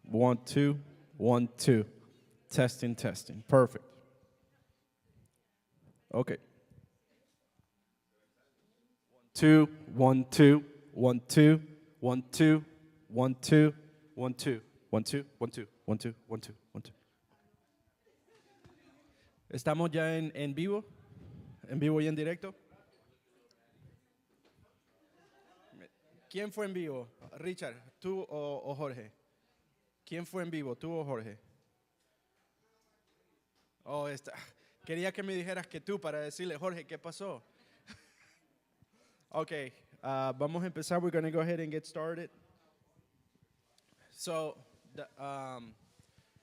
1, 2, 1, 2. Testing, testing. Perfect. Okay. 2, 1, 2, 1, 2, 1, 2, 1, 2, 1, 2, 1, 2, 1, 2, 1, 2, 1, 2, 1, 2. ¿Estamos ya en vivo? ¿En vivo y en directo? ¿Quién fue en vivo? Richard, ¿tú o Jorge? ¿Quién fue en vivo, tú o Jorge? Oh, quería que me dijeras que tú para decirle, Jorge, ¿qué pasó? Okay, vamos a empezar. We're going to go ahead and get started. So,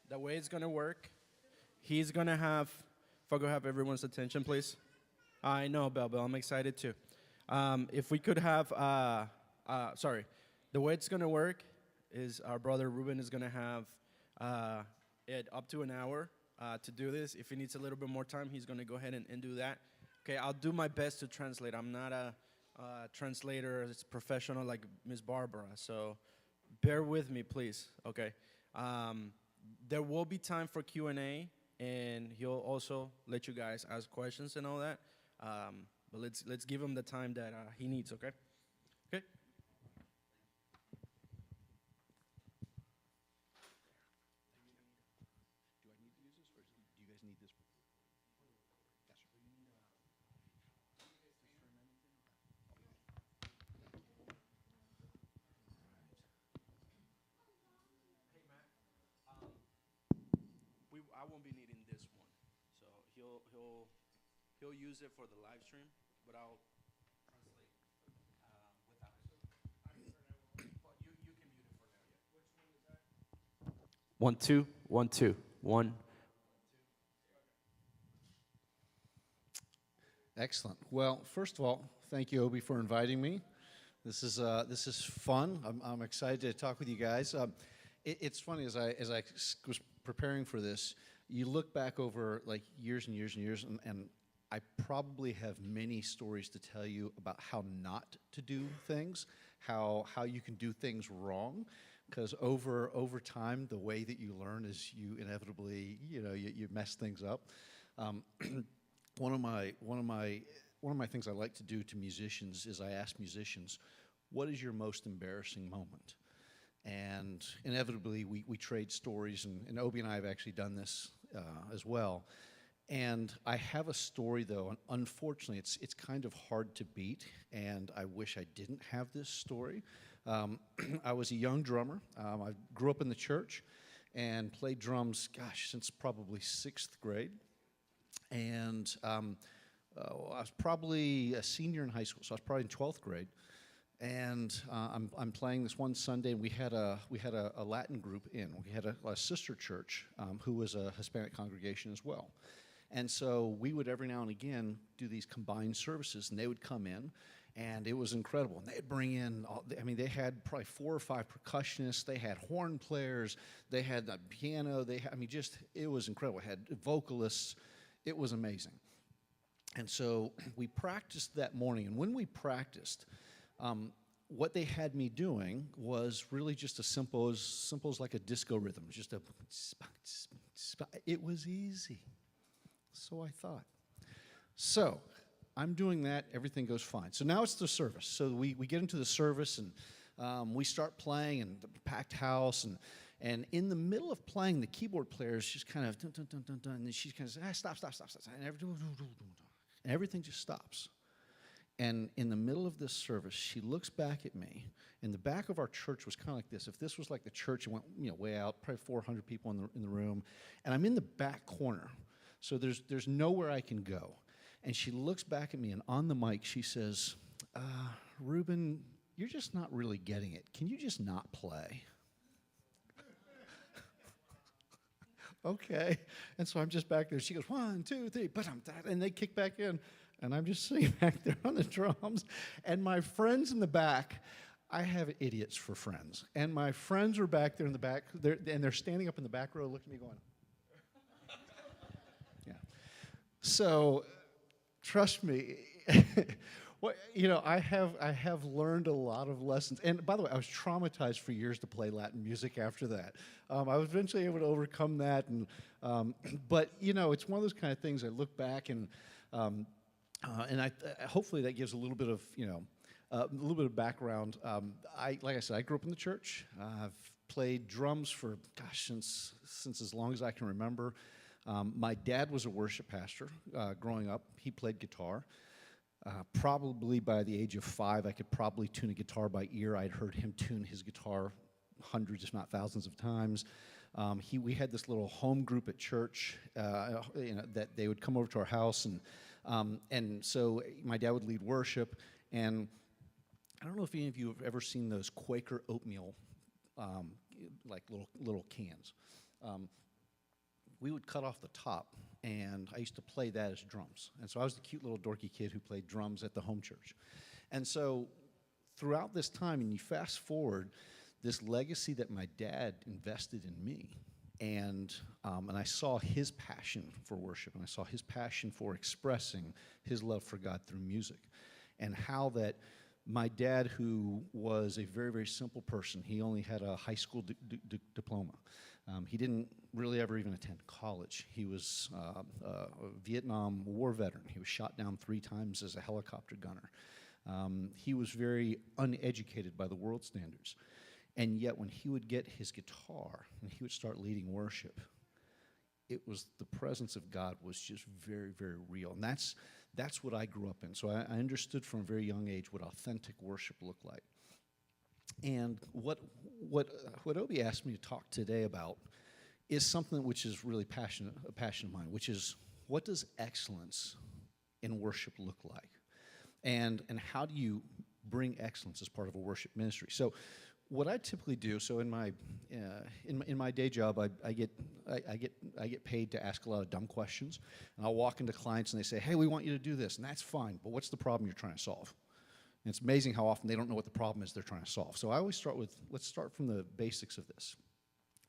the way it's going to work, he's going to have, if I could have everyone's attention, please. I know, Bell, I'm excited too. If we could have, sorry, the way it's going to work is our brother Ruben is going to have it up to an hour to do this. If he needs a little bit more time, he's going to go ahead and do that. Okay, I'll do my best to translate. I'm not a translator, it's professional like Miss Barbara, so bear with me, please. Okay, there will be time for Q&A, and he'll also let you guys ask questions and all that. But let's give him the time that he needs. Okay. Okay. I won't be needing this one, so he'll use it for the live stream, but I'll translate without it. But you can mute it for now. Yeah. Which one is that? 1, 2, 1, 2, 1. Excellent. Well, first of all, thank you, Obi, for inviting me. This is fun. I'm excited to talk with you guys. It's funny as I was preparing for this. You look back over like years and years and years, and I probably have many stories to tell you about how not to do things, how you can do things wrong, because over time, the way that you learn is you inevitably, you mess things up. One of my things I like to do to musicians is I ask musicians, what is your most embarrassing moment? And inevitably, we trade stories, and Obi and I have actually done this as well. And I have a story, though, and unfortunately, it's kind of hard to beat, and I wish I didn't have this story. I was a young drummer. I grew up in the church and played drums, since probably 6th grade. And I was probably a senior in high school, so I was probably in 12th grade. And I'm playing this one Sunday, and we had a Latin group in. We had a sister church who was a Hispanic congregation as well. And so we would every now and again do these combined services, and they would come in, and it was incredible. And they'd bring in, they had probably 4 or 5 percussionists. They had horn players. They had the piano. It was incredible. They had vocalists. It was amazing. And so we practiced that morning, and when we practiced, what they had me doing was really just as simple as like a disco rhythm, just it was easy. So I thought. So I'm doing that, everything goes fine. So now it's the service. So we get into the service, and we start playing, and the packed house, and in the middle of playing, the keyboard player is just kind of dun, dun, dun, dun, dun, and she kind of says, stop, and everything just stops. And in the middle of this service, she looks back at me. And the back of our church was kind of like this. If this was like the church, it went way out, probably 400 people in the room. And I'm in the back corner, so there's nowhere I can go. And she looks back at me, and on the mic, she says, Ruben, you're just not really getting it. Can you just not play? Okay. And so I'm just back there. She goes, 1, 2, 3, and they kick back in. And I'm just sitting back there on the drums. And my friends in the back, I have idiots for friends. And my friends are back there in the back, and they're standing up in the back row looking at me going, yeah. So, trust me, Well, I have learned a lot of lessons. And by the way, I was traumatized for years to play Latin music after that. I was eventually able to overcome that. But, it's one of those kind of things I look back and hopefully that gives a little bit of, a little bit of background. Like I said, I grew up in the church. I've played drums for, since as long as I can remember. My dad was a worship pastor growing up. He played guitar. Probably by the age of 5, I could probably tune a guitar by ear. I'd heard him tune his guitar hundreds, if not thousands of times. We had this little home group at church, that they would come over to our house, and so my dad would lead worship. And I don't know if any of you have ever seen those Quaker oatmeal, like little cans. We would cut off the top, and I used to play that as drums. And so I was the cute little dorky kid who played drums at the home church. And so throughout this time, and you fast forward, this legacy that my dad invested in me, and I saw his passion for worship, and I saw his passion for expressing his love for God through music, and how that my dad, who was a very, very simple person, he only had a high school diploma. He didn't really ever even attend college. He was a Vietnam War veteran. He was shot down 3 times as a helicopter gunner. He was very uneducated by the world standards. And yet when he would get his guitar and he would start leading worship, it was the presence of God was just very, very real. And that's what I grew up in. So I understood from a very young age what authentic worship looked like. And what Obi asked me to talk today about is something which is really a passion of mine, which is, what does excellence in worship look like? And how do you bring excellence as part of a worship ministry? So what I typically do, so in my day job, I get paid to ask a lot of dumb questions, and I'll walk into clients and they say, "Hey, we want you to do this," and that's fine, but what's the problem you're trying to solve? And it's amazing how often they don't know what the problem is they're trying to solve. So I always start with, let's start from the basics of this.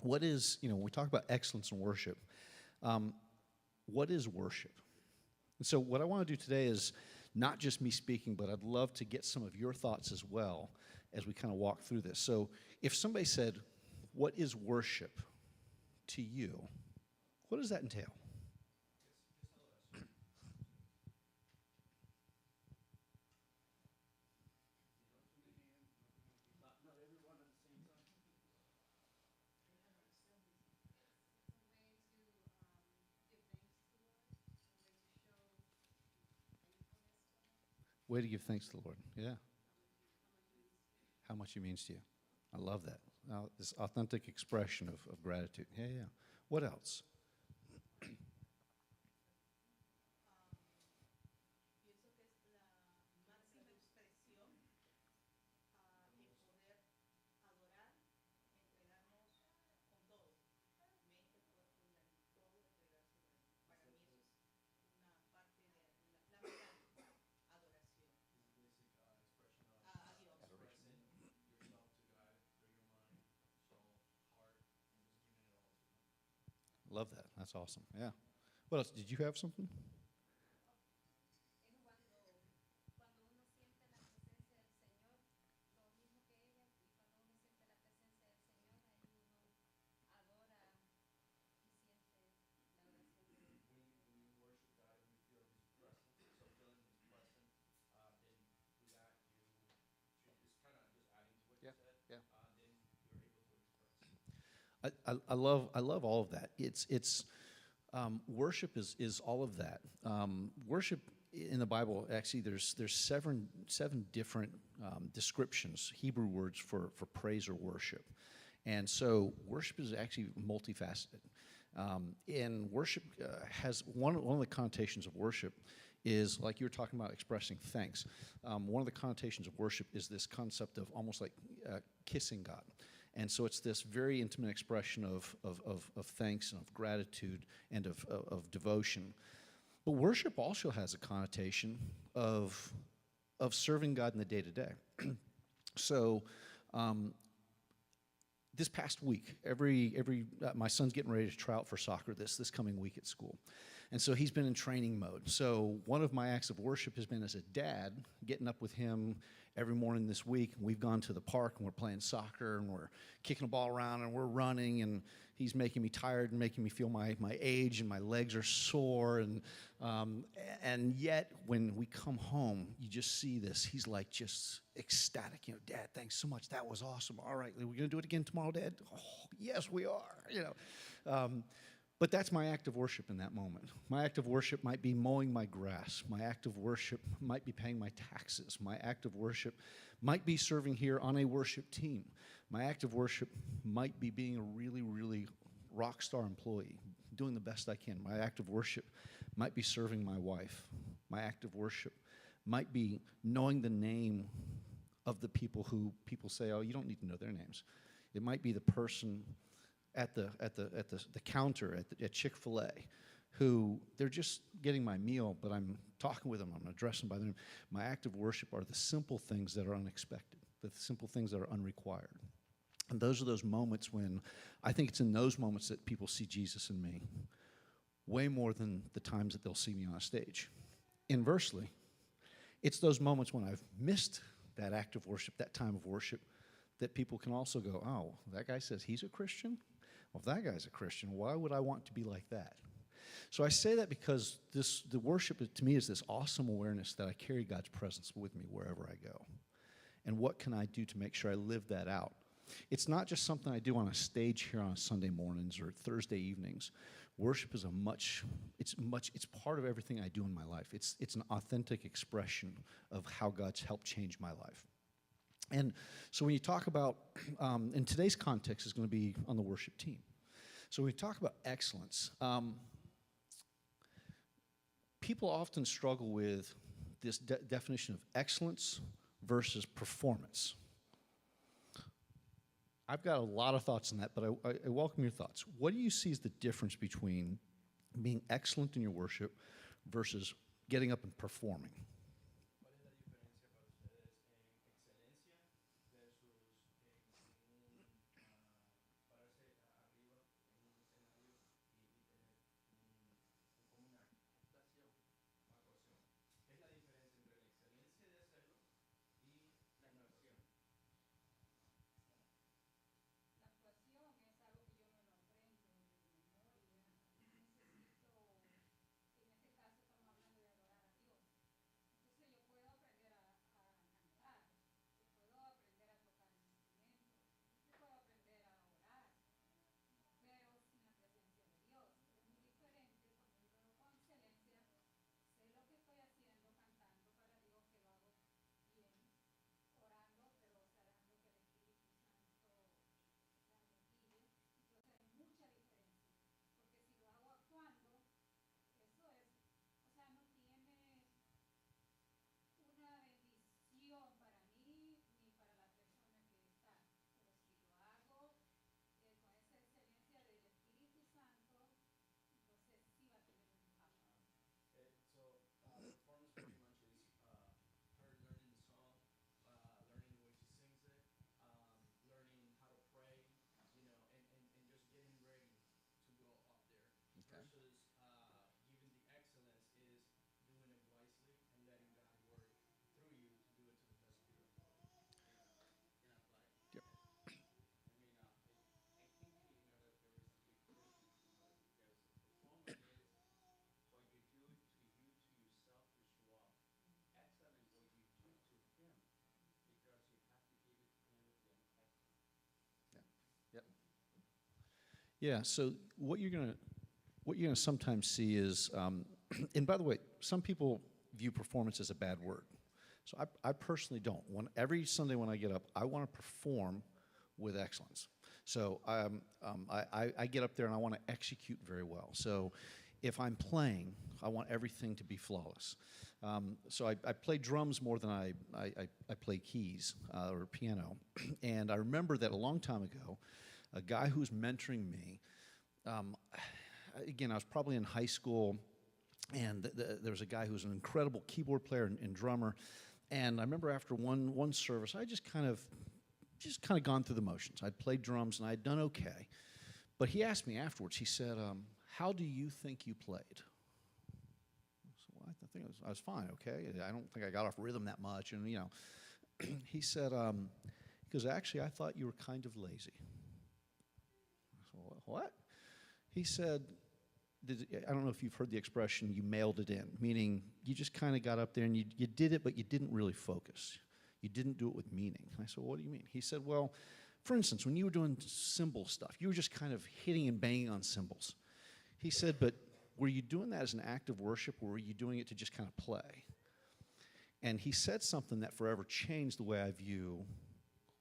What is, when we talk about excellence in worship, what is worship? And so what I want to do today is not just me speaking, but I'd love to get some of your thoughts as well as we kind of walk through this. So if somebody said, what is worship to you, what does that entail? Way to give thanks to the Lord. Yeah. How much He means to you. I love that. This authentic expression of gratitude. Yeah, yeah. What else? Love that. That's awesome. Yeah. What else? Did you have something? Yeah. Yeah. I love all of that. It's worship is all of that. Worship in the Bible, actually, there's seven different descriptions, Hebrew words for praise or worship, and so worship is actually multifaceted. And worship has one of the connotations of worship is, like you were talking about, expressing thanks. One of the connotations of worship is this concept of almost like kissing God. And so it's this very intimate expression of thanks and of gratitude and of devotion. But worship also has a connotation of serving God in the day-to-day. So this past week, my son's getting ready to try out for soccer this coming week at school. And so he's been in training mode. So one of my acts of worship has been as a dad, getting up with him every morning this week. We've gone to the park and we're playing soccer and we're kicking the ball around and we're running, and he's making me tired and making me feel my age, and my legs are sore. And yet when we come home, you just see this. He's like just ecstatic. You know, Dad, thanks so much. That was awesome. All right, are we going to do it again tomorrow, Dad? Oh, yes, we are. You know. But that's my act of worship in that moment. My act of worship might be mowing my grass. My act of worship might be paying my taxes. My act of worship might be serving here on a worship team. My act of worship might be being a really, really rock star employee, doing the best I can. My act of worship might be serving my wife. My act of worship might be knowing the name of the people who people say, oh, you don't need to know their names. It might be the person at the counter at Chick-fil-A, who they're just getting my meal, but I'm talking with them, I'm addressing them by their name. My act of worship are the simple things that are unexpected, the simple things that are unrequired. And those are those moments when I think it's in those moments that people see Jesus in me, way more than the times that they'll see me on a stage. Inversely, it's those moments when I've missed that act of worship, that time of worship, that people can also go, oh, that guy says he's a Christian? Well, if that guy's a Christian, why would I want to be like that? So I say that because the worship to me is this awesome awareness that I carry God's presence with me wherever I go. And what can I do to make sure I live that out? It's not just something I do on a stage here on Sunday mornings or Thursday evenings. Worship is it's part of everything I do in my life. It's an authentic expression of how God's helped change my life. And so when you talk about, in today's context, is going to be on the worship team. So when we talk about excellence, people often struggle with this definition of excellence versus performance. I've got a lot of thoughts on that, but I welcome your thoughts. What do you see as the difference between being excellent in your worship versus getting up and performing? Yeah. So what you're gonna sometimes see is, and by the way, some people view performance as a bad word. So I personally don't. Every Sunday when I get up, I want to perform with excellence. So I get up there and I want to execute very well. So if I'm playing, I want everything to be flawless. So I play drums more than I play keys or piano. And I remember that a long time ago, a guy who was mentoring me, again, I was probably in high school, and there was a guy who was an incredible keyboard player and drummer. And I remember after one service, I just kind of gone through the motions. I'd played drums and I'd done okay. But he asked me afterwards, he said, how do you think you played? think I was fine, okay? I don't think I got off rhythm that much. And, he said, he goes, actually, I thought you were kind of lazy. I said, what? He said, I don't know if you've heard the expression, you mailed it in, meaning you just kind of got up there and you did it, but you didn't really focus. You didn't do it with meaning. And I said, what do you mean? He said, well, for instance, when you were doing cymbal stuff, you were just kind of hitting and banging on cymbals. He said, but were you doing that as an act of worship, or were you doing it to just kind of play? And he said something that forever changed the way I view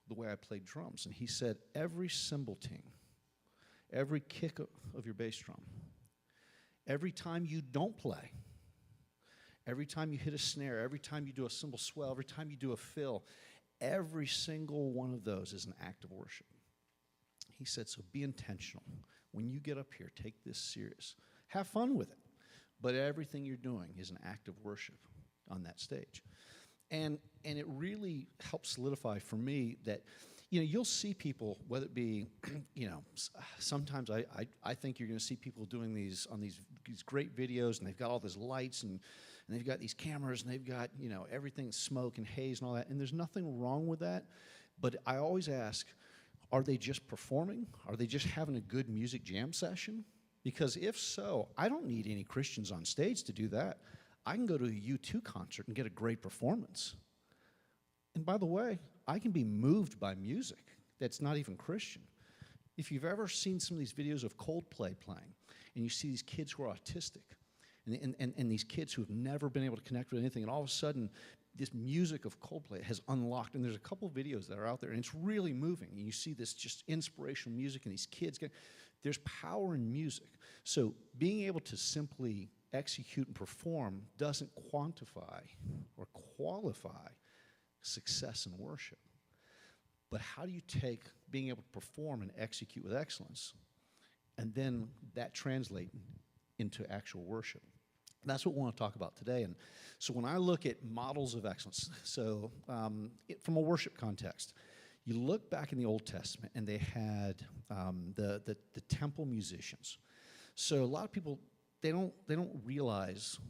the way I played drums. And he said, every cymbal ting, every kick of your bass drum, every time you don't play, every time you hit a snare, every time you do a cymbal swell, every time you do a fill, every single one of those is an act of worship. He said, so be intentional. When you get up here, take this serious. Have fun with it. But everything you're doing is an act of worship on that stage. And it really helps solidify for me that, you'll see people, whether it be, sometimes I think you're going to see people doing these on these great videos, and they've got all these lights, and they've got these cameras, and they've got, everything smoke and haze and all that, and there's nothing wrong with that. But I always ask, are they just performing? Are they just having a good music jam session? Because if so, I don't need any Christians on stage to do that. I can go to a U2 concert and get a great performance. And by the way, I can be moved by music that's not even Christian. If you've ever seen some of these videos of Coldplay playing, and you see these kids who are autistic, and these kids who have never been able to connect with anything, and all of a sudden, this music of Coldplay has unlocked, and there's a couple of videos that are out there, and it's really moving. And you see this just inspirational music, and these kids there's power in music. So being able to simply execute and perform doesn't quantify or qualify success in worship. But how do you take being able to perform and execute with excellence, and then that translate into actual worship? That's what we want to talk about today. And so when I look at models of excellence, so from a worship context, you look back in the Old Testament, and they had the temple musicians. So a lot of people, they don't realize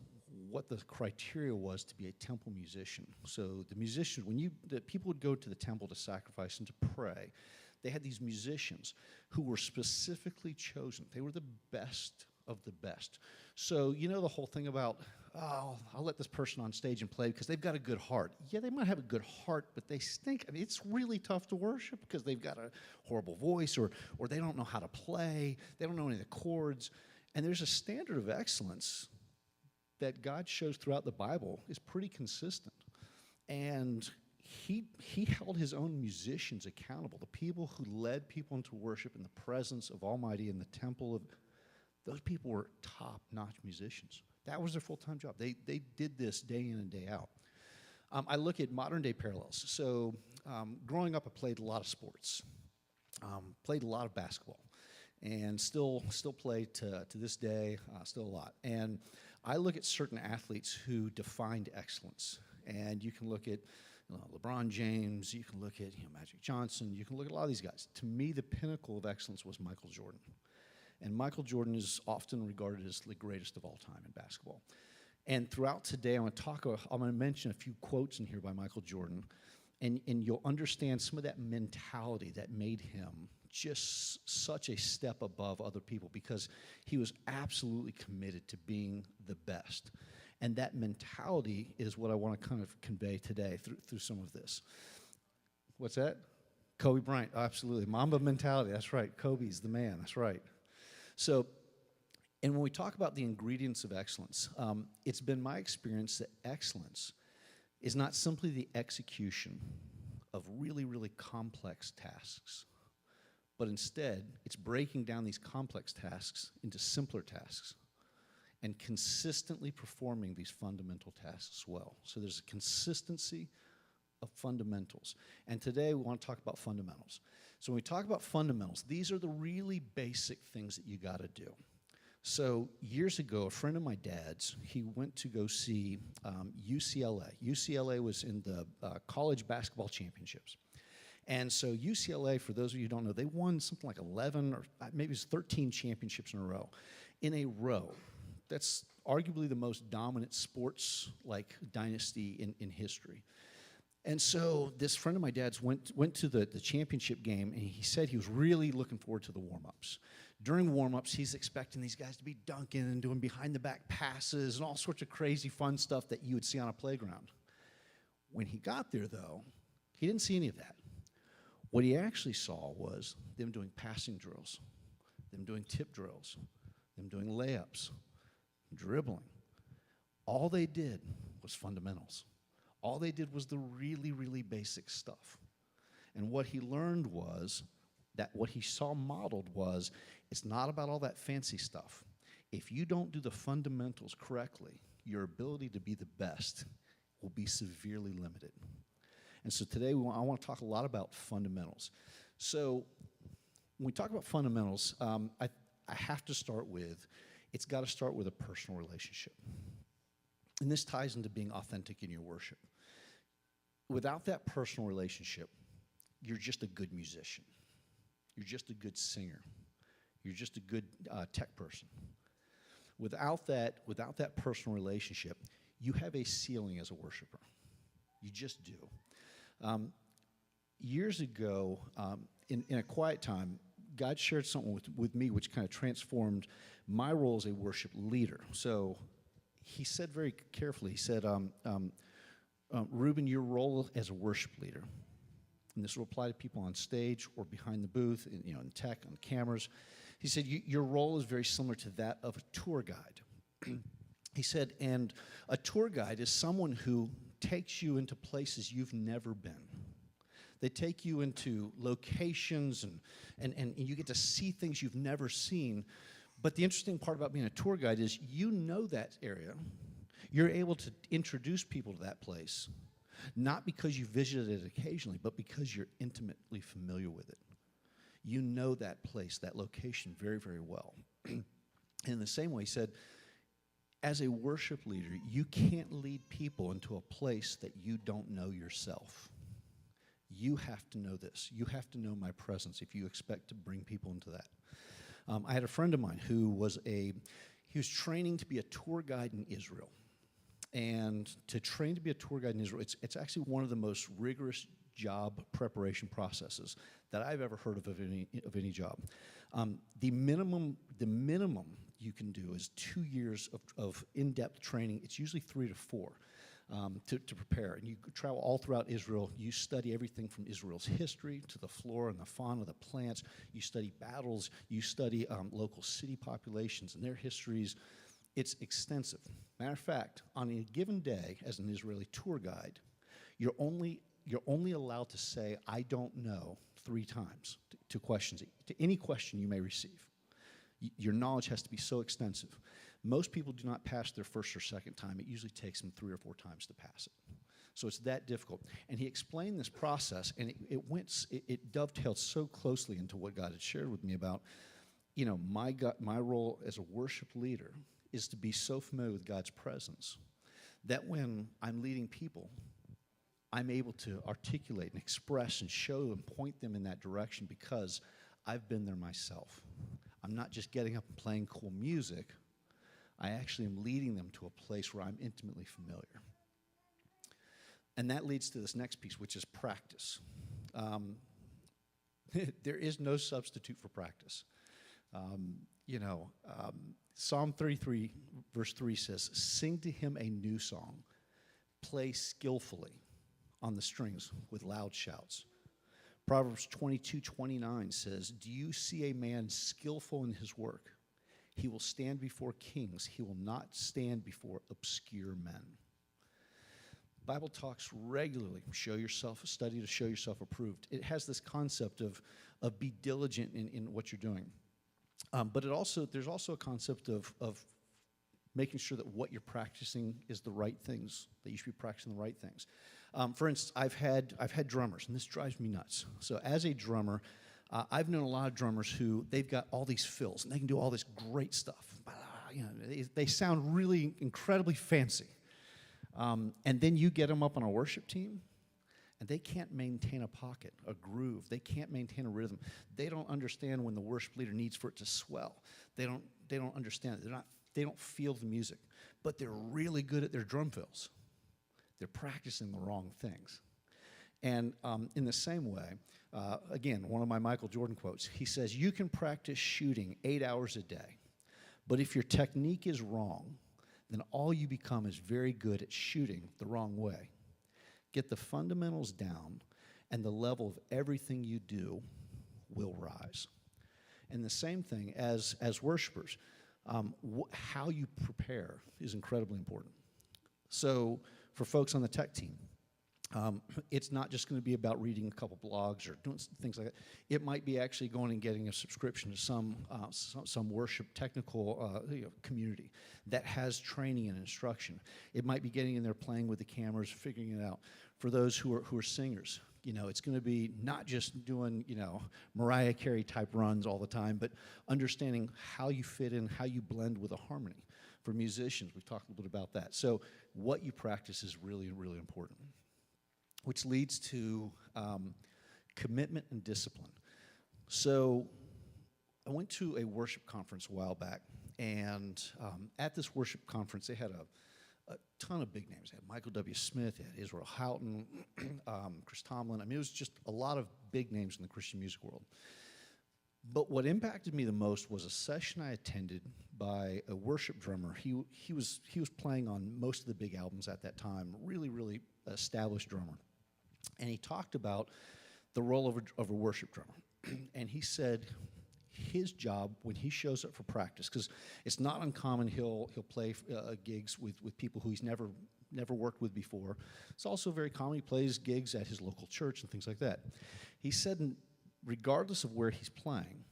what the criteria was to be a temple musician. So the musicians, the people would go to the temple to sacrifice and to pray, they had these musicians who were specifically chosen. They were the best of the best. So the whole thing about, I'll let this person on stage and play because they've got a good heart. Yeah, they might have a good heart, but they stink. I mean, it's really tough to worship because they've got a horrible voice, or they don't know how to play. They don't know any of the chords. And there's a standard of excellence that God shows throughout the Bible is pretty consistent. And he held his own musicians accountable, the people who led people into worship in the presence of Almighty in the temple of. Those people were top-notch musicians. That was their full-time job. They did this day in and day out. I look at modern-day parallels. So growing up, I played a lot of sports, played a lot of basketball, and still play to this day, still a lot. And I look at certain athletes who defined excellence. And you can look at LeBron James, you can look at Magic Johnson, you can look at a lot of these guys. To me, the pinnacle of excellence was Michael Jordan. And Michael Jordan is often regarded as the greatest of all time in basketball. And throughout today, I'm going to mention a few quotes in here by Michael Jordan, and you'll understand some of that mentality that made him just such a step above other people, because he was absolutely committed to being the best. And that mentality is what I want to kind of convey today through some of this. What's that? Kobe Bryant, absolutely. Mamba mentality, that's right. Kobe's the man, that's right. So, and when we talk about the ingredients of excellence, it's been my experience that excellence is not simply the execution of really, really complex tasks, but instead, it's breaking down these complex tasks into simpler tasks and consistently performing these fundamental tasks well. So there's a consistency of fundamentals. And today, we want to talk about fundamentals. So when we talk about fundamentals, these are the really basic things that you got to do. So years ago, a friend of my dad's, he went to go see UCLA. UCLA was in the college basketball championships. And so UCLA, for those of you who don't know, they won something like 11 or maybe it was 13 championships in a row. In a row. That's arguably the most dominant sports like dynasty in history. And so this friend of my dad's went to the championship game, and he said he was really looking forward to the warm-ups. During warm-ups, he's expecting these guys to be dunking and doing behind-the-back passes and all sorts of crazy fun stuff that you would see on a playground. When he got there, though, he didn't see any of that. What he actually saw was them doing passing drills, them doing tip drills, them doing layups, dribbling. All they did was fundamentals. All they did was the really, really basic stuff. And what he learned was that what he saw modeled was it's not about all that fancy stuff. If you don't do the fundamentals correctly, your ability to be the best will be severely limited. And so today I want to talk a lot about fundamentals. So when we talk about fundamentals, I have to start with, it's got to start with a personal relationship. And this ties into being authentic in your worship. Without that personal relationship, you're just a good musician. You're just a good singer. You're just a good tech person. Without that personal relationship, you have a ceiling as a worshiper. You just do. Years ago, in a quiet time, God shared something with me which kind of transformed my role as a worship leader. So he said very carefully, he said, Reuben, your role as a worship leader, and this will apply to people on stage or behind the booth, in tech, on cameras. He said, your role is very similar to that of a tour guide. He said, and a tour guide is someone who takes you into places you've never been. They take you into locations, and you get to see things you've never seen. But the interesting part about being a tour guide is you know that area. You're able to introduce people to that place, not because you visited it occasionally, but because you're intimately familiar with it. You know that place, that location very, very well. And in the same way, he said, as a worship leader, you can't lead people into a place that you don't know yourself. You have to know this. You have to know my presence if you expect to bring people into that. I had a friend of mine who was training to be a tour guide in Israel. And to train to be a tour guide in Israel, it's actually one of the most rigorous job preparation processes that I've ever heard of any job. The minimum you can do is 2 years of in-depth training. It's usually 3 to 4 to prepare. And you travel all throughout Israel. You study everything from Israel's history to the flora and the fauna, the plants. You study battles. You study local city populations and their histories. It's extensive. Matter of fact, on a given day, as an Israeli tour guide, you're only allowed to say, I don't know, 3 times to questions, to any question you may receive. Your knowledge has to be so extensive. Most people do not pass their first or second time. It usually takes them 3 or 4 times to pass it. So it's that difficult. And he explained this process, and it dovetailed so closely into what God had shared with me about, my role as a worship leader is to be so familiar with God's presence that when I'm leading people, I'm able to articulate and express and show and point them in that direction because I've been there myself. I'm not just getting up and playing cool music. I actually am leading them to a place where I'm intimately familiar. And that leads to this next piece, which is practice. There is no substitute for practice. Psalm 33, verse 3 says, sing to him a new song, play skillfully on the strings with loud shouts. Proverbs 22:29 says, do you see a man skillful in his work? He will stand before kings. He will not stand before obscure men. Bible talks regularly, study to show yourself approved. It has this concept of be diligent in what you're doing. But there's also a concept of making sure that what you're practicing is the right things, that you should be practicing the right things. For instance, I've had drummers, and this drives me nuts. So as a drummer, I've known a lot of drummers who they've got all these fills, and they can do all this great stuff. They sound really incredibly fancy. And then you get them up on a worship team, and they can't maintain a pocket, a groove. They can't maintain a rhythm. They don't understand when the worship leader needs for it to swell. They don't understand it. They're not They don't feel the music, but they're really good at their drum fills. They're practicing the wrong things. And in the same way, again, one of my Michael Jordan quotes, he says, you can practice shooting 8 hours a day, but if your technique is wrong, then all you become is very good at shooting the wrong way. Get the fundamentals down, and the level of everything you do will rise. And the same thing as worshipers, how you prepare is incredibly important. So for folks on the tech team, it's not just going to be about reading a couple blogs or doing things like that. It might be actually going and getting a subscription to some worship technical community that has training and instruction. It might be getting in there, playing with the cameras, figuring it out. For those who are singers, it's going to be not just doing Mariah Carey type runs all the time, but understanding how you fit in, how you blend with a harmony. For musicians, we've talked a little bit about that. So what you practice is really, really important, which leads to commitment and discipline. So I went to a worship conference a while back, and at this worship conference, they had a ton of big names. They had Michael W. Smith, they had Israel Houghton, Chris Tomlin. I mean, it was just a lot of big names in the Christian music world. But what impacted me the most was a session I attended by a worship drummer. He was playing on most of the big albums at that time, really, really established drummer. And he talked about the role of a worship drummer. And he said his job when he shows up for practice, because it's not uncommon he'll play gigs with people who he's never worked with before. It's also very common he plays gigs at his local church and things like that. He said regardless of where he's playing,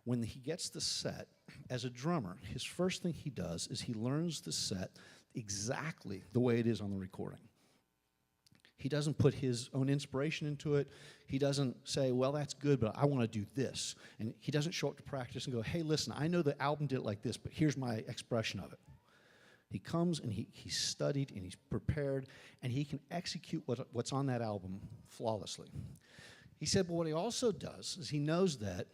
when he gets the set, as a drummer, his first thing he does is he learns the set exactly the way it is on the recording. He doesn't put his own inspiration into it. He doesn't say, well, that's good, but I want to do this. And he doesn't show up to practice and go, hey, listen, I know the album did it like this, but here's my expression of it. He comes and he's studied and he's prepared, and he can execute what's on that album flawlessly. He said, but what he also does is he knows that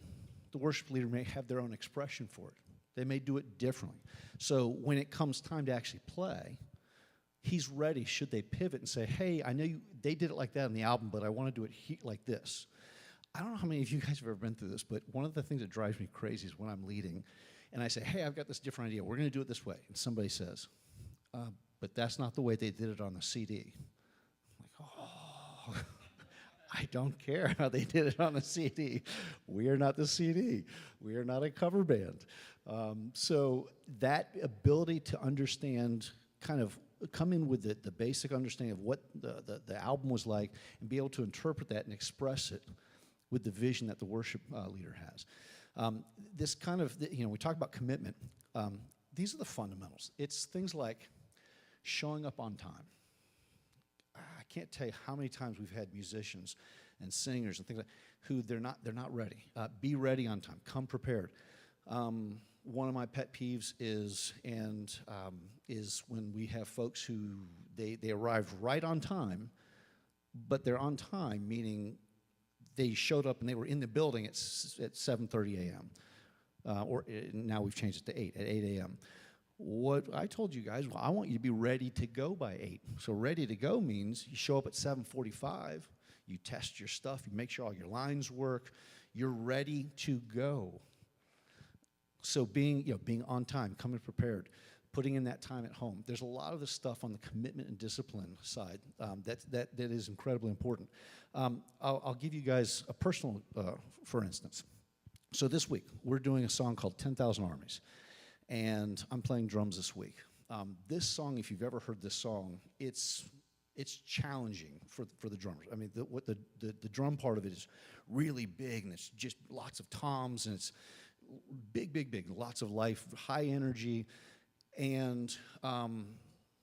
the worship leader may have their own expression for it. They may do it differently. So when it comes time to actually play, he's ready should they pivot and say, hey, I know they did it like that on the album, but I want to do it like this. I don't know how many of you guys have ever been through this, but one of the things that drives me crazy is when I'm leading, and I say, hey, I've got this different idea. We're going to do it this way. And somebody says, but that's not the way they did it on the CD. I'm like, oh, I don't care how they did it on the CD. We are not the CD. We are not a cover band. So that ability to understand, kind of come in with the basic understanding of what the album was like and be able to interpret that and express it with the vision that the worship leader has. This kind of, we talk about commitment. These are the fundamentals. It's things like showing up on time. I can't tell you how many times we've had musicians and singers and things like who they're not ready. Be ready on time. Come prepared. One of my pet peeves is when we have folks who they arrive right on time, but they're on time, meaning they showed up and they were in the building at 7:30 a.m. Or now we've changed it to 8 a.m. What I told you guys, well, I want you to be ready to go by 8. So ready to go means you show up at 7:45, you test your stuff, you make sure all your lines work, you're ready to go. So being on time, coming prepared, putting in that time at home. There's a lot of this stuff on the commitment and discipline side that is incredibly important. I'll give you guys a personal, for instance. So this week, we're doing a song called 10,000 Armies, and I'm playing drums this week. This song, if you've ever heard this song, it's challenging for the drummers. I mean, the drum part of it is really big, and it's just lots of toms, and it's big, lots of life, high energy. And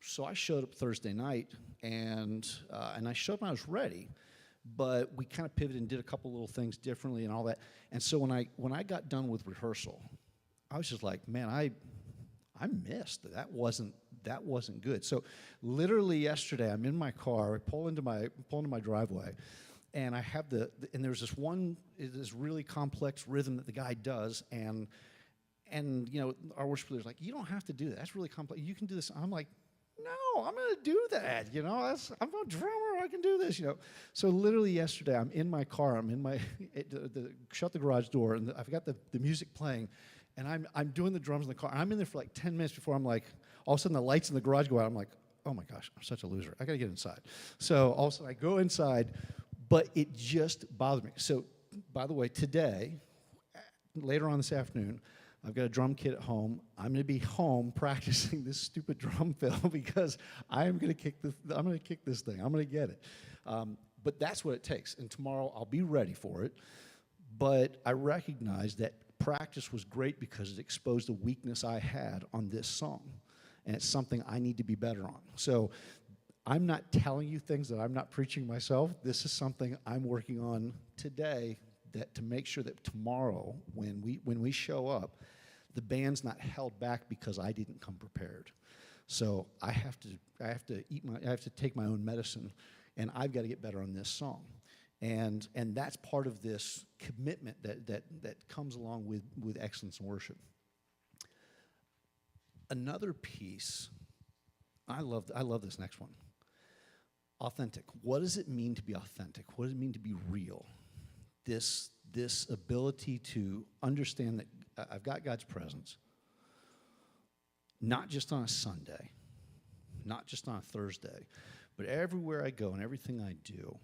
so I showed up Thursday night, and I showed up and I was ready, but we kind of pivoted and did a couple little things differently and all that. And so when I got done with rehearsal, I was just like, man, I missed. That wasn't good. So literally yesterday, I'm in my car, I pull into my driveway, and I have and there's this really complex rhythm that the guy does, and And, our worship leader's like, you don't have to do that. That's really complex. You can do this. I'm like, no, I'm going to do that. I'm a drummer. I can do this, So literally yesterday, I'm in my car. I'm in my, shut the garage door, and I've got the music playing, and I'm doing the drums in the car. I'm in there for like 10 minutes before I'm like, all of a sudden the lights in the garage go out. I'm like, oh my gosh, I'm such a loser. I got to get inside. So all of a sudden I go inside, but it just bothered me. So, by the way, today, later on this afternoon, I've got a drum kit at home. I'm going to be home practicing this stupid drum fill because I'm going to kick this thing. I'm going to get it. But that's what it takes. And tomorrow I'll be ready for it. But I recognize that practice was great because it exposed a weakness I had on this song. And it's something I need to be better on. So I'm not telling you things that I'm not preaching myself. This is something I'm working on today to make sure that tomorrow, when we show up, the band's not held back because I didn't come prepared. So I have to take my own medicine, and I've got to get better on this song. And that's part of this commitment that comes along with excellence in worship. Another piece, I love this next one. Authentic. What does it mean to be authentic? What does it mean to be real? This ability to understand that I've got God's presence, not just on a Sunday, not just on a Thursday, but everywhere I go and everything I do,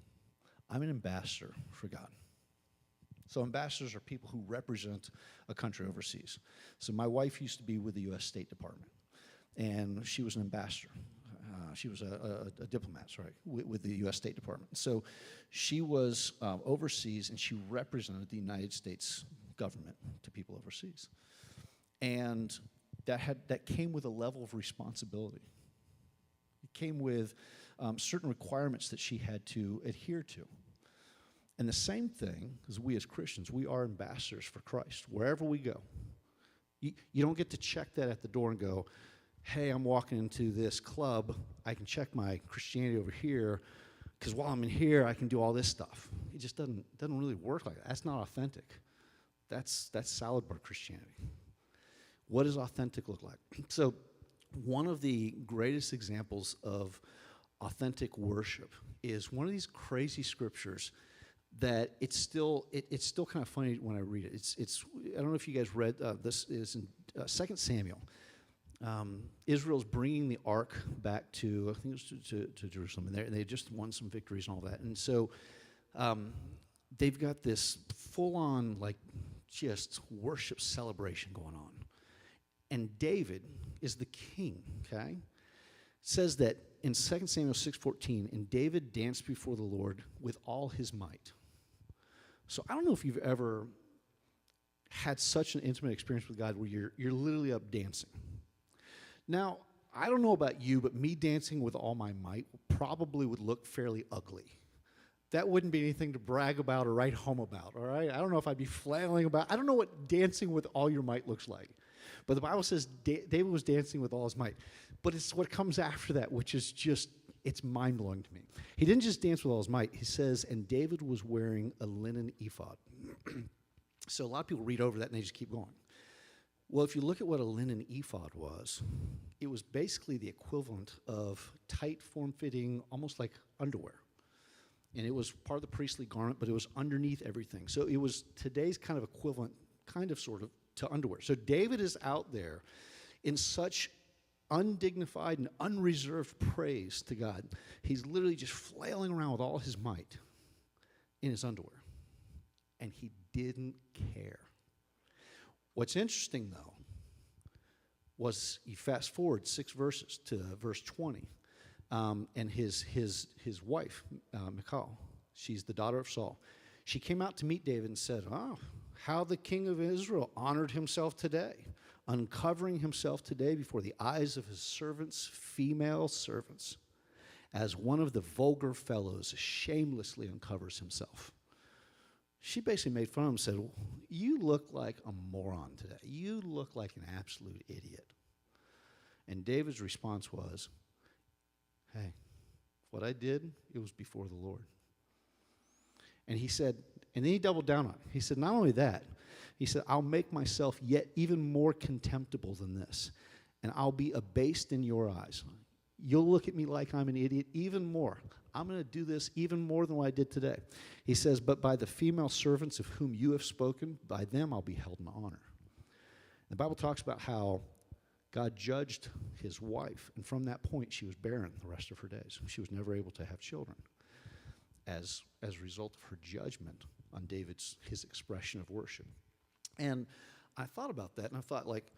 I'm an ambassador for God. So ambassadors are people who represent a country overseas. So my wife used to be with the U.S. State Department, and she was an ambassador. She was a diplomat, with the U.S. State Department. So she was overseas, and she represented the United States government to people overseas. And that came with a level of responsibility. It came with certain requirements that she had to adhere to. And the same thing is we as Christians, we are ambassadors for Christ wherever we go. You don't get to check that at the door and go, hey, I'm walking into this club, I can check my Christianity over here, because while I'm in here, I can do all this stuff. It just doesn't really work like that. That's not authentic. That's salad bar Christianity. What does authentic look like? So one of the greatest examples of authentic worship is one of these crazy scriptures that it's still kind of funny when I read it. It's I don't know if you guys read this is in 2 Samuel. Israel's bringing the ark back to, I think it was to Jerusalem, and they just won some victories and all that. And so they've got this full-on, just worship celebration going on. And David is the king, okay? It says that in 2 Samuel 6:14, and David danced before the Lord with all his might. So I don't know if you've ever had such an intimate experience with God where you're literally up dancing. Now, I don't know about you, but me dancing with all my might probably would look fairly ugly. That wouldn't be anything to brag about or write home about, all right? I don't know if I'd be flailing about. I don't know what dancing with all your might looks like. But the Bible says David was dancing with all his might. But it's what comes after that, which is just, it's mind-blowing to me. He didn't just dance with all his might. He says, and David was wearing a linen ephod. So a lot of people read over that and they just keep going. Well, if you look at what a linen ephod was, it was basically the equivalent of tight, form-fitting, almost like underwear. And it was part of the priestly garment, but it was underneath everything. So it was today's kind of equivalent, sort of, to underwear. So David is out there in such undignified and unreserved praise to God. He's literally just flailing around with all his might in his underwear. And he didn't care. What's interesting, though, was you fast forward 6 verses to verse 20, and his wife, Michal, she's the daughter of Saul, she came out to meet David and said, oh, how the king of Israel honored himself today, uncovering himself today before the eyes of his servants, female servants, as one of the vulgar fellows shamelessly uncovers himself. She basically made fun of him and said, well, you look like a moron today. You look like an absolute idiot. And David's response was, hey, what I did, it was before the Lord. And he said, and then he doubled down on it. He said, not only that, He said, I'll make myself yet even more contemptible than this, and I'll be abased in your eyes. You'll look at me like I'm an idiot even more. I'm going to do this even more than what I did today. He says, but by the female servants of whom you have spoken, by them I'll be held in honor. The Bible talks about how God judged his wife, and from that point she was barren the rest of her days. She was never able to have children as a result of her judgment on his expression of worship. And I thought about that, and I thought, like,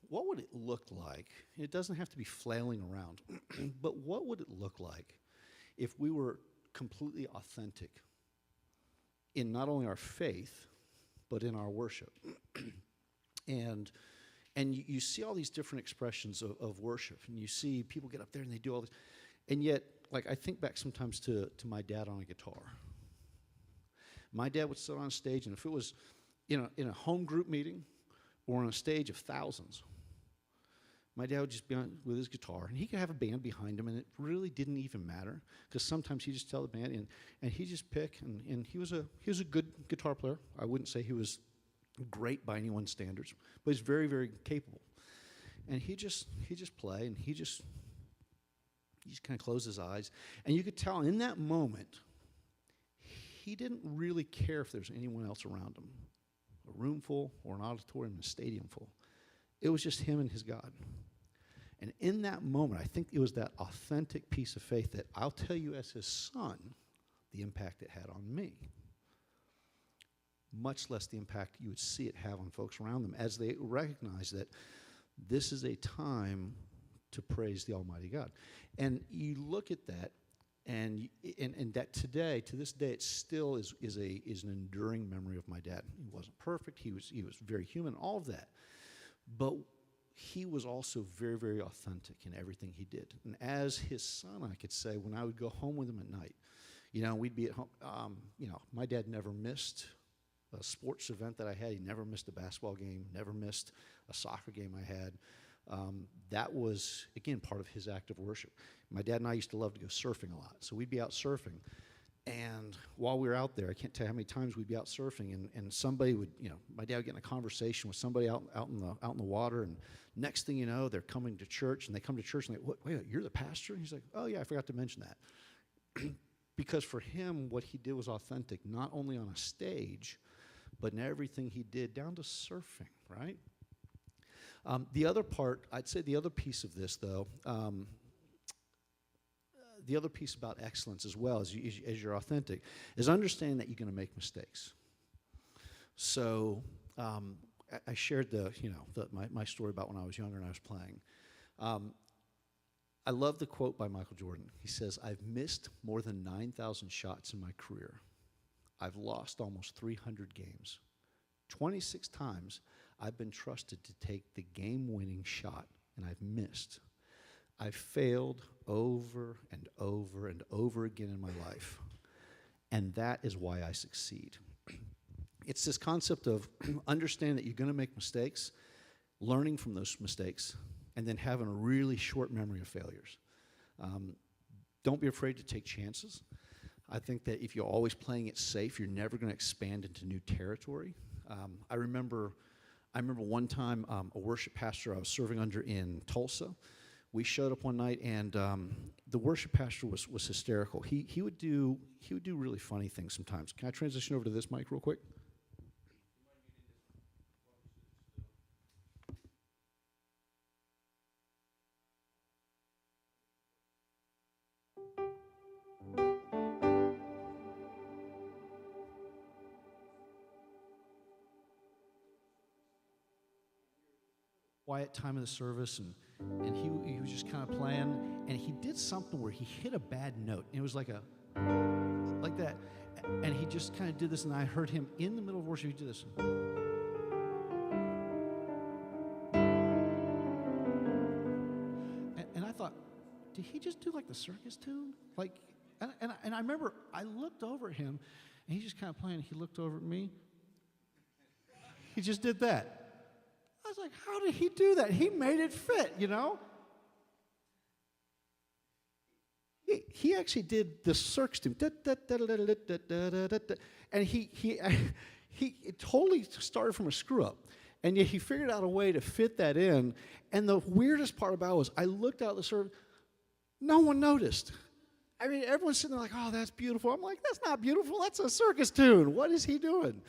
what would it look like? It doesn't have to be flailing around, but what would it look like if we were completely authentic in not only our faith, but in our worship? And you see all these different expressions of worship, and you see people get up there and they do all this, and yet, like, I think back sometimes to my dad on a guitar. My dad would sit on stage, and if it was in a home group meeting or on a stage of thousands, my dad would just be on with his guitar, and he could have a band behind him, and it really didn't even matter, because sometimes he'd just tell the band, and he'd just pick, and he was a good guitar player. I wouldn't say he was great by anyone's standards, but he's very, very capable. And he just play, and he just kind of closed his eyes, and you could tell in that moment he didn't really care if there was anyone else around him, a room full or an auditorium, a stadium full. It was just him and his God. And in that moment, I think it was that authentic piece of faith that I'll tell you as his son, the impact it had on me. Much less the impact you would see it have on folks around them as they recognize that this is a time to praise the Almighty God. And you look at that, and that today, to this day, it still is an enduring memory of my dad. He wasn't perfect. He was very human, all of that. But he was also very, very authentic in everything he did. And as his son, I could say, when I would go home with him at night, we'd be at home. My dad never missed a sports event that I had. He never missed a basketball game, never missed a soccer game I had. That was, again, part of his act of worship. My dad and I used to love to go surfing a lot. So we'd be out surfing. And while we were out there, I can't tell you how many times we'd be out surfing, and somebody would, my dad would get in a conversation with somebody out in the water, and next thing you know, they're coming to church, and they come to church, and wait, you're the pastor? And he's like, oh yeah, I forgot to mention that. Because for him, what he did was authentic, not only on a stage, but in everything he did, down to surfing, right? The other part, I'd say the other piece of this, though, the other piece about excellence as well, as you're authentic, is understanding that you're going to make mistakes. So I shared my story about when I was younger and I was playing. I love the quote by Michael Jordan. He says, I've missed more than 9,000 shots in my career. I've lost almost 300 games. 26 times I've been trusted to take the game-winning shot, and I've missed. I've failed over and over and over again in my life, and that is why I succeed. It's this concept of understanding that you're going to make mistakes, learning from those mistakes, and then having a really short memory of failures. Don't be afraid to take chances. I think that if you're always playing it safe, you're never going to expand into new territory. I remember one time a worship pastor I was serving under in Tulsa. We showed up one night, and the worship pastor was hysterical. He would do really funny things sometimes. Can I transition over to this mic real quick? Quiet time of the service, and he was just kind of playing, and he did something where he hit a bad note. And it was like that, and he just kind of did this, and I heard him in the middle of worship. He did this, and I thought, did he just do like the circus tune? Like, and I remember I looked over at him, and he's just kind of playing. He looked over at me. He just did that. I was like, how did he do that? He made it fit, He actually did the circus tune. And It totally started from a screw up. And yet he figured out a way to fit that in. And the weirdest part about it was I looked out the service, no one noticed. I mean, everyone's sitting there like, oh, that's beautiful. I'm like, that's not beautiful. That's a circus tune. What is he doing?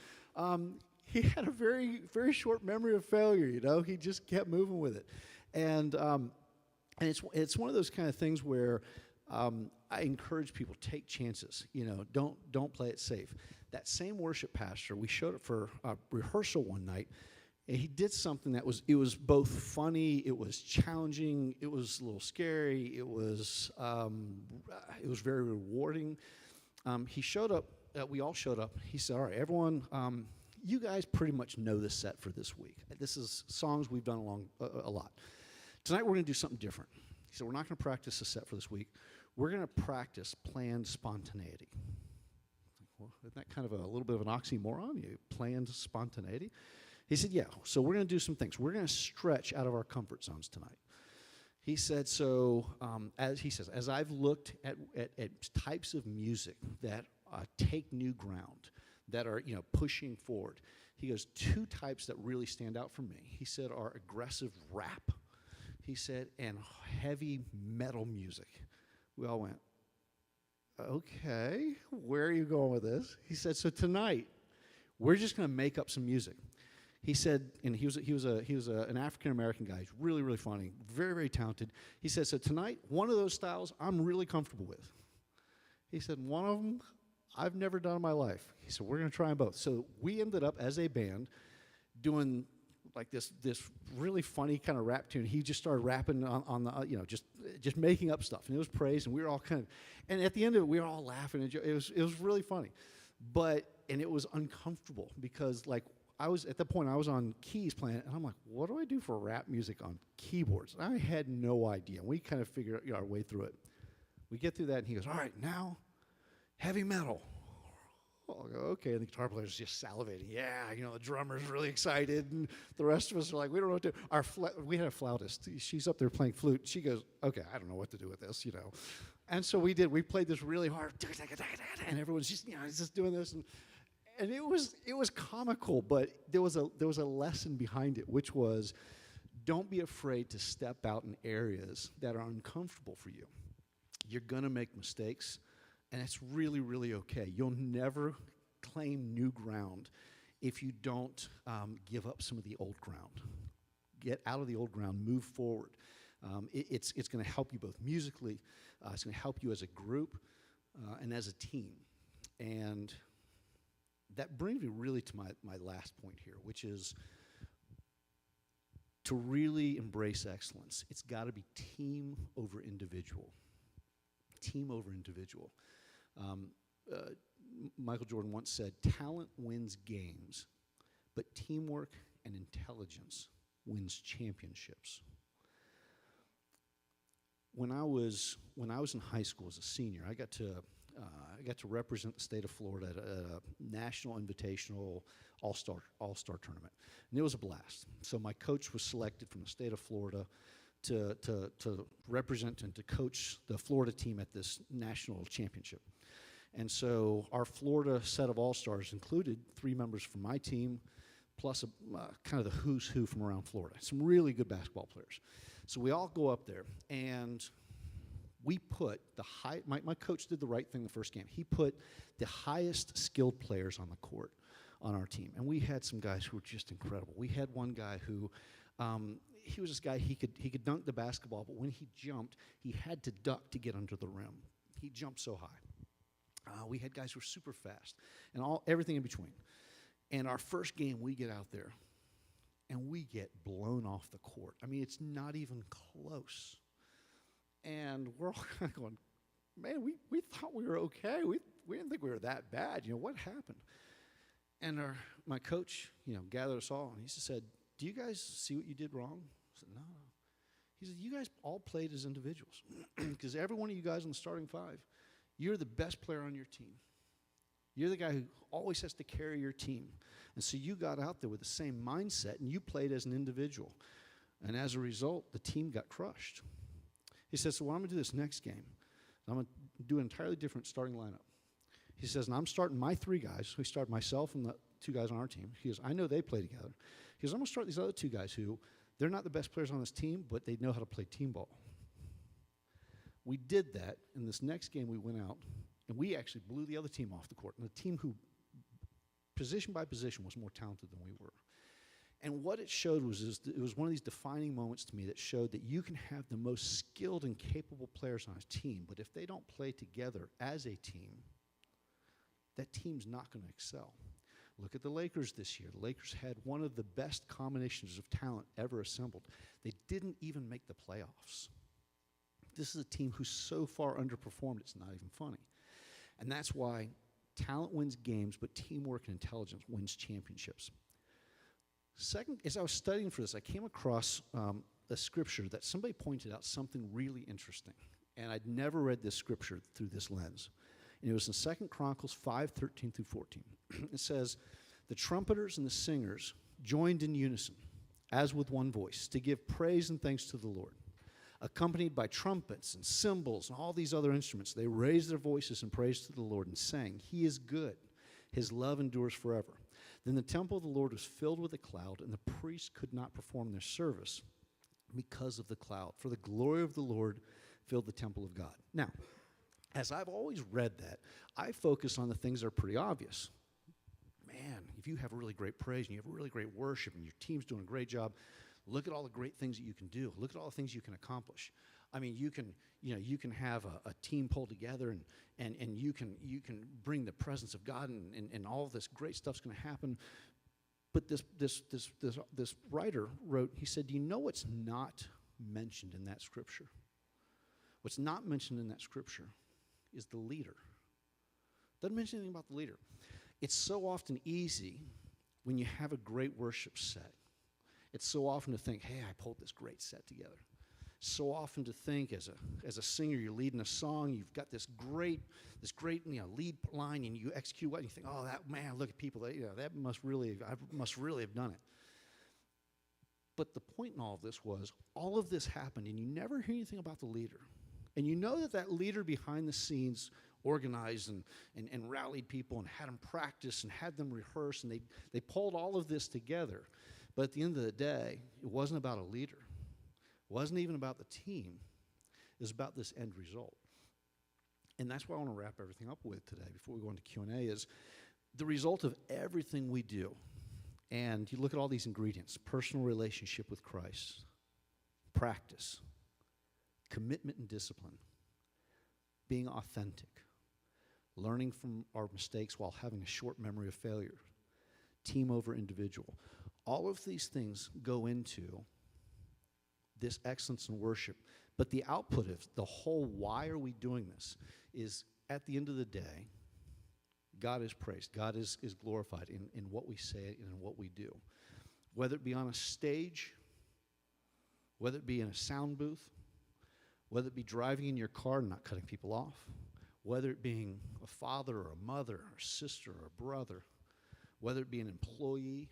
He had a very, very short memory of failure, you know. He just kept moving with it. And it's one of those kind of things where I encourage people, take chances. You know, don't play it safe. That same worship pastor, we showed up for a rehearsal one night, and he did something that was both funny, it was challenging, it was a little scary, it was very rewarding. He showed up, we all showed up. He said, all right, everyone, you guys pretty much know the set for this week. This is songs we've done a lot. Tonight we're going to do something different. He said, we're not going to practice the set for this week. We're going to practice planned spontaneity. Well, isn't that kind of a little bit of an oxymoron? Planned spontaneity? He said, yeah, so we're going to do some things. We're going to stretch out of our comfort zones tonight. He said, so as I've looked at types of music that take new ground, that are, you know, pushing forward, he goes, two types that really stand out for me, he said, are aggressive rap, he said, and heavy metal music. We all went, okay, where are you going with this? He said, so tonight, we're just going to make up some music. He said, and he was an African-American guy. He's really, really funny, very, very talented. He said, so tonight, one of those styles I'm really comfortable with. He said, one of them I've never done in my life. He said, we're going to try them both. So we ended up, as a band, doing like this really funny kind of rap tune. He just started rapping on the, you know, just making up stuff. And it was praise, and we were all kind of, and at the end of it, we were all laughing. And it was really funny. And it was uncomfortable because, like, at that point, I was on keys playing, and I'm like, what do I do for rap music on keyboards? I had no idea. We kind of figured our way through it. We get through that, and he goes, all right, now, heavy metal. I'll go, okay, and the guitar player's just salivating. Yeah, you know, the drummer's really excited, and the rest of us are like, we don't know what to do. We had a flautist. She's up there playing flute. She goes, okay, I don't know what to do with this, you know. And so we did. We played this really hard, and everyone's just, you know, just doing this, and it was comical, but there was a lesson behind it, which was, don't be afraid to step out in areas that are uncomfortable for you. You're gonna make mistakes. And it's really, really okay. You'll never claim new ground if you don't give up some of the old ground. Get out of the old ground, move forward. It's going to help you both musically, it's going to help you as a group and as a team. And that brings me really to my last point here, which is to really embrace excellence. It's got to be team over individual. Team over individual. Michael Jordan once said, talent wins games, but teamwork and intelligence wins championships. When I was in high school as a senior, I got to represent the state of Florida at a national invitational all-star tournament, and it was a blast. So my coach was selected from the state of Florida to represent and to coach the Florida team at this national championship. And so our Florida set of all-stars included 3 members from my team, plus kind of the who's who from around Florida. Some really good basketball players. So we all go up there, and we put my coach did the right thing the first game. He put the highest skilled players on the court on our team. And we had some guys who were just incredible. We had one guy who, he was this guy, he could dunk the basketball, but when he jumped, he had to duck to get under the rim. He jumped so high. We had guys who were super fast, and everything in between. And our first game, we get out there, and we get blown off the court. I mean, it's not even close. And we're all kind of going, man, we thought we were okay. We didn't think we were that bad. You know, what happened? And my coach, you know, gathered us all, and he just said, do you guys see what you did wrong? I said, no. He said, you guys all played as individuals, because every one of you guys in the starting 5, you're the best player on your team. You're the guy who always has to carry your team. And so you got out there with the same mindset, and you played as an individual. And as a result, the team got crushed. He says, so what I'm going to do this next game, I'm going to do an entirely different starting lineup. He says, and I'm starting my 3 guys. We start myself and two guys on our team. He goes, I know they play together. He goes, I'm going to start these other two guys who, they're not the best players on this team, but they know how to play team ball. We did that. In this next game, we went out, and we actually blew the other team off the court. And the team who, position by position, was more talented than we were. And what it showed was it was one of these defining moments to me that showed that you can have the most skilled and capable players on a team, but if they don't play together as a team, that team's not going to excel. Look at the Lakers this year. The Lakers had one of the best combinations of talent ever assembled. They didn't even make the playoffs. This is a team who's so far underperformed, it's not even funny. And that's why talent wins games, but teamwork and intelligence wins championships. Second, as I was studying for this, I came across a scripture that somebody pointed out something really interesting. And I'd never read this scripture through this lens. And it was in 2 Chronicles 5:13 through 14. It says, the trumpeters and the singers joined in unison, as with one voice, to give praise and thanks to the Lord. Accompanied by trumpets and cymbals and all these other instruments, they raised their voices in praise to the Lord and sang, He is good. His love endures forever. Then the temple of the Lord was filled with a cloud, and the priests could not perform their service because of the cloud. For the glory of the Lord filled the temple of God. Now, as I've always read that, I focus on the things that are pretty obvious. Man, if you have really great praise and you have really great worship and your team's doing a great job, look at all the great things that you can do. Look at all the things you can accomplish. I mean, you can have a team pulled together and you can bring the presence of God and all this great stuff's going to happen. But this writer wrote, he said, do you know what's not mentioned in that scripture? What's not mentioned in that scripture is the leader. Doesn't mention anything about the leader. It's so often easy when you have a great worship set. It's so often to think, hey, I pulled this great set together. So often to think as a singer, you're leading a song, you've got this great lead line, and you execute what, and you think, oh, that man, look at people, I must really have done it. But the point in all of this was, all of this happened, and you never hear anything about the leader. And you know that leader behind the scenes organized and rallied people and had them practice and had them rehearse, and they pulled all of this together. But at the end of the day, it wasn't about a leader. It wasn't even about the team. It was about this end result. And that's what I want to wrap everything up with today before we go into Q&A is the result of everything we do. And you look at all these ingredients: personal relationship with Christ, practice, commitment and discipline, being authentic, learning from our mistakes while having a short memory of failure, team over individual. All of these things go into this excellence in worship. But the output of the whole why are we doing this is, at the end of the day, God is praised. God is glorified in what we say and in what we do. Whether it be on a stage, whether it be in a sound booth, whether it be driving in your car and not cutting people off, whether it being a father or a mother or a sister or a brother, whether it be an employee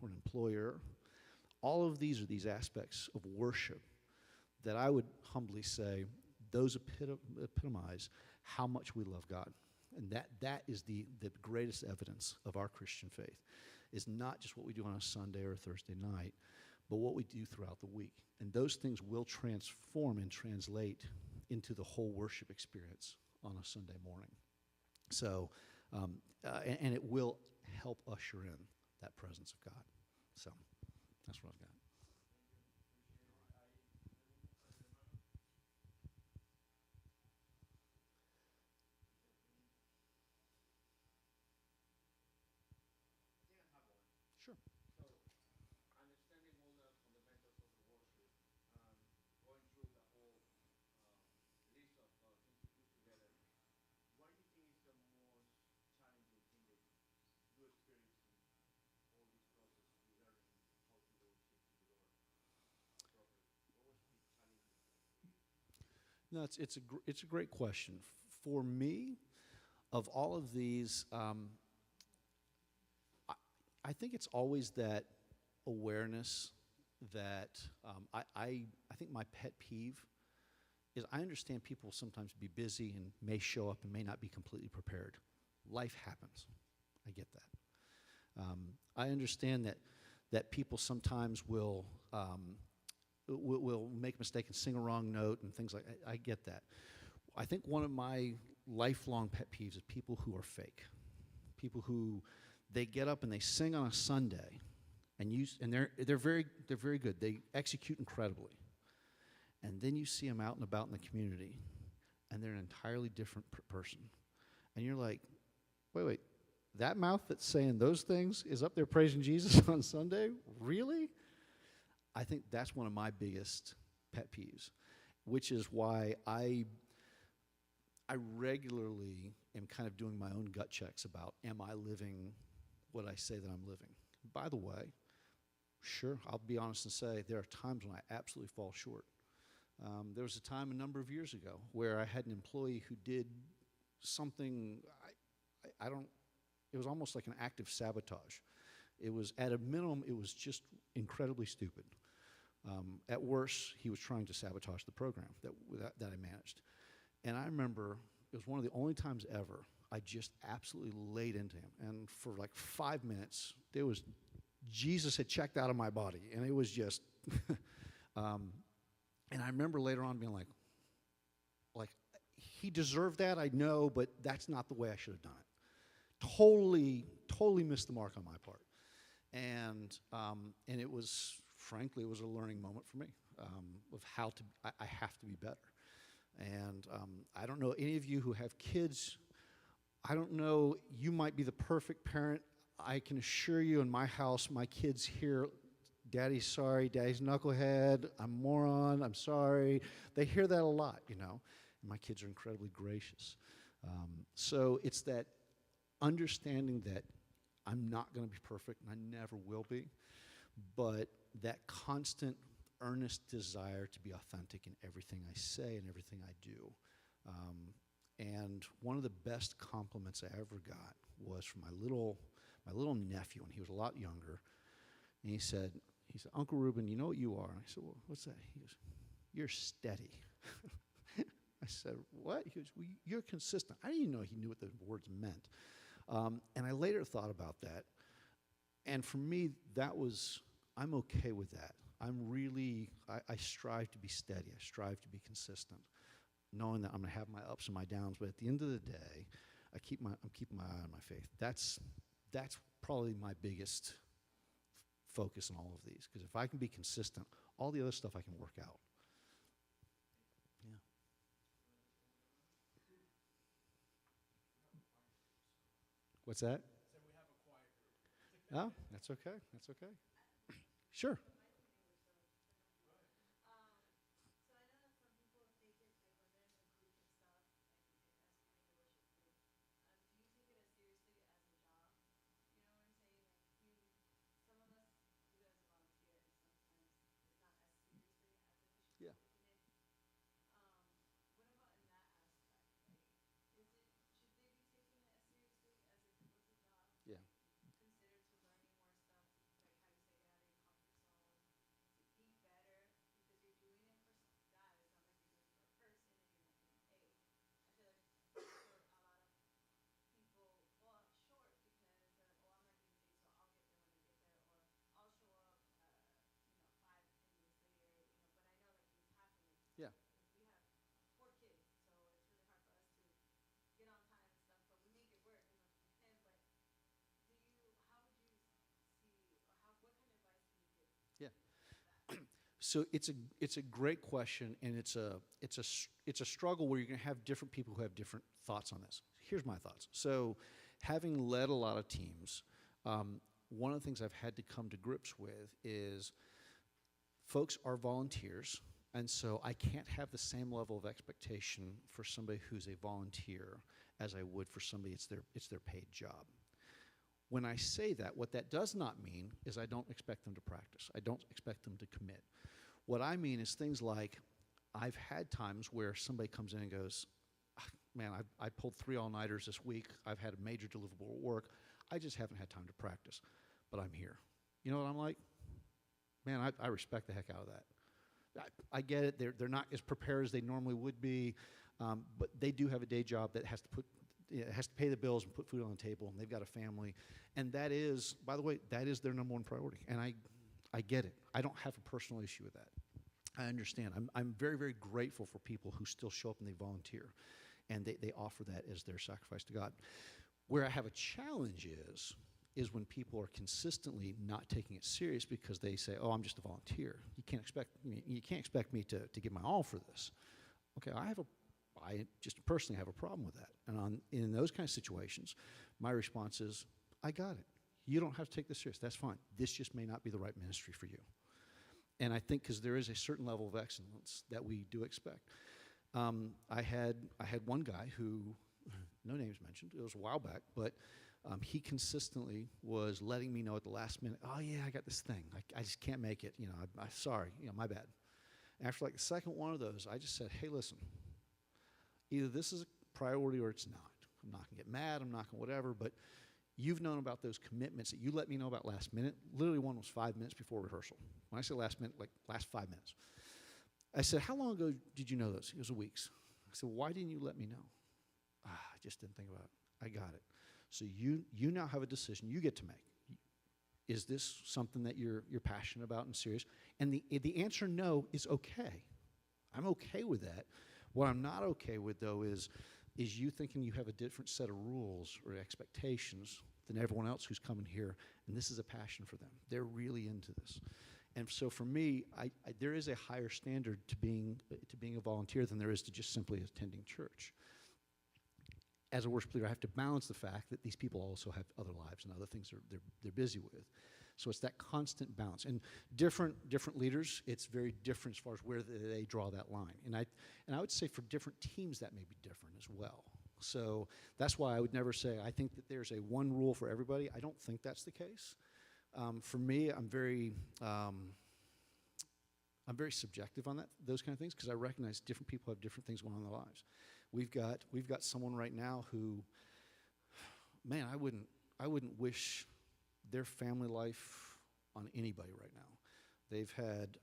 or an employer, all of these are these aspects of worship that I would humbly say those epitomize how much we love God. And that is the greatest evidence of our Christian faith, is not just what we do on a Sunday or a Thursday night, but what we do throughout the week. And those things will transform and translate into the whole worship experience on a Sunday morning. So, and it will help usher in that presence of God. So, that's what I've got. Sure. So, understanding all the fundamentals of the worship, going through the whole list of things to put together, what do you think is the most challenging thing that you experience in all this process of learning how to worship the Lord properly? What was the challenging thing for you? No, it's a great question. For me, of all of these, I think it's always that awareness that I think my pet peeve is I understand people sometimes be busy and may show up and may not be completely prepared. Life happens. I get that. I understand that people sometimes will make a mistake and sing a wrong note and things like that. I get that. I think one of my lifelong pet peeves is people who are fake. People who they get up and they sing on a Sunday, and they're very good. They execute incredibly, and then you see them out and about in the community, and they're an entirely different person, and you're like, wait, that mouth that's saying those things is up there praising Jesus on Sunday? Really? I think that's one of my biggest pet peeves, which is why I regularly am kind of doing my own gut checks about, am I living what I say that I'm living? By the way, sure, I'll be honest and say there are times when I absolutely fall short. There was a time a number of years ago where I had an employee who did something, it was almost like an act of sabotage. It was, at a minimum, it was just incredibly stupid. At worst, he was trying to sabotage the program that I managed. And I remember it was one of the only times ever I just absolutely laid into him. And for like 5 minutes, Jesus had checked out of my body. And it was just, and I remember later on being like, he deserved that, I know, but that's not the way I should have done it. Totally missed the mark on my part. And it was, frankly, it was a learning moment for me of how to, I have to be better. And I don't know any of you who have kids. I don't know, you might be the perfect parent. I can assure you in my house, my kids hear, Daddy's sorry, Daddy's knucklehead, I'm a moron, I'm sorry. They hear that a lot, you know. And my kids are incredibly gracious. So it's that understanding that I'm not going to be perfect, and I never will be, but that constant, earnest desire to be authentic in everything I say and everything I do. And one of the best compliments I ever got was from my little nephew when he was a lot younger. And he said, Uncle Reuben, you know what you are? And I said, well, what's that? He goes, you're steady. I said, what? He goes, well, you're consistent. I didn't even know he knew what the words meant. And I later thought about that. And for me, I'm okay with that. I strive to be steady. I strive to be consistent, knowing that I'm going to have my ups and my downs. But at the end of the day, I'm keeping my eye on my faith. That's probably my biggest focus in all of these. Because if I can be consistent, all the other stuff I can work out. Yeah. What's that? Oh, that's okay. That's okay. Sure. Yeah. Yeah. Yeah. Yeah. So it's a great question, and it's a struggle where you're going to have different people who have different thoughts on this. Here's my thoughts. So, having led a lot of teams, one of the things I've had to come to grips with is folks are volunteers, and so I can't have the same level of expectation for somebody who's a volunteer as I would for somebody it's their paid job. When I say that, what that does not mean is I don't expect them to practice. I don't expect them to commit. What I mean is things like I've had times where somebody comes in and goes, man, I pulled 3 all-nighters this week. I've had a major deliverable at work. I just haven't had time to practice, but I'm here. You know what I'm like? Man, I respect the heck out of that. I get it. They're not as prepared as they normally would be, but they do have a day job that has to has to pay the bills and put food on the table, and they've got a family. And that is, by the way, that is their number one priority. And I get it. I don't have a personal issue with that. I understand. I'm very, very grateful for people who still show up and they volunteer, and they offer that as their sacrifice to God. Where I have a challenge is when people are consistently not taking it serious because they say, "Oh, I'm just a volunteer. You can't expect me to give my all for this." Okay, I just personally have a problem with that. And in those kind of situations, my response is, "I got it. You don't have to take this serious. That's fine. This just may not be the right ministry for you." And I think because there is a certain level of excellence that we do expect. I had one guy who, no names mentioned, it was a while back, but he consistently was letting me know at the last minute, "Oh yeah, I got this thing. I just can't make it. I'm sorry. My bad." After like the second one of those, I just said, "Hey, listen, either this is a priority or it's not. I'm not gonna get mad. I'm not gonna whatever, but you've known about those commitments that you let me know about last minute. Literally one was 5 minutes before rehearsal. When I say last minute, like last 5 minutes. I said, "How long ago did you know this?" It was weeks. I said, "Why didn't you let me know?" I just didn't think about it. I got it. So you now have a decision you get to make. Is this something that you're passionate about and serious? And the answer no is okay. I'm okay with that. What I'm not okay with, though, is you thinking you have a different set of rules or expectations than everyone else who's coming here, and this is a passion for them. They're really into this. And so for me, there is a higher standard to being a volunteer than there is to just simply attending church. As a worship leader, I have to balance the fact that these people also have other lives and other things they're busy with. So it's that constant balance. And different leaders, it's very different as far as where they draw that line. And I would say for different teams that may be different as well. So that's why I would never say I think that there's a one rule for everybody. I don't think that's the case. For me, I'm very subjective on those kind of things because I recognize different people have different things going on in their lives. We've got someone right now who, man, I wouldn't wish their family life on anybody right now. They've had,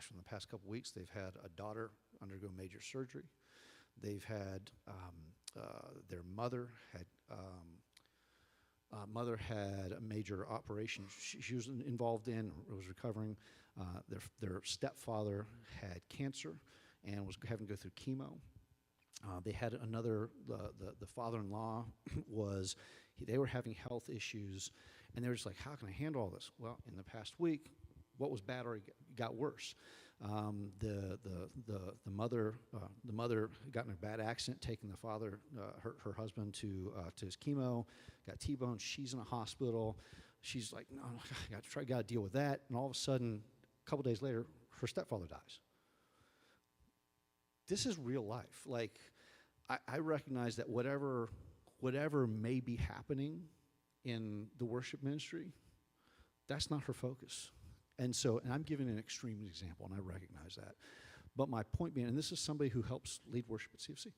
in the past couple weeks, they've had a daughter undergo major surgery. They've had their mother had a major operation she was involved in, was recovering. Their stepfather had cancer and was having to go through chemo. They had the father-in-law they were having health issues, and they were just like, "How can I handle all this?" Well, in the past week, what was bad already got worse. The mother got in a bad accident, taking the father, her husband to his chemo, got T-boned. She's in a hospital. She's like, "No, I got to deal with that." And all of a sudden, a couple days later, her stepfather dies. This is real life. Like, I recognize that whatever may be happening in the worship ministry, that's not her focus. And I'm giving an extreme example, and I recognize that. But my point being, and this is somebody who helps lead worship at CFC,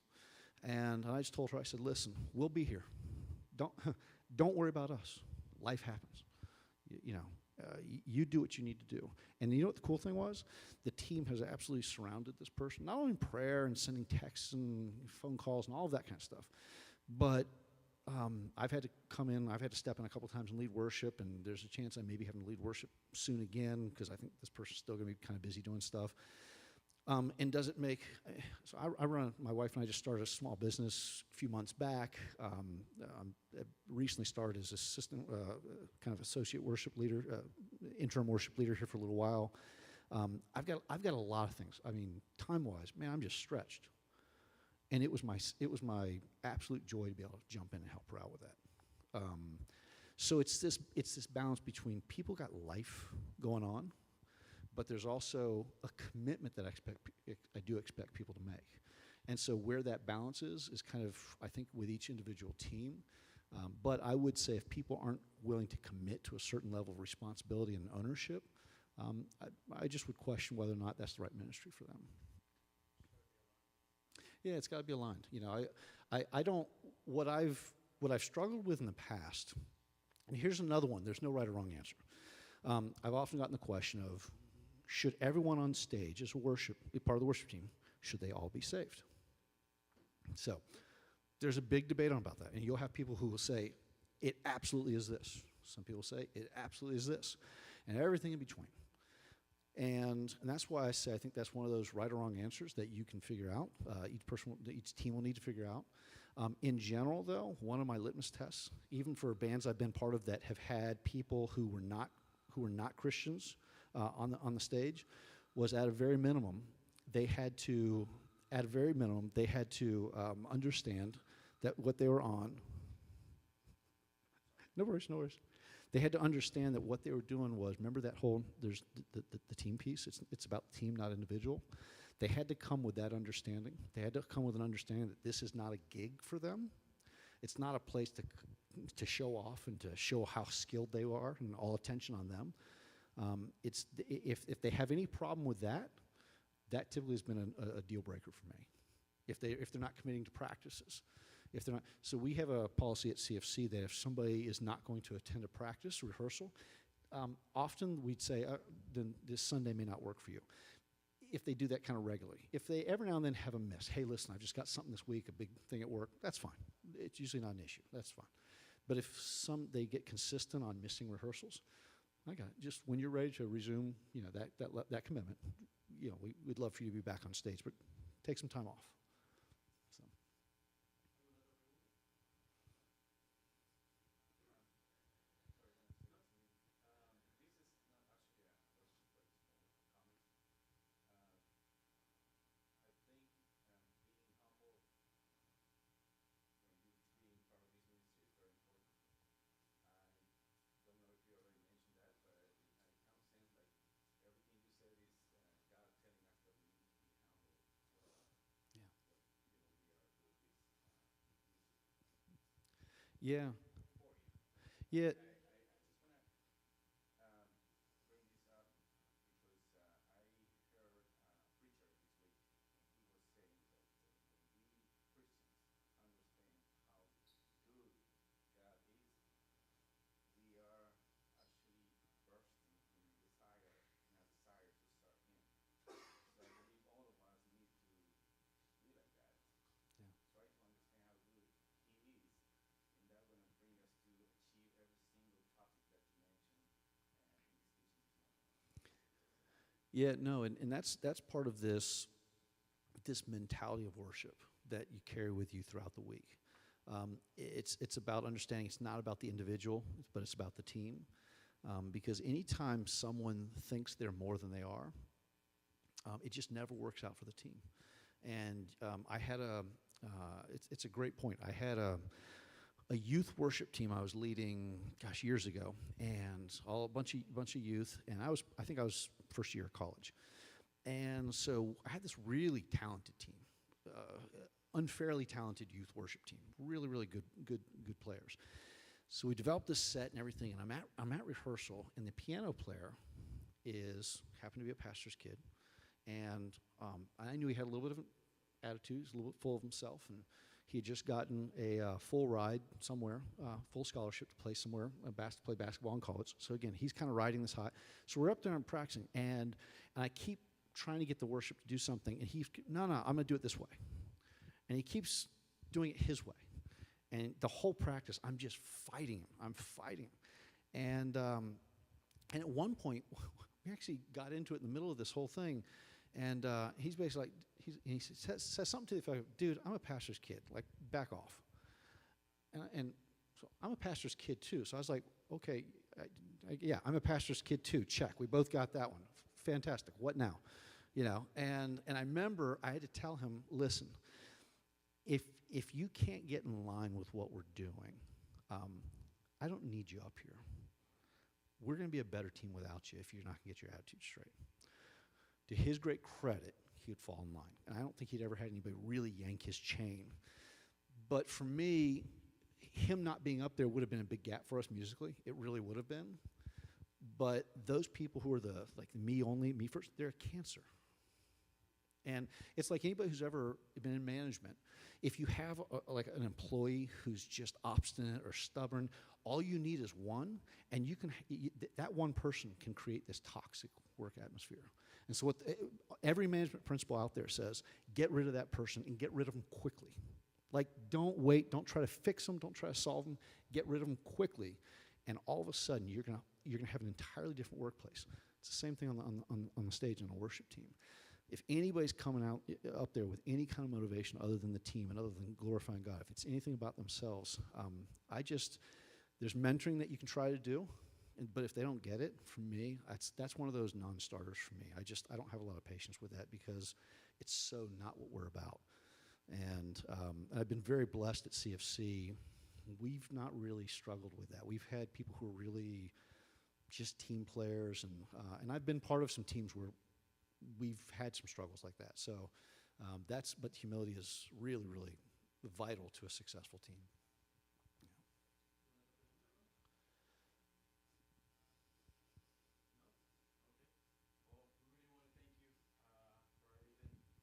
and I just told her, I said, "Listen, we'll be here. Don't worry about us. Life happens. You do what you need to do." And you know what the cool thing was? The team has absolutely surrounded this person, not only in prayer and sending texts and phone calls and all of that kind of stuff, but I've had to come in, I've had to step in a couple times and lead worship, and there's a chance I may be having to lead worship soon again because I think this person's still going to be kind of busy doing stuff. And does it make, so my wife and I just started a small business a few months back. I recently started as assistant, kind of associate worship leader, interim worship leader here for a little while. I've got a lot of things. I mean, time-wise, man, I'm just stretched. And it was my absolute joy to be able to jump in and help her out with that. So it's this balance between people got life going on, but there's also a commitment that I do expect people to make. And so where that balance is kind of, I think, with each individual team. But I would say if people aren't willing to commit to a certain level of responsibility and ownership, I just would question whether or not that's the right ministry for them. Yeah, it's got to be aligned. I don't, what I've struggled with in the past, and here's another one, there's no right or wrong answer. I've often gotten the question of, should everyone on stage as part of the worship team, should they all be saved? So, There's a big debate on about that, and you'll have people who will say, it absolutely is this. Some people say, it absolutely is this, and everything in between. And that's why I say I think that's one of those right or wrong answers that you can figure out. Each team will need to figure out. In general, though, one of my litmus tests, even for bands I've been part of that have had people who were not Christians on the stage, was at a very minimum they had to understand that what they were on. No worries, no worries. They had to understand that what they were doing was, remember that whole, there's the team piece, it's about the team, not individual. They had to come with that understanding. They had to come with an understanding that this is not a gig for them. It's not a place to show off and to show how skilled they are and all attention on them. If they have any problem with that, that typically has been a deal breaker for me. If they're not committing to practices. If they're not, so we have a policy at CFC that if somebody is not going to attend a practice rehearsal, often we'd say, then this Sunday may not work for you. If they do that kind of regularly. If they every now and then have a miss, hey, listen, I've just got something this week, a big thing at work, that's fine. It's usually not an issue, that's fine. But if they get consistent on missing rehearsals, I got it. Just when you're ready to resume, that commitment, we'd love for you to be back on stage, but take some time off. So. Yeah. Yeah. Yeah, no, and that's part of this mentality of worship that you carry with you throughout the week. It's about understanding it's not about the individual, but it's about the team. Because anytime someone thinks they're more than they are, it just never works out for the team. And I had it's a great point. I had a youth worship team I was leading, years ago, and a bunch of youth, and I think I was first year of college, and so I had this really talented team, unfairly talented youth worship team, really good players. So we developed this set and everything, and I'm at rehearsal, and the piano player happened to be a pastor's kid, and I knew he had a little bit of an attitude, he was a little bit full of himself, and he had just gotten a full ride somewhere, full scholarship to play somewhere, play basketball in college. So again, he's kind of riding this high. So we're up there and practicing, and I keep trying to get the worship to do something, and he's, no, I'm going to do it this way. And he keeps doing it his way. And the whole practice, I'm just fighting him. And at one point, we actually got into it in the middle of this whole thing, and he's basically like, he says something to the effect, dude, I'm a pastor's kid, like, back off. And so I'm a pastor's kid too. So I was like, okay, yeah, I'm a pastor's kid too, check. We both got that one. Fantastic, what now? And I remember I had to tell him, listen, if you can't get in line with what we're doing, I don't need you up here. We're going to be a better team without you if you're not going to get your attitude straight. To his great credit, he would fall in line. And I don't think he'd ever had anybody really yank his chain. But for me, him not being up there would have been a big gap for us musically. It really would have been. But those people who are me first, they're a cancer. And it's like anybody who's ever been in management. If you have an employee who's just obstinate or stubborn, all you need is one, and that one person can create this toxic work atmosphere. And so every management principle out there says, get rid of that person and get rid of them quickly. Like, don't wait. Don't try to fix them. Don't try to solve them. Get rid of them quickly, and all of a sudden you're gonna have an entirely different workplace. It's the same thing on the stage on a worship team. If anybody's coming out up there with any kind of motivation other than the team and other than glorifying God, if it's anything about themselves, there's mentoring that you can try to do, but if they don't get it, for me, that's one of those non-starters for me. I don't have a lot of patience with that because it's so not what we're about. And I've been very blessed at CFC. We've not really struggled with that. We've had people who are really just team players, and I've been part of some teams where we've had some struggles like that. So but humility is really, really vital to a successful team. Well, we really want to thank you for everything.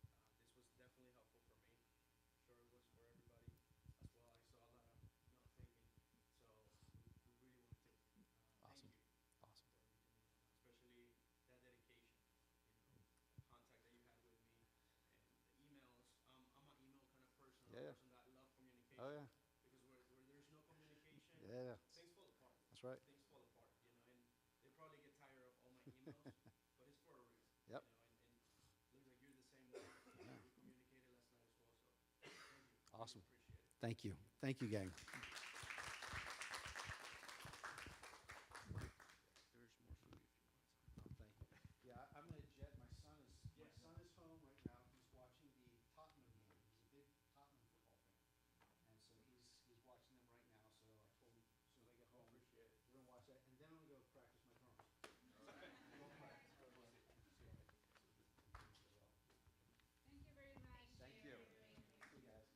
This was definitely helpful for me. I'm sure it was for everybody as well. I saw a lot of note taking. So we really want to thank you Awesome. for everything, especially that dedication, contact that you had with me, and the emails. I'm an email kind of person, Yeah, yeah. a person that love communication. Oh, yeah. Because where there's no communication, Yeah, yeah. things fall apart. That's right. Things fall apart, and they probably get tired of all my emails, but it's for a reason. Yep. And looks like you're the same way. We communicated last night as well, so thank you. Awesome. Really appreciate it. Thank you. Thank you, gang. There's more for you if you want some. Oh, thank you. Yeah, I'm going to jet. My son is home right now. He's watching the Tottenham game. He's a big Tottenham football fan, and so he's watching them right now. So I told him as soon as I get home, Appreciate it. we're going to watch that, and then I'm going to go practice my drums. Go practice. God bless you. Thank you very much. Thank you. See you guys.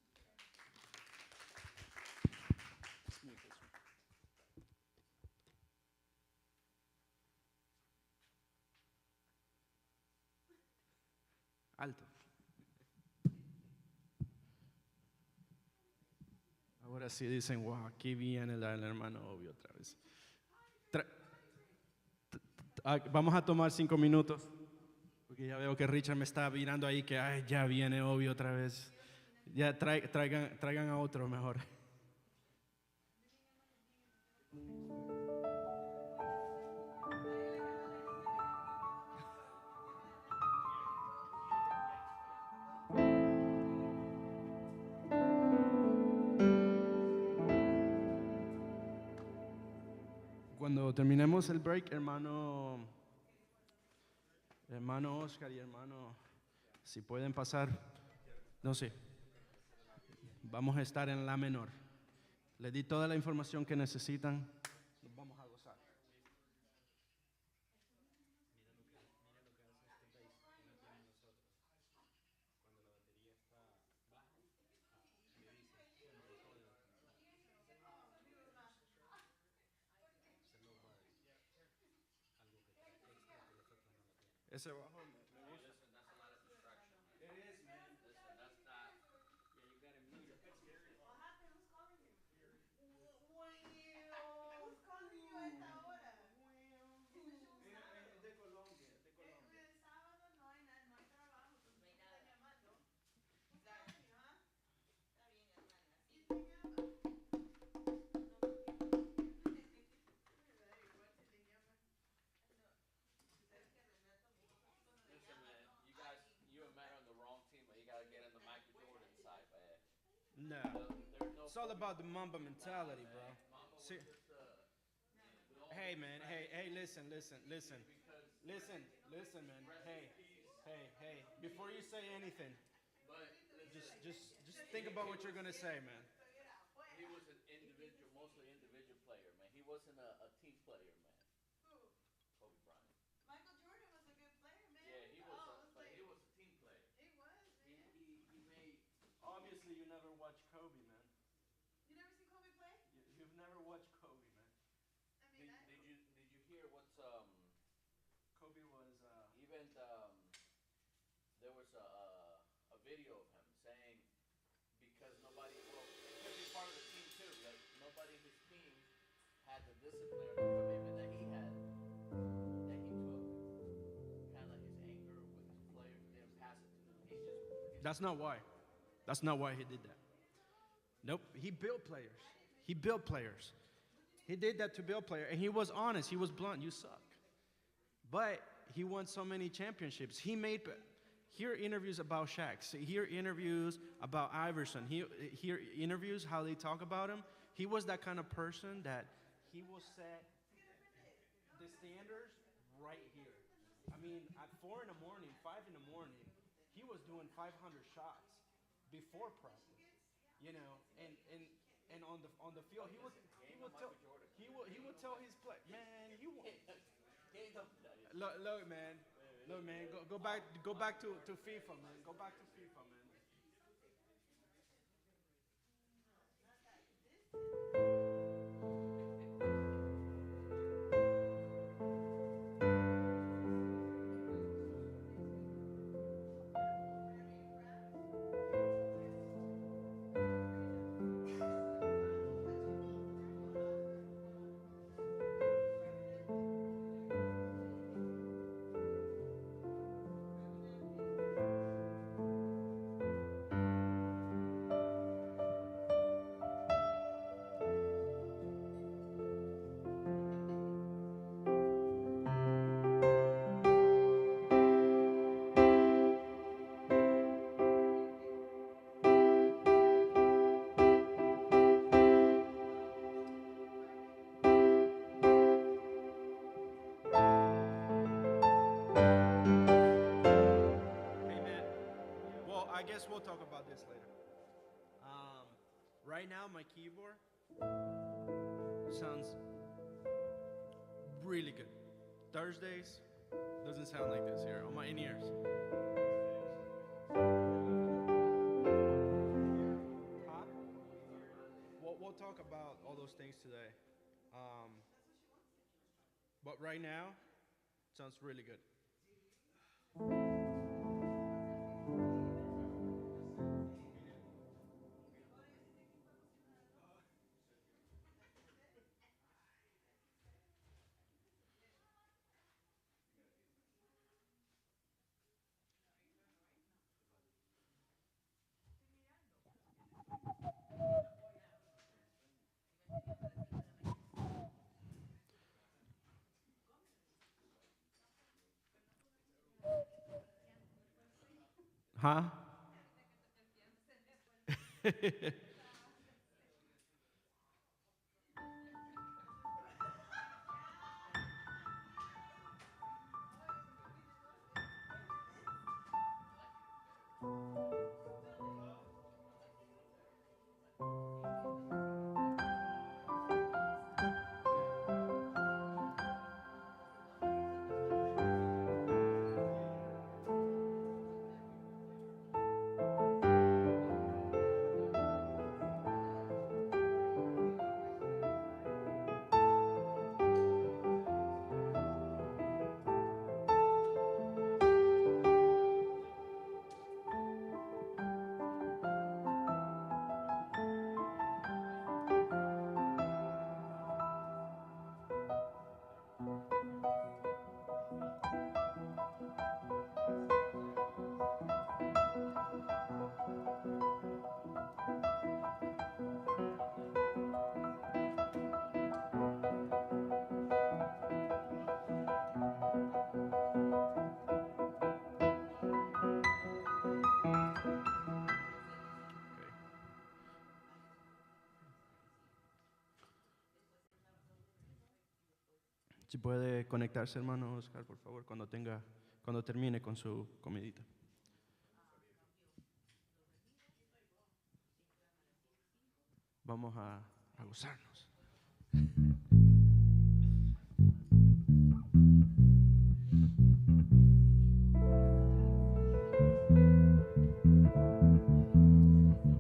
Smooth this one. Alto. Ahora sí dicen, wow, aquí viene el hermano obvio otra vez. Vamos a tomar 5 minutos, porque ya veo que Richard me está mirando ahí que ay, ya viene obvio otra vez. Ya traigan a otro mejor. Cuando terminemos el break, hermano Oscar y hermano, si pueden pasar, no sé, vamos a estar en la menor. Les di toda la información que necesitan. Nos vamos a gozar. Ese bajo me gusta. Listen, that's a lot of distraction, man. It is, man. Listen, that's not. Yeah, you gotta mute it. What happened? Who's calling you? Who's calling you a esta hora? Dime si un sábado. Es de Colombia, es de Colombia. El sábado no hay nada, no hay trabajo. ¿Por qué me están llamando? Who's calling you, huh? Está bien, hermana. ¿Quién te llama? ¿Verdad? Igual si le llaman. Tú sabes que Renato, mi esposo, cuando le Listen, llama, man. no, You guys, ay, you and Matt are on the wrong team, but you gotta get in the Michael Jordan side, man. No. There's no. It's all about the Mamba mentality, bro. Mamba was See, just with all hey, due man. respect, Hey, listen. because Listen, man. Hey. Before you say anything, but listen, just think about what you're gonna say, man. he was an individual, mostly individual player, man. He wasn't a team player, man. Who? Kobe Bryant. Michael Jordan was a good player, man. Yeah, he was, Oh, but he was a team player. He was, He man. he made. Obviously, you never watched Kobe, man. You never seen Kobe play? You've never watched Kobe, man. I mean, Did you hear what's Kobe was. even there was a video of him saying because nobody well it could be part of the team too that nobody in his team had the discipline or the commitment that he had that he took kind of his anger with his players and didn't pass it to them. He just That's not why. That's not why he did that. Nope. He built players. He built players. He did that to build players, and he was honest. He was blunt. You suck. But he won so many championships. He made. Hear interviews about Shaq. Hear interviews about Iverson. Hear interviews how they talk about him. He was that kind of person that he will set the standards right here. I mean, at 4 in the morning, 5 in the morning, he was doing 500 shots before practice. You know, and on the field, he would tell his play, man, you won't. Look, man. Look, man. Go back to FIFA, man. Go back to FIFA, man. Amen. Well, I guess we'll talk about this later. Right now, my keyboard sounds really good. Thursdays doesn't sound like this here on my in-ears. Huh? We'll talk about all those things today. But right now, it sounds really good. Huh? Si puede conectarse, hermano Oscar, por favor, cuando termine con su comidita. Vamos a gozarnos.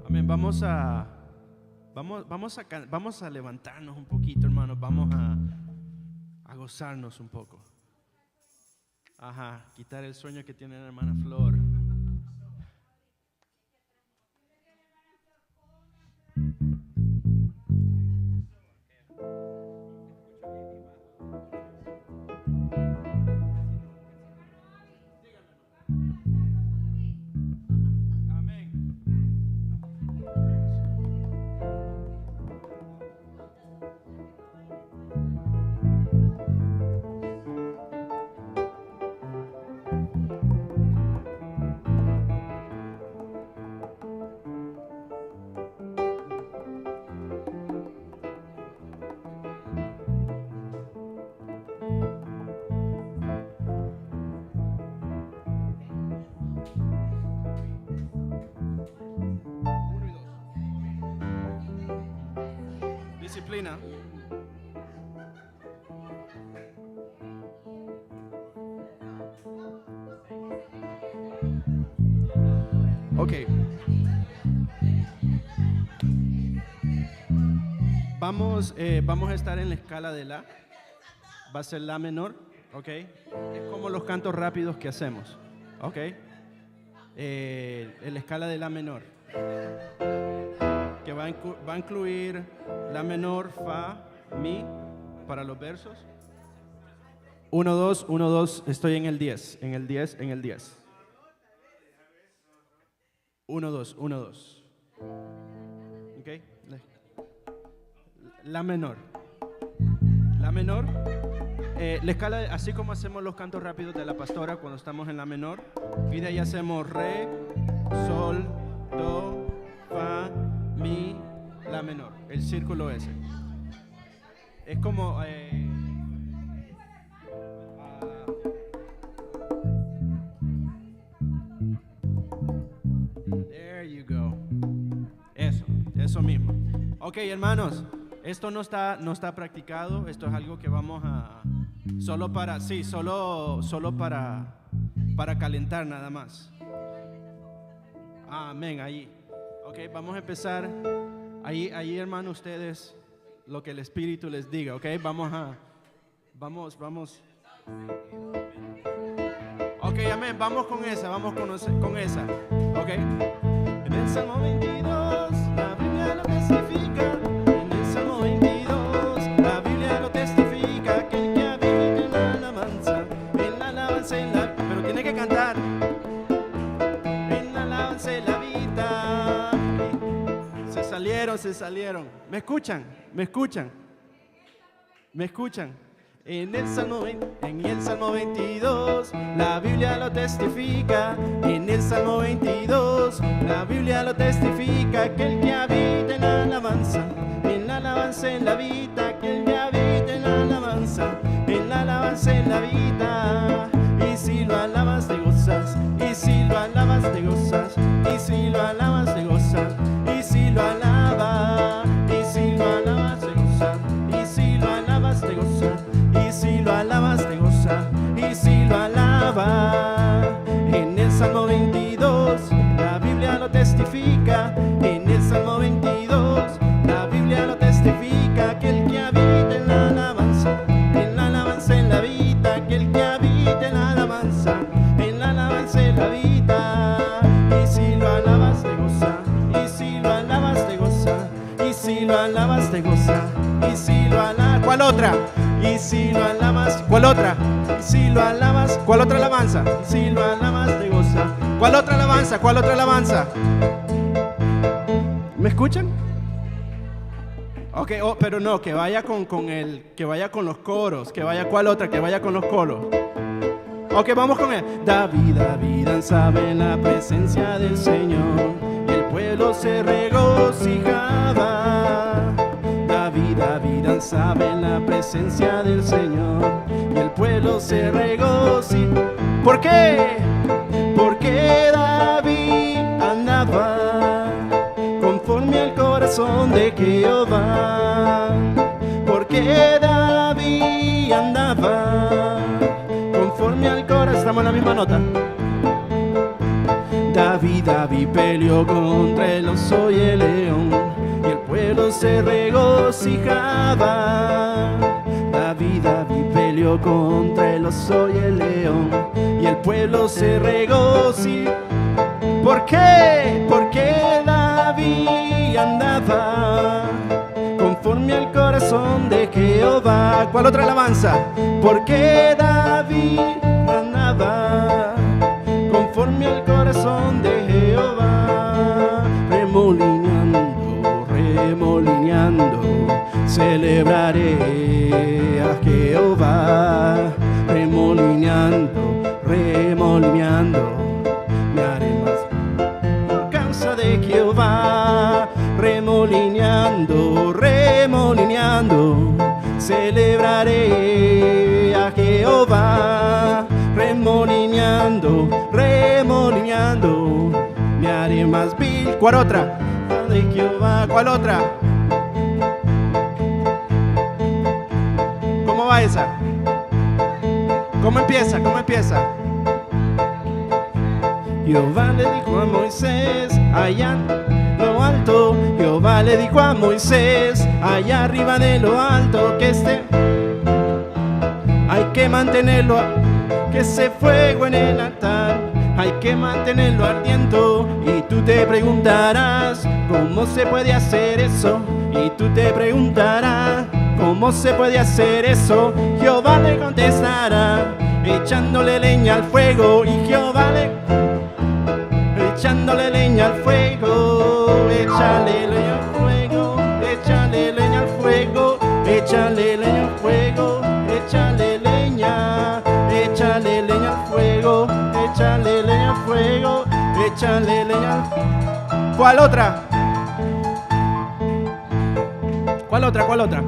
Amén. Vamos a levantarnos un poquito, hermanos. Vamos a gozarnos un poco. Ajá, quitar el sueño que tiene la hermana Flor. Amén. disciplina. Ok. Vamos a estar en la escala de la. Va a ser la menor, ¿ok? Es como los cantos rápidos que hacemos, ¿ok? En la escala de la menor. Que va a incluir la menor, fa, mi, para los versos. 1, 2, 1, 2, estoy en el 10, en el 10, en el 10. 1, 2, 1, 2. ¿Ok? La menor. La menor. La escala, así como hacemos los cantos rápidos de la pastora cuando estamos en la menor. Y de ahí hacemos re, sol, do, fa, mi, la menor. El círculo ese. Es como... there you go. Eso mismo. Ok, hermanos, esto no está practicado. Esto es algo que vamos a solo para calentar nada más. Amén, ahí. Ok, vamos a empezar. Ahí, hermano, ustedes lo que el Espíritu les diga. Ok, vamos. Ok, amén, vamos con esa. Ok. En el Salmo 22, la Biblia lo testifica. En el Salmo 22, la Biblia lo testifica. Que el que habita en la alabanza, pero tiene que cantar. En la alabanza él habita. Se salieron. ¿Me escuchan? En el Salmo 22, la Biblia lo testifica. En el Salmo 22, la Biblia lo testifica. Que el que habita en la alabanza en la vida. Que el que habita en la alabanza en la vida. Y si lo alabas te gozas, y si lo alabas te gozas, y si lo alabas te gozas, y si lo alabas, y si lo alabas te gozas, y si lo alabas te gozas. Y si lo alabas te goza, y si lo alabas. En el Salmo 22, la Biblia lo testifica. En el Salmo 22, la Biblia lo testifica. Que el que habita en la alabanza en la vida. Que el que habita en la alabanza en la vida. Y si lo alabas te goza, y si lo alabas te goza, y si lo alabas te goza, y si lo alabas. ¿Cuál otra? Y si lo alabas, ¿cuál otra? Y si lo alabas, ¿cuál otra alabanza? Y si lo alabas te goza. ¿Cuál otra alabanza? ¿Cuál otra alabanza? ¿Me escuchan? Ok, pero no, que vaya que vaya con los coros, que vaya, ¿cuál otra? Que vaya con los coros. Ok, vamos con él. David danzaba en la presencia del Señor, y el pueblo se regocijaba. David danzaba en la presencia del Señor, y el pueblo se regocijaba. ¿Por qué? Porque David andaba conforme al corazón de Jehová. Porque David andaba conforme al corazón. Estamos en la misma nota. David peleó contra el oso y el león, y el pueblo se regocijaba. David peleó contra el oso y el león, y el pueblo se regocijaba. ¿Por qué? Porque David andaba conforme al corazón de Jehová. ¿Cuál otra alabanza? Porque David andaba conforme al corazón de Jehová. Remolineando, celebraré a Jehová. Remolineando, me haré más por causa de Jehová. Remolineando, celebraré a Jehová. Remolineando, me haré más vil. ¿Cuál otra? De Jehová. ¿Cuál otra? esa? ¿Cómo empieza? ¿Cómo empieza? Jehová le dijo a Moisés, allá en lo alto. Jehová le dijo a Moisés, allá arriba de lo alto, que hay que mantenerlo, que ese fuego en el altar, hay que mantenerlo ardiendo. Y tú te preguntarás, ¿cómo se puede hacer eso? Y tú te preguntarás, ¿cómo se puede hacer eso? Jehová le contestará, echándole leña al fuego. Y Jehová echándole leña al fuego, échale leña al fuego, échale leña al fuego, échale leña al fuego, échale leña, échale leña al fuego, échale leña al fuego, échale leña al fuego. ¿Cuál otra? ¿Cuál otra? ¿Cuál otra?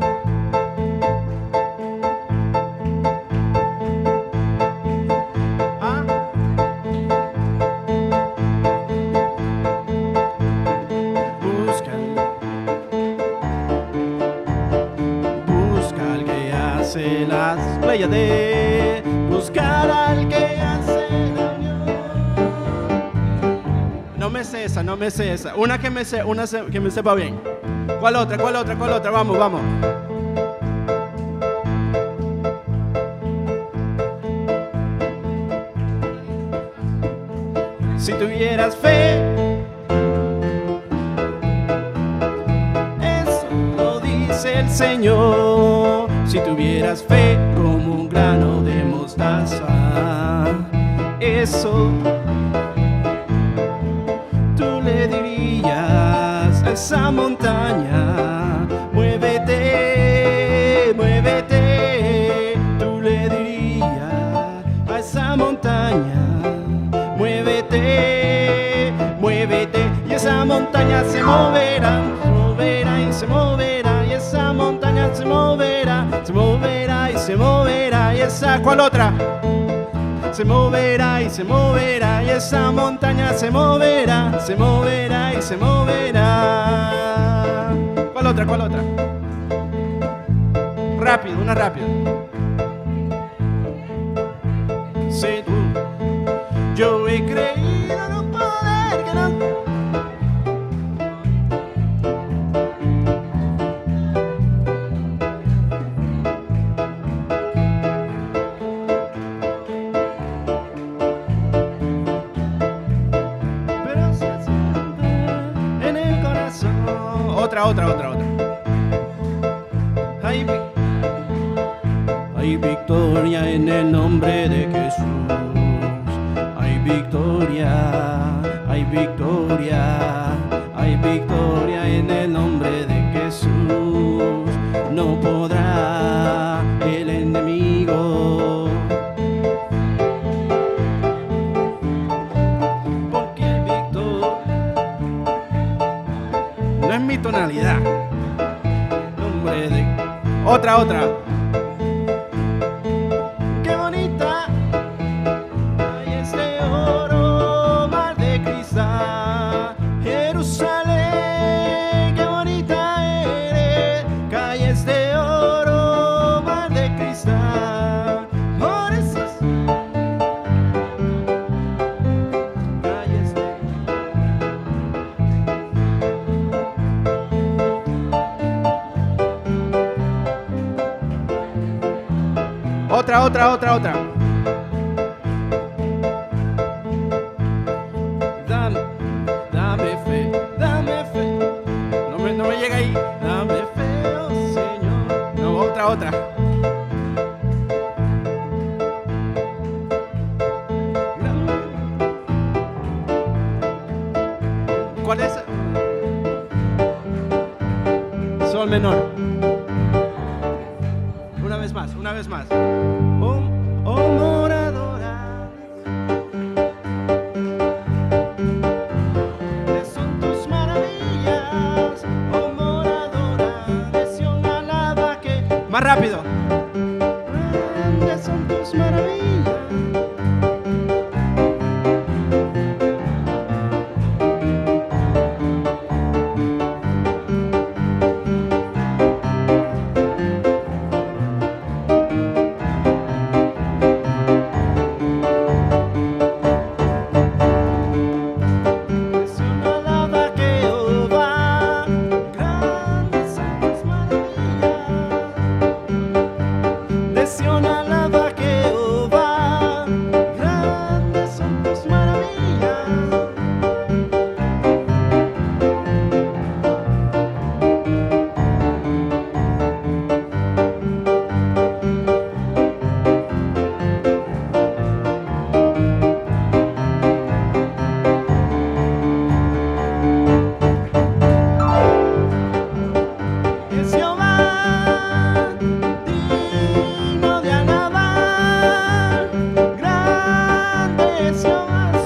Las playas de buscar al que hace la unión. No me sé esa, no me sé esa. Una que me sé, que me sepa bien. ¿Cuál otra? ¿Cuál otra? ¿Cuál otra? Vamos, vamos. Si tuvieras fe, eso lo dice el Señor. Si tuvieras fe como un grano de mostaza, eso tú le dirías a esa montaña, muévete, muévete. Tú le dirías a esa montaña, muévete, muévete. Y esa montaña se moverá, moverá y se moverá. Y esa montaña se moverá, se moverá y se moverá. Y esa, ¿cuál otra? Se moverá y se moverá. Y esa montaña se moverá, se moverá y se moverá. ¿Cuál otra? ¿Cuál otra? Rápido, una rápida. Sé tú, yo he creído en un poder que no. Otra. Hay victoria en el nombre de Jesús. Hay victoria, hay victoria, hay victoria en el nombre de Jesús. No podrá el enemigo, porque el victor no es mi tonalidad. Nombre de otra. Qué bonita calles de oro, mar de cristal, Jerusalén. Qué bonita eres, calles de oro, mar de cristal. Por esas calles de Otra. Dame fe. No me llega ahí. Dame fe, oh Señor. No, otra. ¿Cuál es? Sol menor. Una vez más. Oh moradora, son tus maravillas. Oh moradora de Sion, alaba que. Más rápido. Grandes son tus maravillas.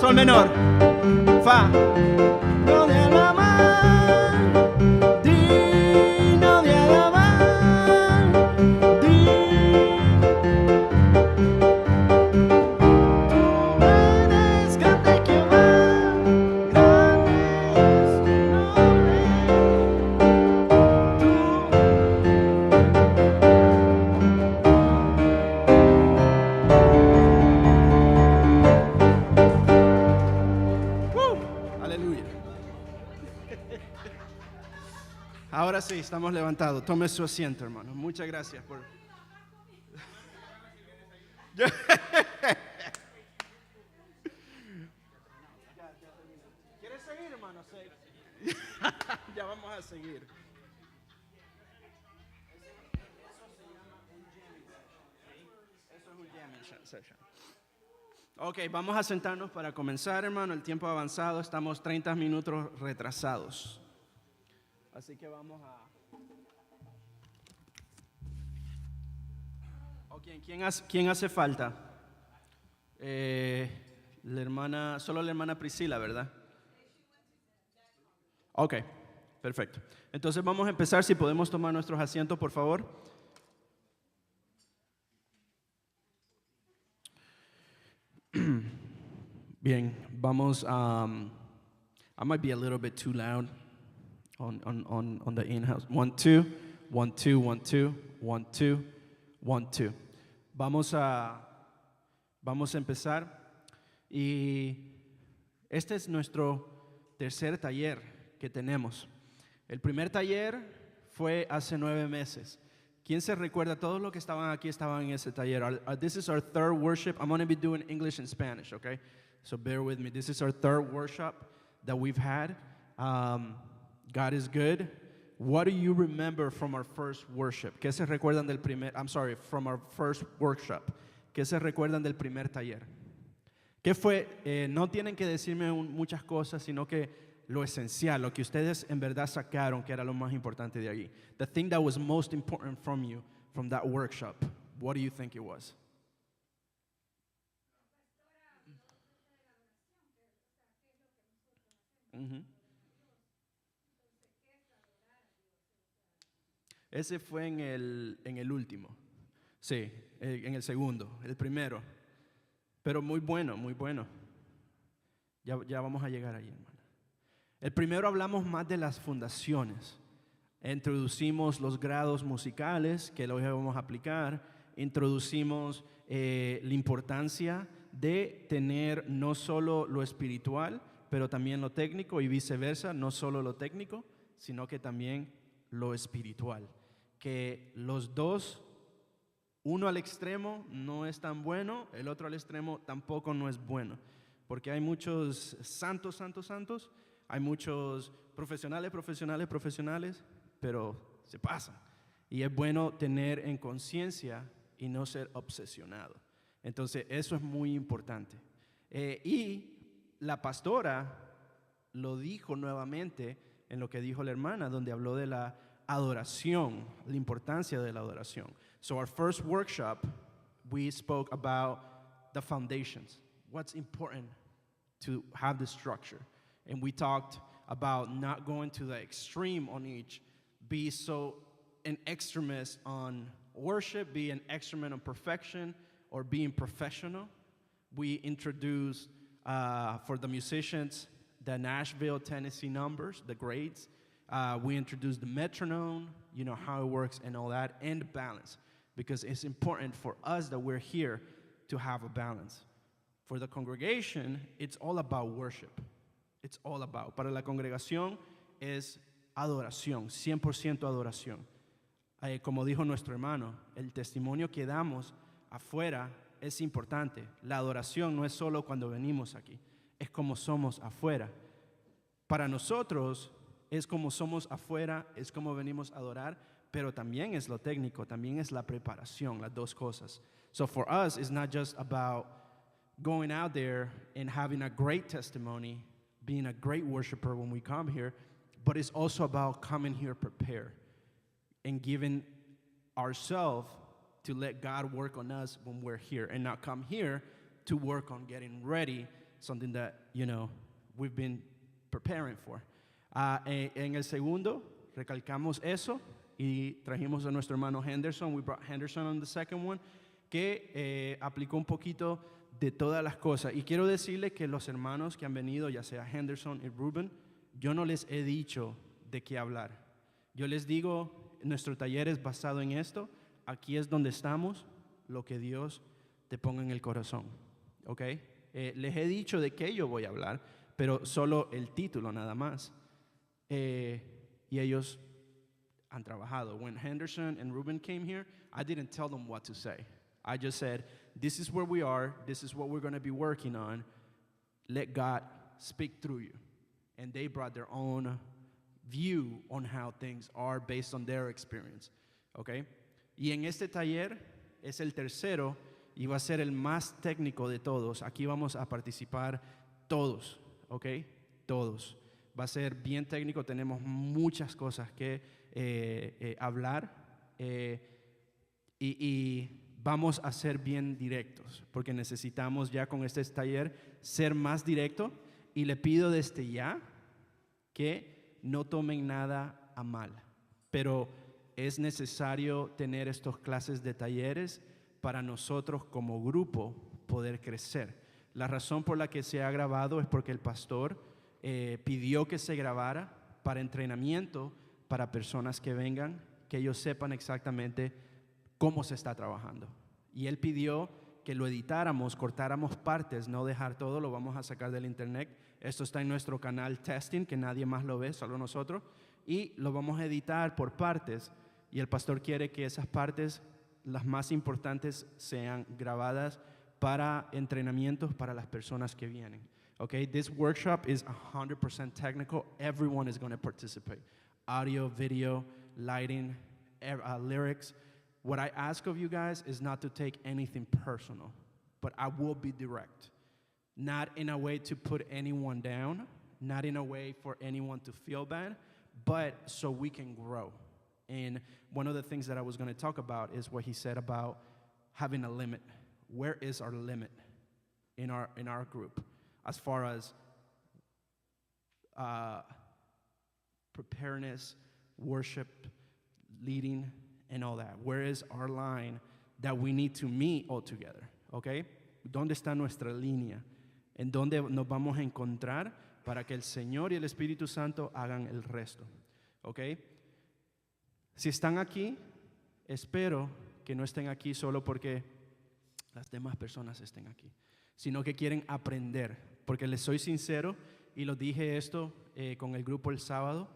sol menor, fa, do de alabar, digno de alabar, tú eres grande Jehová, grande es tu nombre, aleluya. Ahora sí, estamos levantados. Tome su asiento, hermano. Muchas gracias por... ¿Quieres seguir, hermano? Sí. Ya vamos a seguir. Eso es un jamming session. Ok, vamos a sentarnos para comenzar, hermano. El tiempo ha avanzado. Estamos 30 minutos retrasados. Así que vamos a... Okay, ¿quién hace falta? La hermana, solo la hermana Priscila, ¿verdad? Ok, perfecto. Entonces vamos a empezar. Si podemos tomar nuestros asientos, por favor. Bien, vamos a... I might be a little bit too loud on the in-house. 1, 2, 1, 2, 1, 2, 1, 2, 1, 2. Vamos a empezar. Y este es nuestro tercer taller que tenemos. El primer taller fue hace 9 meses. ¿Quién se recuerda? Todos los que estaban aquí estaban en ese taller. This is our third worship. I'm going to be doing English and Spanish, okay? So bear with me. This is our third worship that we've had. God is good. What do you remember from our first worship? ¿Qué se recuerdan del from our first workshop? ¿Qué se recuerdan del primer taller? ¿Qué fue? No tienen que decirme muchas cosas, sino que lo esencial, lo que ustedes en verdad sacaron, que era lo más importante de allí. The thing that was most important from you, from that workshop. What do you think it was? Uh-huh. Ese fue en el último. Sí, en el segundo, el primero. Pero muy bueno, muy bueno. Ya vamos a llegar ahí, hermano. El primero hablamos más de las fundaciones. Introducimos los grados musicales que los vamos a aplicar. Introducimos la importancia de tener no solo lo espiritual, pero también lo técnico y viceversa, no solo lo técnico, sino que también lo espiritual. Que los dos, uno al extremo no es tan bueno, el otro al extremo tampoco no es bueno. Porque hay muchos santos, hay muchos profesionales, pero se pasan. Y es bueno tener en conciencia y no ser obsesionado. Entonces, eso es muy importante. Y la pastora lo dijo nuevamente en lo que dijo la hermana, donde habló de la adoración, la importancia de la adoración. So our first workshop, we spoke about the foundations. What's important to have the structure. And we talked about not going to the extreme on each, be so an extremist on worship, be an extremist on perfection, or being professional. We introduced, for the musicians, the Nashville, Tennessee numbers, the grades. We introduced the metronome, you know, how it works and all that, and the balance. Because it's important for us that we're here to have a balance. For the congregation, it's all about worship. It's all about. Para la congregación es adoración, 100% adoración. Como dijo nuestro hermano, el testimonio que damos afuera es importante. La adoración no es solo cuando venimos aquí, es como somos afuera. Para nosotros es como somos afuera, es como venimos a adorar, pero también es lo técnico, también es la preparación, las dos cosas. So for us, it's not just about going out there and having a great testimony, being a great worshiper when we come here, but it's also about coming here prepared and giving ourselves to let God work on us when we're here and not come here to work on getting ready something that, we've been preparing for. En el segundo, recalcamos eso y trajimos a nuestro hermano Henderson. We brought Henderson on the second one, que aplicó un poquito de todas las cosas. Y quiero decirle que los hermanos que han venido, ya sea Henderson y Ruben, yo no les he dicho de qué hablar. Yo les digo, nuestro taller es basado en esto. Aquí es donde estamos, lo que Dios te ponga en el corazón. ¿Ok? Les he dicho de qué yo voy a hablar, pero solo el título nada más. Y ellos han trabajado. When Henderson and Ruben came here, I didn't tell them what to say. I just said, this is where we are. This is what we're going to be working on. Let God speak through you. And they brought their own view on how things are based on their experience. Okay? Y en este taller es el tercero y va a ser el más técnico de todos. Aquí vamos a participar todos. Okay? Todos. Va a ser bien técnico. Tenemos muchas cosas que hablar. Y vamos a ser bien directos, porque necesitamos ya con este taller ser más directo, y le pido desde ya que no tomen nada a mal, pero es necesario tener estas clases de talleres para nosotros como grupo poder crecer. La razón por la que se ha grabado es porque el pastor pidió que se grabara para entrenamiento, para personas que vengan, que ellos sepan exactamente cómo se está trabajando. Y él pidió que lo editáramos, cortáramos partes, no dejar todo, lo vamos a sacar del internet. Esto está en nuestro canal Testing, que nadie más lo ve, solo nosotros. Y lo vamos a editar por partes. Y el pastor quiere que esas partes, las más importantes, sean grabadas para entrenamientos para las personas que vienen. Okay, this workshop is 100% technical. Everyone is going to participate. Audio, video, lighting, lyrics. What I ask of you guys is not to take anything personal, but I will be direct. Not in a way to put anyone down, not in a way for anyone to feel bad, but so we can grow. And one of the things that I was going to talk about is what he said about having a limit. Where is our limit in our group as far as preparedness, worship, leading, and all that? Where is our line that we need to meet all together? Okay? ¿Dónde está nuestra línea? ¿En dónde nos vamos a encontrar para que el Señor y el Espíritu Santo hagan el resto? Okay? Si están aquí, espero que no estén aquí solo porque las demás personas estén aquí, sino que quieren aprender. Porque les soy sincero, y lo dije esto con el grupo el sábado,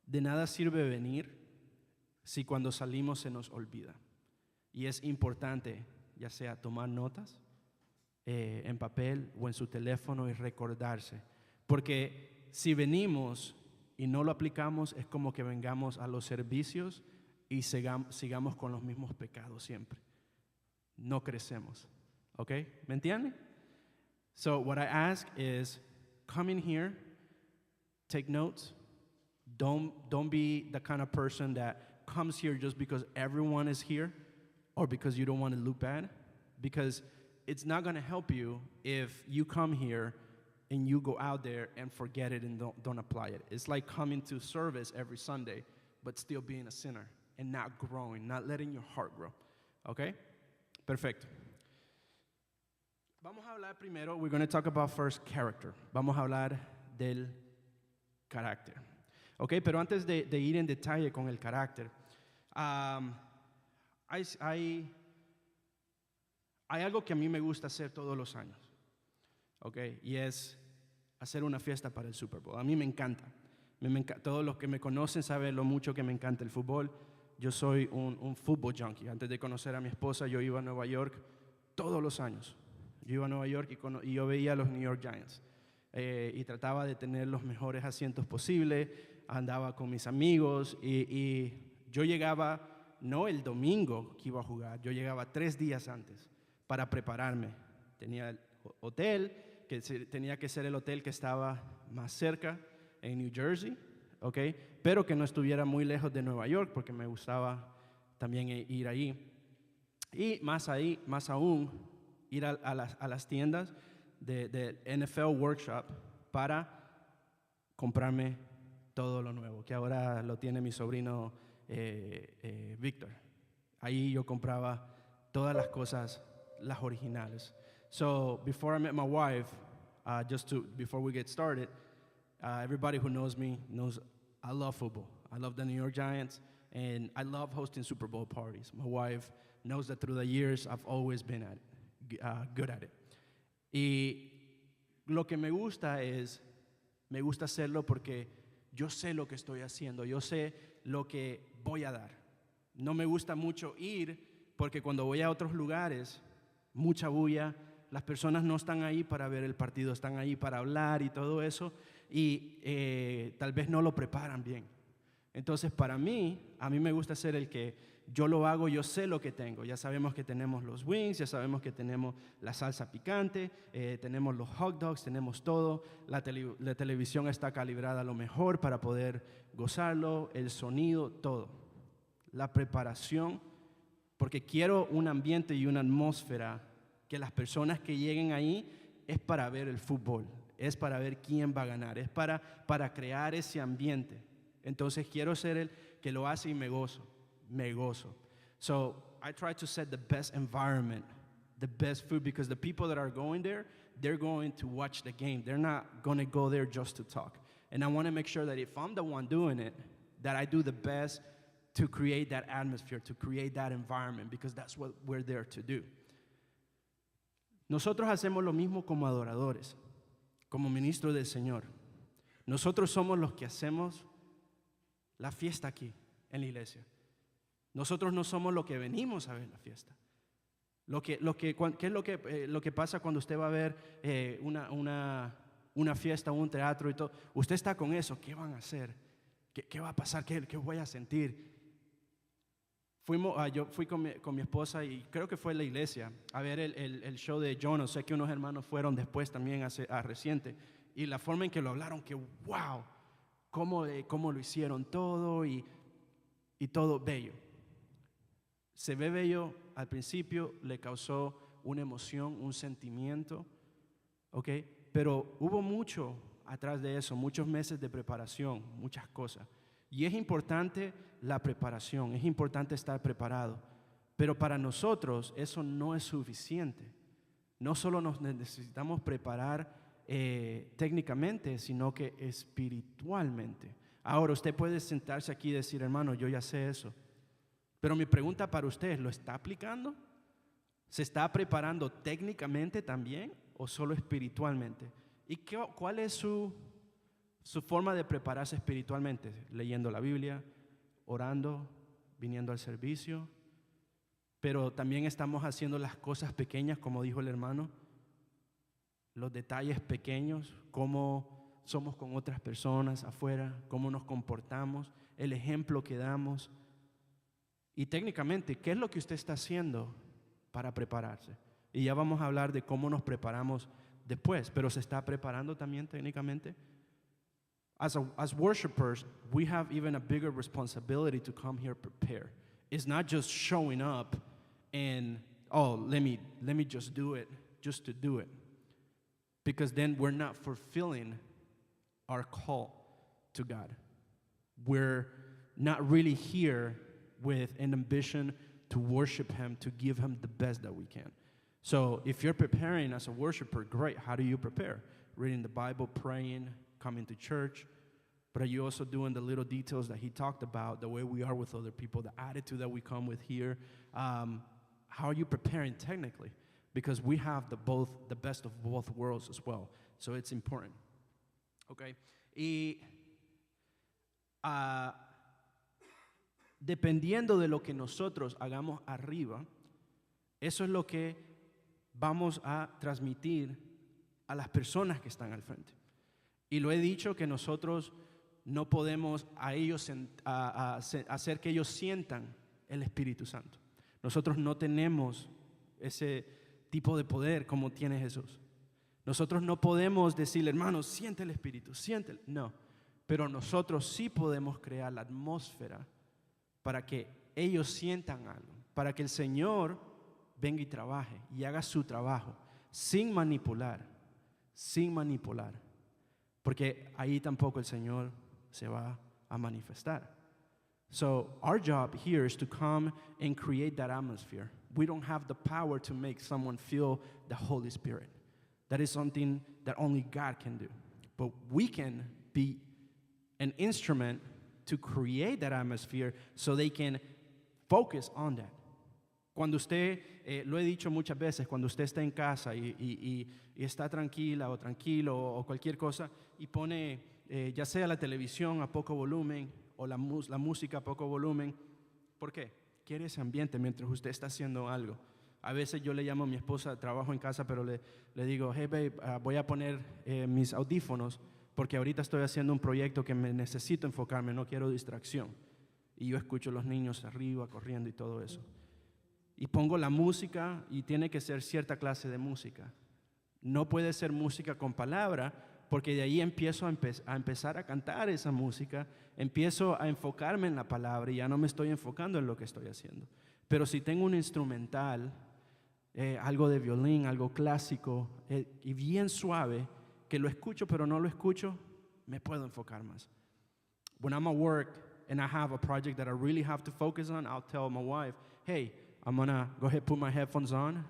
de nada sirve venir si cuando salimos se nos olvida. Y es importante, ya sea tomar notas en papel o en su teléfono y recordarse. Porque si venimos y no lo aplicamos, es como que vengamos a los servicios y sigamos con los mismos pecados siempre. No crecemos. ¿Ok? ¿Me entienden? So what I ask is, come in here, take notes. Don't be the kind of person that comes here just because everyone is here or because you don't want to look bad, because it's not going to help you if you come here and you go out there and forget it and don't apply it. It's like coming to service every Sunday but still being a sinner and not growing, not letting your heart grow. Okay? Perfecto. Vamos a hablar primero, we're going to talk about first character. Vamos a hablar del carácter. Okay, pero antes de ir en detalle con el carácter, hay algo que a mí me gusta hacer todos los años, okay, y es hacer una fiesta para el Super Bowl. A mí me encanta. Todos los que me conocen saben lo mucho que me encanta el fútbol. Yo soy un fútbol junkie. Antes de conocer a mi esposa, yo iba a Nueva York todos los años. Yo iba a Nueva York y yo veía a los New York Giants. Y trataba de tener los mejores asientos posibles. Andaba con mis amigos y yo llegaba, no el domingo que iba a jugar, yo llegaba 3 días antes para prepararme. Tenía el hotel, que tenía que ser el hotel que estaba más cerca en New Jersey, okay, pero que no estuviera muy lejos de Nueva York porque me gustaba también ir ahí. Y más aún, ir a las tiendas del NFL Workshop para comprarme todo lo nuevo, que ahora lo tiene mi sobrino Víctor. Ahí yo compraba todas las cosas, las originales. So before I met my wife, before we get started, everybody who knows me knows I love football. I love the New York Giants, and I love hosting Super Bowl parties. My wife knows that through the years, I've always been good at it. Y lo que me gusta hacerlo porque yo sé lo que estoy haciendo, yo sé lo que voy a dar. No me gusta mucho ir porque cuando voy a otros lugares, mucha bulla, las personas no están ahí para ver el partido, están ahí para hablar y todo eso, y tal vez no lo preparan bien. Entonces, a mí me gusta ser el que yo lo hago, yo sé lo que tengo. Ya sabemos que tenemos los wings, ya sabemos que tenemos la salsa picante, tenemos los hot dogs, tenemos todo. La televisión está calibrada a lo mejor para poder gozarlo, el sonido, todo. La preparación, porque quiero un ambiente y una atmósfera que las personas que lleguen ahí es para ver el fútbol, es para ver quién va a ganar, es para crear ese ambiente. Entonces quiero ser el que lo hace y me gozo. So I try to set the best environment, the best food, because the people that are going there, they're going to watch the game. They're not going to go there just to talk. And I want to make sure that if I'm the one doing it, that I do the best to create that atmosphere, to create that environment, because that's what we're there to do. Nosotros hacemos lo mismo como adoradores, como ministros del Señor. Nosotros somos los que hacemos la fiesta aquí en la iglesia. Nosotros no somos los que venimos a ver la fiesta. ¿Qué es lo que pasa cuando usted va a ver una fiesta, un teatro y todo? Usted está con eso. ¿Qué van a hacer? ¿Qué va a pasar? ¿Qué voy a sentir? Yo fui con mi esposa y creo que fue en la iglesia a ver el show de Jonah. Sé que unos hermanos fueron después también reciente. Y la forma en que lo hablaron, que wow, cómo lo hicieron todo y todo bello. Se ve bello al principio, le causó una emoción, un sentimiento, ¿ok? Pero hubo mucho atrás de eso, muchos meses de preparación, muchas cosas. Y es importante la preparación, es importante estar preparado. Pero para nosotros eso no es suficiente. No solo nos necesitamos preparar técnicamente, sino que espiritualmente. Ahora, usted puede sentarse aquí y decir, hermano, yo ya sé eso. Pero mi pregunta para usted, ¿lo está aplicando? ¿Se está preparando técnicamente también o solo espiritualmente? ¿Y cuál es su forma de prepararse espiritualmente? Leyendo la Biblia, orando, viniendo al servicio. Pero también estamos haciendo las cosas pequeñas, como dijo el hermano. Los detalles pequeños, cómo somos con otras personas afuera, cómo nos comportamos, el ejemplo que damos. Y técnicamente, ¿qué es lo que usted está haciendo para prepararse? Y ya vamos a hablar de cómo nos preparamos después, pero ¿se está preparando también técnicamente? As worshipers, we have even a bigger responsibility to come here prepared. It's not just showing up and, let me just do it, just to do it. Because then we're not fulfilling our call to God. We're not really here with an ambition to worship Him, to give Him the best that we can. So if you're preparing as a worshiper, great. How do you prepare? Reading the Bible, praying, coming to church. But are you also doing the little details that he talked about, the way we are with other people, the attitude that we come with here? How are you preparing technically? Because we have the best of both worlds as well. So it's important. Okay. Y dependiendo de lo que nosotros hagamos arriba, eso es lo que vamos a transmitir a las personas que están al frente. Y lo he dicho que nosotros no podemos hacer que ellos sientan el Espíritu Santo. Nosotros no tenemos ese tipo de poder como tiene Jesús. Nosotros no podemos decirle, hermano, siente el Espíritu, siéntelo. No, pero nosotros sí podemos crear la atmósfera para que ellos sientan algo, para que el Señor venga y trabaje y haga su trabajo sin manipular, sin manipular, porque ahí tampoco el Señor se va a manifestar. So our job here is to come and create that atmosphere. We don't have the power to make someone feel the Holy Spirit. That is something that only God can do. But we can be an instrument to create that atmosphere so they can focus on that. Cuando usted, lo he dicho muchas veces, cuando usted está en casa y está tranquila o tranquilo o cualquier cosa y pone ya sea la televisión a poco volumen o la música a poco volumen, ¿por qué? Quiere ese ambiente mientras usted está haciendo algo. A veces yo le llamo a mi esposa, trabajo en casa, pero le digo, hey babe, voy a poner mis audífonos porque ahorita estoy haciendo un proyecto que me necesito enfocarme, no quiero distracción. Y yo escucho a los niños arriba corriendo y todo eso. Y pongo la música y tiene que ser cierta clase de música. No puede ser música con palabra, porque de ahí empiezo a empezar a cantar esa música, empiezo a enfocarme en la palabra y ya no me estoy enfocando en lo que estoy haciendo. Pero si tengo un instrumental, algo de violín, algo clásico y bien suave, que lo escucho pero no lo escucho, me puedo enfocar más. When I'm at work and I have a project that I really have to focus on, I'll tell my wife, hey, I'm gonna go ahead and put my headphones on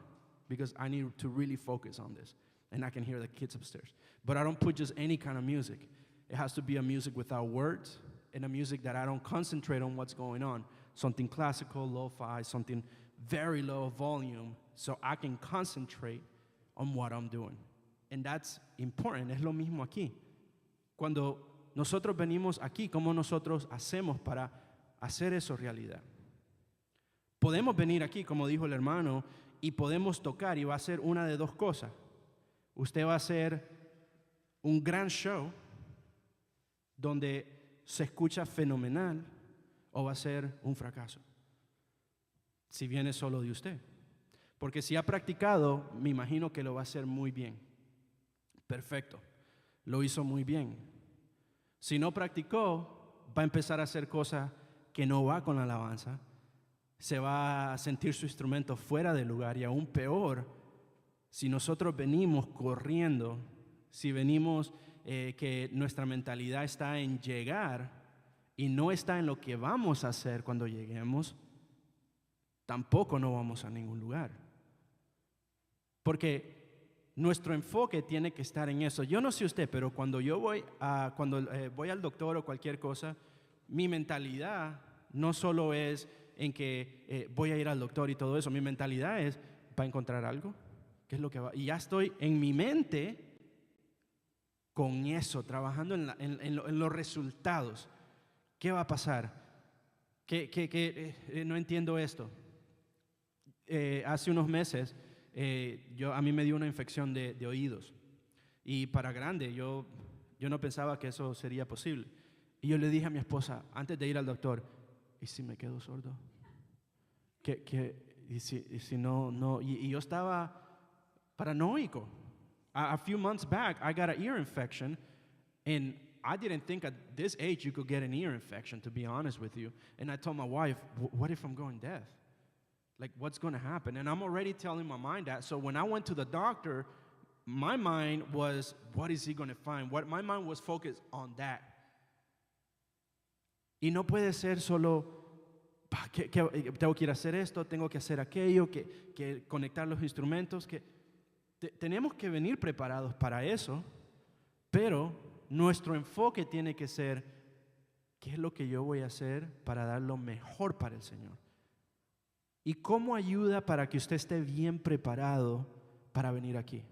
because I need to really focus on this. And I can hear the kids upstairs. But I don't put just any kind of music. It has to be a music without words and a music that I don't concentrate on what's going on. Something classical, lo-fi, something very low volume so I can concentrate on what I'm doing. And that's important. Es lo mismo aquí. Cuando nosotros venimos aquí, ¿cómo nosotros hacemos para hacer eso realidad? Podemos venir aquí, como dijo el hermano, y podemos tocar y va a ser una de dos cosas. Usted va a hacer un gran show donde se escucha fenomenal o va a ser un fracaso si viene solo de usted. Porque si ha practicado, me imagino que lo va a hacer muy bien. Perfecto, lo hizo muy bien. Si no practicó, va a empezar a hacer cosas que no va con la alabanza. Se va a sentir su instrumento fuera de lugar y aún peor, si nosotros venimos corriendo, si venimos que nuestra mentalidad está en llegar y no está en lo que vamos a hacer cuando lleguemos, tampoco no vamos a ningún lugar. Porque nuestro enfoque tiene que estar en eso. Yo no sé usted, pero cuando yo voy al doctor o cualquier cosa, mi mentalidad no solo es en que voy a ir al doctor y todo eso. Mi mentalidad es, ¿va a encontrar algo? ¿Qué es lo que va? Y ya estoy en mi mente con eso, trabajando en los resultados. ¿Qué va a pasar? No entiendo esto. Hace unos meses a mí me dio una infección de oídos. Y para grande, yo no pensaba que eso sería posible. Y yo le dije a mi esposa, antes de ir al doctor, ¿y si me quedo sordo? ¿Y si no? Y yo estaba paranoico. A few months back, I got an ear infection, and I didn't think at this age you could get an ear infection, to be honest with you. And I told my wife, what if I'm going deaf? Like, what's going to happen? And I'm already telling my mind that. So when I went to the doctor, my mind was, what is he going to find? My mind was focused on that. Y no puede ser solo, tengo que ir a hacer esto, tengo que hacer aquello, que conectar los instrumentos, tenemos que venir preparados para eso, pero nuestro enfoque tiene que ser, ¿qué es lo que yo voy a hacer para dar lo mejor para el Señor? ¿Y cómo ayuda para que usted esté bien preparado para venir aquí?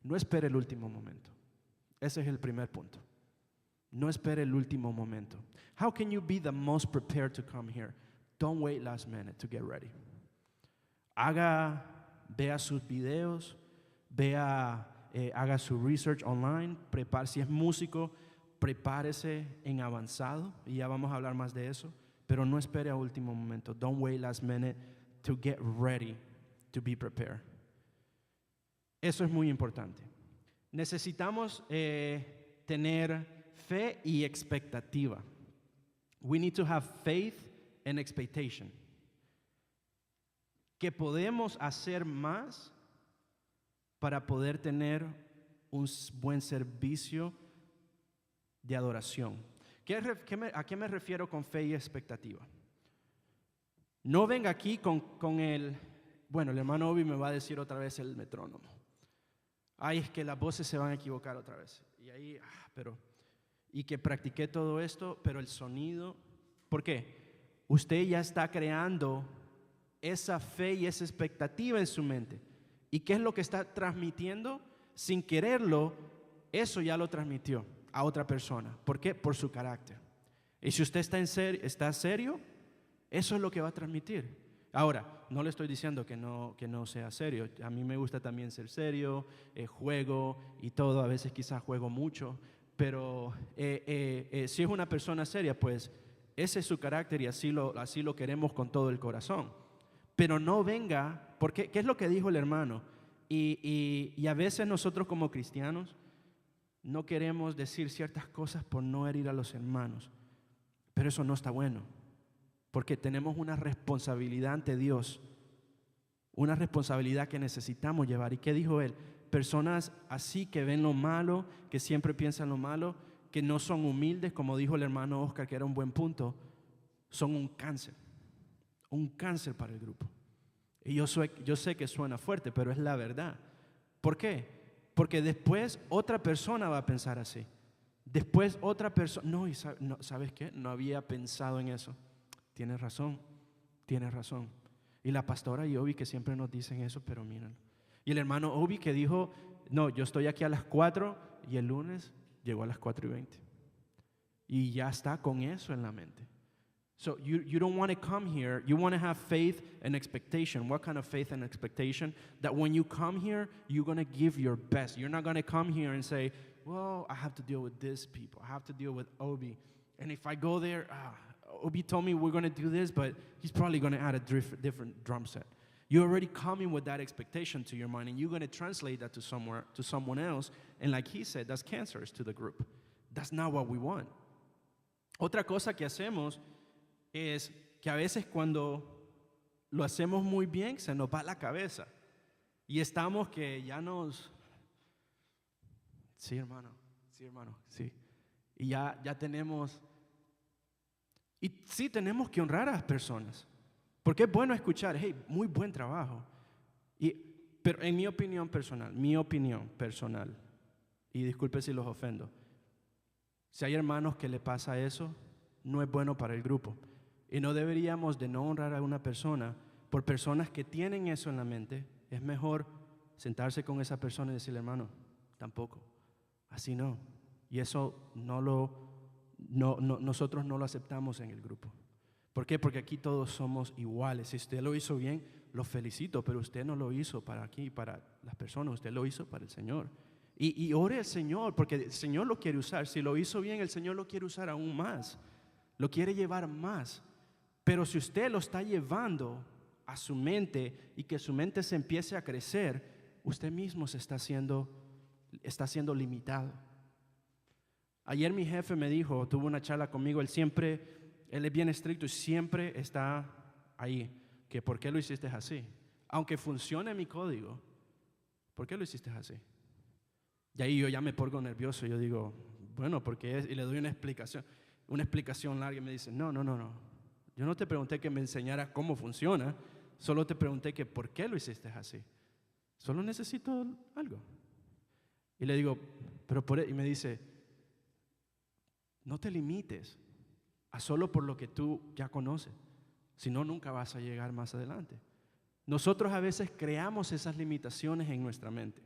No espere el último momento. Ese es el primer punto. No espere el último momento. How can you be the most prepared to come here? Don't wait last minute to get ready. Vea sus videos, haga su research online, si es músico, prepárese en avanzado, y ya vamos a hablar más de eso, pero no espere a último momento. Don't wait last minute to get ready to be prepared. Eso es muy importante. Necesitamos tener fe y expectativa. We need to have faith and expectation. Que podemos hacer más para poder tener un buen servicio de adoración. ¿A qué me refiero con fe y expectativa? No venga aquí con el... Bueno, el hermano Obi me va a decir otra vez el metrónomo. Ay, es que las voces se van a equivocar otra vez. Y ahí, y que practiqué todo esto, pero el sonido... ¿Por qué? Usted ya está creando esa fe y esa expectativa en su mente. ¿Y qué es lo que está transmitiendo? Sin quererlo, eso ya lo transmitió a otra persona. ¿Por qué? Por su carácter. Y si usted está serio, eso es lo que va a transmitir. Ahora, no le estoy diciendo que no sea serio. A mí me gusta también ser serio, juego y todo. A veces quizás juego mucho. Pero si es una persona seria, pues ese es su carácter y así lo queremos con todo el corazón. Pero no venga, porque ¿qué es lo que dijo el hermano? Y a veces nosotros como cristianos no queremos decir ciertas cosas por no herir a los hermanos. Pero eso no está bueno. Porque tenemos una responsabilidad ante Dios, una responsabilidad que necesitamos llevar. ¿Y qué dijo él? Personas así que ven lo malo, que siempre piensan lo malo, que no son humildes, como dijo el hermano Oscar, que era un buen punto, son un cáncer para el grupo. Y yo sé que suena fuerte, pero es la verdad. ¿Por qué? Porque después otra persona va a pensar así. Después otra persona, ¿sabes qué? No había pensado en eso. Tienes razón. Y la pastora y Obi que siempre nos dicen eso, pero mírenlo. Y el hermano Obi que dijo, no, yo estoy aquí a las 4 y el lunes llegó a las 4:20. Y ya está con eso en la mente. So you don't want to come here. You want to have faith and expectation. What kind of faith and expectation? That when you come here, you're going to give your best. You're not going to come here and say, well, I have to deal with this people. I have to deal with Obi. And if I go there, Obi told me we're going to do this, but he's probably going to add a different drum set. You're already coming with that expectation to your mind, and you're going to translate that to someone else. And like he said, that's cancerous to the group. That's not what we want. Otra cosa que hacemos es que a veces cuando lo hacemos muy bien, se nos va la cabeza. Y estamos que ya nos... Sí, hermano, sí. Y ya tenemos... Y sí, tenemos que honrar a las personas. Porque es bueno escuchar, hey, muy buen trabajo. Pero en mi opinión personal, y disculpe si los ofendo, si hay hermanos que le pasa eso, no es bueno para el grupo. Y no deberíamos de no honrar a una persona por personas que tienen eso en la mente. Es mejor sentarse con esa persona y decirle, hermano, tampoco, así no. Y eso nosotros no lo aceptamos en el grupo. ¿Por qué? Porque aquí todos somos iguales. Si usted lo hizo bien, lo felicito, pero usted no lo hizo para aquí, para las personas, usted lo hizo para el Señor. Y ore al Señor, porque el Señor lo quiere usar. Si lo hizo bien, el Señor lo quiere usar aún más. Lo quiere llevar más. Pero si usted lo está llevando a su mente y que su mente se empiece a crecer, usted mismo se está siendo limitado. Ayer mi jefe me dijo, tuvo una charla conmigo, él es bien estricto y siempre está ahí, que ¿por qué lo hiciste así? Aunque funcione mi código, ¿por qué lo hiciste así? Y ahí yo ya me pongo nervioso, yo digo, bueno, porque es, y le doy una explicación larga y me dice, no, yo no te pregunté que me enseñara cómo funciona, solo te pregunté que ¿por qué lo hiciste así? Solo necesito algo. Y le digo, y me dice, no te limites a solo por lo que tú ya conoces, si no, nunca vas a llegar más adelante. Nosotros a veces creamos esas limitaciones en nuestra mente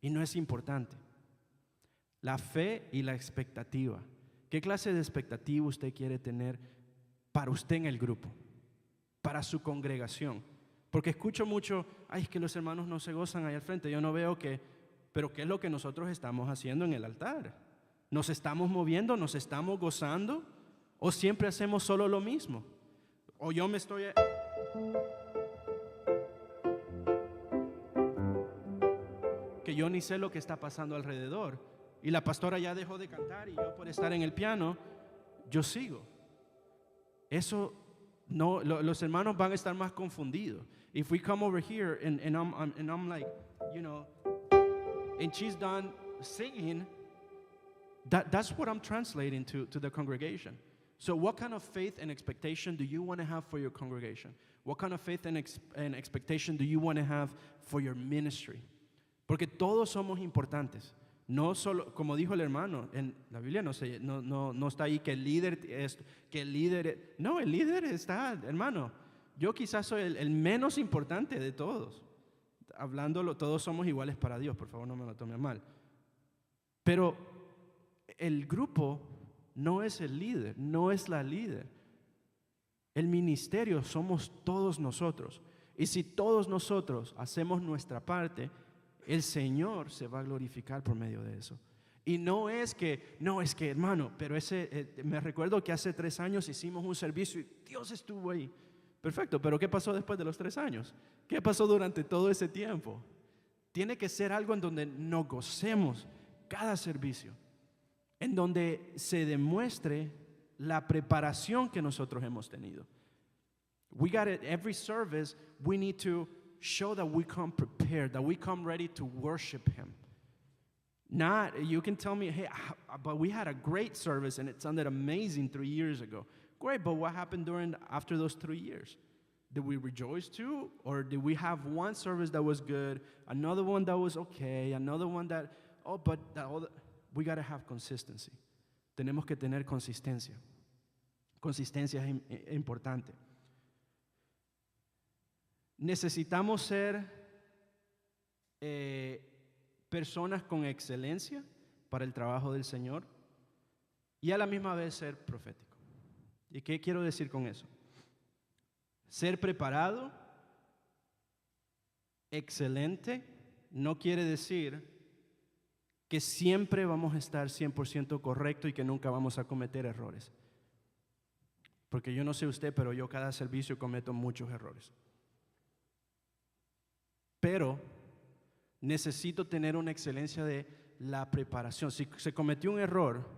y no es importante. La fe y la expectativa. ¿Qué clase de expectativa usted quiere tener para usted en el grupo, para su congregación? Porque escucho mucho, es que los hermanos no se gozan ahí al frente. Yo no veo pero ¿qué es lo que nosotros estamos haciendo en el altar? ¿Nos estamos moviendo, nos estamos gozando? ¿O siempre hacemos solo lo mismo? ¿O yo me estoy... que yo ni sé lo que está pasando alrededor? Y la pastora ya dejó de cantar y yo por estar en el piano, yo sigo. Eso no, los hermanos van a estar más confundidos. If we come over here and I'm like, and she's done singing, that's what I'm translating to the congregation. So what kind of faith and expectation do you want to have for your congregation? What kind of faith and expectation do you want to have for your ministry? Porque todos somos importantes. No solo, como dijo el hermano, en la Biblia no está ahí que el líder es, que el líder, no, el líder está, hermano. Yo quizás soy el menos importante de todos. Hablándolo, todos somos iguales para Dios, por favor no me lo tomen mal. Pero el grupo no es el líder, no es la líder. El ministerio somos todos nosotros. Y si todos nosotros hacemos nuestra parte, el Señor se va a glorificar por medio de eso. Y no es que, hermano, pero me recuerdo que hace 3 años hicimos un servicio y Dios estuvo ahí. Perfecto, pero ¿qué pasó después de los 3 años? ¿Qué pasó durante todo ese tiempo? Tiene que ser algo en donde nos gocemos cada servicio, en donde se demuestre la preparación que nosotros hemos tenido. We got it, every service, we need to show that we come prepared, that we come ready to worship Him. Not, you can tell me, hey, but we had a great service and it sounded amazing 3 years ago. Great, but what happened after those 3 years? Did we rejoice too? Or did we have one service that was good, another one that was okay, another one that, we got to have consistency. Tenemos que tener consistencia. Consistencia es importante. Necesitamos ser personas con excelencia para el trabajo del Señor y a la misma vez ser profético. ¿Y qué quiero decir con eso? Ser preparado, excelente, no quiere decir que siempre vamos a estar 100% correcto y que nunca vamos a cometer errores. Porque yo no sé usted, pero yo cada servicio cometo muchos errores. Pero necesito tener una excelencia de la preparación. Si se cometió un error,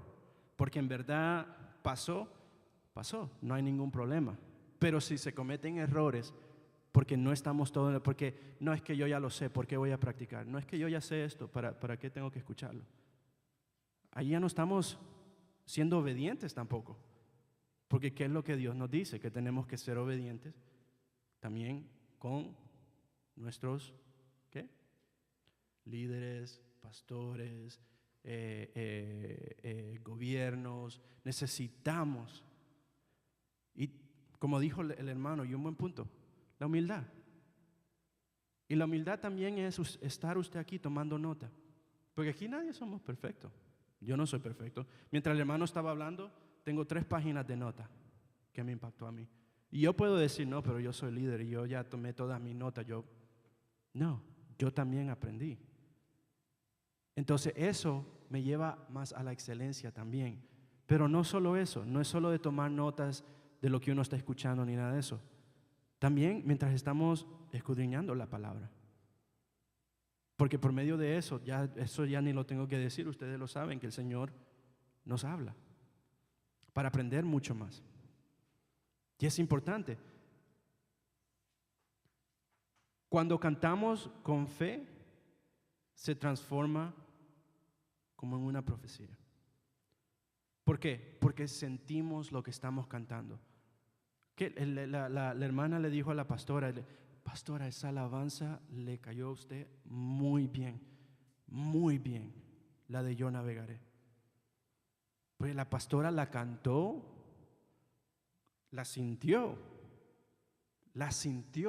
porque en verdad pasó, no hay ningún problema. Pero si se cometen errores, porque no estamos todos, porque no es que yo ya lo sé, ¿por qué voy a practicar? No es que yo ya sé esto, ¿para qué tengo que escucharlo? Ahí ya no estamos siendo obedientes tampoco. Porque ¿qué es lo que Dios nos dice? Que tenemos que ser obedientes también con nuestros líderes, pastores, gobiernos. Necesitamos, y como dijo el hermano, y un buen punto, la humildad. Y la humildad también es estar usted aquí tomando nota, porque aquí nadie somos perfectos. Yo no soy perfecto. Mientras el hermano estaba hablando, tengo 3 páginas de nota que me impactó a mí. Y yo puedo decir, no, pero yo soy líder y yo ya tomé todas mis notas. No, yo también aprendí. Entonces eso me lleva más a la excelencia también. Pero no solo eso, no es solo de tomar notas de lo que uno está escuchando ni nada de eso. También mientras estamos escudriñando la palabra. Porque por medio de eso ya ni lo tengo que decir, ustedes lo saben, que el Señor nos habla para aprender mucho más. Y es importante. Cuando cantamos con fe, se transforma como en una profecía. ¿Por qué? Porque sentimos lo que estamos cantando. Que la hermana le dijo a la pastora, pastora, esa alabanza le cayó a usted muy bien, la de Yo Navegaré. Pues la pastora la cantó, la sintió,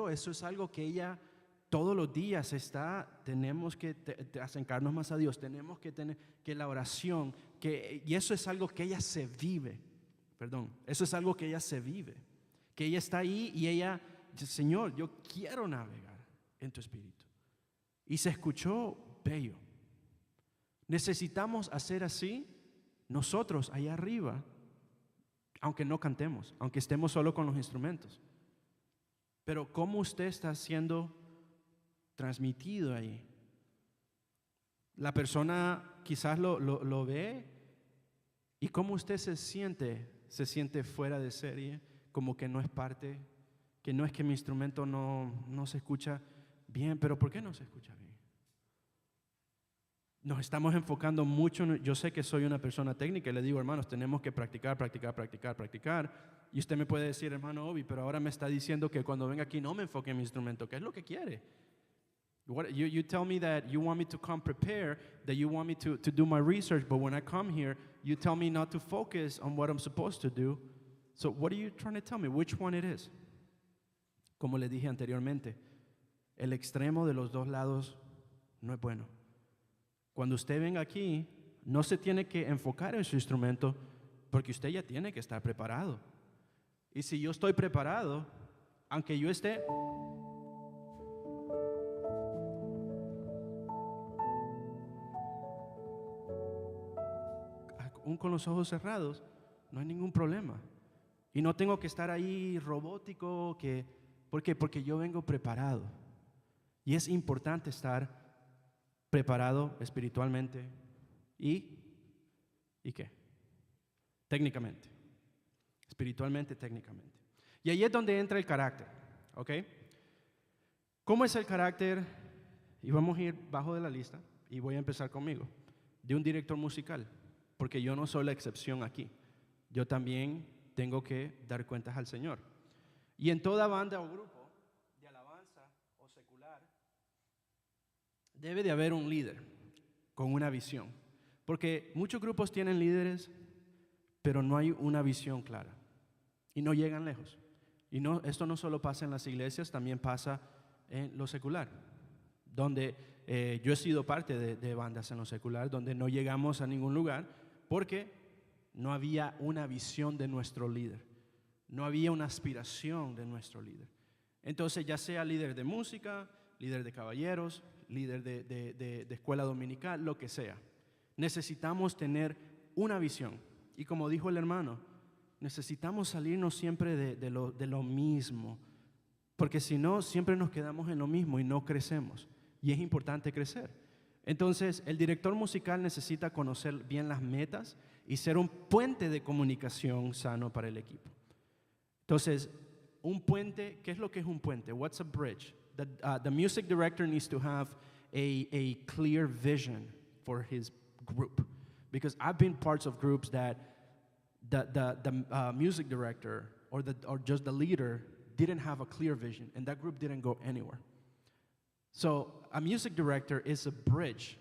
eso es algo que ella todos los días tenemos que acercarnos más a Dios, tenemos que tener que la oración, y eso es algo que ella se vive, eso es algo que ella se vive, que ella está ahí y ella dice, Señor, yo quiero navegar en tu espíritu. Y se escuchó bello. Necesitamos hacer así nosotros allá arriba, aunque no cantemos, aunque estemos solo con los instrumentos. Pero cómo usted está siendo transmitido ahí. La persona quizás lo ve y cómo usted se siente fuera de serie, como que no es parte, que no es que mi instrumento no se escucha bien, pero ¿por qué no se escucha bien? nos estamos enfocando mucho. Yo sé que soy una persona técnica y le digo, hermanos, tenemos que practicar. Y usted me puede decir, hermano Obi, pero ahora me está diciendo que cuando venga aquí no me enfoque en mi instrumento. ¿Qué es lo que quiere? You tell me that you want me to come prepared, that you want me to do my research, but when I come here, you tell me not to focus on what I'm supposed to do. So what are you trying to tell me? Which one it is? Como le dije anteriormente, el extremo de los dos lados no es bueno. Cuando usted venga aquí, no se tiene que enfocar en su instrumento porque usted ya tiene que estar preparado. Y si yo estoy preparado, aunque yo esté con los ojos cerrados, no hay ningún problema. Y no tengo que estar ahí robótico, ¿por qué? Porque yo vengo preparado. Y es importante estar preparado espiritualmente ¿y qué? Técnicamente. Espiritualmente, técnicamente. Y ahí es donde entra el carácter, ¿ok? ¿Cómo es el carácter? Y vamos a ir bajo de la lista y voy a empezar conmigo. De un director musical, porque yo no soy la excepción aquí. Yo también tengo que dar cuentas al Señor. Y en toda banda o grupo de alabanza o secular debe de haber un líder con una visión. Porque muchos grupos tienen líderes, pero no hay una visión clara. Y no llegan lejos. Y esto no solo pasa en las iglesias, también pasa en lo secular. Donde yo he sido parte de bandas en lo secular, donde no llegamos a ningún lugar porque no había una visión de nuestro líder. No había una aspiración de nuestro líder. Entonces, ya sea líder de música, líder de caballeros, líder de escuela dominical, lo que sea. Necesitamos tener una visión. Y como dijo el hermano, necesitamos salirnos siempre de lo mismo. Porque si no, siempre nos quedamos en lo mismo y no crecemos. Y es importante crecer. Entonces, el director musical necesita conocer bien las metas y ser un puente de comunicación sano para el equipo. Entonces, un puente, ¿qué es lo que es un puente? What's a bridge? The music director needs to have a clear vision for his group. Because I've been parts of groups that the music director or just the leader didn't have a clear vision, and that group didn't go anywhere. So a music director is a bridge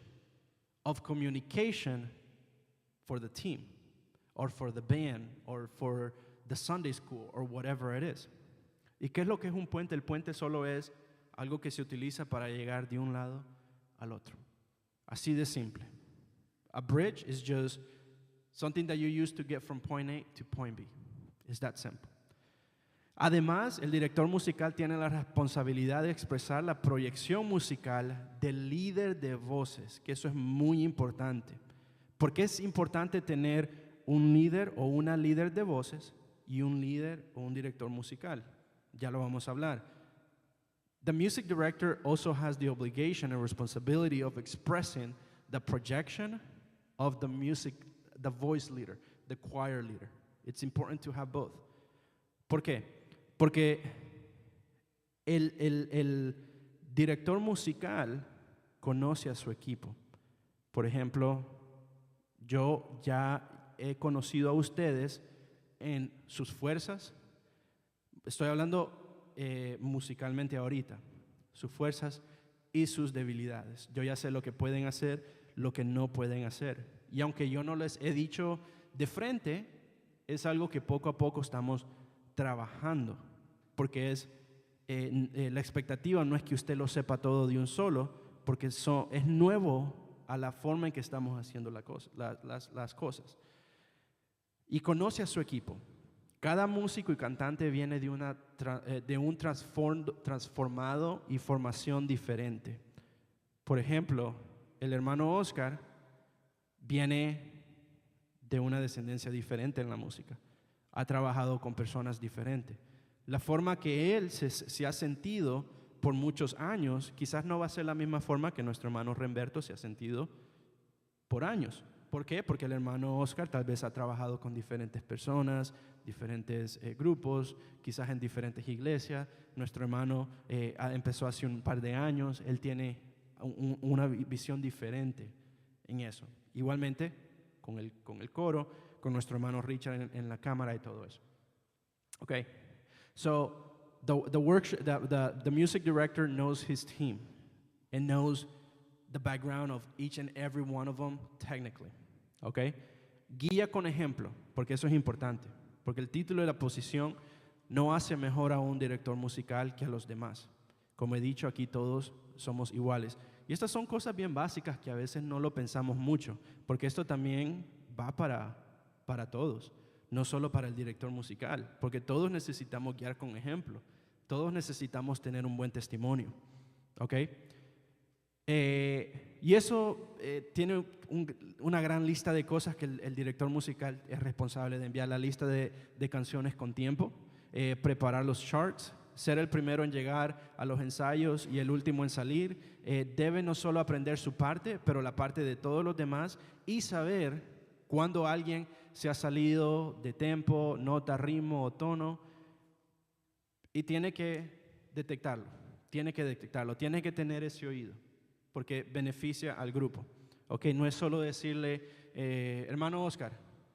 of communication for the team, or for the band, or for the Sunday school, or whatever it is. ¿Y qué es lo que es un puente? El puente solo es algo que se utiliza para llegar de un lado al otro. Así de simple. A bridge is just something that you use to get from point A to point B. It's that simple. Además, el director musical tiene la responsabilidad de expresar la proyección musical del líder de voces, que eso es muy importante. Porque es importante tener un líder o una líder de voces y un líder o un director musical. Ya lo vamos a hablar. The music director also has the obligation and responsibility of expressing the projection of the voice leader, the choir leader. It's important to have both. ¿Por qué? Porque el director musical conoce a su equipo. Por ejemplo, yo ya he conocido a ustedes en sus fuerzas. Estoy hablando musicalmente ahorita. Sus fuerzas y sus debilidades. Yo ya sé lo que pueden hacer, lo que no pueden hacer. Y aunque yo no les he dicho de frente, es algo que poco a poco estamos trabajando, porque la expectativa no es que usted lo sepa todo de un solo, porque es nuevo a la forma en que estamos haciendo las cosas. Y conoce a su equipo. Cada músico y cantante viene de un transformado y formación diferente. Por ejemplo, el hermano Oscar viene de una descendencia diferente en la música. Ha trabajado con personas diferentes. La forma que él se ha sentido por muchos años, quizás no va a ser la misma forma que nuestro hermano Remberto se ha sentido por años. ¿Por qué? Porque el hermano Oscar tal vez ha trabajado con diferentes personas, diferentes grupos, quizás en diferentes iglesias. Nuestro hermano empezó hace un par de años, él tiene una visión diferente en eso. Igualmente con el coro, con nuestro hermano Richard en la cámara y todo eso. Okay, so the music director knows his team and knows the background of each and every one of them technically. Okay, guía con ejemplo, porque eso es importante, porque el título de la posición no hace mejor a un director musical que a los demás. Como he dicho, aquí todos somos iguales. Y estas son cosas bien básicas que a veces no lo pensamos mucho, porque esto también va para todos, no solo para el director musical, porque todos necesitamos guiar con ejemplo, todos necesitamos tener un buen testimonio, ¿ok? Y eso tiene una gran lista de cosas que el director musical es responsable de enviar: la lista de canciones con tiempo, preparar los charts, ser el primero en llegar a los ensayos y el último en salir. Debe no solo aprender su parte, pero la parte de todos los demás, y saber cuando alguien se ha salido de tempo, nota, ritmo o tono, y tiene que detectarlo, tiene que tener ese oído, porque beneficia al grupo. Ok, no es solo decirle, hermano Oscar,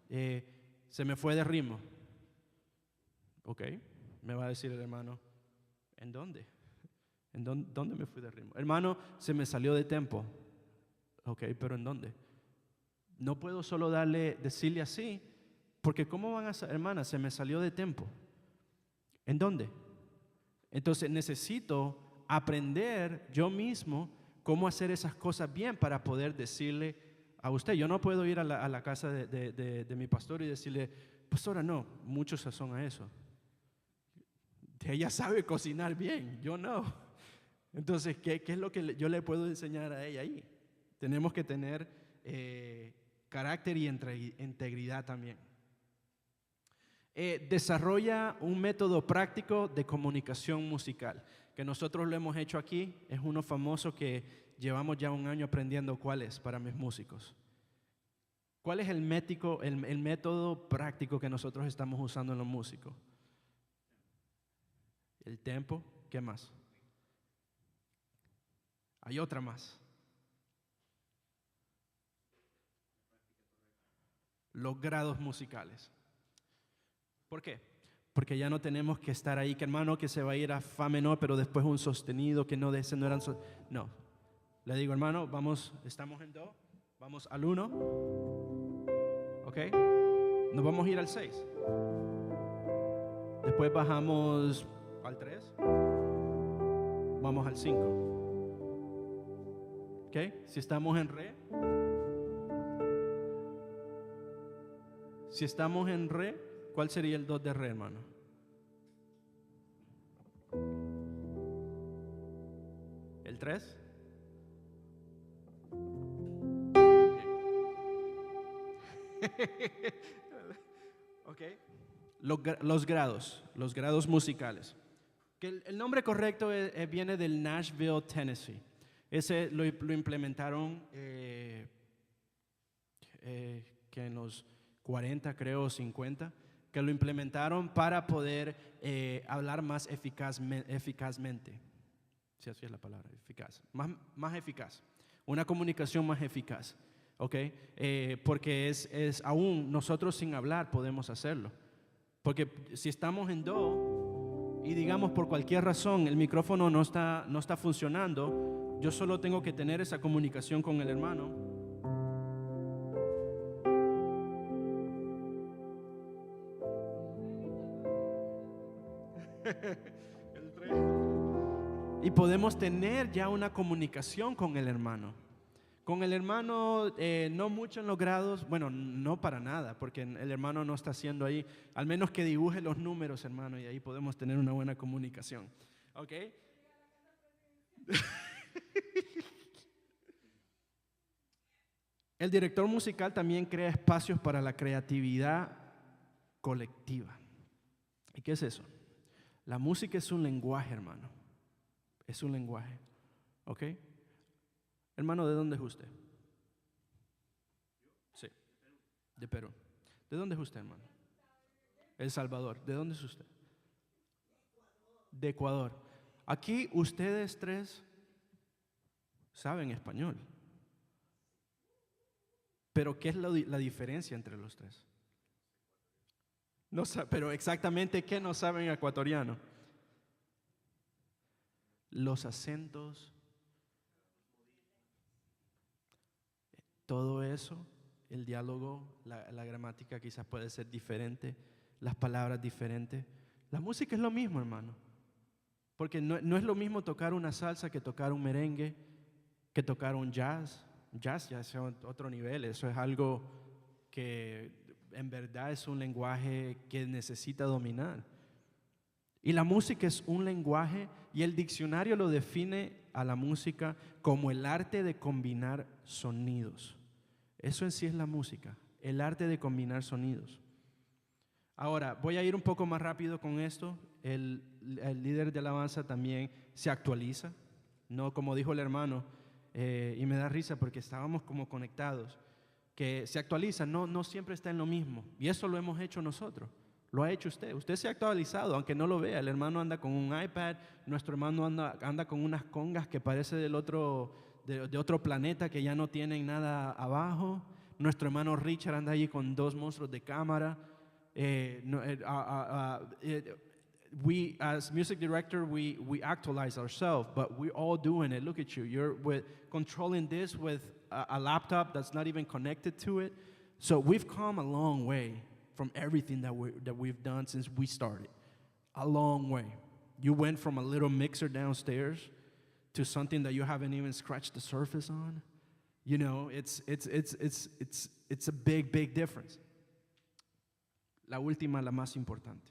se me fue de ritmo. Ok, me va a decir el hermano, ¿en dónde? ¿Dónde me fui de ritmo? Hermano, se me salió de tempo. Ok, pero ¿en dónde? No puedo solo decirle así, porque ¿cómo van a saber, hermana, se me salió de tempo? ¿En dónde? Entonces necesito aprender yo mismo cómo hacer esas cosas bien para poder decirle a usted. Yo no puedo ir a la casa de mi pastor y decirle, pastora, no, muchos son a eso. Ella sabe cocinar bien, yo no. Entonces, ¿qué es lo que yo le puedo enseñar a ella ahí? Tenemos que tener carácter y integridad también. Desarrolla un método práctico de comunicación musical, que nosotros lo hemos hecho aquí. Es uno famoso que llevamos ya un año aprendiendo cuál es para mis músicos. ¿Cuál es el método práctico que nosotros estamos usando en los músicos? El tempo. ¿Qué más? Hay otra más. Los grados musicales. ¿Por qué? Porque ya no tenemos que estar ahí, que hermano, que se va a ir a fa menor, pero después un sostenido, que no, de ese no eran no. Le digo, hermano, estamos en do, vamos al 1, ¿ok? Nos vamos a ir al 6. Después bajamos al 3, vamos al 5. ¿Ok? Si estamos en re, ¿cuál sería el 2 de re, hermano? ¿El 3? Ok. Los grados musicales. Que el nombre correcto viene del Nashville, Tennessee. Ese lo implementaron que en los 40, creo, 50, que lo implementaron para poder hablar más eficazmente. Si así es la palabra, eficaz. Más eficaz. Una comunicación más eficaz. ¿Ok? Porque es aún nosotros sin hablar podemos hacerlo. Porque si estamos en do y digamos por cualquier razón el micrófono no está funcionando, yo solo tengo que tener esa comunicación con el hermano. Y podemos tener ya una comunicación con el hermano. Con el hermano, no mucho en los grados, bueno, no para nada, porque el hermano no está haciendo ahí, al menos que dibuje los números, hermano, y ahí podemos tener una buena comunicación. ¿Ok? El director musical también crea espacios para la creatividad colectiva. ¿Y qué es eso? La música es un lenguaje, hermano. Es un lenguaje. ¿Ok? Hermano, ¿de dónde es usted? Sí, de Perú. ¿De dónde es usted, hermano? El Salvador. ¿De dónde es usted? De Ecuador. Aquí ustedes tres saben español. Pero ¿qué es la diferencia entre los tres? No, pero exactamente ¿qué no saben ecuatoriano? Los acentos, todo eso, el diálogo, la gramática quizás puede ser diferente, las palabras diferentes. La música es lo mismo, hermano. Porque no es lo mismo tocar una salsa que tocar un merengue, que tocar un jazz. Jazz ya es otro nivel, eso es algo que en verdad es un lenguaje que necesita dominar. Y la música es un lenguaje y el diccionario lo define a la música como el arte de combinar sonidos. Eso en sí es la música, el arte de combinar sonidos. Ahora, voy a ir un poco más rápido con esto. El líder de alabanza también se actualiza, no como dijo el hermano, y me da risa porque estábamos como conectados, que se actualiza, no siempre está en lo mismo. Y eso lo hemos hecho nosotros, lo ha hecho usted. Usted se ha actualizado, aunque no lo vea. El hermano anda con un iPad, nuestro hermano anda con unas congas que parece de otro planeta que ya no tienen nada abajo. Nuestro hermano Richard anda allí con 2 monstruos de cámara. We as music director we actualize ourselves, but we're all doing it. Look at you, you're controlling this with a laptop that's not even connected to it. So we've come a long way from everything that we've done since we started. A long way. You went from a little mixer downstairs to something that you haven't even scratched the surface on. You know, it's a big difference. La última, la más importante.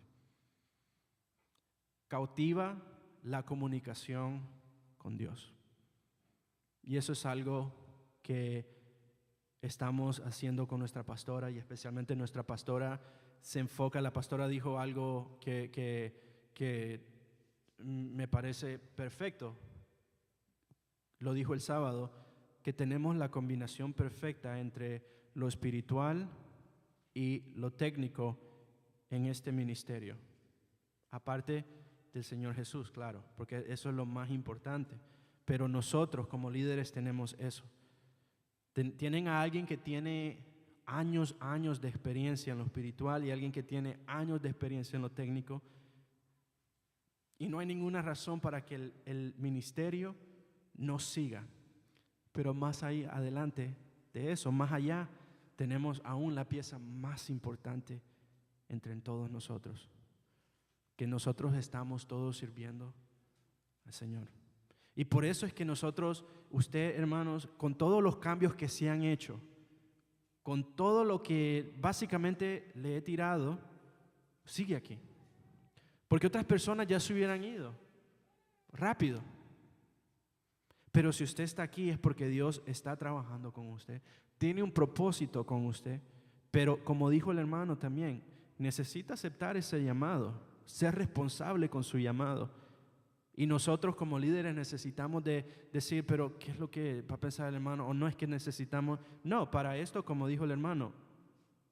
Cautiva la comunicación con Dios. Y eso es algo que estamos haciendo con nuestra pastora, y especialmente nuestra pastora se enfoca. La pastora dijo algo que me parece perfecto. Lo dijo el sábado, que tenemos la combinación perfecta entre lo espiritual y lo técnico en este ministerio. Aparte del Señor Jesús, claro, porque eso es lo más importante. Pero nosotros como líderes tenemos eso. Tienen a alguien que tiene años de experiencia en lo espiritual y alguien que tiene años de experiencia en lo técnico. Y no hay ninguna razón para que el ministerio no siga. Pero más ahí adelante de eso, más allá, tenemos aún la pieza más importante entre todos nosotros, que nosotros estamos todos sirviendo al Señor. Y por eso es que nosotros, usted, hermanos, con todos los cambios que se han hecho, con todo lo que básicamente le he tirado, sigue aquí. Porque otras personas ya se hubieran ido rápido. Pero si usted está aquí es porque Dios está trabajando con usted, tiene un propósito con usted. Pero como dijo el hermano también, necesita aceptar ese llamado, ser responsable con su llamado. Y nosotros como líderes necesitamos de decir, pero ¿qué es lo que va a pensar el hermano? O no es que necesitamos, no, para esto, como dijo el hermano,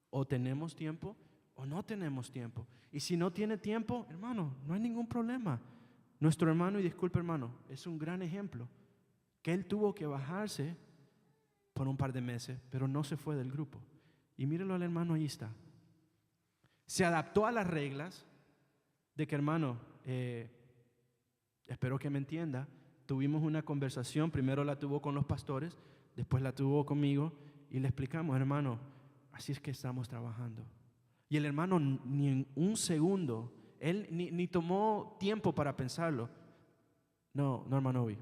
o tenemos tiempo o no tenemos tiempo. Y si no tiene tiempo, hermano, no hay ningún problema. Nuestro hermano, y disculpe hermano, es un gran ejemplo, que él tuvo que bajarse por un par de meses, pero no se fue del grupo. Y mírelo al hermano, ahí está. Se adaptó a las reglas de que, hermano, espero que me entienda, tuvimos una conversación, primero la tuvo con los pastores, después la tuvo conmigo y le explicamos, hermano, así es que estamos trabajando. Y el hermano ni en un segundo, él ni tomó tiempo para pensarlo. No, hermano Obi,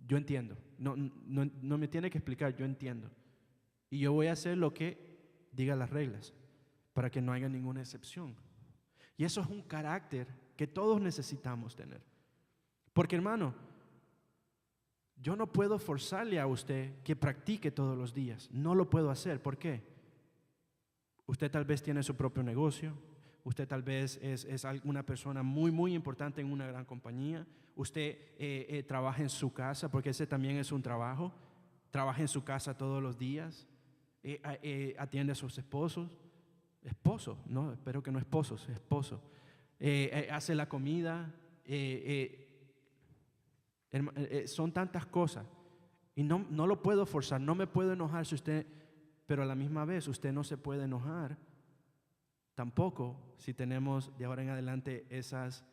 yo entiendo, no me tiene que explicar, yo entiendo. Y yo voy a hacer lo que diga las reglas, para que no haya ninguna excepción. Y eso es un carácter que todos necesitamos tener. Porque hermano, yo no puedo forzarle a usted que practique todos los días. No lo puedo hacer. ¿Por qué? Usted tal vez tiene su propio negocio. Usted tal vez es una persona muy importante en una gran compañía. Usted trabaja en su casa, porque ese también es un trabajo. Trabaja en su casa todos los días. Atiende a sus esposos. Esposo, no, espero que no esposos, esposo. Hace la comida. Son tantas cosas y no lo puedo forzar. No me puedo enojar si usted pero a la misma vez usted no se puede enojar tampoco si tenemos de ahora en adelante esas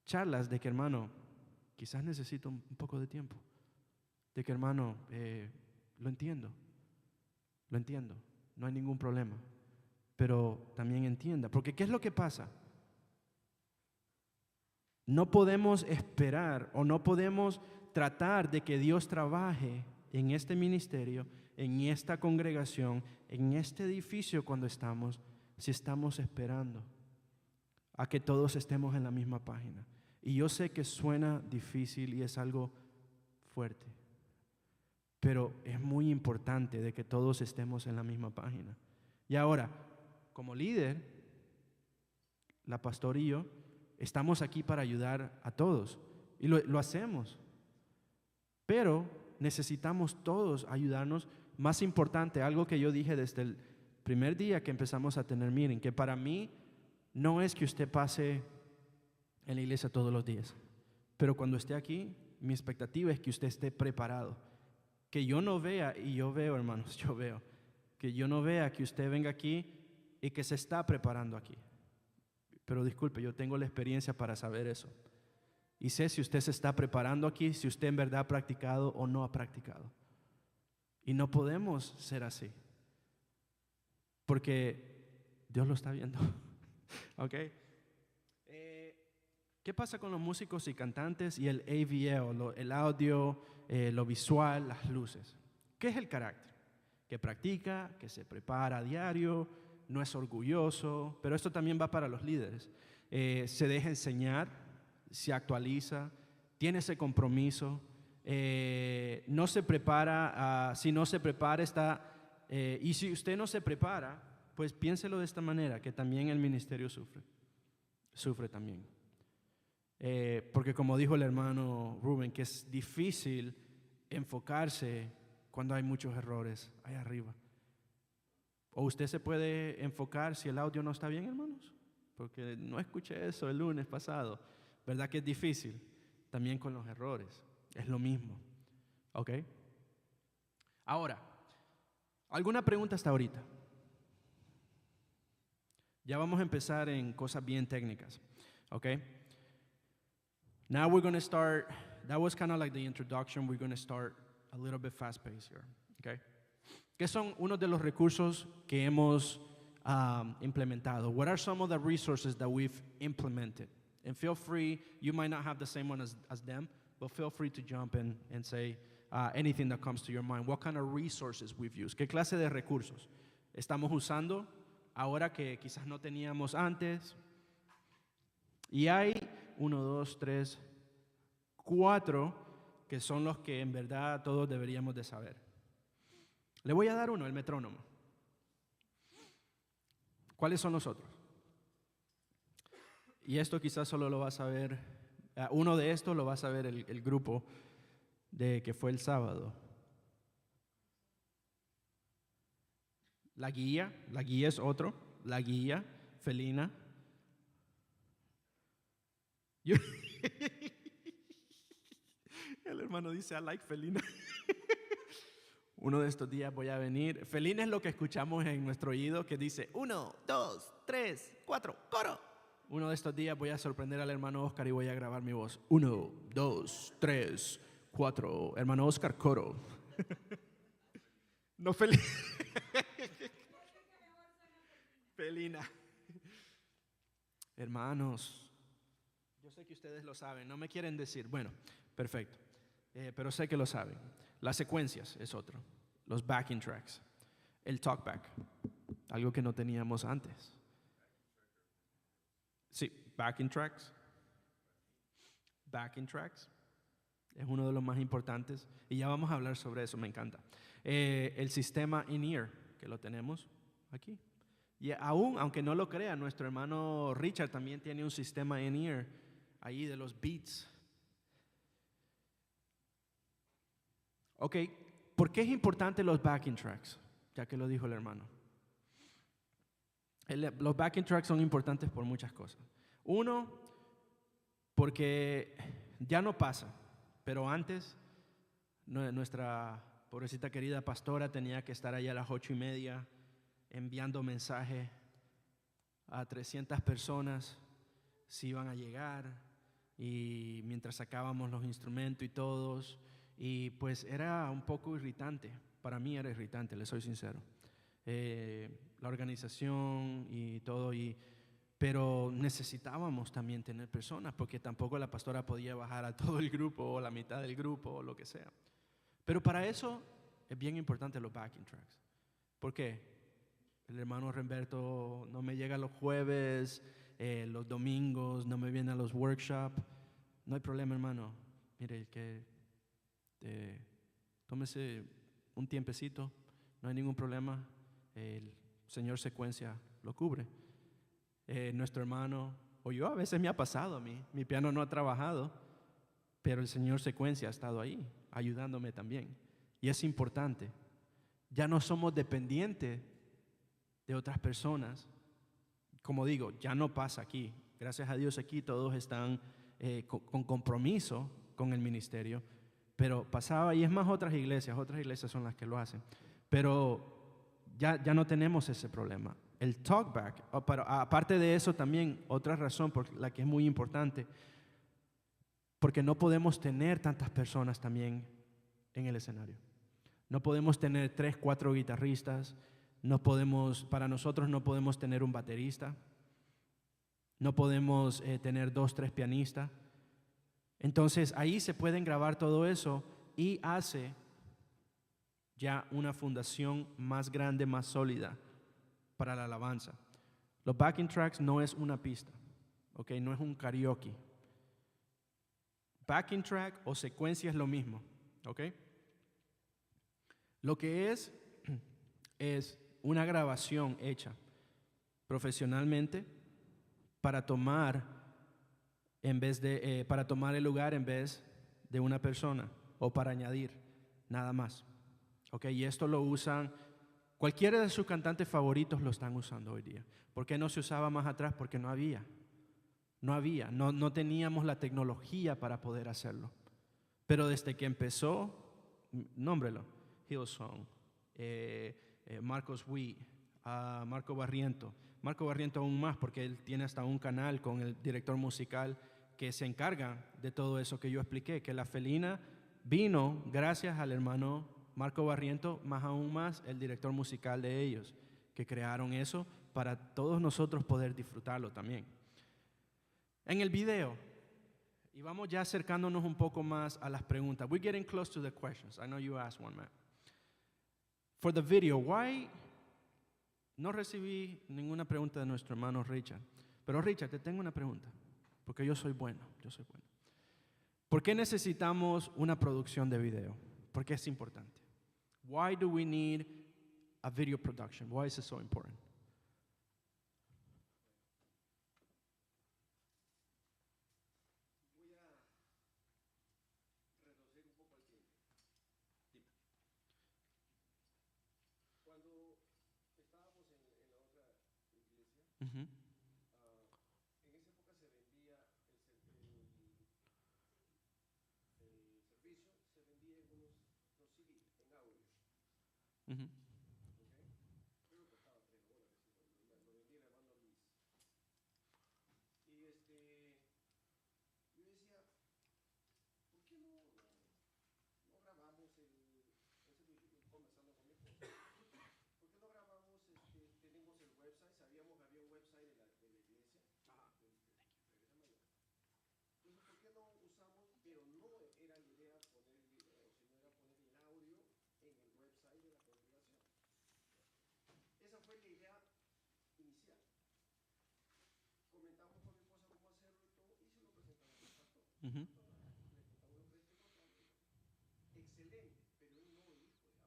charlas de que, hermano, quizás necesito un poco de tiempo, de que, hermano, lo entiendo, no hay ningún problema, pero también entienda, porque ¿qué es lo que pasa? No podemos esperar o no podemos tratar de que Dios trabaje en este ministerio, en esta congregación, en este edificio cuando estamos, si estamos esperando a que todos estemos en la misma página. Y yo sé que suena difícil y es algo fuerte, pero es muy importante de que todos estemos en la misma página. Y ahora, como líder, la pastora y yo estamos aquí para ayudar a todos y lo hacemos, pero necesitamos todos ayudarnos. Más importante, algo que yo dije desde el primer día que empezamos a tener meeting, que para mí no es que usted pase en la iglesia todos los días, pero cuando esté aquí, mi expectativa es que usted esté preparado, que yo no vea, y yo veo, hermanos, yo veo, que yo no vea que usted venga aquí y que se está preparando aquí. Pero disculpe, yo tengo la experiencia para saber eso. Y sé si usted se está preparando aquí, si usted en verdad ha practicado o no ha practicado. Y no podemos ser así, porque Dios lo está viendo. ¿Ok? ¿Qué pasa con los músicos y cantantes y el AVL, el audio, lo visual, las luces? ¿Qué es el carácter? Que practica, que se prepara a diario, no es orgulloso, pero esto también va para los líderes. Se deja enseñar, se actualiza, tiene ese compromiso, no se prepara, si no se prepara está, y si usted no se prepara, pues piénselo de esta manera, que también el ministerio sufre también. Porque como dijo el hermano Rubén, que es difícil enfocarse cuando hay muchos errores ahí arriba. O usted se puede enfocar si el audio no está bien, hermanos, porque no escuché eso el lunes pasado. ¿Verdad que es difícil? También con los errores, es lo mismo. ¿Ok? Ahora, ¿alguna pregunta hasta ahorita? Ya vamos a empezar en cosas bien técnicas. ¿Ok? Now we're going to start, that was kind of like the introduction, we're going to start a little bit fast-paced here. ¿Ok? ¿Qué son unos de los recursos que hemos implementado? What are some of the resources that we've implemented? And feel free, you might not have the same one as them, but feel free to jump in and say anything that comes to your mind. What kind of resources we've used? ¿Qué clase de recursos estamos usando ahora que quizás no teníamos antes? Y hay 1, 2, 3, 4 que son los que en verdad todos deberíamos de saber. Le voy a dar uno, el metrónomo. ¿Cuáles son los otros? Y esto quizás solo lo va a saber, uno de estos lo va a saber el grupo de que fue el sábado. La guía es otro, la guía felina. El hermano dice, I like felina. Uno de estos días voy a venir. Felina es lo que escuchamos en nuestro oído que dice 1, 2, 3, 4, coro. Uno de estos días voy a sorprender al hermano Oscar y voy a grabar mi voz. 1, 2, 3, 4. Hermano Oscar, coro. No, Felina. Felina. Hermanos, yo sé que ustedes lo saben, no me quieren decir. Bueno, perfecto. Pero sé que lo saben. Las secuencias es otro. Los backing tracks. El talkback. Algo que no teníamos antes. Sí, backing tracks. Backing tracks. Es uno de los más importantes. Y ya vamos a hablar sobre eso, me encanta. El sistema in-ear, que lo tenemos aquí. Y aún, aunque no lo crean, nuestro hermano Richard también tiene un sistema in-ear ahí de los beats. Ok, ¿por qué es importante los backing tracks? Ya que lo dijo el hermano. Los backing tracks son importantes por muchas cosas. Uno, porque ya no pasa, pero antes nuestra pobrecita querida pastora tenía que estar allá a las 8:30 enviando mensajes a 300 personas si iban a llegar, y mientras sacábamos los instrumentos y todos, y pues era un poco irritante, para mí era irritante, le soy sincero, la organización y todo, pero necesitábamos también tener personas, porque tampoco la pastora podía bajar a todo el grupo o la mitad del grupo o lo que sea. Pero para eso es bien importante los backing tracks. ¿Por qué? El hermano Remberto no me llega los jueves, los domingos, no me viene a los workshops. No hay problema, hermano. Mire, tómese un tiempecito, no hay ningún problema. El Señor Secuencia lo cubre. Nuestro hermano, o yo, a veces me ha pasado a mí, mi piano no ha trabajado, pero el Señor Secuencia ha estado ahí, ayudándome también. Y es importante. Ya no somos dependientes de otras personas. Como digo, ya no pasa aquí. Gracias a Dios aquí todos están con compromiso con el ministerio. Pero pasaba, y es más otras iglesias son las que lo hacen. Pero ya no tenemos ese problema. El talkback, pero aparte de eso también, otra razón por la que es muy importante, porque no podemos tener tantas personas también en el escenario. No podemos tener 3, 4 guitarristas, para nosotros no podemos tener un baterista, no podemos tener 2, 3 pianistas. Entonces ahí se pueden grabar todo eso y hace ya una fundación más grande, más sólida para la alabanza. Los backing tracks no es una pista, ¿ok? No es un karaoke. Backing track o secuencia es lo mismo, ¿ok? Lo que es una grabación hecha profesionalmente para tomar para tomar el lugar en vez de una persona, o para añadir, nada más. ¿Ok? Y esto lo usan, cualquiera de sus cantantes favoritos lo están usando hoy día. ¿Por qué no se usaba más atrás? Porque no teníamos la tecnología para poder hacerlo. Pero desde que empezó, nómbrelo, Hillsong, Marcos Witt, Marco Barriento aún más, porque él tiene hasta un canal con el director musical que se encarga de todo eso que yo expliqué, que la felina vino gracias al hermano Marco Barriento, más aún más el director musical de ellos, que crearon eso para todos nosotros poder disfrutarlo también. En el video, y vamos ya acercándonos un poco más a las preguntas. We're getting close to the questions. I know you asked one, Matt. For the video, why? No recibí ninguna pregunta de nuestro hermano Richard. Pero Richard, te tengo una pregunta, porque yo soy bueno. ¿Por qué necesitamos una producción de video? ¿Por qué es importante? Why do we need a video production? Why is it so important? Voy a reducir un poco el tiempo. Cuando estábamos en la otra iglesia, Uh-huh. en esa época se vendía el servicio, se vendía en unos CD, en audio. Uh-huh. ¿Ok? Creo que costaba $3. Lo vendía el hermano Luis. Y yo decía, ¿por qué no grabamos conversando con mi esposa? ¿Por qué no grabamos, tenemos el website, sabíamos que había un website de la iglesia, regresa mayor. Entonces, ¿por qué no usamos, pero no era la idea poner el video, sino era poner el audio en el website de la congregación? Esa fue la idea inicial. Comentamos con mi esposa cómo hacerlo y todo, y se lo presentamos al pastor. Uh-huh. Excelente, pero él no dijo de audio.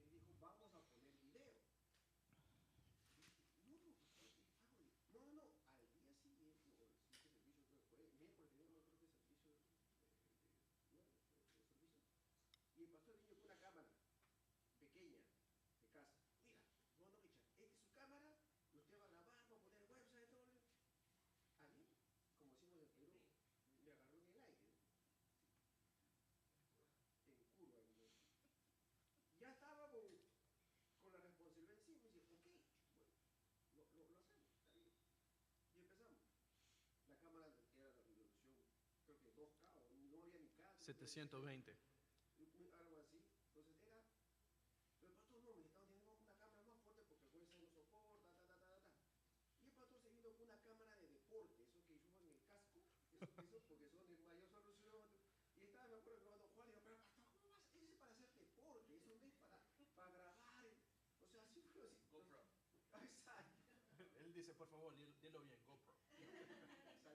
Él dijo, vamos a poner video. No, al día siguiente, o el siguiente servicio, creo que fue miércoles, no creo que servicio de servicio. Y el pastor vino con una cámara pequeña de casa. Mira, bueno, Richard, esta es su cámara, usted va a grabar, va a poner website, todo. A mí, como decimos en Perú, me agarró en el aire. 720. algo así. Entonces era, pero el pastor no, necesitamos tener una cámara más fuerte porque el juez no soporta, Y el pastor se vino con una cámara de deporte, eso que suban en el casco, eso porque son de mayor resolución. Y estaba, me acuerdo, grabando Juan, y digo, pero pastor, ¿cómo vas? Eso es para hacer deporte, eso no es para grabar. O sea, así fue así. GoPro. Exacto. Él dice, por favor, dilo bien, GoPro. Exactamente. Para que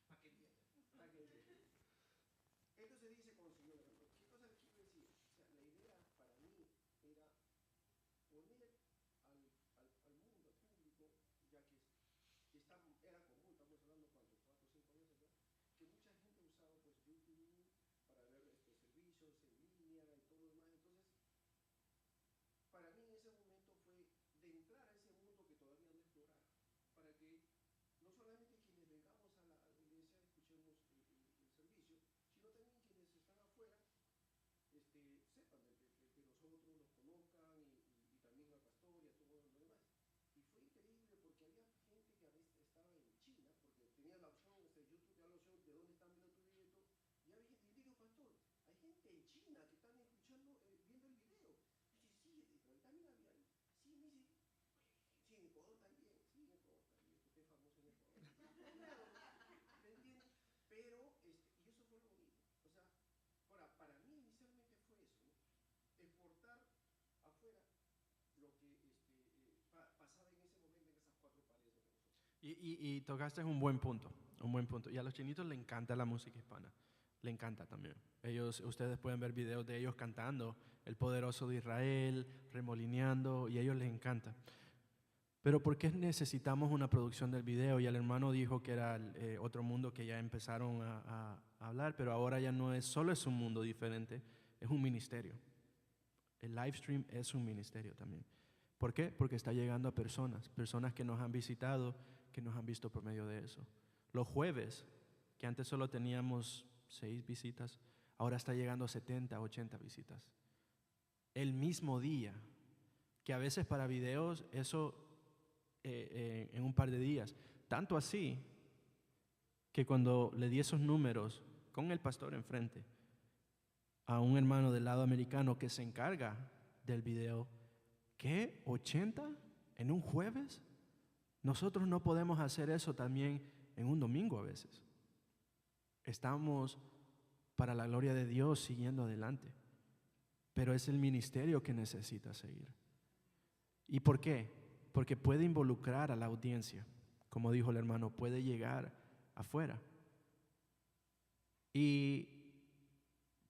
entiendan. Para que entiendan. Entonces dice con el Señor, ¿qué cosa le quiero decir? O sea, la idea para mí era poner al mundo, al público, ya que era común, estamos hablando cuando 4 o 5 años atrás, que mucha gente usaba pues YouTube para ver servicios en línea y todo lo demás. Entonces, para mí en ese momento fue de entrar a ese mundo que todavía no explorar, para que no solamente quienes vengamos a la iglesia escuchemos el servicio, sino también quienes están afuera sepan de nosotros, nos conozcan y también al pastor y a todo lo demás. Y fue increíble porque había gente que a veces estaba en China, porque tenía la opción, YouTube te da la opción de dónde están viendo tu video, y había gente, y digo, pastor, hay gente en China que están escuchando, viendo el video. Y dice, sí, pero también había, sí, me dice, sí, en Ecuador también, sí, en Ecuador también, usted es famoso en Ecuador. ¿Me entiendes? Pero, y eso fue lo bonito. O sea, para mí inicialmente fue eso, ¿no? Exportar afuera lo que pasaba en ese momento en esas 4 paredes de nosotros. Y tocaste un buen punto, un buen punto. Y a los chinitos les encanta la música hispana, le encanta también. Ustedes pueden ver videos de ellos cantando El Poderoso de Israel, remolineando, y a ellos les encanta. Pero ¿por qué necesitamos una producción del video? Y el hermano dijo que era otro mundo que ya empezaron a hablar, pero ahora ya no es solo es un mundo diferente, es un ministerio. El live stream es un ministerio también. ¿Por qué? Porque está llegando a personas que nos han visitado, que nos han visto por medio de eso. Los jueves, que antes solo teníamos 6 visitas, ahora está llegando a 70, 80 visitas. El mismo día, que a veces para videos eso en un par de días. Tanto así que cuando le di esos números con el pastor enfrente a un hermano del lado americano que se encarga del video, ¿qué? ¿80 en un jueves? Nosotros no podemos hacer eso también en un domingo a veces. Estamos para la gloria de Dios siguiendo adelante, pero es el ministerio que necesita seguir. ¿Y por qué? Porque puede involucrar a la audiencia, como dijo el hermano, puede llegar afuera. ¿Y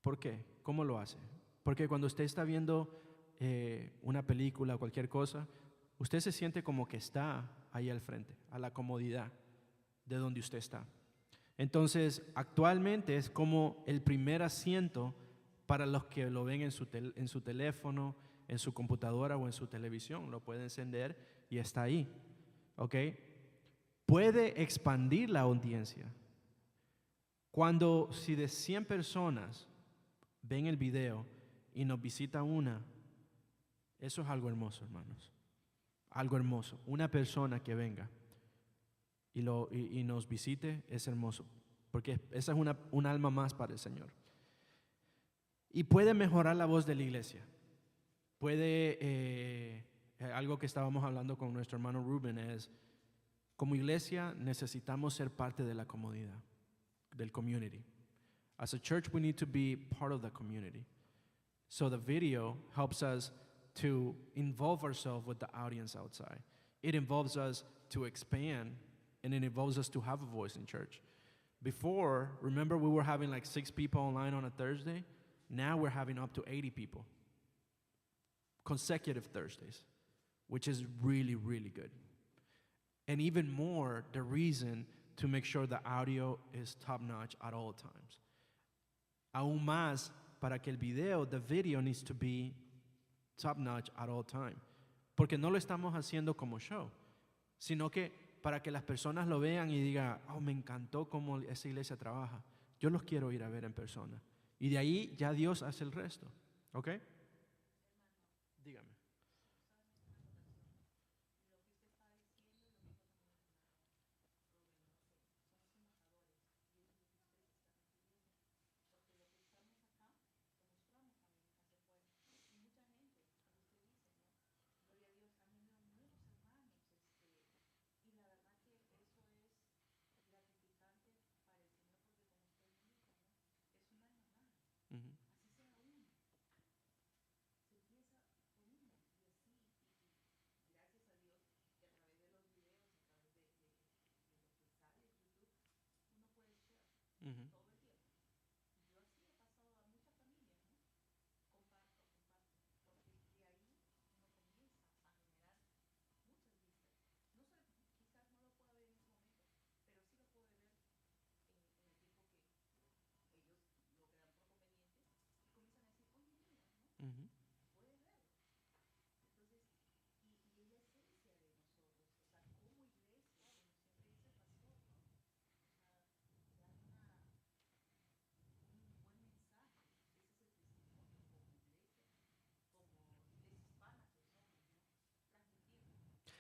por qué? ¿Cómo lo hace? Porque cuando usted está viendo una película o cualquier cosa, usted se siente como que está ahí al frente, a la comodidad de donde usted está. Entonces, actualmente es como el primer asiento para los que lo ven en su teléfono, en su computadora o en su televisión. Lo puede encender y está ahí. ¿Ok? Puede expandir la audiencia. Si de 100 personas ven el video y nos visita una, eso es algo hermoso, hermanos. Algo hermoso. Una persona que venga y nos visite es hermoso, porque esa es un alma más para el Señor. Y puede mejorar la voz de la iglesia. Algo que estábamos hablando con nuestro hermano Rubén es, como iglesia necesitamos ser parte de la comunidad, del community. As a church, we need to be part of the community. So the video helps us to involve ourselves with the audience outside. It involves us to expand, and it involves us to have a voice in church. Before, remember we were having like 6 people online on a Thursday? Now we're having up to 80 people. Consecutive Thursdays, which is really, really good. And even more, the reason to make sure the audio is top-notch at all times. Aún más, para que the video needs to be top-notch at all time. Porque no lo estamos haciendo como show, sino que para que las personas lo vean y digan, oh, me encantó cómo esa iglesia trabaja. Yo los quiero ir a ver en persona. Y de ahí ya Dios hace el resto. ¿Ok? Dígame.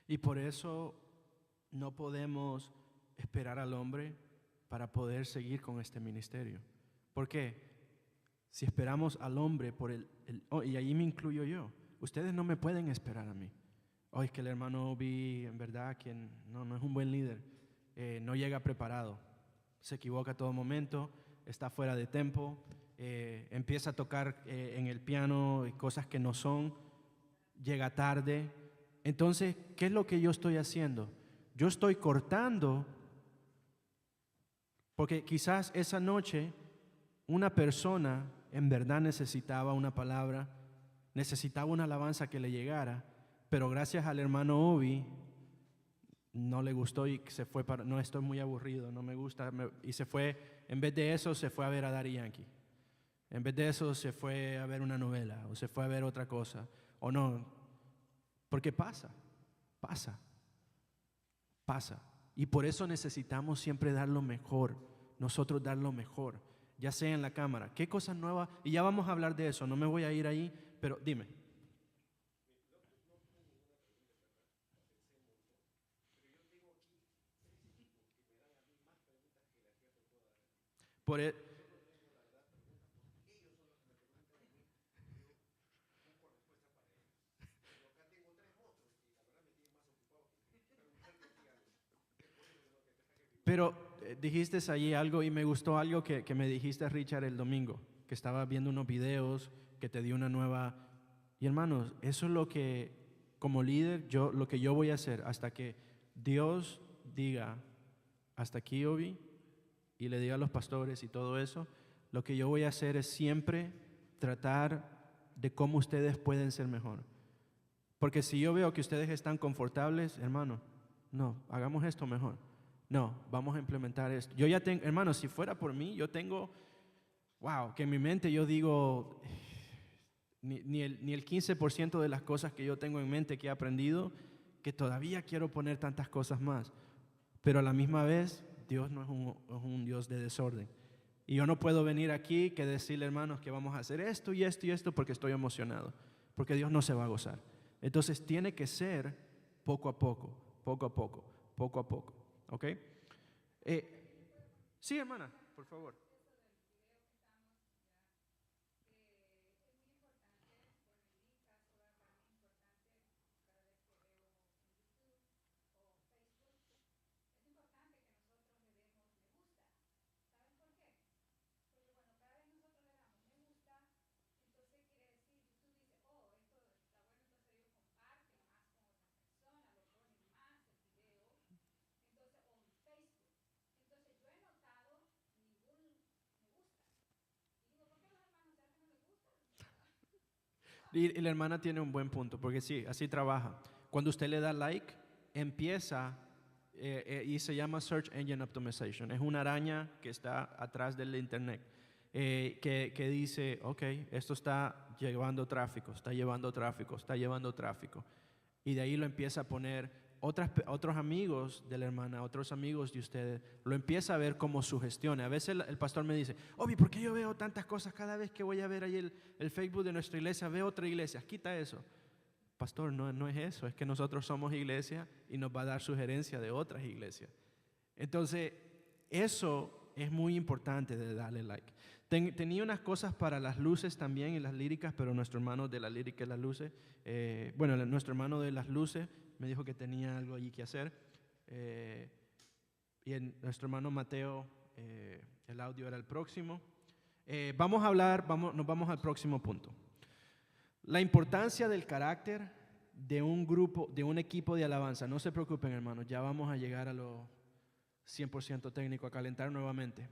Y por eso no podemos esperar al hombre para poder seguir con este ministerio. ¿Por qué? Si esperamos al hombre por y ahí me incluyo yo, ustedes no me pueden esperar a mí. Es que el hermano vi, en verdad, que no es un buen líder, no llega preparado, se equivoca a todo momento, está fuera de tempo, empieza a tocar en el piano cosas que no son, llega tarde. Entonces, ¿qué es lo que yo estoy haciendo? Yo estoy cortando, porque quizás esa noche una persona en verdad necesitaba una palabra, necesitaba una alabanza que le llegara, pero gracias al hermano Obi no le gustó y se fue no, estoy muy aburrido, no me gusta, y se fue, en vez de eso se fue a ver a Daddy Yankee, en vez de eso se fue a ver una novela o se fue a ver otra cosa, o no, porque pasa, y por eso necesitamos siempre dar lo mejor, nosotros dar lo mejor, ya sea en la cámara, qué cosas nuevas, y ya vamos a hablar de eso, no me voy a ir ahí, pero dime. Por e- Pero dijiste allí algo y me gustó algo que me dijiste, Richard, el domingo, que estaba viendo unos videos, que te dio una nueva... Y hermanos, eso es lo que, como líder, lo que yo voy a hacer hasta que Dios diga, hasta aquí, Obi, y le diga a los pastores y todo eso, lo que yo voy a hacer es siempre tratar de cómo ustedes pueden ser mejor. Porque si yo veo que ustedes están confortables, hermano, no, hagamos esto mejor. No, vamos a implementar esto. Yo ya tengo, hermano, si fuera por mí, yo tengo, wow, que en mi mente yo digo, ni el 15% de las cosas que yo tengo en mente que he aprendido, que todavía quiero poner tantas cosas más. Pero a la misma vez, Dios no es un Dios de desorden. Y yo no puedo venir aquí que decirle, hermanos, que vamos a hacer esto y esto y esto porque estoy emocionado, porque Dios no se va a gozar. Entonces tiene que ser poco a poco, poco a poco, poco a poco. ¿Ok? Sí, hermana, por favor. Y la hermana tiene un buen punto, porque sí, así trabaja. Cuando usted le da like, empieza y se llama Search Engine Optimization. Es una araña que está atrás del internet, que dice, ok, esto está llevando tráfico, está llevando tráfico, está llevando tráfico. Y de ahí lo empieza a poner otros amigos de la hermana, otros amigos de ustedes, lo empieza a ver como sugestión. A veces el pastor me dice, Obi, ¿por qué yo veo tantas cosas cada vez que voy a ver ahí el Facebook de nuestra iglesia? Veo otra iglesia, quita eso. Pastor, no es eso, es que nosotros somos iglesia y nos va a dar sugerencia de otras iglesias. Entonces, eso es muy importante de darle like. Tenía unas cosas para las luces también y las líricas, pero nuestro hermano de la lírica y las luces, nuestro hermano de las luces me dijo que tenía algo allí que hacer. Nuestro hermano Mateo, el audio era el próximo. Nos vamos al próximo punto. La importancia del carácter de un grupo, de un equipo de alabanza. No se preocupen, hermanos, ya vamos a llegar a lo 100% técnico, a calentar nuevamente.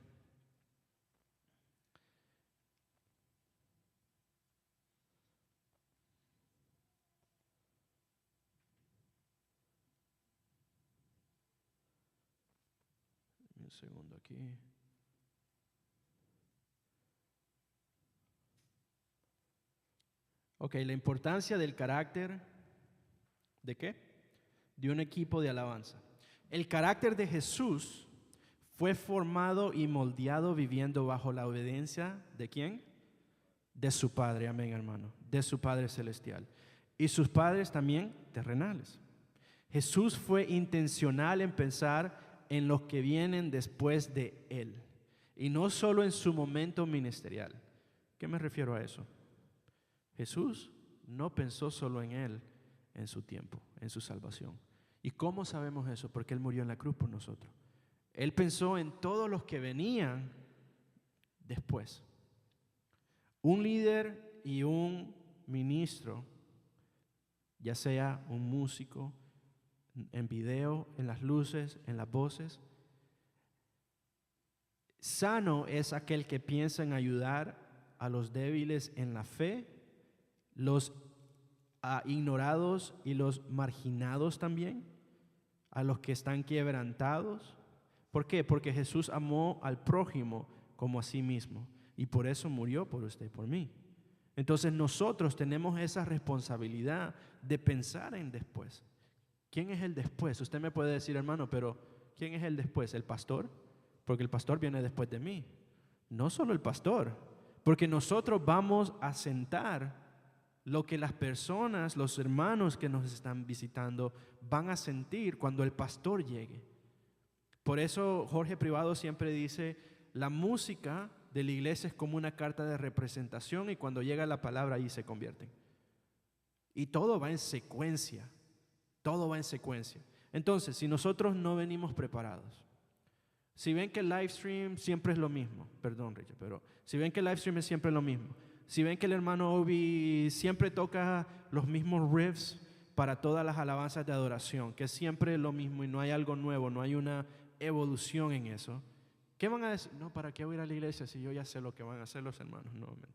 Un segundo aquí. Ok, la importancia del carácter, ¿de qué? De un equipo de alabanza. El carácter de Jesús fue formado y moldeado viviendo bajo la obediencia ¿de quién? De su Padre, amén, hermano, de su Padre celestial. Y sus padres también terrenales. Jesús fue intencional en pensar en los que vienen después de Él. Y no solo en su momento ministerial. ¿Qué me refiero a eso? Jesús no pensó solo en Él en su tiempo, en su salvación. ¿Y cómo sabemos eso? Porque Él murió en la cruz por nosotros. Él pensó en todos los que venían después. Un líder y un ministro, ya sea un músico, en video, en las luces, en las voces, sano es aquel que piensa en ayudar a los débiles en la fe, los ignorados y los marginados también, a los que están quebrantados. ¿Por qué? Porque Jesús amó al prójimo como a sí mismo y por eso murió por usted y por mí. Entonces nosotros tenemos esa responsabilidad de pensar en después. ¿Quién es el después? Usted me puede decir, hermano, pero ¿quién es el después? ¿El pastor? Porque el pastor viene después de mí. No solo el pastor, porque nosotros vamos a sentar lo que las personas, los hermanos que nos están visitando van a sentir cuando el pastor llegue. Por eso Jorge Privado siempre dice, la música de la iglesia es como una carta de representación y cuando llega la palabra ahí se convierten. Y todo va en secuencia, todo va en secuencia. Entonces, si nosotros no venimos preparados, si ven que el live stream siempre es lo mismo, perdón Richard, pero si ven que el live stream es siempre lo mismo, si ven que el hermano Obi siempre toca los mismos riffs para todas las alabanzas de adoración, que es siempre lo mismo y no hay algo nuevo, no hay una evolución en eso, ¿qué van a decir? No, ¿para qué voy a ir a la iglesia si yo ya sé lo que van a hacer los hermanos nuevamente?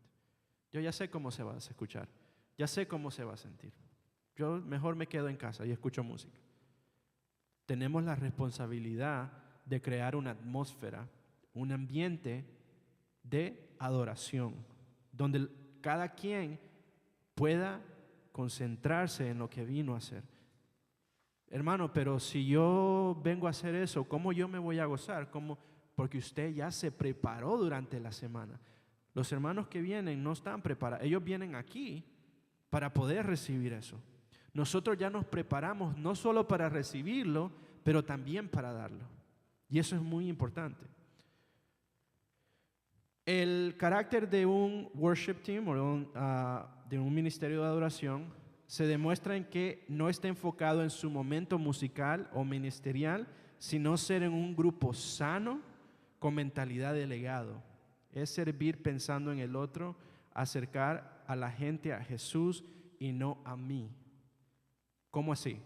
Yo ya sé cómo se va a escuchar, ya sé cómo se va a sentir. Yo mejor me quedo en casa y escucho música. Tenemos la responsabilidad de crear una atmósfera, un ambiente de adoración, donde cada quien pueda concentrarse en lo que vino a hacer. Hermano, pero si yo vengo a hacer eso, ¿cómo yo me voy a gozar? ¿Cómo? Porque usted ya se preparó durante la semana. Los hermanos que vienen no están preparados, ellos vienen aquí para poder recibir eso. Nosotros ya nos preparamos no solo para recibirlo, pero también para darlo. Y eso es muy importante. El carácter de un worship team o de un ministerio de adoración se demuestra en que no está enfocado en su momento musical o ministerial, sino ser en un grupo sano con mentalidad de legado. Es servir pensando en el otro, acercar a la gente a Jesús y no a mí. ¿Cómo así?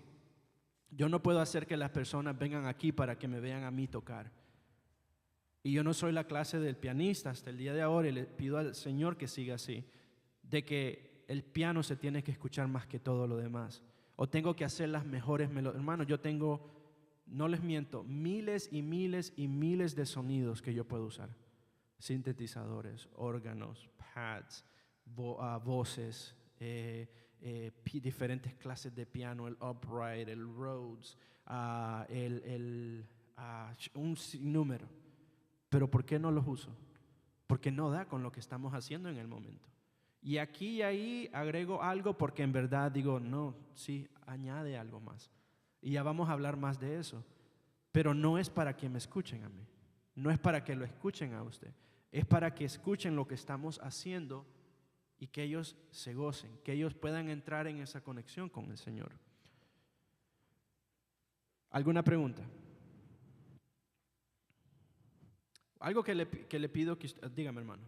Yo no puedo hacer que las personas vengan aquí para que me vean a mí tocar. Y yo no soy la clase del pianista hasta el día de ahora y le pido al Señor que siga así, de que el piano se tiene que escuchar más que todo lo demás. O tengo que hacer las mejores melodías. Hermano, yo tengo, no les miento, miles y miles y miles de sonidos que yo puedo usar. Sintetizadores, órganos, pads, voces, diferentes clases de piano, el upright, el Rhodes, un sinnúmero. Pero ¿por qué no los uso? Porque no da con lo que estamos haciendo en el momento. Y aquí y ahí agrego algo porque en verdad digo, no, sí, añade algo más. Y ya vamos a hablar más de eso. Pero no es para que me escuchen a mí. No es para que lo escuchen a usted. Es para que escuchen lo que estamos haciendo y que ellos se gocen, que ellos puedan entrar en esa conexión con el Señor. ¿Alguna pregunta? Algo que le pido que usted, dígame hermano.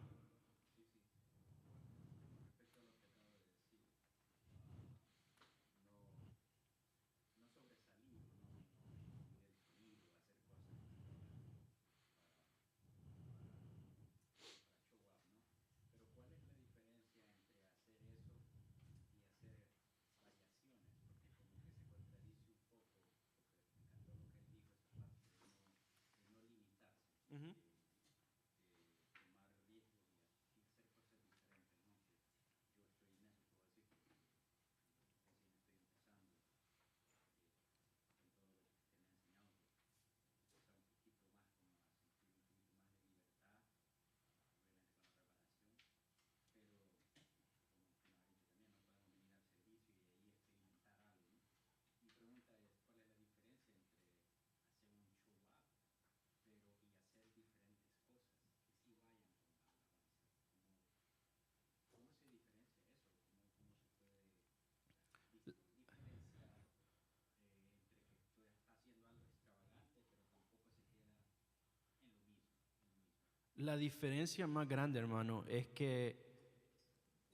La diferencia más grande, hermano, es que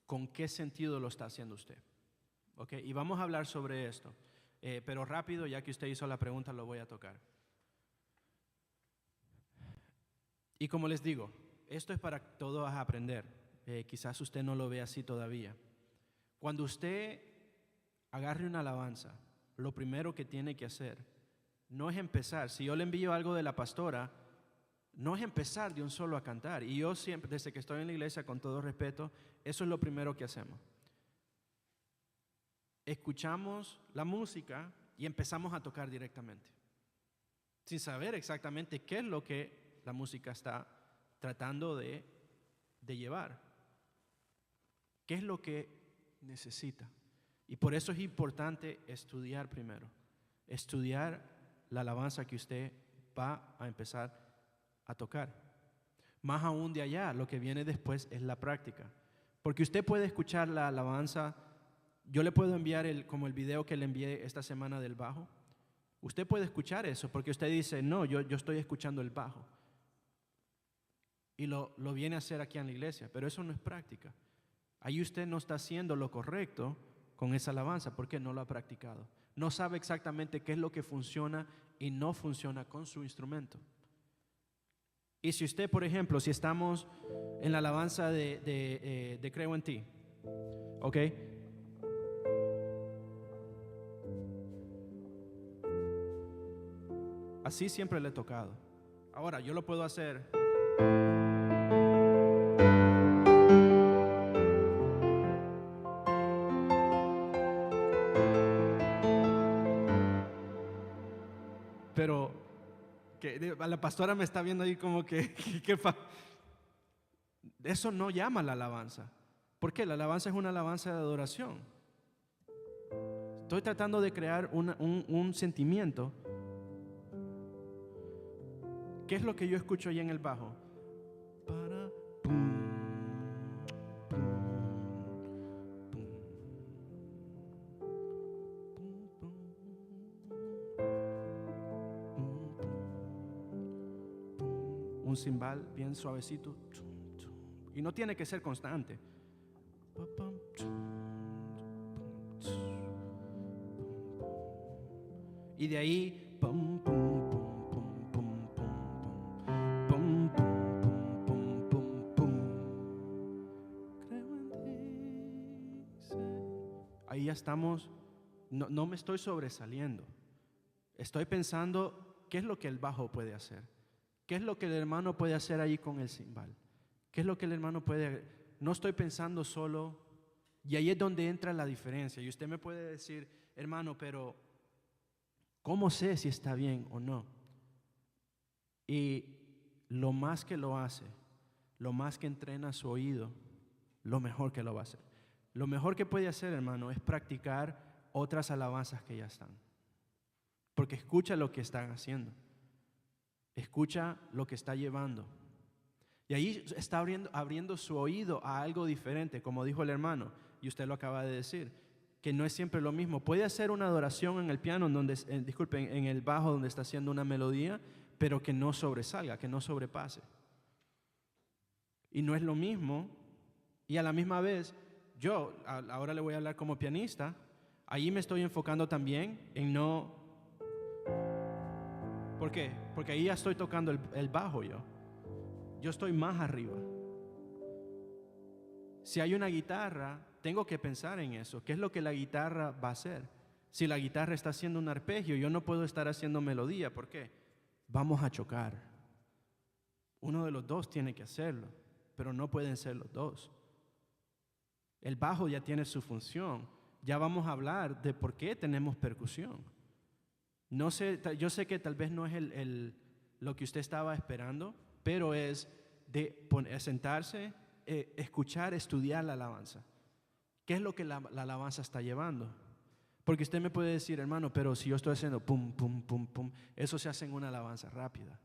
con qué sentido lo está haciendo usted. ¿Ok? Y vamos a hablar sobre esto. Pero rápido, ya que usted hizo la pregunta, lo voy a tocar. Y como les digo, esto es para todos aprender. Quizás usted no lo ve así todavía. Cuando usted agarre una alabanza, lo primero que tiene que hacer no es empezar. Si yo le envío algo de la pastora, no es empezar de un solo a cantar. Y yo siempre, desde que estoy en la iglesia, con todo respeto, eso es lo primero que hacemos. Escuchamos la música y empezamos a tocar directamente, sin saber exactamente qué es lo que la música está tratando de llevar, qué es lo que necesita. Y por eso es importante estudiar primero, estudiar la alabanza que usted va a empezar a tocar. Más aún de allá, lo que viene después es la práctica. Porque usted puede escuchar la alabanza. Yo le puedo enviar como el video que le envié esta semana del bajo. Usted puede escuchar eso porque usted dice, no, yo estoy escuchando el bajo. Y lo viene a hacer aquí en la iglesia, pero eso no es práctica. Ahí usted no está haciendo lo correcto con esa alabanza porque no lo ha practicado. No sabe exactamente qué es lo que funciona y no funciona con su instrumento. Y si usted, por ejemplo, si estamos en la alabanza de Creo en Ti, ¿ok? Así siempre le he tocado. Ahora, yo lo puedo hacer. Pero la pastora me está viendo ahí como que eso no llama la alabanza. ¿Por qué? La alabanza es una alabanza de adoración. Estoy tratando de crear un sentimiento. ¿Qué es lo que yo escucho ahí en el bajo? Para, pum, pum, pum, pum, pum. Un cimbal bien suavecito. Y no tiene que ser constante. Y de ahí pum, pum, pum, pum, pum, pum, pum, pum, pum, pum, pum. Creo en ti. Ahí ya estamos. No me estoy sobresaliendo. Estoy pensando qué es lo que el bajo puede hacer. ¿Qué es lo que el hermano puede hacer ahí con el cimbal? ¿Qué es lo que el hermano puede? No estoy pensando solo. Y ahí es donde entra la diferencia. Y usted me puede decir, hermano, pero ¿cómo sé si está bien o no? Y lo más que lo hace, lo más que entrena su oído, lo mejor que lo va a hacer. Lo mejor que puede hacer, hermano, es practicar otras alabanzas que ya están. Porque escucha lo que están haciendo. Escucha lo que está llevando. Y ahí está abriendo su oído a algo diferente, como dijo el hermano, y usted lo acaba de decir, que no es siempre lo mismo. Puede hacer una adoración en el piano, en el bajo donde está haciendo una melodía, pero que no sobresalga, que no sobrepase. Y no es lo mismo, y a la misma vez, yo ahora le voy a hablar como pianista, ahí me estoy enfocando también en no. ¿Por qué? Porque ahí ya estoy tocando el bajo yo. Yo estoy más arriba. Si hay una guitarra, tengo que pensar en eso. ¿Qué es lo que la guitarra va a hacer? Si la guitarra está haciendo un arpegio, yo no puedo estar haciendo melodía. ¿Por qué? Vamos a chocar. Uno de los dos tiene que hacerlo, pero no pueden ser los dos. El bajo ya tiene su función. Ya vamos a hablar de por qué tenemos percusión. No sé, yo sé que tal vez no es lo que usted estaba esperando, pero es de sentarse, escuchar, estudiar la alabanza. ¿Qué es lo que la alabanza está llevando? Porque usted me puede decir, hermano, pero si yo estoy haciendo pum, pum, pum, pum, eso se hace en una alabanza rápida.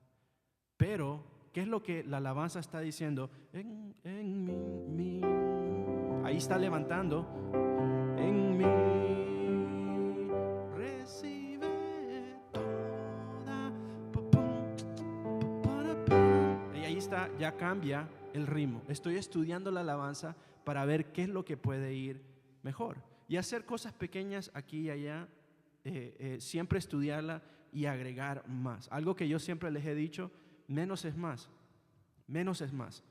Pero, ¿qué es lo que la alabanza está diciendo? En mí. Ahí está levantando. En mí. Recibe toda. Y ahí pista ya cambia el ritmo. Estoy estudiando la alabanza para ver qué es lo que puede ir mejor. Y hacer cosas pequeñas aquí y allá, siempre estudiarla y agregar más. Algo que yo siempre les he dicho, menos es más. Menos es más.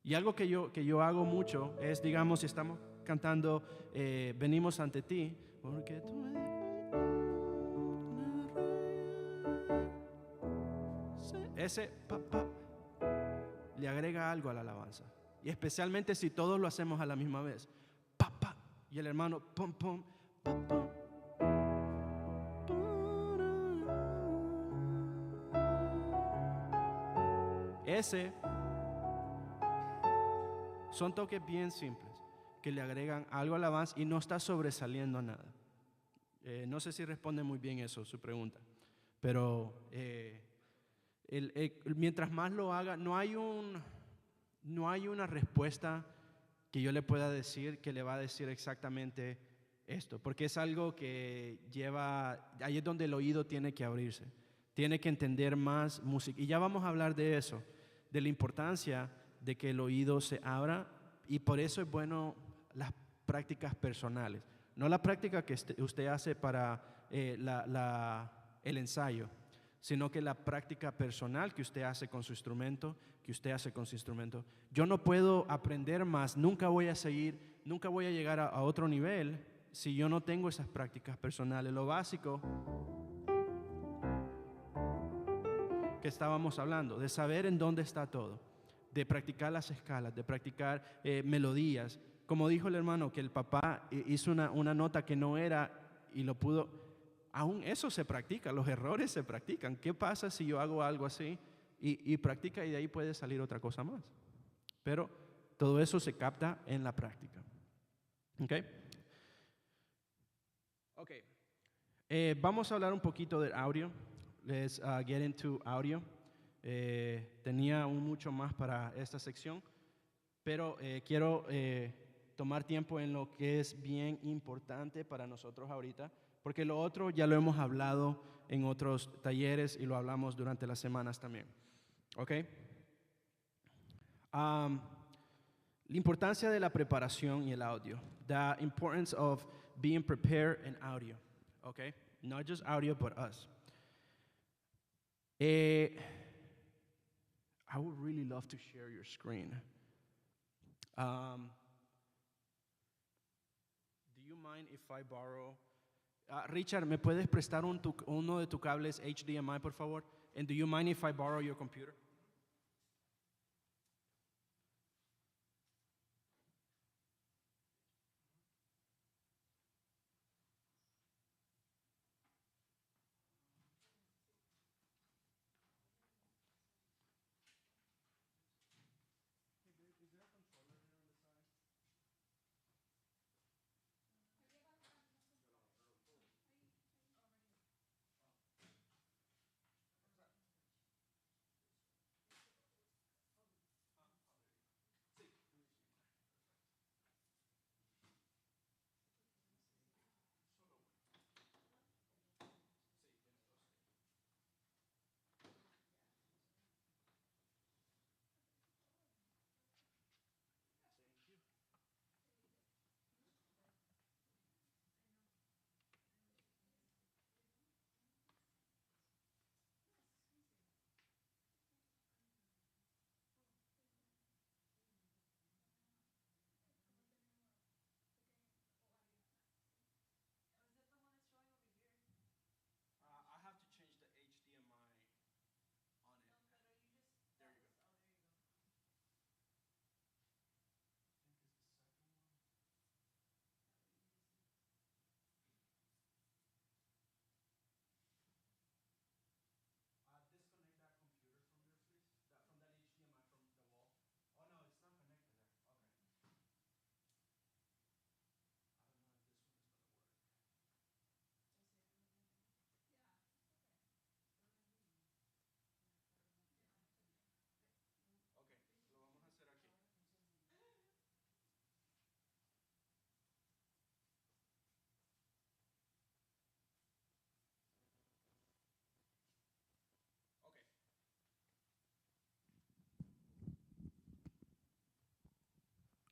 Y algo que yo hago mucho es, digamos, si estamos cantando venimos ante ti, porque tú me... Ese pa, pa, le agrega algo a la alabanza. Y especialmente si todos lo hacemos a la misma vez. Pa, pa, y el hermano pum, pum, pa, pum. Ese son toques bien simples que le agregan algo a la alabanza y no está sobresaliendo nada. No sé si responde muy bien eso, su pregunta, pero mientras más lo haga, no hay una respuesta que yo le pueda decir que le va a decir exactamente esto, porque es algo que ahí es donde el oído tiene que abrirse, tiene que entender más música. Y ya vamos a hablar de eso, de la importancia de que el oído se abra, y por eso es bueno las prácticas personales. No la práctica que usted hace para el ensayo, sino que la práctica personal que usted hace con su instrumento, Yo no puedo aprender más, nunca voy a llegar a otro nivel si yo no tengo esas prácticas personales. Lo básico que estábamos hablando, de saber en dónde está todo, de practicar las escalas, de practicar melodías. Como dijo el hermano, que el papá hizo una nota que no era y lo pudo. Aún eso se practica, los errores se practican. ¿Qué pasa si yo hago algo así y practica y de ahí puede salir otra cosa más? Pero todo eso se capta en la práctica. ¿Ok? Ok. Vamos a hablar un poquito del audio. Let's get into audio. Tenía mucho más para esta sección, pero quiero tomar tiempo en lo que es bien importante para nosotros ahorita, porque lo otro ya lo hemos hablado en otros talleres y lo hablamos durante las semanas también. ¿Ok? La importancia de la preparación y el audio. The importance of being prepared in audio. Okay? Not just audio, but us. I would really love to share your screen. Do you mind if I borrow? Richard, ¿me puedes prestar uno de tus cables HDMI, por favor? And do you mind if I borrow your computer?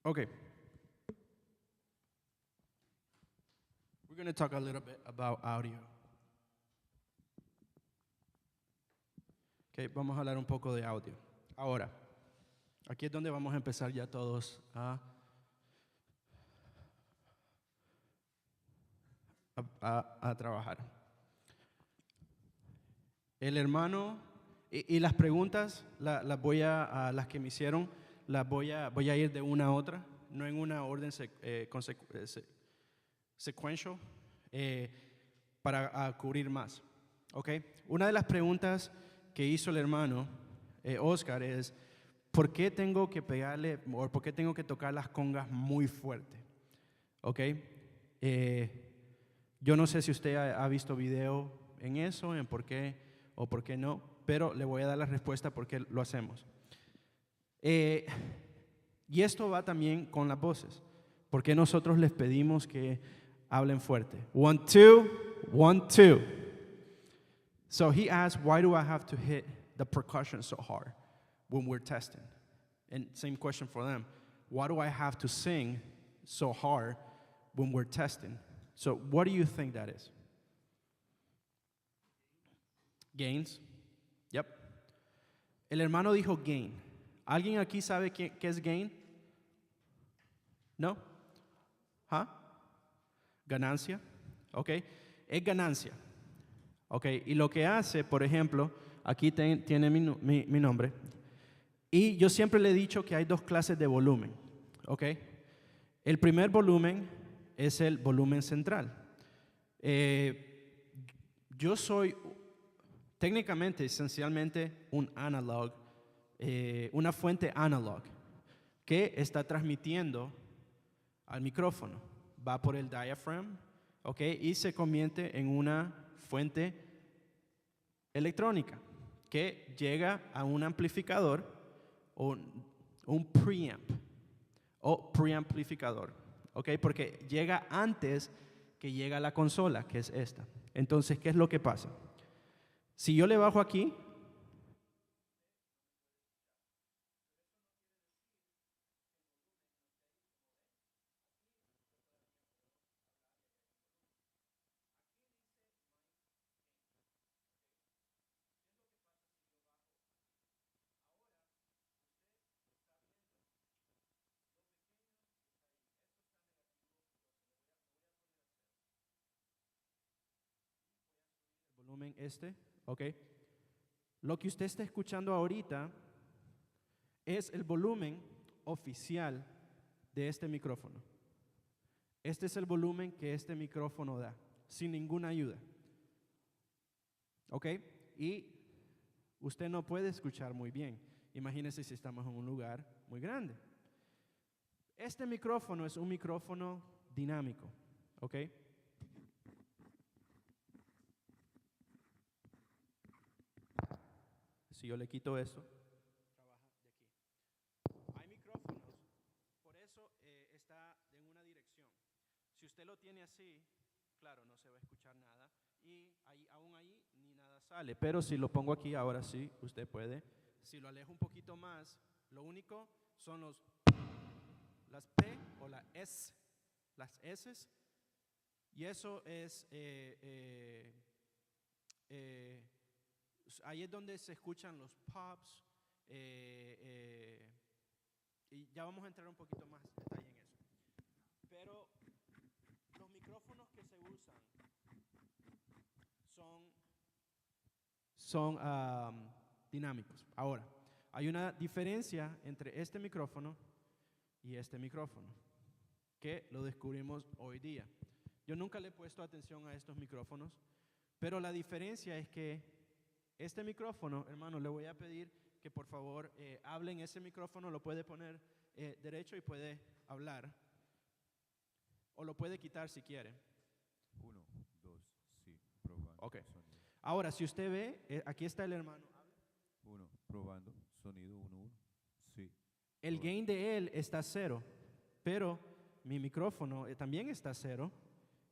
Okay. We're going to talk a little bit about audio. Okay, vamos a hablar un poco de audio. Ahora, aquí es donde vamos a empezar ya todos a trabajar. El hermano, y las preguntas, las voy a las que me hicieron, voy a ir de una a otra, no en una orden sequential, para cubrir más. ¿Okay? Una de las preguntas que hizo el hermano Oscar es, ¿por qué tengo que pegarle o por qué tengo que tocar las congas muy fuerte? ¿Okay? Yo no sé si usted ha visto video en eso, en por qué o por qué no, pero le voy a dar la respuesta por qué lo hacemos. Y esto va también con las voces. ¿Por qué nosotros les pedimos que hablen fuerte? 1, 2, 1, 2. So he asked, why do I have to hit the percussion so hard when we're testing? And same question for them. Why do I have to sing so hard when we're testing? So what do you think that is? Gains. Yep. El hermano dijo gain. ¿Alguien aquí sabe qué es gain? ¿No? ¿Ah? Ganancia. Ok. Es ganancia. Ok. Y lo que hace, por ejemplo, aquí tiene mi nombre. Y yo siempre le he dicho que hay dos clases de volumen. Ok. El primer volumen es el volumen central. Yo soy técnicamente, esencialmente, un analog, una fuente analog que está transmitiendo al micrófono. Va por el diaphragm, ¿ok? Y se convierte en una fuente electrónica que llega a un amplificador o un preamp o preamplificador, ¿ok? Porque llega antes que llega a la consola, que es esta. Entonces, ¿qué es lo que pasa? Si yo le bajo aquí, el volumen ¿ok? Lo que usted está escuchando ahorita es el volumen oficial de este micrófono. Este es el volumen que este micrófono da, sin ninguna ayuda. ¿Ok? Y usted no puede escuchar muy bien. Imagínese si estamos en un lugar muy grande. Este micrófono es un micrófono dinámico. ¿Ok? Si yo le quito esto, trabaja de aquí. Hay micrófonos, por eso está en una dirección. Si usted lo tiene así, claro, no se va a escuchar nada y aún ahí ni nada sale. Pero si lo pongo aquí, ahora sí, usted puede. Si lo alejo un poquito más, lo único son las P o las S, y eso es ahí es donde se escuchan los pops, y ya vamos a entrar un poquito más en detalle en eso. Pero los micrófonos que se usan son dinámicos. Ahora, hay una diferencia entre este micrófono y este micrófono, que lo descubrimos hoy día. Yo nunca le he puesto atención a estos micrófonos, pero la diferencia es que este micrófono, hermano, le voy a pedir que por favor hable en ese micrófono, lo puede poner derecho y puede hablar, o lo puede quitar si quiere. 1, 2, sí, probando. Ok. Sonido. Ahora, si usted ve, aquí está el hermano. 1, probando. Sonido 1, 1. Sí. El gain de él está 0, pero mi micrófono también está 0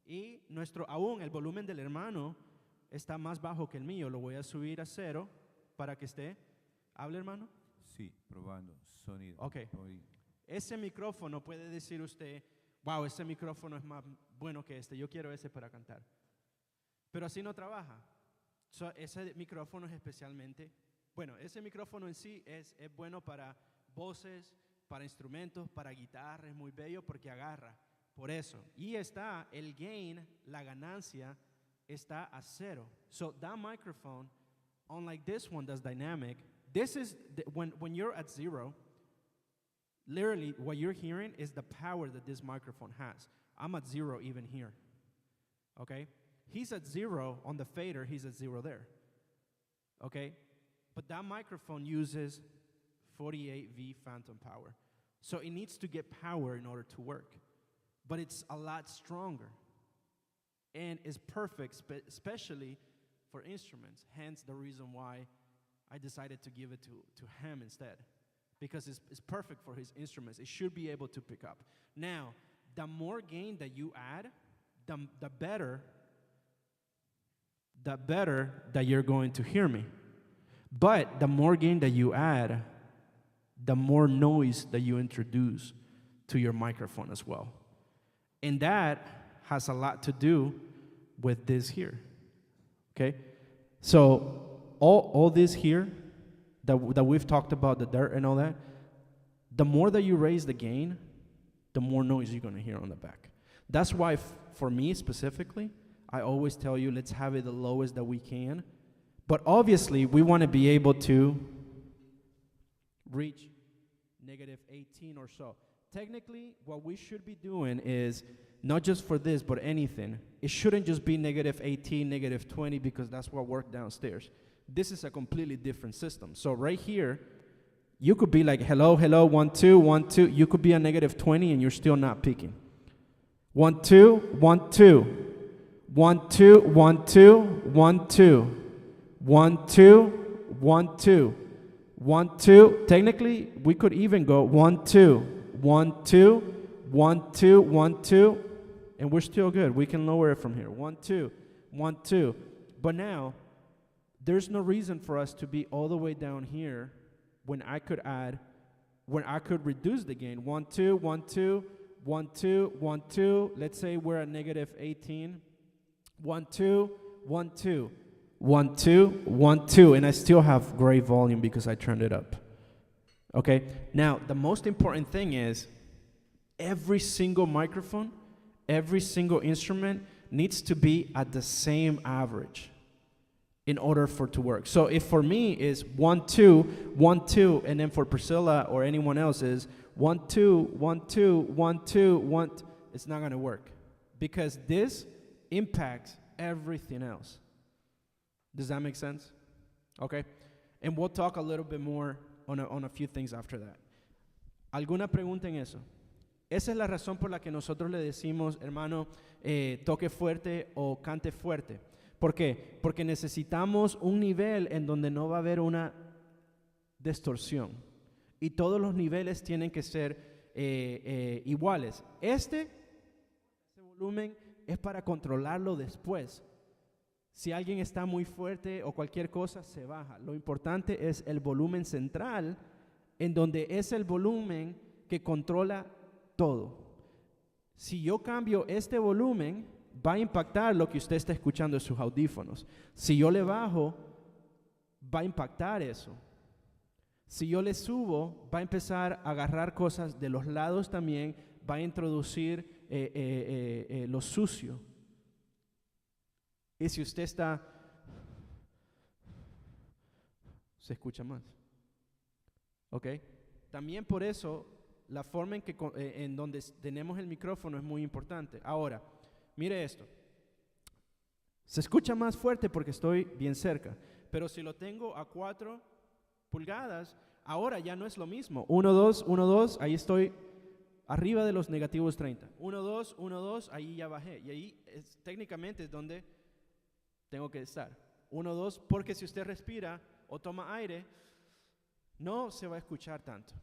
y aún el volumen del hermano está más bajo que el mío. Lo voy a subir a 0 para que hable, hermano. Sí, probando. Sonido. Ok. Oí. ese micrófono puede decir usted, wow, ese micrófono es más bueno que este, yo quiero ese para cantar. Pero así no trabaja. So, ese micrófono es especialmente, bueno, ese micrófono en sí es bueno para voces, para instrumentos, para guitarra, es muy bello porque agarra, por eso. Y está el gain, la ganancia, está a 0. So that microphone, unlike this one that's dynamic, this is, when you're at 0, literally what you're hearing is the power that this microphone has. I'm at 0 even here, okay? He's at 0 on the fader, he's at 0 there, okay? But that microphone uses 48V phantom power. So it needs to get power in order to work. But it's a lot stronger. And is perfect, especially for instruments. Hence the reason why I decided to give it to him instead. Because it's perfect for his instruments. It should be able to pick up. Now, the more gain that you add, the better that you're going to hear me. But the more gain that you add, the more noise that you introduce to your microphone as well. And that has a lot to do with this here, okay? So all this here that we've talked about, the dirt and all that, the more that you raise the gain, the more noise you're gonna hear on the back. That's why for me specifically, I always tell you, let's have it the lowest that we can. But obviously, we wanna be able to reach -18 or so. Technically, what we should be doing is, not just for this, but anything, it shouldn't just be -18, -20, because that's what worked downstairs. This is a completely different system. So right here, you could be like, hello, hello, 1, 2, 1, 2. You could be a -20 and you're still not peaking. 1, 2, 1, 2. 1, 2, 1, 2, 1, 2. 1, 2, 1, 2. 1, 2. Technically, we could even go 1, 2, 1, 2, 1, 2, 1, 2, and we're still good. We can lower it from here. 1, 2, 1, 2. But now, there's no reason for us to be all the way down here when I could reduce the gain. 1, 2, 1, 2, 1, 2, 1, 2. Let's say we're at -18. 1, 2, 1, 2. 1, 2, 1, 2, and I still have great volume because I turned it up. Okay? Now, the most important thing is every single microphone, every single instrument needs to be at the same average in order for it to work. So if for me is 1, 2, 1, 2, and then for Priscilla or anyone else is 1, 2, 1, 2, 1, 2, 1, it's not going to work because this impacts everything else. Does that make sense? Okay. And we'll talk a little bit more on a few things after that. ¿Alguna pregunta en eso? Esa es la razón por la que nosotros le decimos, hermano, toque fuerte o cante fuerte. ¿Por qué? Porque necesitamos un nivel en donde no va a haber una distorsión. Y todos los niveles tienen que ser iguales. Ese volumen es para controlarlo después. Si alguien está muy fuerte o cualquier cosa, se baja. Lo importante es el volumen central, en donde es el volumen que controla todo. Si yo cambio este volumen, va a impactar lo que usted está escuchando en sus audífonos. Si yo le bajo, va a impactar eso. Si yo le subo, va a empezar a agarrar cosas de los lados también, va a introducir lo sucio. Y si usted está, se escucha más. ¿Ok? También por eso, la forma en donde tenemos el micrófono es muy importante. Ahora, mire esto. Se escucha más fuerte porque estoy bien cerca. Pero si lo tengo a 4 pulgadas, ahora ya no es lo mismo. 1, 2, 1, 2, ahí estoy arriba de los negativos 30. 1, 2, 1, 2, ahí ya bajé. Y ahí técnicamente es donde tengo que estar. 1, 2, porque si usted respira o toma aire, no se va a escuchar tanto.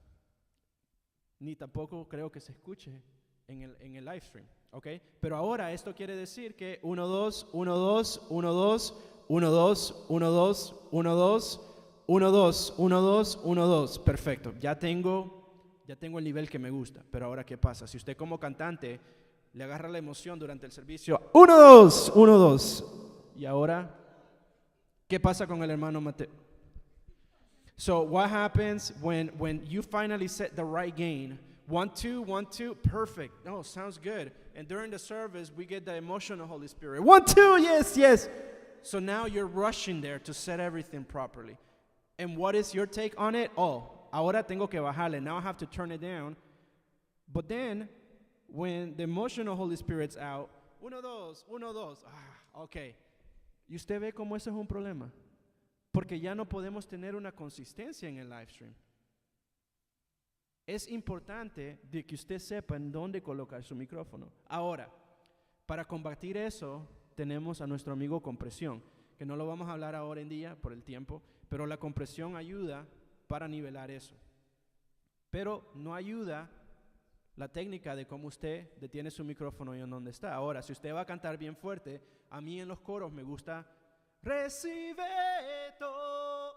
Ni tampoco creo que se escuche en el live stream. ¿Ok? Pero ahora esto quiere decir que 1, 2, 1, 2, 1, 2, 1, 2, 1, 2, 1, 2, 1, 2, 1, 2, 1, 2. Perfecto. Ya tengo ya tengo el nivel que me gusta. Pero ahora, ¿qué pasa? Si usted como cantante le agarra la emoción durante el servicio, 1, 2, 1, 2. Y ahora, ¿qué pasa con el hermano Mateo? So what happens when you finally set the right gain? 1, 2, 1, 2, perfect. Oh, sounds good. And during the service, we get the emotional Holy Spirit. 1, 2, yes, yes. So now you're rushing there to set everything properly. And what is your take on it? Oh, ahora tengo que bajarle. Now I have to turn it down. But then, when the emotional Holy Spirit's out, 1, 2, 1, 2. Ah, okay. Y usted ve cómo eso es un problema. Porque ya no podemos tener una consistencia en el live stream. Es importante de que usted sepa en dónde colocar su micrófono. Ahora, para combatir eso, tenemos a nuestro amigo compresión, que no lo vamos a hablar ahora en día por el tiempo, pero la compresión ayuda para nivelar eso. Pero no ayuda la técnica de cómo usted detiene su micrófono y en dónde está. Ahora, si usted va a cantar bien fuerte, a mí en los coros me gusta recibe toda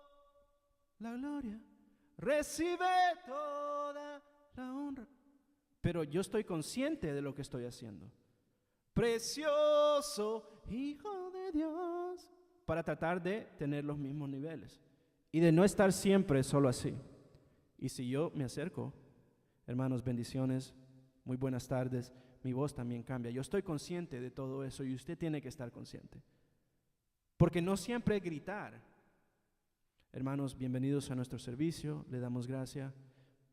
la gloria, recibe toda la honra. Pero yo estoy consciente de lo que estoy haciendo. Precioso Hijo de Dios. Para tratar de tener los mismos niveles. Y de no estar siempre solo así. Y si yo me acerco, hermanos, bendiciones, muy buenas tardes, mi voz también cambia. Yo estoy consciente de todo eso y usted tiene que estar consciente. Porque no siempre es gritar. Hermanos, bienvenidos a nuestro servicio, le damos gracias.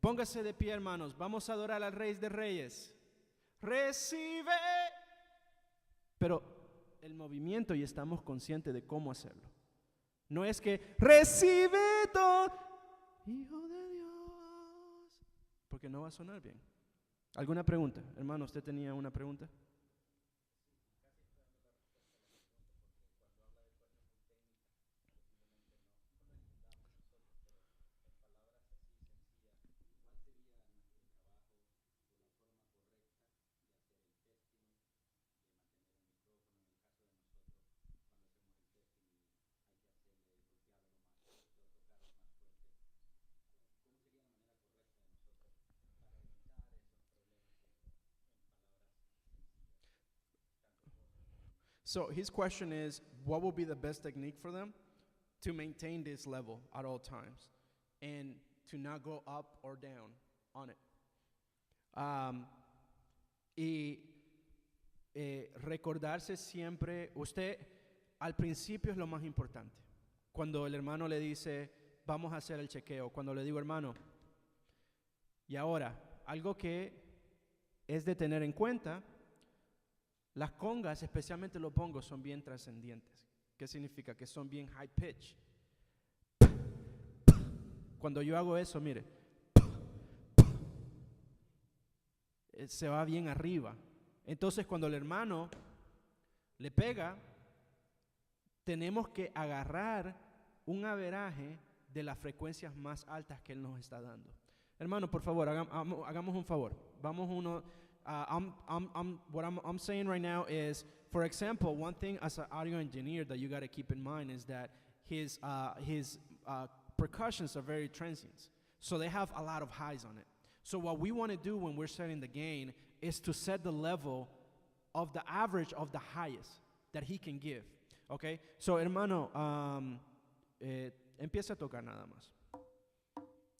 Póngase de pie, hermanos, vamos a adorar al Rey de Reyes. Recibe. Pero el movimiento y estamos conscientes de cómo hacerlo. No es que recibe todo, Hijo de Dios, porque no va a sonar bien. ¿Alguna pregunta? Hermano, ¿usted tenía una pregunta? So his question is, what will be the best technique for them to maintain this level at all times and to not go up or down on it? Recordarse siempre, usted al principio es lo más importante. Cuando el hermano le dice, vamos a hacer el chequeo, cuando le digo, hermano, y ahora, algo que es de tener en cuenta. Las congas, especialmente los bongos, son bien trascendientes. ¿Qué significa? Que son bien high pitch. Cuando yo hago eso, mire, se va bien arriba. Entonces, cuando el hermano le pega, tenemos que agarrar un averaje de las frecuencias más altas que él nos está dando. Hermano, por favor, hagamos un favor. Vamos uno. What I'm saying right now is, for example, one thing as an audio engineer that you got to keep in mind is that his percussions are very transient. So they have a lot of highs on it. So what we want to do when we're setting the gain is to set the level of the average of the highest that he can give. Okay? So, hermano, empieza a tocar nada más.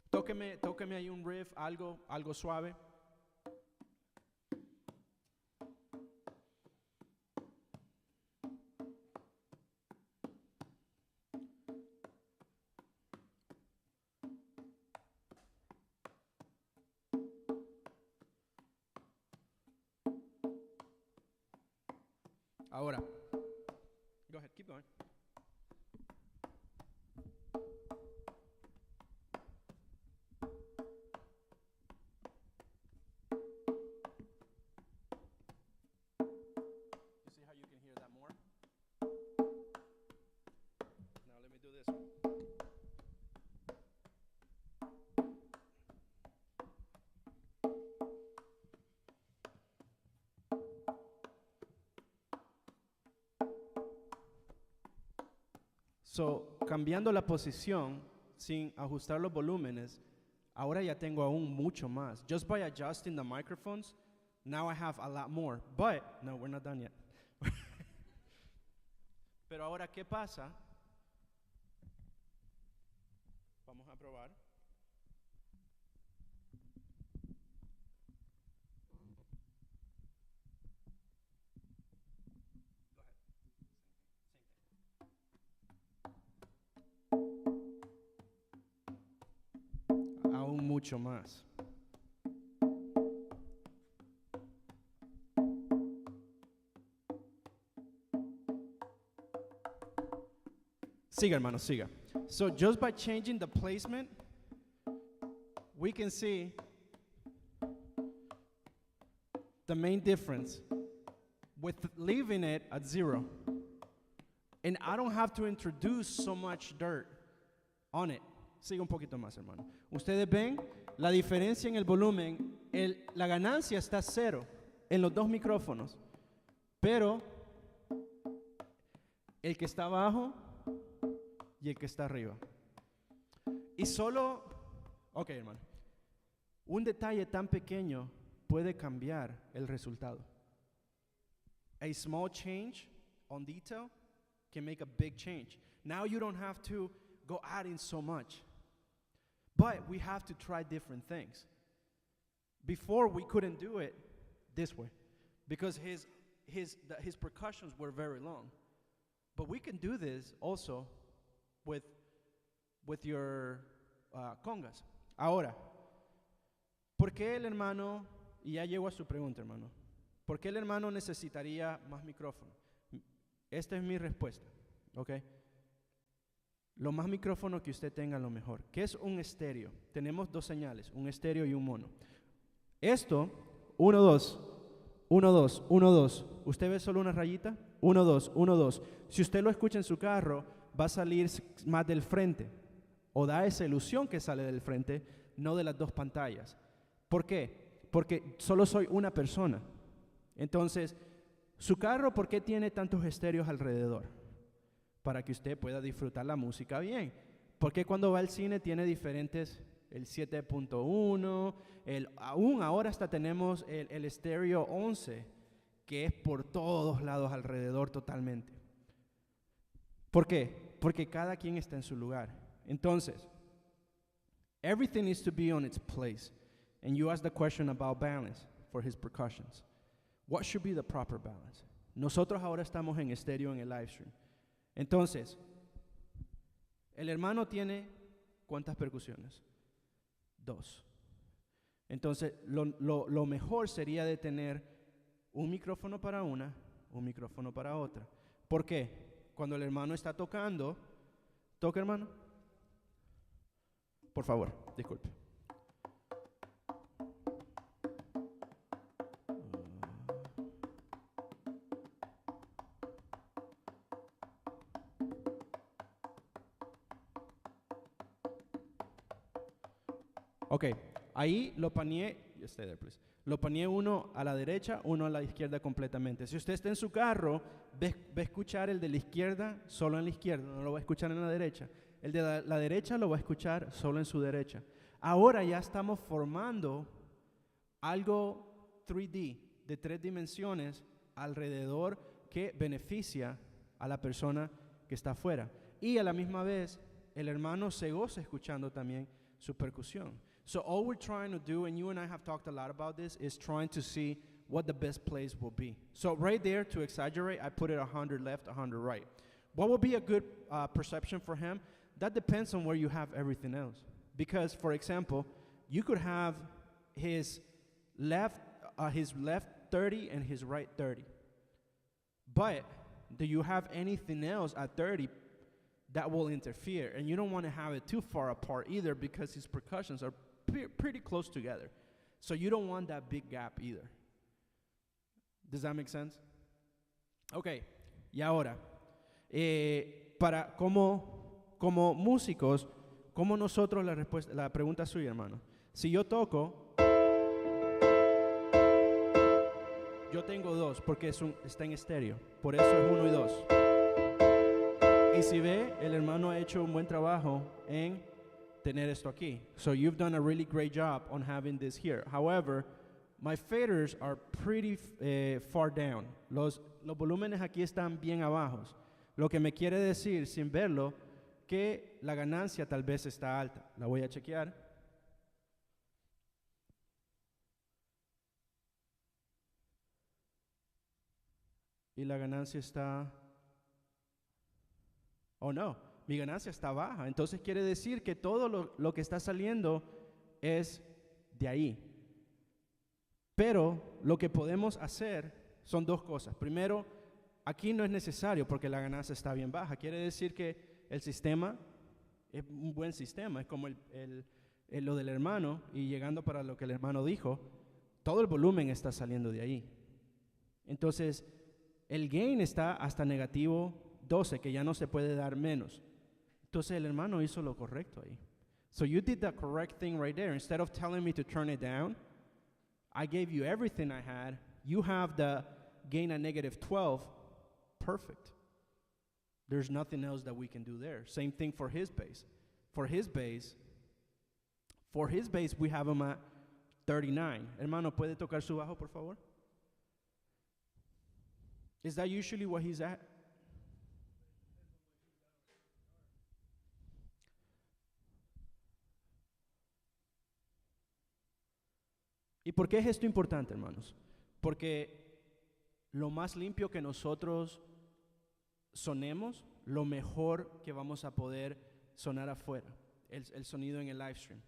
Tóqueme ahí un riff, algo suave. Ahora, go ahead, keep going. You see how you can hear that more? Now let me do this one. So, cambiando la posición sin ajustar los volúmenes, Ahora ya tengo aún mucho más. Just by adjusting the microphones, now I have a lot more. But, no, we're not done yet. Pero ahora, ¿qué pasa? Vamos a probar. Aún mucho más. Siga, hermano, siga. So just by changing the placement, we can see the main difference with leaving it at 0. And I don't have to introduce so much dirt on it. Siga un poquito más, hermano. Ustedes ven la diferencia en el volumen. La ganancia está 0 en los dos micrófonos. Pero el que está abajo y el que está arriba. Y solo, ok, hermano, un detalle tan pequeño puede cambiar el resultado. A small change on detail can make a big change. Now you don't have to go adding so much. But we have to try different things. Before we couldn't do it this way because his percussions were very long. But we can do this also with your congas. Ahora, ¿por qué el hermano, y ya llego a su pregunta, hermano, ¿por qué el hermano necesitaría más micrófono? Esta es mi respuesta, ¿ok? Lo más micrófono que usted tenga, lo mejor. ¿Qué es un estéreo? Tenemos dos señales, un estéreo y un mono. Esto, 1, 2, 1, 2, 1, 2. ¿Usted ve solo una rayita? 1, 2, 1, 2. Si usted lo escucha en su carro, va a salir más del frente. O da esa ilusión que sale del frente, no de las dos pantallas. ¿Por qué? Porque solo soy una persona. Entonces, su carro, ¿por qué tiene tantos estéreos alrededor? Para que usted pueda disfrutar la música bien. Porque cuando va al cine tiene diferentes, el 7.1, aún ahora hasta tenemos el estéreo 11, que es por todos lados alrededor totalmente. ¿Por qué? Porque cada quien está en su lugar. Entonces, everything needs to be on its place. And you asked the question about balance for his percussions. What should be the proper balance? Nosotros ahora estamos en estéreo en el live stream. Entonces, el hermano tiene ¿cuántas percusiones? 2. Entonces, lo mejor sería de tener un micrófono para una, un micrófono para otra. ¿Por qué? Cuando el hermano está tocando, ¿toca, hermano? Por favor, disculpe. Ok, ahí lo paneé, stay there, please. Lo paneé uno a la derecha, uno a la izquierda completamente. Si usted está en su carro, va a escuchar el de la izquierda solo en la izquierda, no lo va a escuchar en la derecha. El de la derecha lo va a escuchar solo en su derecha. Ahora ya estamos formando algo 3D, de 3 dimensiones alrededor que beneficia a la persona que está afuera. Y a la misma vez, el hermano se goza escuchando también su percusión. So all we're trying to do, and you and I have talked a lot about this, is trying to see what the best place will be. So right there, to exaggerate, I put it 100 left, 100 right. What will be a good perception for him? That depends on where you have everything else. Because, for example, you could have his left 30 and his right 30. But do you have anything else at 30 that will interfere? And you don't want to have it too far apart either because his percussions are pretty close together. So you don't want that big gap either. Does that make sense? Okay, y ahora, para como músicos, como nosotros la pregunta suya, hermano. Si yo toco, yo tengo 2 porque está en estéreo. Por eso es 1 y 2. Y si ve, el hermano ha hecho un buen trabajo en tener esto aquí. So you've done a really great job on having this here. However, my faders are pretty far down. Los volúmenes aquí están bien abajos. Lo que me quiere decir, sin verlo, que la ganancia tal vez está alta. La voy a chequear. Y la ganancia está... Oh, no, mi ganancia está baja. Entonces quiere decir que todo lo que está saliendo es de ahí. Pero lo que podemos hacer son dos cosas. Primero, aquí no es necesario porque la ganancia está bien baja. Quiere decir que el sistema es un buen sistema. Es como lo del hermano, y llegando para lo que el hermano dijo, todo el volumen está saliendo de ahí. Entonces, el gain está hasta negativo 12, que ya no se puede dar menos. Entonces el hermano hizo lo correcto ahí. So you did the correct thing right there. Instead of telling me to turn it down, I gave you everything I had. You have the gain at negative 12. Perfect. There's nothing else that we can do there. Same thing for his base. For his base, we have him at 39. Hermano, ¿puede tocar su bajo, por favor? Is that usually what he's at? ¿Y por qué es esto importante, hermanos? Porque lo más limpio que nosotros sonemos, lo mejor que vamos a poder sonar afuera, el sonido en el live stream.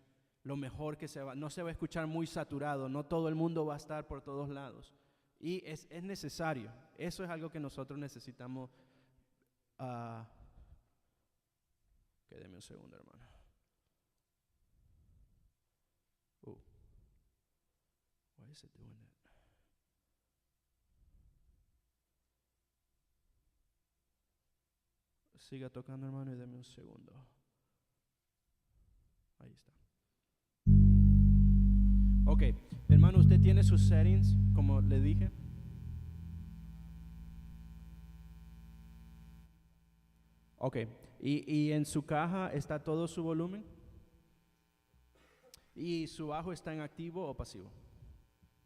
Lo mejor que no se va a escuchar muy saturado, no todo el mundo va a estar por todos lados. Y es necesario, eso es algo que nosotros necesitamos. Deme un segundo, hermano. Why is it doing that? Siga tocando, hermano, y deme un segundo. Ahí está. Ok, hermano, ¿usted tiene sus settings, como le dije? Ok, ¿y en su caja está todo su volumen? ¿Y su bajo está en activo o pasivo?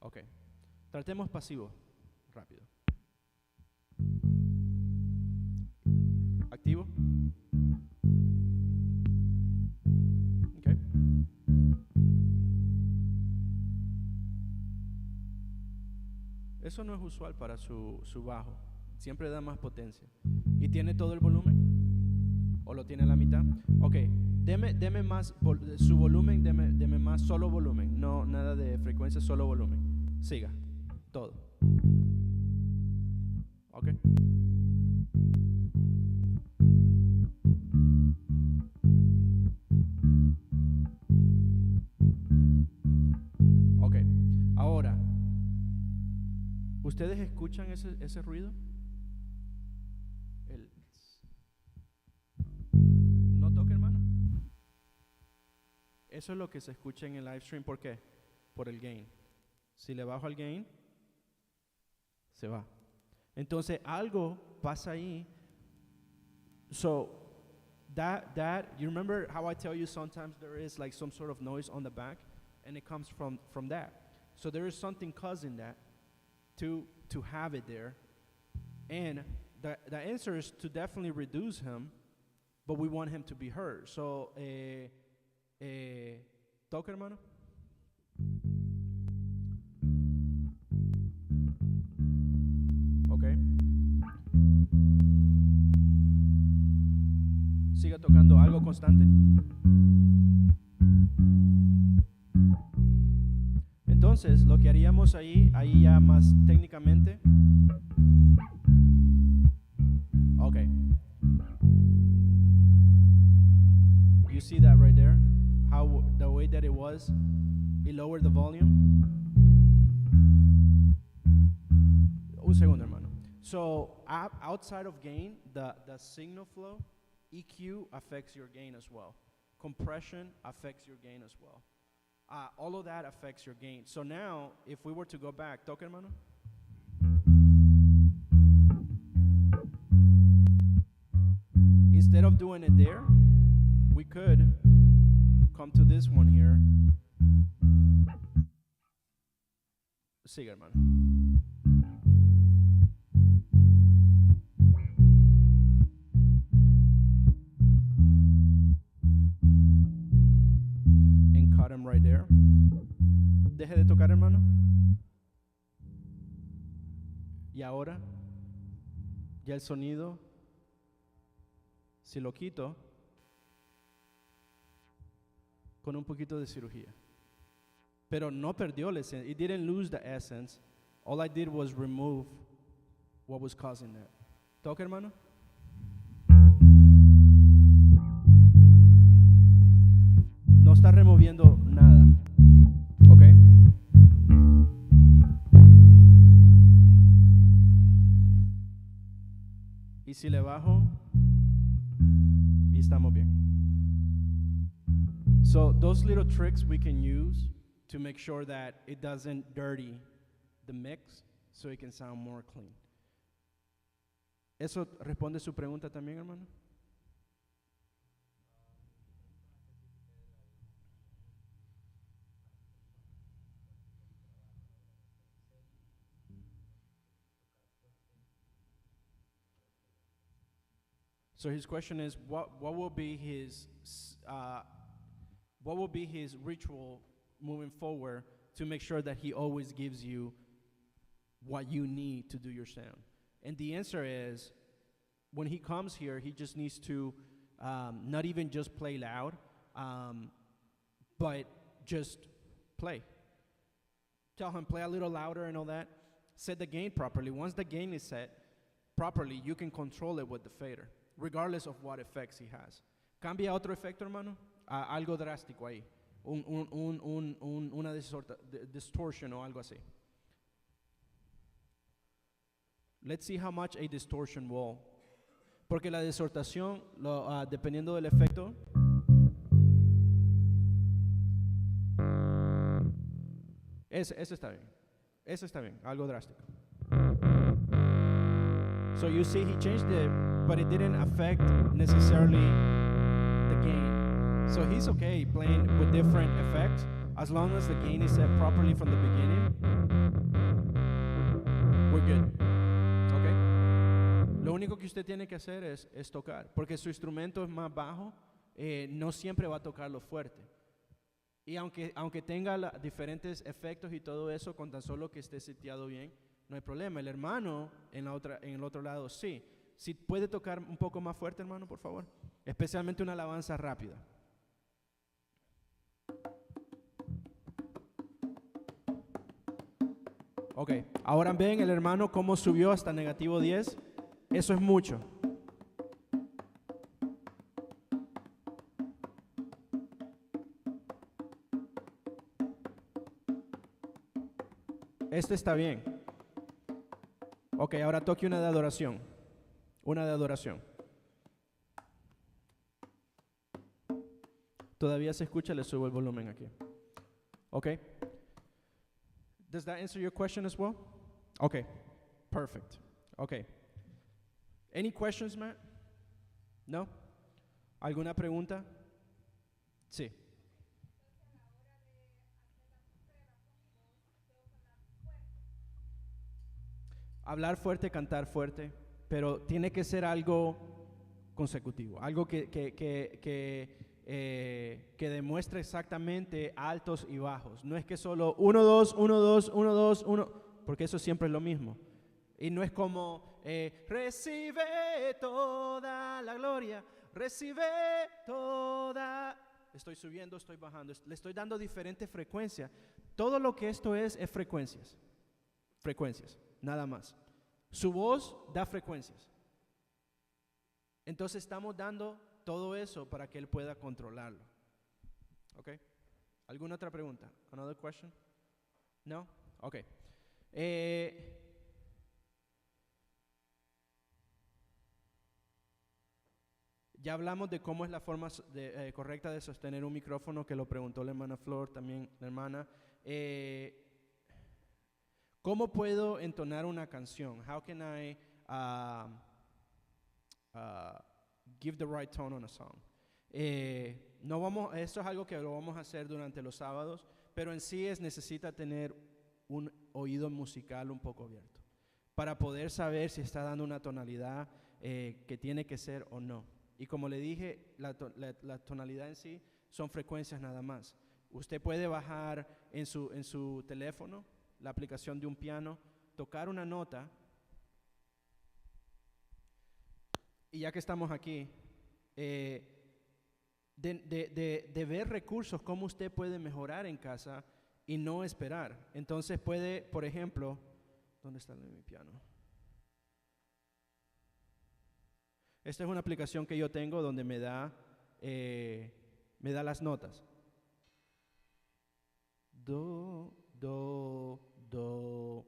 Ok, tratemos pasivo, rápido. ¿Activo? Ok. Eso no es usual para su bajo. Siempre da más potencia. ¿Y tiene todo el volumen? ¿O lo tiene a la mitad? Ok, deme más su volumen, deme más solo volumen. No, nada de frecuencia, solo volumen. Siga, todo. Ok. Ok, ahora, ¿ustedes escuchan ese ruido? ¿No toca, hermano? Eso es lo que se escucha en el live stream. ¿Por qué? Por el gain. Si le bajo al gain, se va. Entonces algo pasa ahí. So that you remember how I tell you sometimes there is like some sort of noise on the back, and it comes from that. So there is something causing that to have it there, and the answer is to definitely reduce him, but we want him to be heard. So toca, hermano. Okay. Siga tocando algo constante. Entonces, lo que haríamos ahí ya más técnicamente. Okay. You see that right there? How the way that it was, it lowered the volume. Un segundo, hermano. So outside of gain, the signal flow, EQ affects your gain as well. Compression affects your gain as well. All of that affects your gain. So now, if we were to go back, toca, hermano. Instead of doing it there, we could come to this one here. Siga, hermano. And cut him right there. Deje de tocar, hermano. Y ahora, ya el sonido, si lo quito, con un poquito de cirugía. Pero no perdió la esencia. It didn't lose the essence. All I did was remove what was causing that. ¿Toca, hermano? No está removiendo nada. ¿Ok? Y si le bajo, y estamos bien. So those little tricks we can use to make sure that it doesn't dirty the mix so it can sound more clean. ¿Eso responde su pregunta también, hermano? So his question is, what will be his ritual moving forward to make sure that he always gives you what you need to do your sound? And the answer is, when he comes here, he just needs to not even just play loud, but just play. Tell him, play a little louder and all that. Set the gain properly. Once the gain is set properly, you can control it with the fader, regardless of what effects he has. Cambia otro efecto, hermano. Algo drástico ahí. Una distortion o algo así. Let's see how much a distortion will. Porque la distorsión, dependiendo del efecto, ese está bien. Ese está bien. Algo drástico. So you see he changed it, but it didn't affect necessarily the gain. So he's okay playing with different effects as long as the gain is set properly from the beginning. We're good. Okay? Lo único que usted tiene que hacer es tocar, porque su instrumento es más bajo, no siempre va a tocarlo fuerte. Y aunque tenga diferentes efectos y todo eso, con tan solo que esté seteado bien, no hay problema. El hermano en el otro lado sí. Si puede tocar un poco más fuerte, hermano, por favor. Especialmente una alabanza rápida. Ok, ahora ven el hermano cómo subió hasta -10. Eso es mucho. Este está bien. Ok, ahora toque una de adoración. Una de adoración. Todavía se escucha, le subo el volumen aquí. Ok. Does that answer your question as well? Okay, perfect. Okay. Any questions, Matt? No? ¿Alguna pregunta? Sí. Hablar fuerte, cantar fuerte, pero tiene que ser algo consecutivo, algo que demuestre exactamente altos y bajos. No es que solo 1, 2, 1, 2, 1, 2, 1, porque eso siempre es lo mismo. Y no es como recibe toda la gloria, recibe toda. Estoy subiendo, estoy bajando, le estoy dando diferentes frecuencias. Todo lo que esto es frecuencias. Frecuencias, nada más. Su voz da frecuencias. Entonces estamos dando todo eso para que él pueda controlarlo. ¿Ok? ¿Alguna otra pregunta? Another question? No? Ok. Ya hablamos de cómo es la forma correcta de sostener un micrófono, que lo preguntó la hermana Flor, también la hermana. ¿Cómo puedo entonar una canción? How can I give the right tone on a song? no vamos, esto es algo que lo vamos a hacer durante los sábados, pero en sí necesita tener un oído musical un poco abierto para poder saber si está dando una tonalidad que tiene que ser o no. Y como le dije, la tonalidad en sí son frecuencias nada más. Usted puede bajar en su teléfono la aplicación de un piano, tocar una nota, y ya que estamos aquí, de ver recursos, cómo usted puede mejorar en casa y no esperar. Entonces puede, por ejemplo, ¿dónde está mi piano? Esta es una aplicación que yo tengo donde me da las notas. Do, do, do,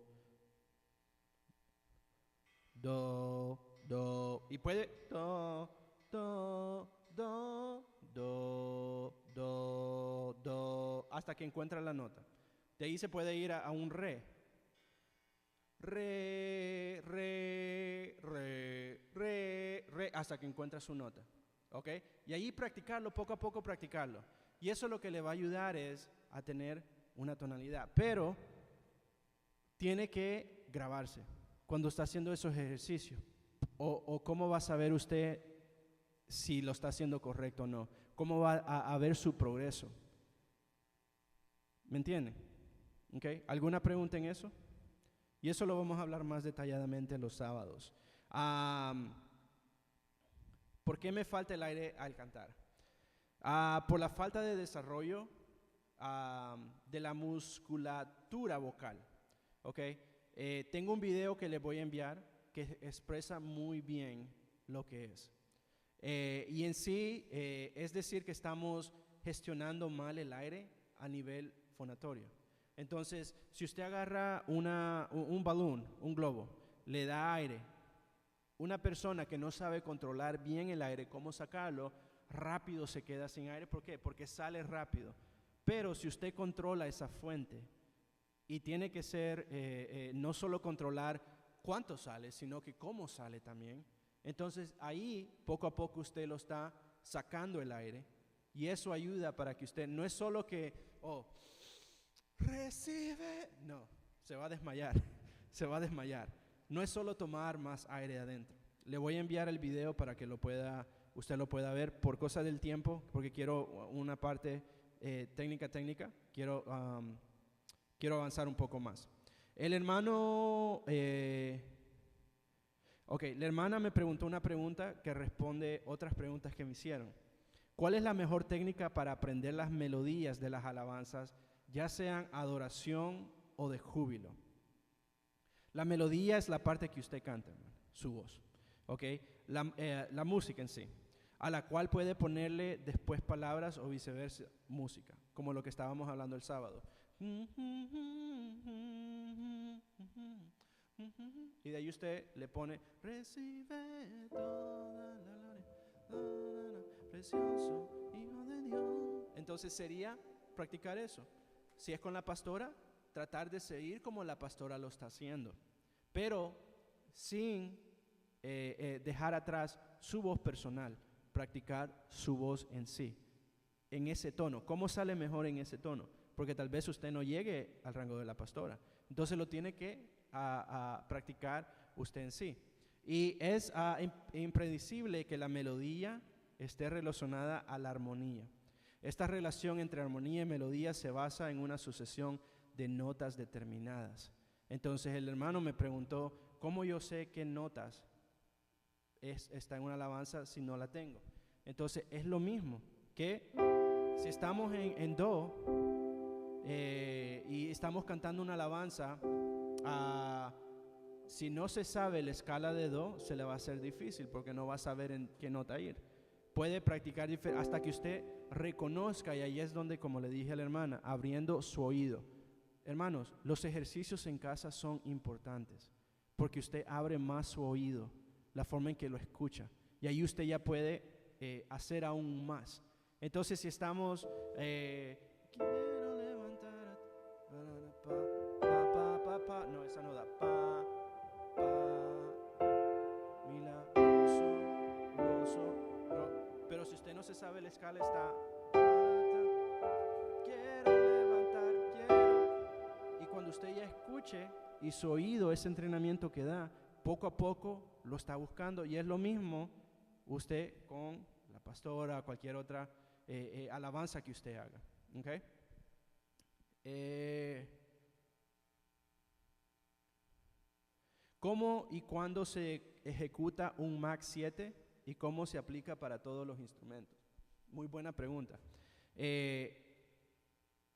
do, do. Y puede do, do, do, do, do, do, hasta que encuentra la nota. De ahí se puede ir a un re. Re, re, re, re, re, hasta que encuentra su nota. ¿Ok? Y ahí practicarlo, poco a poco practicarlo. Y eso lo que le va a ayudar es a tener una tonalidad. Pero tiene que grabarse cuando está haciendo esos ejercicios. O cómo va a saber usted si lo está haciendo correcto o no. Cómo va a ver su progreso. ¿Me entienden? ¿Ok? ¿Alguna pregunta en eso? Y eso lo vamos a hablar más detalladamente los sábados. ¿Por qué me falta el aire al cantar? Por la falta de desarrollo de la musculatura vocal. ¿Okay? Tengo un video que les voy a enviar que expresa muy bien lo que es. Y en sí, es decir que estamos gestionando mal el aire a nivel fonatorio. Entonces, si usted agarra un balón, un globo, le da aire, una persona que no sabe controlar bien el aire, cómo sacarlo, rápido se queda sin aire. ¿Por qué? Porque sale rápido. Pero si usted controla esa fuente, y tiene que ser no solo controlar cuánto sale, sino que cómo sale también, entonces ahí poco a poco usted lo está sacando el aire, y eso ayuda para que usted, no es solo que, recibe, no, se va a desmayar, se va a desmayar. No es solo tomar más aire adentro. Le voy a enviar el video para que usted lo pueda ver por cosa del tiempo, porque quiero una parte técnica, quiero avanzar un poco más. El hermano, la hermana me preguntó una pregunta que responde otras preguntas que me hicieron. ¿Cuál es la mejor técnica para aprender las melodías de las alabanzas, ya sean adoración o de júbilo? La melodía es la parte que usted canta, hermano, su voz, ¿ok? La música en sí, a la cual puede ponerle después palabras o viceversa, música, como lo que estábamos hablando el sábado. Y de ahí usted le pone, recibe toda la gloria, precioso Hijo de Dios. Entonces sería practicar eso. Si es con la pastora, tratar de seguir como la pastora lo está haciendo, pero sin dejar atrás su voz personal, practicar su voz en sí, en ese tono. ¿Cómo sale mejor en ese tono? Porque tal vez usted no llegue al rango de la pastora, entonces lo tiene que practicar usted en sí. Y es impredecible que la melodía esté relacionada a la armonía. Esta relación entre armonía y melodía se basa en una sucesión de notas determinadas. Entonces el hermano me preguntó, ¿cómo yo sé qué notas está en una alabanza si no la tengo? Entonces es lo mismo que si estamos en do y estamos cantando una alabanza, si no se sabe la escala de do, se le va a hacer difícil porque no va a saber en qué nota ir. Puede practicar hasta que usted reconozca, y ahí es donde, como le dije a la hermana, abriendo su oído. Hermanos, los ejercicios en casa son importantes porque usted abre más su oído, la forma en que lo escucha, y ahí usted ya puede hacer aún más. Entonces, si estamos quiero levantar no, esa no da milagroso, no. Pero si usted no se sabe la escala, está usted ya escuche y su oído, ese entrenamiento que da, poco a poco lo está buscando. Y es lo mismo usted con la pastora, cualquier otra alabanza que usted haga. ¿Okay? ¿Cómo y cuándo se ejecuta un Max 7 y cómo se aplica para todos los instrumentos? Muy buena pregunta.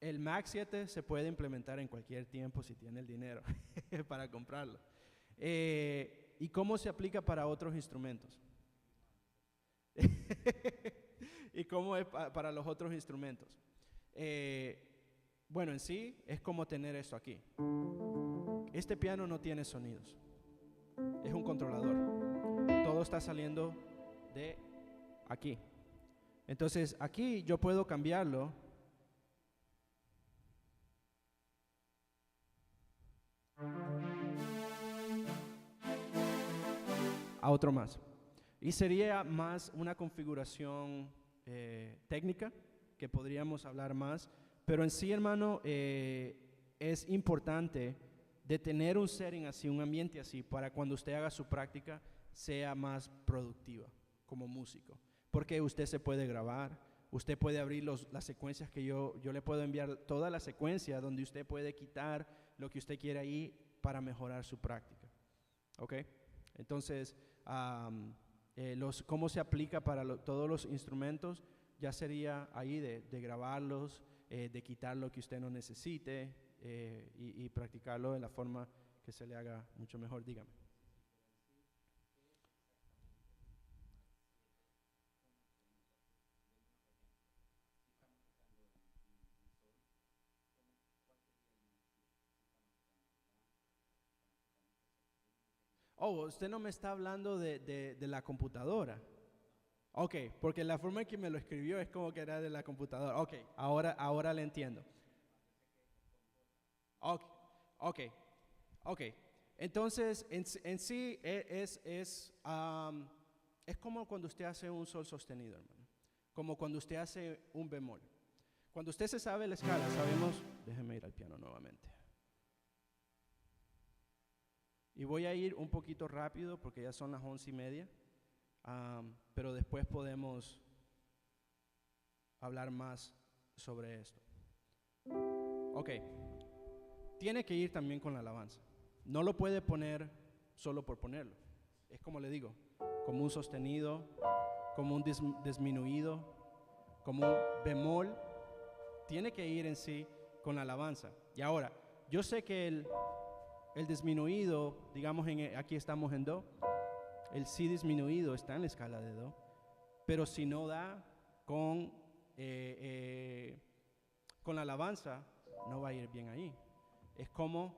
El Max 7 se puede implementar en cualquier tiempo si tiene el dinero para comprarlo. ¿Y cómo se aplica para otros instrumentos? ¿Y cómo es para los otros instrumentos? Bueno, en sí es como tener esto aquí. Este piano no tiene sonidos. Es un controlador. Todo está saliendo de aquí. Entonces aquí yo puedo cambiarlo a otro más. Y sería más una configuración técnica que podríamos hablar más. Pero en sí, hermano, es importante de tener un setting así, un ambiente así, para cuando usted haga su práctica sea más productiva como músico. Porque usted se puede grabar, usted puede abrir las secuencias que yo le puedo enviar, toda la secuencia donde usted puede quitar lo que usted quiera ahí para mejorar su práctica. ¿Ok? Entonces, cómo se aplica para todos los instrumentos, ya sería ahí de grabarlos, de quitar lo que usted no necesite y practicarlo de la forma que se le haga mucho mejor. Dígame. Oh, usted no me está hablando de la computadora. Ok, porque la forma en que me lo escribió es como que era de la computadora. Ok, ahora le entiendo. Ok. Entonces, en sí es como cuando usted hace un sol sostenido, hermano. Como cuando usted hace un bemol. Cuando usted se sabe la escala, sabemos. Déjeme ir al piano nuevamente. Y voy a ir un poquito rápido porque ya son las 11:30. Pero después podemos hablar más sobre esto. Ok. Tiene que ir también con la alabanza. No lo puede poner solo por ponerlo. Es como le digo, como un sostenido, como un disminuido, como un bemol. Tiene que ir en sí con la alabanza. Y ahora, yo sé que el disminuido, digamos, aquí estamos en do. El si disminuido está en la escala de do. Pero si no da con la alabanza, no va a ir bien ahí. Es como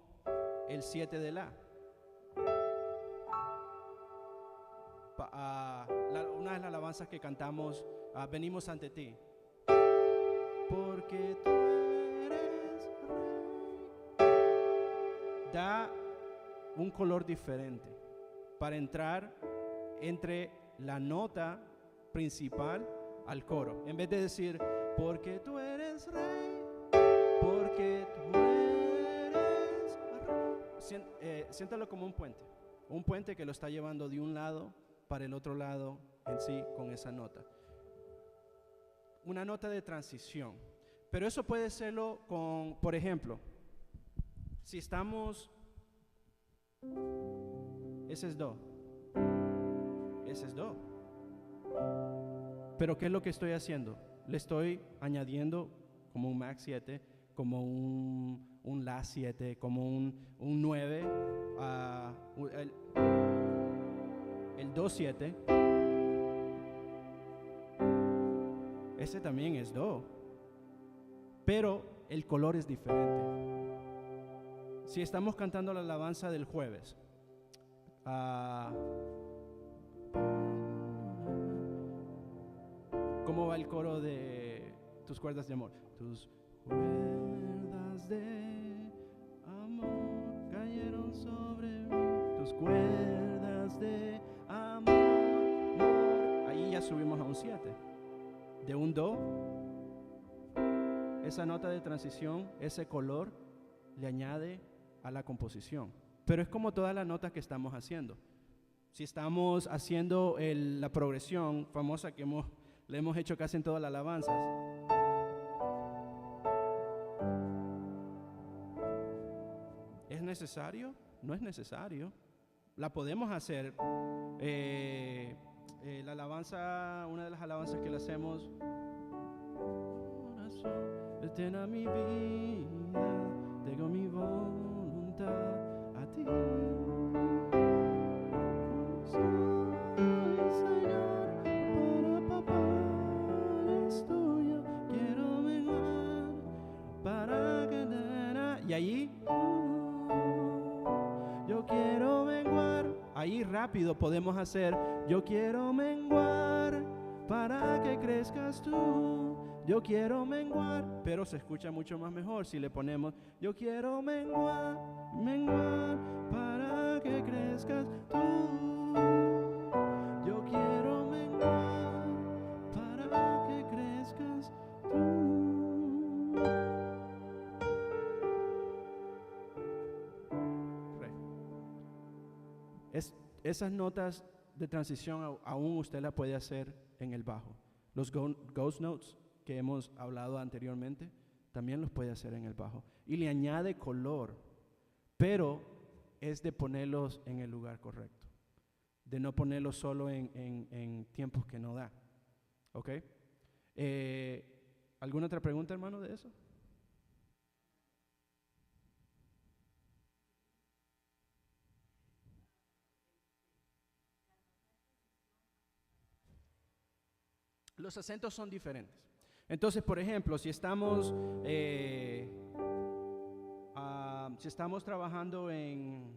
el 7 de la. Una de las alabanzas que cantamos, venimos ante ti. Porque tú eres rey. Da un color diferente para entrar entre la nota principal al coro. En vez de decir, porque tú eres rey, porque tú eres rey. Siéntalo como un puente que lo está llevando de un lado para el otro lado en sí con esa nota. Una nota de transición. Pero eso puede serlo con, por ejemplo, si estamos, ese es do. Ese es do. Pero ¿qué es lo que estoy haciendo? Le estoy añadiendo como un Max 7, como un La 7, como un 9, el Do 7. Ese también es do. Pero el color es diferente. Si estamos cantando la alabanza del jueves, ¿cómo va el coro de tus cuerdas de amor? Tus cuerdas de amor cayeron sobre mí. Tus cuerdas de amor. Ahí ya subimos a un 7. De un do, esa nota de transición, ese color, le añade a la composición. Pero es como todas las notas que estamos haciendo. Si estamos haciendo la progresión famosa que le hemos hecho casi en todas las alabanzas, ¿es necesario? No es necesario. La podemos hacer. La alabanza, una de las alabanzas que le hacemos, eterna mi vida, tengo mi voluntad a ti. Soy Señor, para es tuyo, quiero menguar para que y allí yo quiero menguar. Ahí rápido podemos hacer yo quiero menguar para que crezcas tú. Yo quiero menguar, pero se escucha mucho más mejor si le ponemos yo quiero menguar, menguar para que crezcas tú. Yo quiero menguar para que crezcas tú. Esas notas de transición aún usted la puede hacer en el bajo. Los ghost notes que hemos hablado anteriormente también los puede hacer en el bajo. Y le añade color, pero es de ponerlos en el lugar correcto, de no ponerlos solo en tiempos que no da. ¿Ok? ¿Alguna otra pregunta, hermano, de eso? Los acentos son diferentes. Entonces, por ejemplo, si estamos trabajando en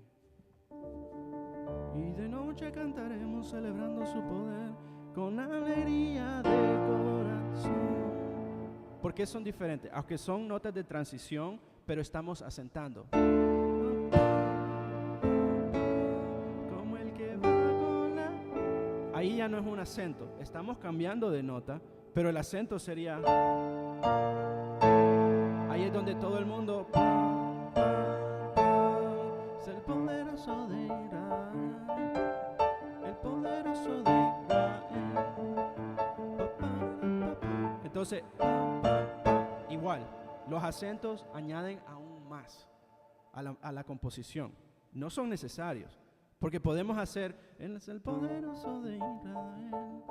y de noche cantaremos celebrando su poder con alegría de corazón. ¿Por qué son diferentes? Aunque son notas de transición, pero estamos asentando. Como el que va con la... Ahí ya no es un acento, estamos cambiando de nota, pero el acento sería... Ahí es donde todo el mundo... Es el poderoso de Israel, el poderoso de Israel. Entonces, igual, los acentos añaden aún más a la composición. No son necesarios, porque podemos hacer, Él es el poderoso de Israel,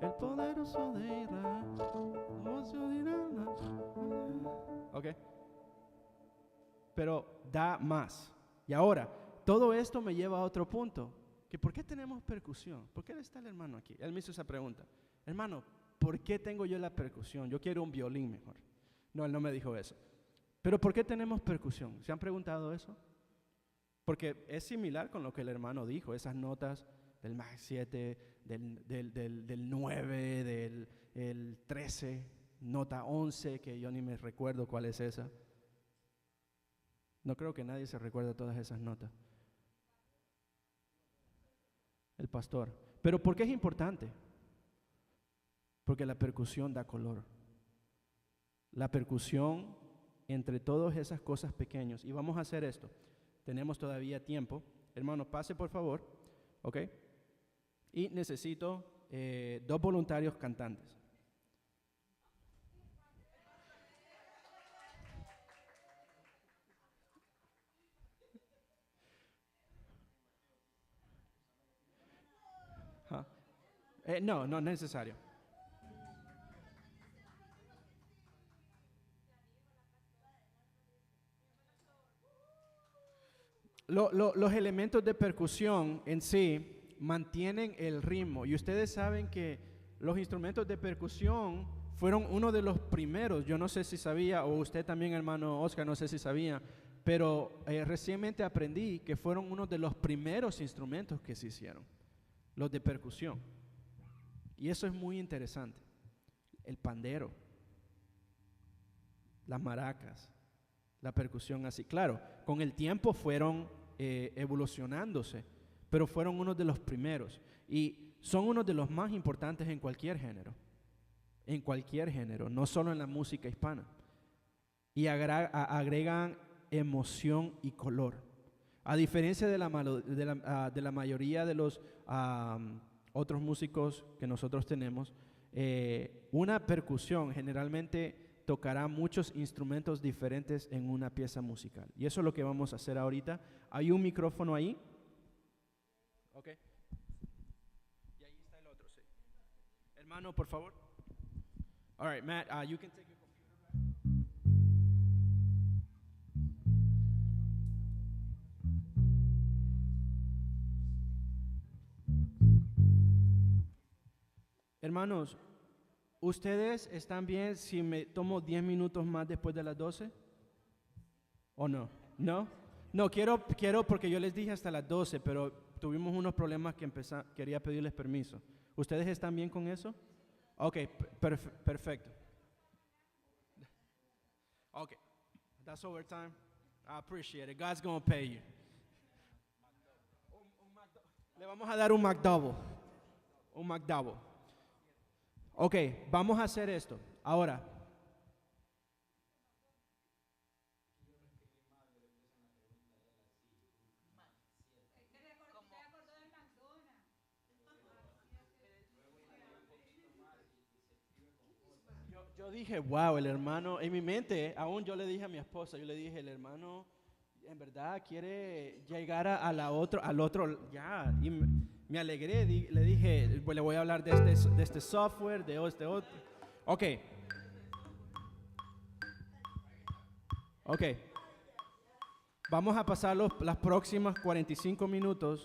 el poderoso de Israel. ¿Ok? Pero da más. Y ahora, todo esto me lleva a otro punto, que ¿por qué tenemos percusión? ¿Por qué está el hermano aquí? Él me hizo esa pregunta. Hermano, ¿por qué tengo yo la percusión? Yo quiero un violín mejor. No, él no me dijo eso. Pero ¿por qué tenemos percusión? ¿Se han preguntado eso? Porque es similar con lo que el hermano dijo, esas notas del Mag 7, del 9, del 13, nota 11, que yo ni me recuerdo cuál es esa. No creo que nadie se recuerde todas esas notas. El pastor. ¿Pero por qué es importante? Porque la percusión da color. La percusión entre todas esas cosas pequeñas. Y vamos a hacer esto. Tenemos todavía tiempo. Hermano, pase por favor. ¿Ok? Y necesito 2 voluntarios cantantes. No, no es necesario. Los elementos de percusión en sí mantienen el ritmo. Y ustedes saben que los instrumentos de percusión fueron uno de los primeros. Yo no sé si sabía, o usted también, hermano Oscar, no sé si sabía, pero recientemente aprendí que fueron uno de los primeros instrumentos que se hicieron, los de percusión. Y eso es muy interesante. El pandero, las maracas, la percusión así. Claro, con el tiempo fueron evolucionándose, pero fueron uno de los primeros. Y son uno de los más importantes en cualquier género. En cualquier género, no solo en la música hispana. Y agregan emoción y color. A diferencia de la mayoría de los otros músicos que nosotros tenemos, una percusión generalmente tocará muchos instrumentos diferentes en una pieza musical. Y eso es lo que vamos a hacer ahorita. Hay un micrófono ahí. Ok. Y ahí está el otro, sí. Hermano, por favor. All right, Matt, you can take your computer back. Hermanos, ¿ustedes están bien si me tomo 10 minutos más después de las 12? ¿O no? ¿No? No, quiero porque yo les dije hasta las 12, pero tuvimos unos problemas que quería pedirles permiso. ¿Ustedes están bien con eso? Ok, perfecto. Ok, that's overtime. I appreciate it. God's going to pay you. Le vamos a dar un McDouble. Un McDouble. Ok, vamos a hacer esto. Ahora. Yo dije, wow, el hermano, en mi mente, aún yo le dije a mi esposa, yo le dije, el hermano en verdad quiere llegar al otro, ya, y me alegré, le dije, pues le voy a hablar de este software, de este otro. Ok. Ok. Vamos a pasar las próximas 45 minutos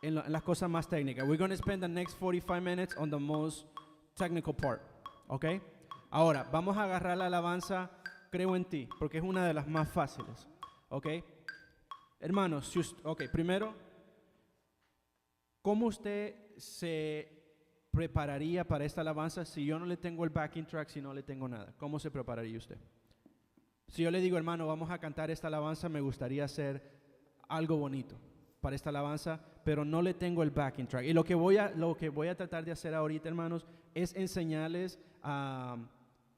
en las cosas más técnicas. We're going to spend the next 45 minutes on the most technical part. Ok. Ahora, vamos a agarrar la alabanza, creo en ti, porque es una de las más fáciles. ¿Ok? Hermanos, primero, ¿cómo usted se prepararía para esta alabanza si yo no le tengo el backing track, si no le tengo nada? ¿Cómo se prepararía usted? Si yo le digo, hermano, vamos a cantar esta alabanza, me gustaría hacer algo bonito para esta alabanza, pero no le tengo el backing track. Y lo que voy a tratar de hacer ahorita, hermanos, es enseñarles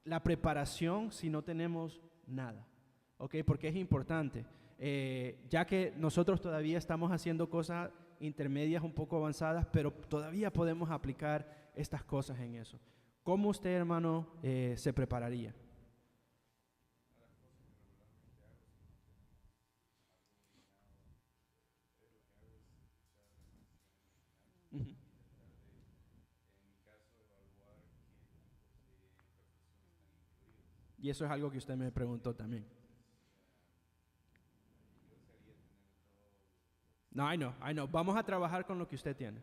la preparación si no tenemos nada. ¿Ok? Porque es importante, ya que nosotros todavía estamos haciendo cosas intermedias un poco avanzadas, pero todavía podemos aplicar estas cosas en eso. ¿Cómo usted, hermano, se prepararía? Ujú. Y eso es algo que usted me preguntó también. No, I know. Vamos a trabajar con lo que usted tiene.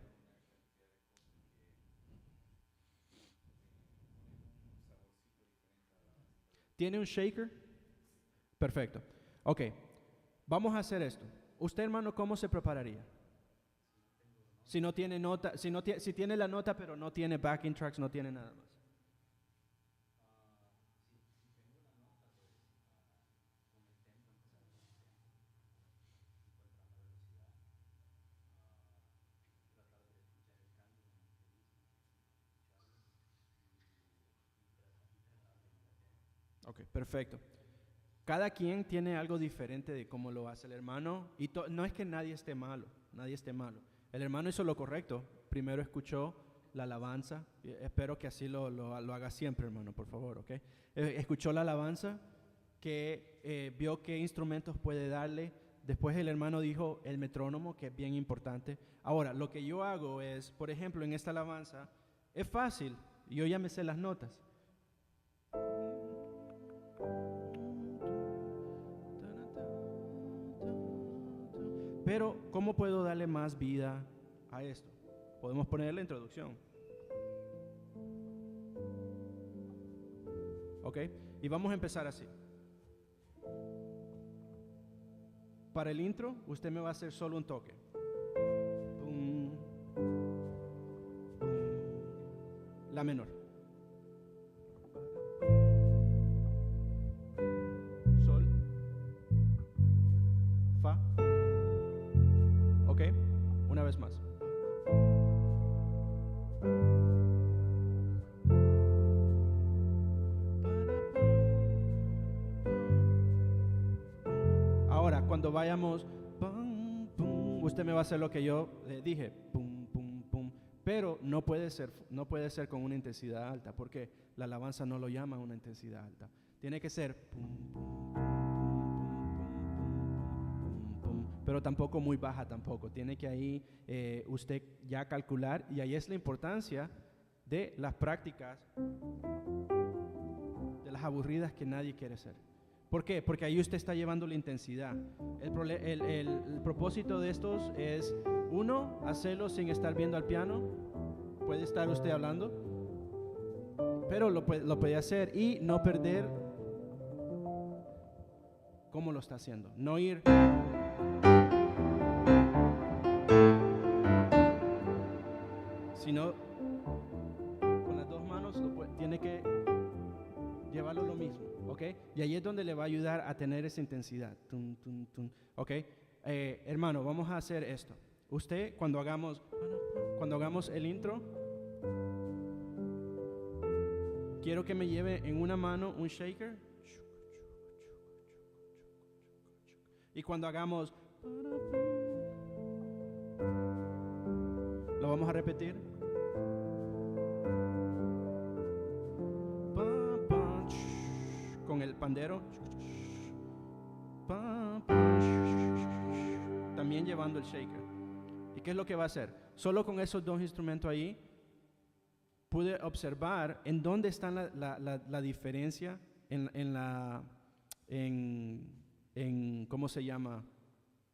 ¿Tiene un shaker? Perfecto. Ok, vamos a hacer esto. Usted, hermano, ¿cómo se prepararía? Si no tiene nota, si tiene la nota pero no tiene backing tracks, no tiene nada más. Ok, perfecto. Cada quien tiene algo diferente de cómo lo hace el hermano y no es que nadie esté malo. El hermano hizo lo correcto. Primero escuchó la alabanza. Espero que así lo haga siempre, hermano, por favor, ¿ok? Escuchó la alabanza, que vio qué instrumentos puede darle. Después el hermano dijo el metrónomo, que es bien importante. Ahora, lo que yo hago es, por ejemplo, en esta alabanza, es fácil. Yo ya me sé las notas. Pero, ¿cómo puedo darle más vida a esto? Podemos poner la introducción. ¿Ok? Y vamos a empezar así. Para el intro, usted me va a hacer solo un toque. Pum, pum, la menor. Sol. Fa. ¿Ok? Una vez más. cuando vayamos, pum, pum, usted me va a hacer lo que yo le dije, pum, pum, pum. Pero no puede ser con una intensidad alta, porque la alabanza no lo llama una intensidad alta. Tiene que ser pum, pum, pum, pum, pum, pero tampoco muy baja tampoco. Tiene que ahí usted ya calcular, y ahí es la importancia de las prácticas, de las aburridas que nadie quiere hacer. ¿Por qué? Porque ahí usted está llevando la intensidad. El propósito de estos es, uno, hacerlo sin estar viendo al piano. Puede estar usted hablando, pero lo puede hacer y no perder cómo lo está haciendo. No ir... sino con las dos manos tiene que llevarlo lo mismo, ¿ok? Y ahí es donde le va a ayudar a tener esa intensidad, tum, tum, tum, ¿ok? Hermano, vamos a hacer esto. Usted, cuando hagamos el intro, quiero que me lleve en una mano un shaker, y cuando hagamos, lo vamos a repetir. Con el pandero, también llevando el shaker. ¿Y qué es lo que va a hacer? Solo con esos dos instrumentos ahí pude observar en dónde está la diferencia en ¿cómo se llama?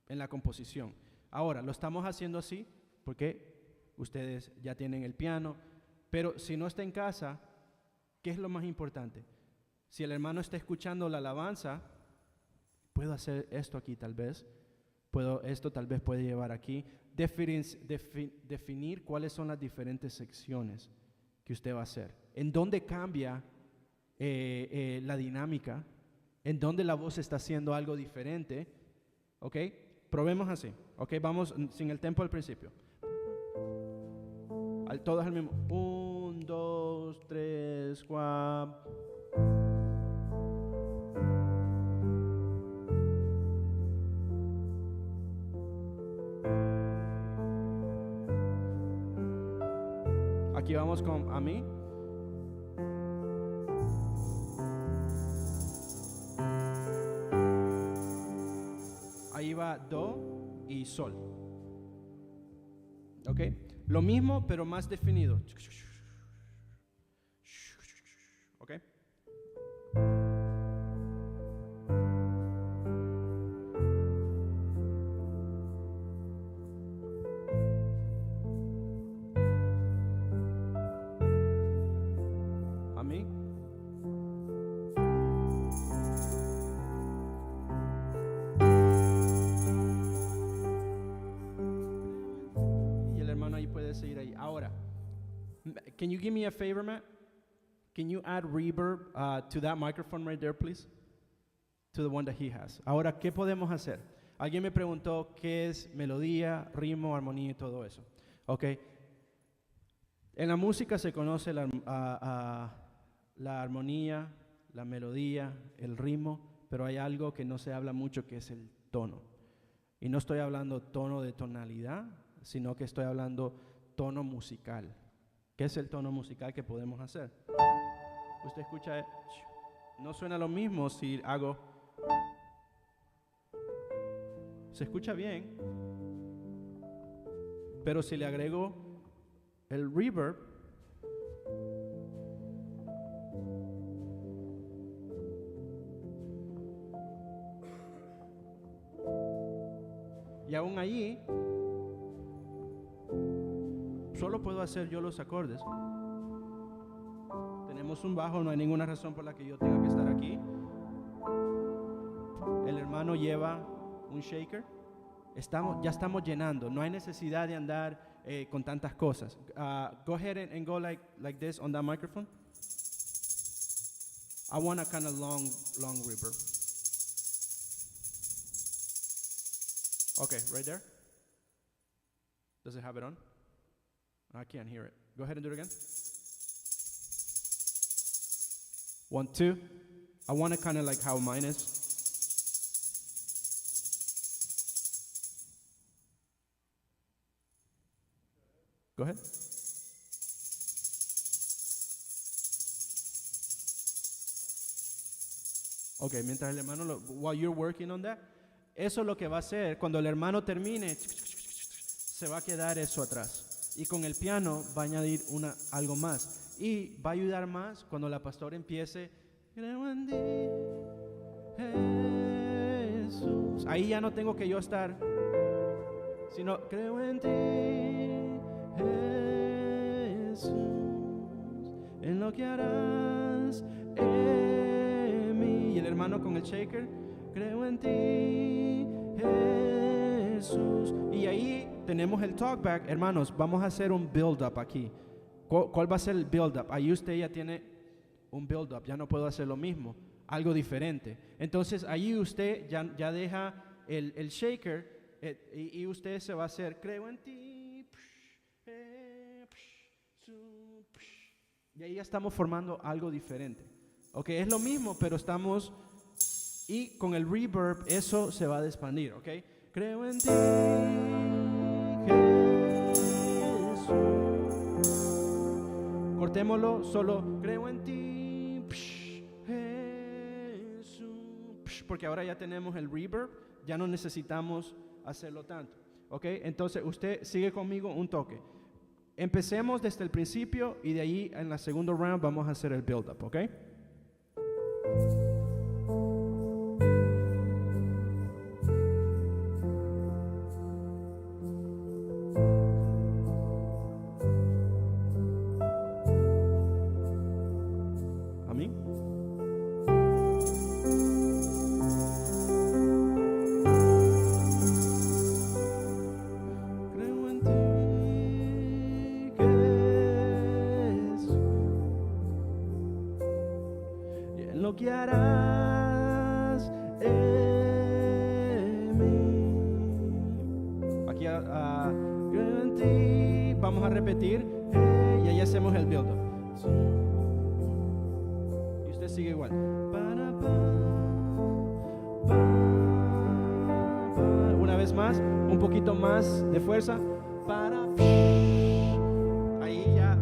En la composición. Ahora, lo estamos haciendo así porque ustedes ya tienen el piano, pero si no está en casa, ¿qué es lo más importante? Si el hermano está escuchando la alabanza, puedo hacer esto aquí tal vez, esto tal vez puede llevar aquí, definir cuáles son las diferentes secciones que usted va a hacer, en dónde cambia la dinámica, en dónde la voz está haciendo algo diferente, ¿ok? Probemos así, ¿ok? Vamos sin el tempo al principio. Todos al mismo. 1, 2, 3, 4. Aquí vamos con a mí. Ahí va do y sol. ¿Ok? Lo mismo, pero más definido. ¿Ok? A mí. Y el hermano ahí puede seguir ahí. Ahora, can you give me a favor, Matt? Can you add reverb to that microphone right there, please? To the one that he has. Ahora, ¿qué podemos hacer? Alguien me preguntó qué es melodía, ritmo, armonía y todo eso. ¿Ok? En la música se conoce la armonía, la melodía, el ritmo, pero hay algo que no se habla mucho que es el tono. Y no estoy hablando tono de tonalidad, sino que estoy hablando tono musical. ¿Qué es el tono musical que podemos hacer? Usted escucha, no suena lo mismo si hago, se escucha bien, pero si le agrego el reverb, y aún allí solo puedo hacer yo los acordes. Tenemos un bajo, no hay ninguna razón por la que yo tenga que estar aquí. El hermano lleva un shaker. Ya estamos llenando, no hay necesidad de andar con tantas cosas. Go ahead and go like this on that microphone. I want a kind of long reverb. Okay, right there. Does it have it on? I can't hear it. Go ahead and do it again. 1, 2. I want it kind of like how mine is. Go ahead. Okay, mientras el hermano, while you're working on that, eso es lo que va a hacer. Cuando el hermano termine, se va a quedar eso atrás. Y con el piano va a añadir algo más. Y va a ayudar más cuando la pastora empiece. Creo en ti, Jesús. Ahí ya no tengo que yo estar, sino creo en ti, Jesús, en lo que harás en mí. Y el hermano con el shaker, creo en ti, Jesús. Y ahí tenemos el talkback. Hermanos, vamos a hacer un build-up aquí. ¿Cuál va a ser el build-up? Ahí usted ya tiene un build-up, ya no puedo hacer lo mismo, algo diferente. Entonces ahí usted ya deja el shaker y usted se va a hacer, creo en ti. Y ahí ya estamos formando algo diferente. Ok, es lo mismo, pero estamos, y con el reverb eso se va a expandir. Ok, creo en ti, Jesús. Cortémoslo, solo creo en ti, Jesús, porque ahora ya tenemos el reverb, ya no necesitamos hacerlo tanto. Ok, entonces usted sigue conmigo un toque. Empecemos desde el principio y de ahí en la segunda round vamos a hacer el build-up. Ok. Amén. Creo en ti, Jesús, y en lo que harás en mí. Aquí creo en ti. Vamos a repetir y ahí hacemos el build-up. Y usted sigue igual. Una vez más, un poquito más de fuerza. Ahí ya.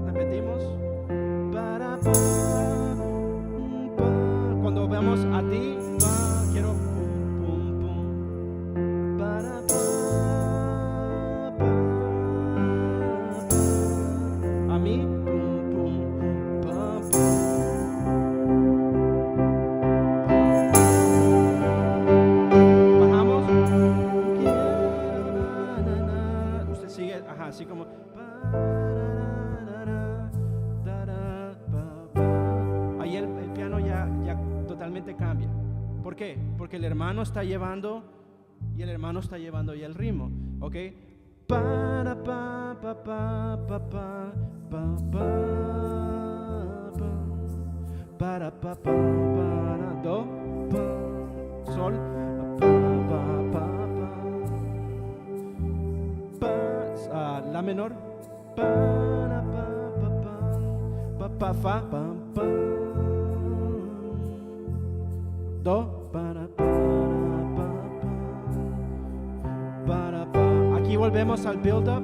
Repetimos. Cuando veamos a ti, quiero pum, pum, para, a mí, pum, pum, pa, bajamos. Usted sigue, ajá, así como. Ahí el piano ya totalmente cambia. ¿Por qué? Porque el hermano está llevando y el hermano está llevando ya el ritmo. ¿Ok? Para pa pa pa pa pa pa pa para pa pa para do pa sol pa pa pa pa la menor para pa pa pa pa fa pa pa do para pa. Aquí volvemos al build up.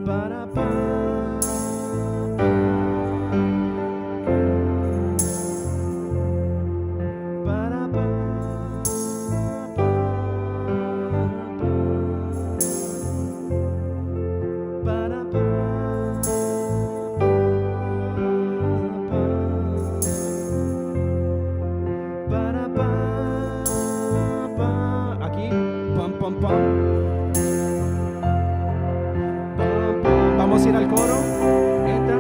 Para pa. Para pa. Para pa. Para pa. Aquí pam pam pam. Vamos a ir al coro. Entra.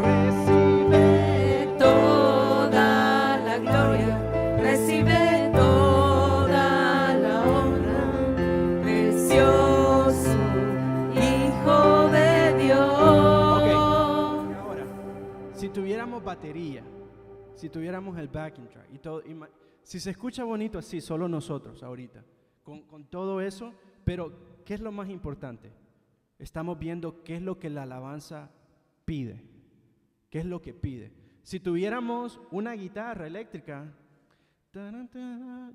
Recibe toda la gloria, recibe toda la honra, precioso Hijo de Dios. Ok. Ahora, si tuviéramos batería, si tuviéramos el backing track y todo, si se escucha bonito así, solo nosotros ahorita, con todo eso, pero ¿qué es lo más importante? Estamos viendo qué es lo que la alabanza pide. ¿Qué es lo que pide? Si tuviéramos una guitarra eléctrica,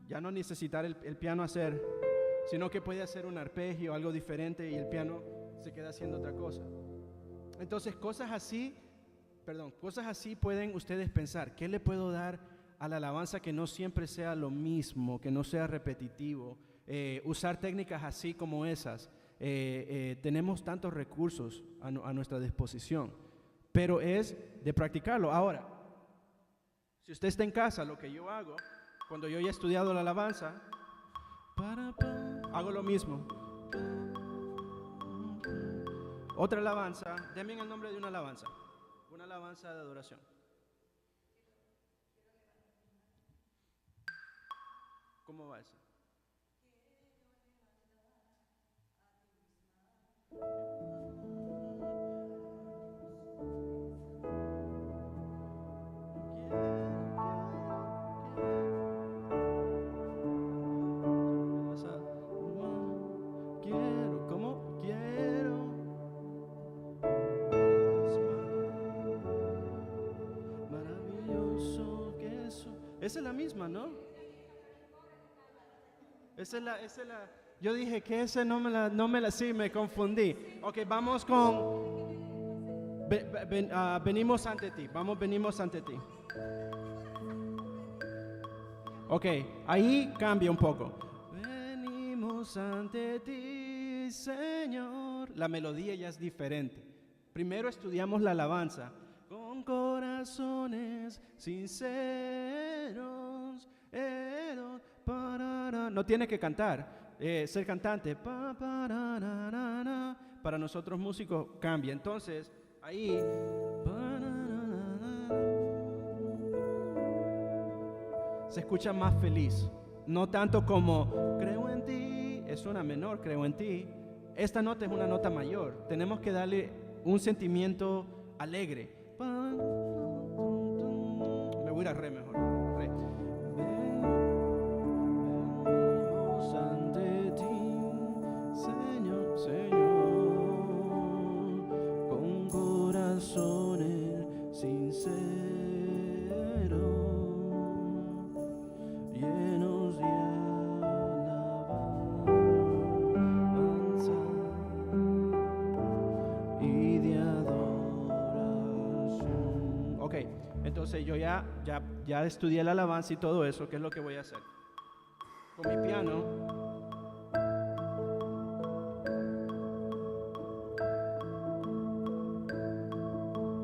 ya no necesitar el piano hacer, sino que puede hacer un arpegio, algo diferente, y el piano se queda haciendo otra cosa. Entonces, cosas así pueden ustedes pensar, ¿qué le puedo dar a la alabanza que no siempre sea lo mismo, que no sea repetitivo? Usar técnicas así como esas. Tenemos tantos recursos a nuestra disposición, pero es de practicarlo. Ahora, si usted está en casa, lo que yo hago, cuando yo ya he estudiado la alabanza, hago lo mismo. Otra alabanza, denme el nombre de una alabanza de adoración. ¿Cómo va eso? Quiero, ¿cómo? Quiero maravilloso que eso. Esa es la misma, ¿no? Esa es la. Yo dije que esa no me la, sí, me confundí. Ok, vamos con. Venimos ante ti. Venimos ante ti. Ok, ahí cambia un poco. Venimos ante ti, Señor. La melodía ya es diferente. Primero estudiamos la alabanza. Con corazones sinceros. No tiene que cantar, ser cantante. Para nosotros músicos cambia. Entonces, ahí. Se escucha más feliz. No tanto como creo en ti, es una menor, creo en ti. Esta nota es una nota mayor. Tenemos que darle un sentimiento alegre. Me voy a ir a re mejor. Re. Venimos ante ti, Señor, Señor, con corazones sinceros, llenos de alabanza y de adoración. Ok, entonces yo ya estudié la alabanza y todo eso. ¿Qué es lo que voy a hacer? Con mi piano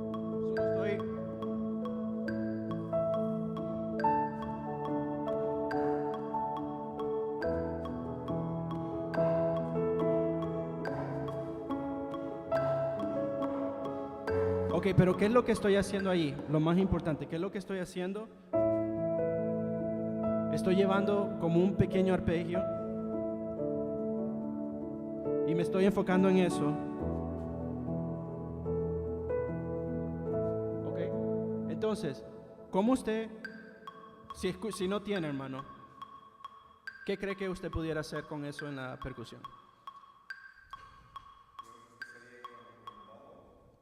solo estoy. Ok, pero ¿qué es lo que estoy haciendo ahí? Lo más importante, ¿qué es lo que estoy haciendo? Estoy llevando como un pequeño arpegio y me estoy enfocando en eso. Ok, entonces, ¿cómo usted, si no tiene, hermano, qué cree que usted pudiera hacer con eso en la percusión?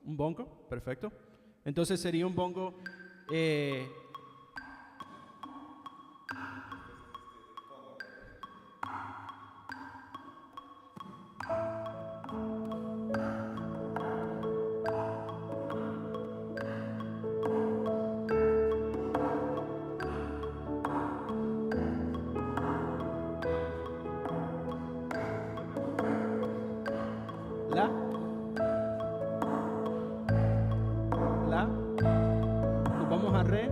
¿Un bongo? Perfecto. Entonces sería un bongo. La. Nos vamos a re.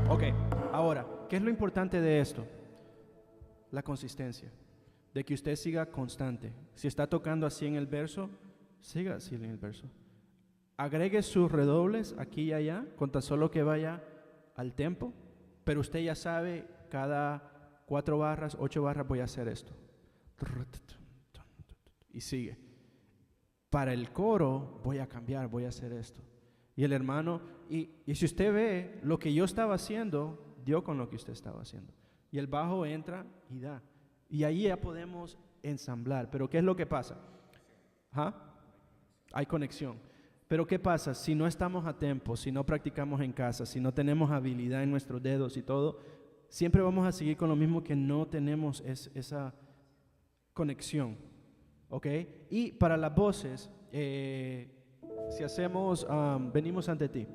Ok, ahora, ¿qué es lo importante de esto? La consistencia, de que usted siga constante. Si está tocando así en el verso, siga así en el verso. Agregue sus redobles aquí y allá, con tan solo que vaya al tempo, pero usted ya sabe, cada 4 barras, 8 barras voy a hacer esto. Y sigue. para el coro voy a cambiar, voy a hacer esto. Y el hermano, y si usted ve lo que yo estaba haciendo, dio con lo que usted estaba haciendo. Y el bajo entra y da. Y ahí ya podemos ensamblar. Pero ¿qué es lo que pasa? ¿Ah? Hay conexión. Pero ¿qué pasa? Si no estamos a tiempo, si no practicamos en casa, si no tenemos habilidad en nuestros dedos y todo, siempre vamos a seguir con lo mismo, que no tenemos esa conexión. ¿Ok? Y para las voces, si hacemos, venimos ante ti.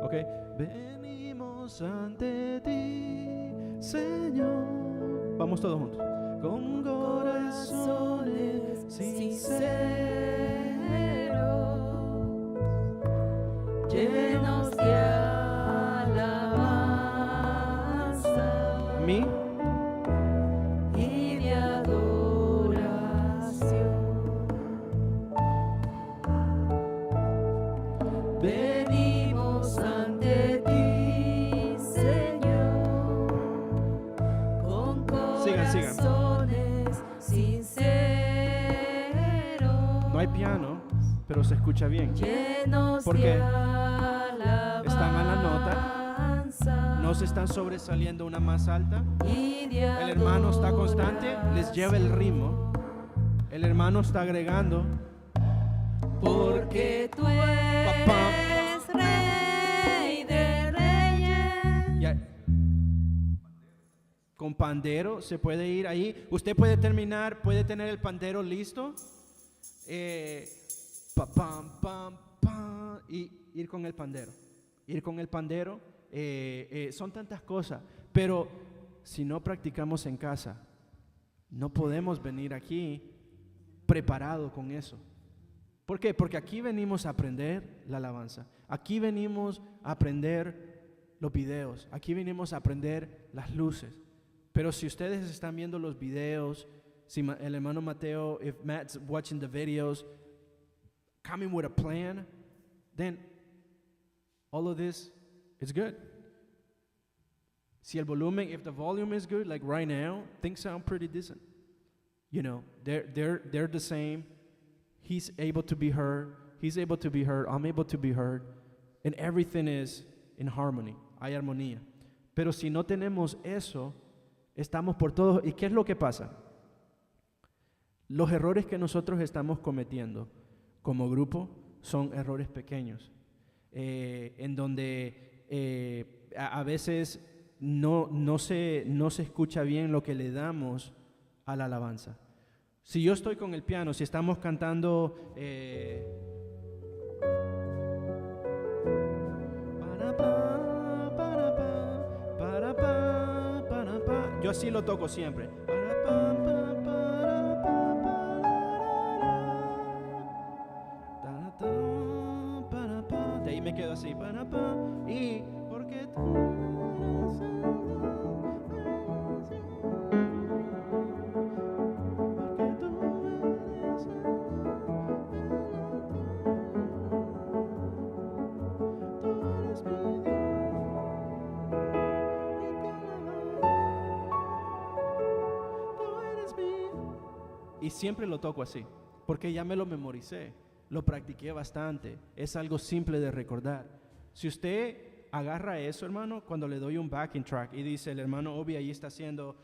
¿Ok? Venimos ante ti, Señor. Vamos todos juntos. Con corazones sinceros, llenos de alabanza mi y de adoración. Venimos ante ti, Señor, con Sigan. corazones sinceros. no hay piano, pero se escucha bien. Llenos Porque de alabanza están a la nota, no se están sobresaliendo una más alta. y de El hermano está constante, les lleva el ritmo. El hermano está agregando. porque tú eres rey de reyes. Ya. Con pandero se puede ir ahí. Usted puede terminar, puede tener el pandero listo. Pa, pam, pam, pam, y ir con el pandero. Ir con el pandero. Son tantas cosas. Pero si no practicamos en casa, no podemos venir aquí preparado con eso. ¿Por qué? Porque aquí venimos a aprender la alabanza. Aquí venimos a aprender los videos. Aquí venimos a aprender las luces. Pero si ustedes están viendo los videos, si el hermano Mateo, if Matt's watching the videos, coming with a plan, then all of this is good. Si el volumen, if the volume is good, like right now, things sound pretty decent. You know, they're the same. He's able to be heard. He's able to be heard. I'm able to be heard. And everything is in harmony. Hay armonía. Pero si no tenemos eso, estamos por todos. ¿Y qué es lo que pasa? Los errores que nosotros estamos cometiendo como grupo son errores pequeños, en donde a veces no se escucha bien lo que le damos a la alabanza. Si yo estoy con el piano, si estamos cantando yo así lo toco siempre. De ahí me quedo así. Y porque y siempre lo toco así, porque ya me lo memoricé, lo practiqué bastante, es algo simple de recordar. Si usted agarra eso, hermano, cuando le doy un backing track y dice el hermano Obi ahí está haciendo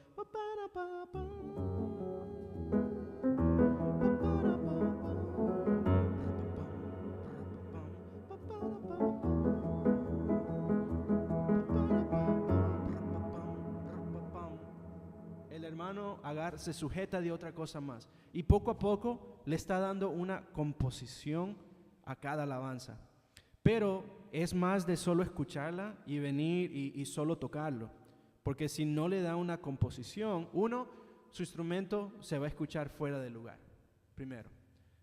el hermano se sujeta de otra cosa más y poco a poco le está dando una composición a cada alabanza, pero es más de solo escucharla y venir y solo tocarlo, porque si no le da una composición, su instrumento se va a escuchar fuera de lugar, primero,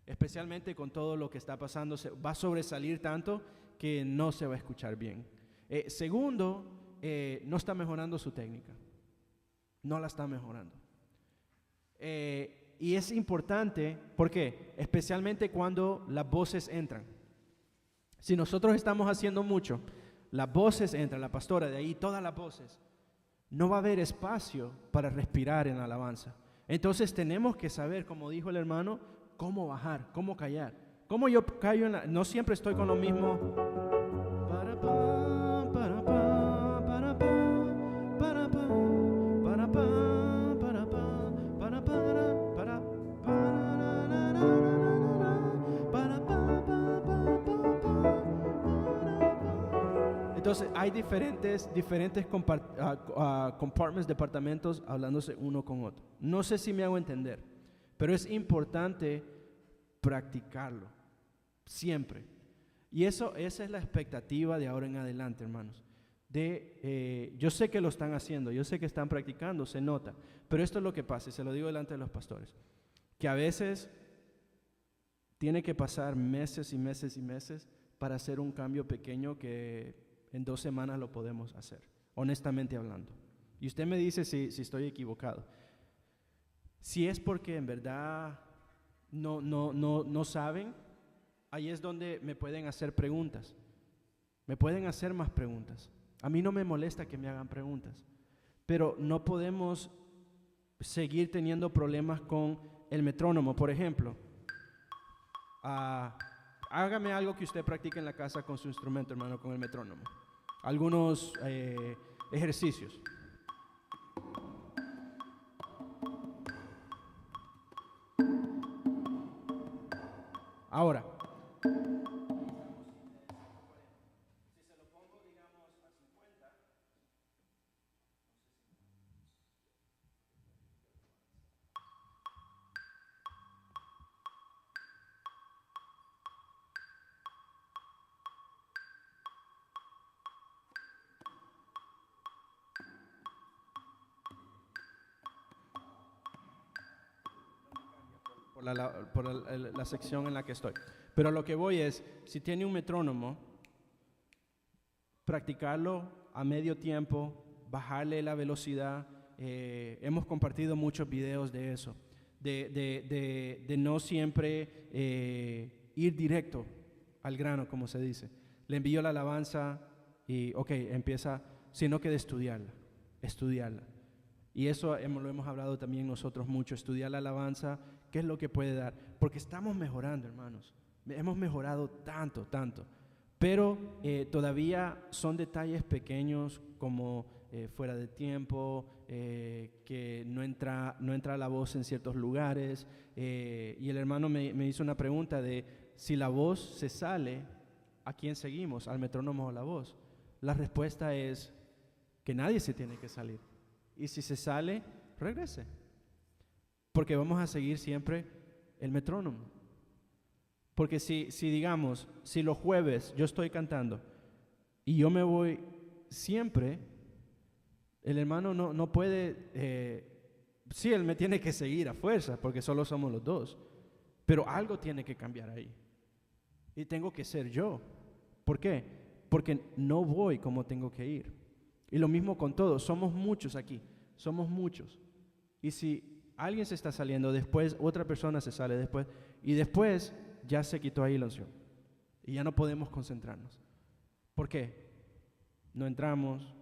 especialmente con todo lo que está pasando, va a sobresalir tanto que no se va a escuchar bien. Segundo, no está mejorando su técnica. No la está mejorando. Y es importante, ¿por qué? Especialmente cuando las voces entran. Si nosotros estamos haciendo mucho, las voces entran, la pastora, de ahí todas las voces, no va a haber espacio para respirar en la alabanza. Entonces tenemos que saber, como dijo el hermano, cómo bajar, cómo callar. ¿Cómo yo callo en no siempre estoy con lo mismo? Para pa, para pa, para pa, para pa, para pa, para pa, para para, para pa, Entonces hay diferentes compartments, departamentos hablándose uno con otro. No sé si me hago entender, pero es importante practicarlo siempre. Y esa es la expectativa de ahora en adelante, hermanos. Yo sé que lo están haciendo, yo sé que están practicando, se nota, pero esto es lo que pasa, y se lo digo delante de los pastores, que a veces tiene que pasar meses y meses y meses para hacer un cambio pequeño que en 2 semanas lo podemos hacer, honestamente hablando. Y usted me dice si estoy equivocado. Si es porque en verdad no saben, ahí es donde me pueden hacer preguntas. Me pueden hacer más preguntas. A mí no me molesta que me hagan preguntas, pero no podemos seguir teniendo problemas con el metrónomo. Por ejemplo, hágame algo que usted practique en la casa con su instrumento, hermano, con el metrónomo. Algunos ejercicios. Ahora, por la sección en la que estoy. Pero lo que voy es, si tiene un metrónomo, practicarlo a medio tiempo, bajarle la velocidad. Hemos compartido muchos videos de eso, de no siempre ir directo al grano, como se dice. Le envío la alabanza y, empieza, sino que de estudiarla. Y eso lo hemos hablado también nosotros mucho, estudiar la alabanza, qué es lo que puede dar. Porque estamos mejorando, hermanos. Hemos mejorado tanto. Pero todavía son detalles pequeños como fuera de tiempo, que no entra la voz en ciertos lugares. Y el hermano me hizo una pregunta de si la voz se sale, ¿a quién seguimos? ¿Al metrónomo o la voz? La respuesta es que nadie se tiene que salir. Y si se sale, regrese. Porque vamos a seguir siempre el metrónomo. Porque si digamos, si los jueves yo estoy cantando y yo me voy siempre, el hermano no puede, sí, él me tiene que seguir a fuerza, porque solo somos los dos. Pero algo tiene que cambiar ahí. Y tengo que ser yo. ¿Por qué? Porque no voy como tengo que ir. Y lo mismo con todos, somos muchos aquí, somos muchos. Y si alguien se está saliendo después, otra persona se sale después, y después ya se quitó ahí la unción. Y ya no podemos concentrarnos. ¿Por qué? No entramos,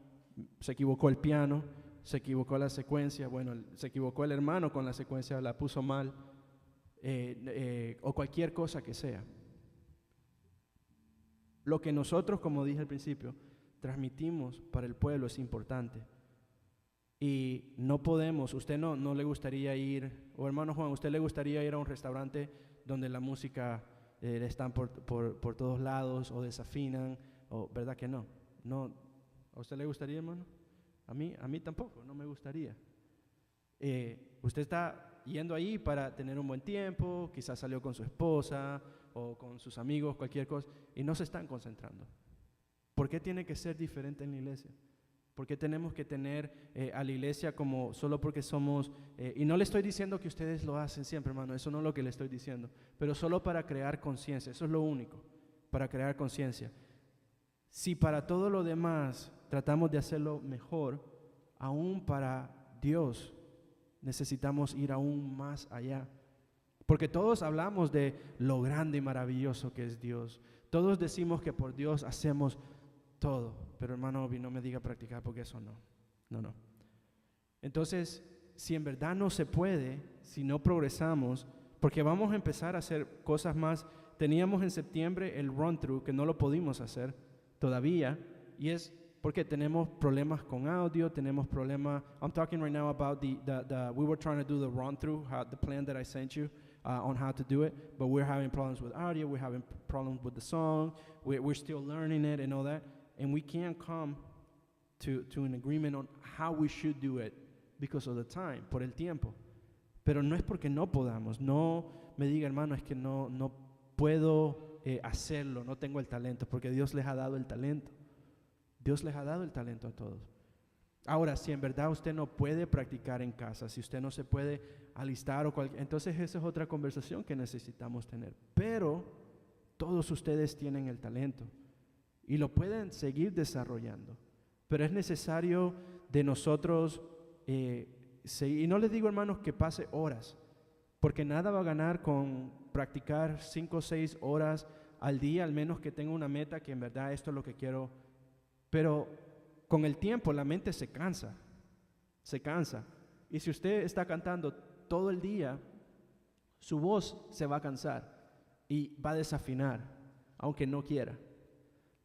se equivocó el piano, se equivocó la secuencia, se equivocó el hermano con la secuencia, la puso mal, o cualquier cosa que sea. Lo que nosotros, como dije al principio, transmitimos para el pueblo es importante. Y no podemos, usted no le gustaría ir, o hermano Juan, ¿usted le gustaría ir a un restaurante donde la música están por todos lados o desafinan? ¿Verdad que no? ¿A usted le gustaría, hermano? A mí tampoco, no me gustaría. Usted está yendo ahí para tener un buen tiempo, quizás salió con su esposa o con sus amigos, cualquier cosa, y no se están concentrando. ¿Por qué tiene que ser diferente en la iglesia? ¿Por qué tenemos que tener a la iglesia como solo porque somos, y no le estoy diciendo que ustedes lo hacen siempre, hermano, eso no es lo que le estoy diciendo, pero solo para crear conciencia, eso es lo único, para crear conciencia. Si para todo lo demás tratamos de hacerlo mejor, aún para Dios necesitamos ir aún más allá. Porque todos hablamos de lo grande y maravilloso que es Dios. Todos decimos que por Dios hacemos todo. Pero hermano, no me diga practicar porque eso no. Entonces, si en verdad no se puede, si no progresamos, porque vamos a empezar a hacer cosas más teníamos en septiembre el run-through que no lo pudimos hacer todavía, y es porque tenemos problemas con audio, tenemos problemas. I'm talking right now about we were trying to do the run-through, the plan that I sent you on how to do it, but we're having problems with audio, we're having problems with the song, we're still learning it and all that, and we can't come to an agreement on how we should do it because of the time, por el tiempo. Pero no es porque no podamos, no me diga, hermano, es que no puedo hacerlo, no tengo el talento, porque Dios les ha dado el talento. Dios les ha dado el talento a todos. Ahora, si en verdad usted no puede practicar en casa, si usted no se puede alistar, entonces esa es otra conversación que necesitamos tener. Pero todos ustedes tienen el talento y lo pueden seguir desarrollando. Pero es necesario de nosotros seguir. Y no les digo, hermanos, que pase horas, porque nada va a ganar con practicar 5 o 6 horas al día, al menos que tenga una meta que en verdad esto es lo que quiero. Pero con el tiempo la mente se cansa. Y si usted está cantando todo el día, su voz se va a cansar y va a desafinar, aunque no quiera.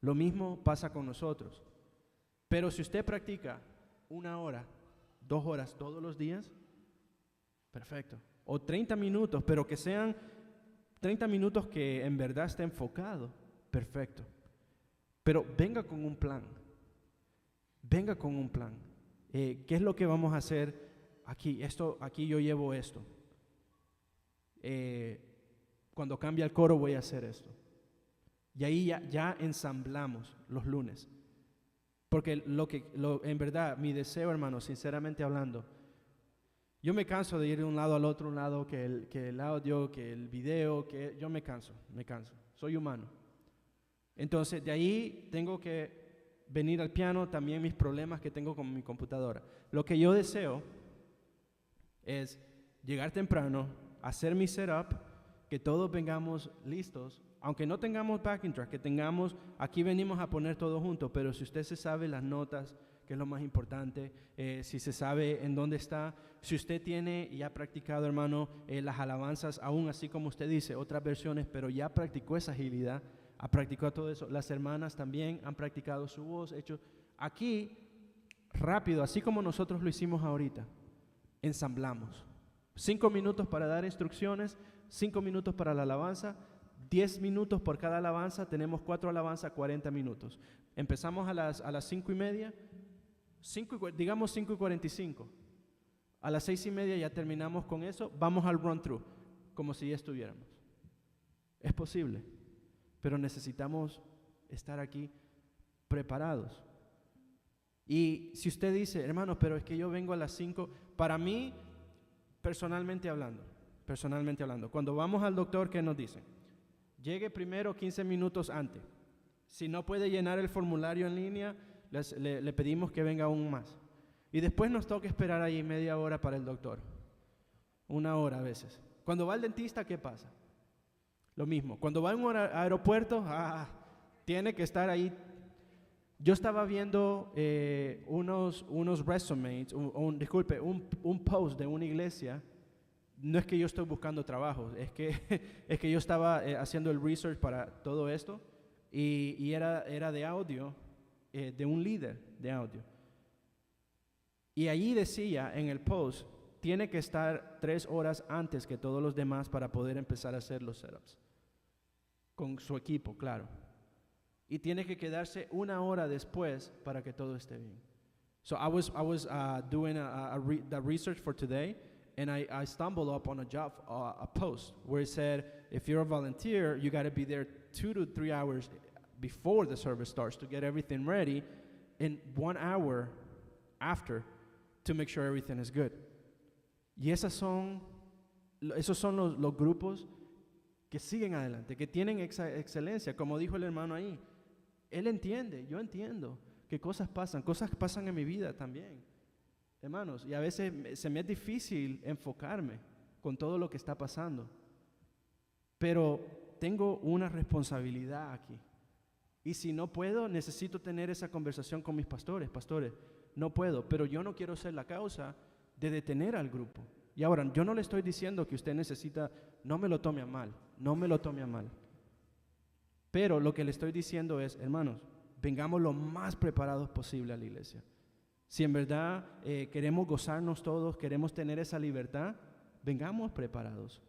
Lo mismo pasa con nosotros. Pero si usted practica 1 hora, 2 horas todos los días, perfecto. O 30 minutos, pero que sean 30 minutos que en verdad esté enfocado, perfecto. Pero venga con un plan. Venga con un plan. ¿Qué es lo que vamos a hacer aquí? Aquí yo llevo esto. Cuando cambie el coro voy a hacer esto. Y ahí ya ensamblamos los lunes. Porque en verdad, mi deseo, hermano, sinceramente hablando, yo me canso de ir de un lado al otro, un lado que el audio, que el video, que yo me canso. Soy humano. Entonces, de ahí tengo que venir al piano, también mis problemas que tengo con mi computadora. Lo que yo deseo es llegar temprano, hacer mi setup, que todos vengamos listos, aunque no tengamos backing track, que tengamos, aquí venimos a poner todo junto, pero si usted se sabe las notas, que es lo más importante, si se sabe en dónde está, si usted tiene y ha practicado, hermano, las alabanzas, aún así como usted dice, otras versiones, pero ya practicó esa agilidad, ha practicado todo eso. Las hermanas también han practicado su voz. Aquí, rápido, así como nosotros lo hicimos ahorita, ensamblamos. 5 minutos para dar instrucciones, 5 minutos para la alabanza, 10 minutos por cada alabanza. Tenemos 4 alabanzas, 40 minutos. Empezamos a las 5:30, digamos 5:45. A las 6:30 ya terminamos con eso. Vamos al run-through, como si ya estuviéramos. Es posible. Pero necesitamos estar aquí preparados. Y si usted dice, hermano, pero es que yo vengo a las 5, para mí, personalmente hablando, cuando vamos al doctor, ¿qué nos dicen? Llegue primero 15 minutos antes. Si no puede llenar el formulario en línea, le pedimos que venga aún más. Y después nos toca esperar ahí media hora para el doctor. 1 hora a veces. Cuando va al dentista, ¿qué pasa? Lo mismo. Cuando va a un aeropuerto, tiene que estar ahí. Yo estaba viendo unos resumes, un post de una iglesia. No es que yo estoy buscando trabajo, es que yo estaba haciendo el research para todo esto y era de audio, de un líder de audio. Y allí decía en el post, tiene que estar 3 horas antes que todos los demás para poder empezar a hacer los setups. Con su equipo, claro. Y tiene que quedarse 1 hora después para que todo esté bien. So I was doing the research for today, and I stumbled up on a post where it said, if you're a volunteer, you got to be there 2 to 3 hours before the service starts to get everything ready, and 1 hour after to make sure everything is good. Y esos son los grupos que siguen adelante, que tienen excelencia, como dijo el hermano ahí. Él entiende, yo entiendo que cosas pasan en mi vida también, hermanos, y a veces se me es difícil enfocarme con todo lo que está pasando, pero tengo una responsabilidad aquí, y si no puedo, necesito tener esa conversación con mis pastores, no puedo, pero yo no quiero ser la causa de detener al grupo. Y ahora, yo no le estoy diciendo que usted necesita, no me lo tome a mal, Pero lo que le estoy diciendo es, hermanos, vengamos lo más preparados posible a la iglesia. Si en verdad queremos gozarnos todos, queremos tener esa libertad, vengamos preparados.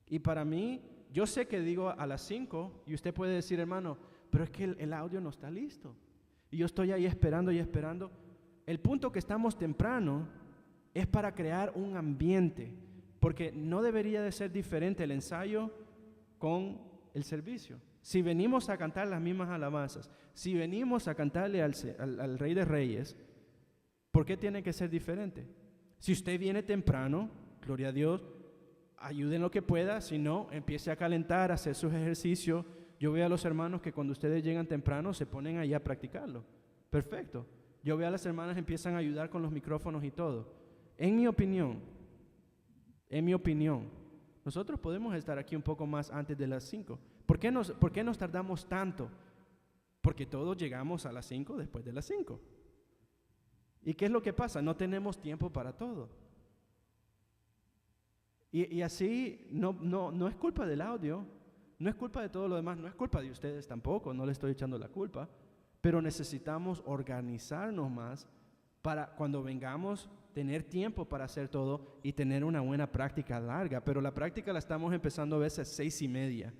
Y para mí, yo sé que digo a las 5 y usted puede decir, hermano, pero es que el audio no está listo. Y yo estoy ahí esperando y esperando. El punto que estamos temprano es para crear un ambiente, porque no debería de ser diferente el ensayo con el servicio. Si venimos a cantar las mismas alabanzas, si venimos a cantarle al Rey de Reyes, ¿por qué tiene que ser diferente? Si usted viene temprano, gloria a Dios, ayude en lo que pueda, si no, empiece a calentar, a hacer sus ejercicios. Yo veo a los hermanos que cuando ustedes llegan temprano se ponen ahí a practicarlo. Perfecto. Yo veo a las hermanas que empiezan a ayudar con los micrófonos y todo. En mi opinión, nosotros podemos estar aquí un poco más antes de las 5. ¿Por qué nos tardamos tanto? Porque todos llegamos a las 5 después de las 5. ¿Y qué es lo que pasa? No tenemos tiempo para todo. Y así no es culpa del audio, no es culpa de todo lo demás, no es culpa de ustedes tampoco, no le estoy echando la culpa, pero necesitamos organizarnos más para cuando vengamos tener tiempo para hacer todo y tener una buena práctica larga. Pero la práctica la estamos empezando a veces a 6:30,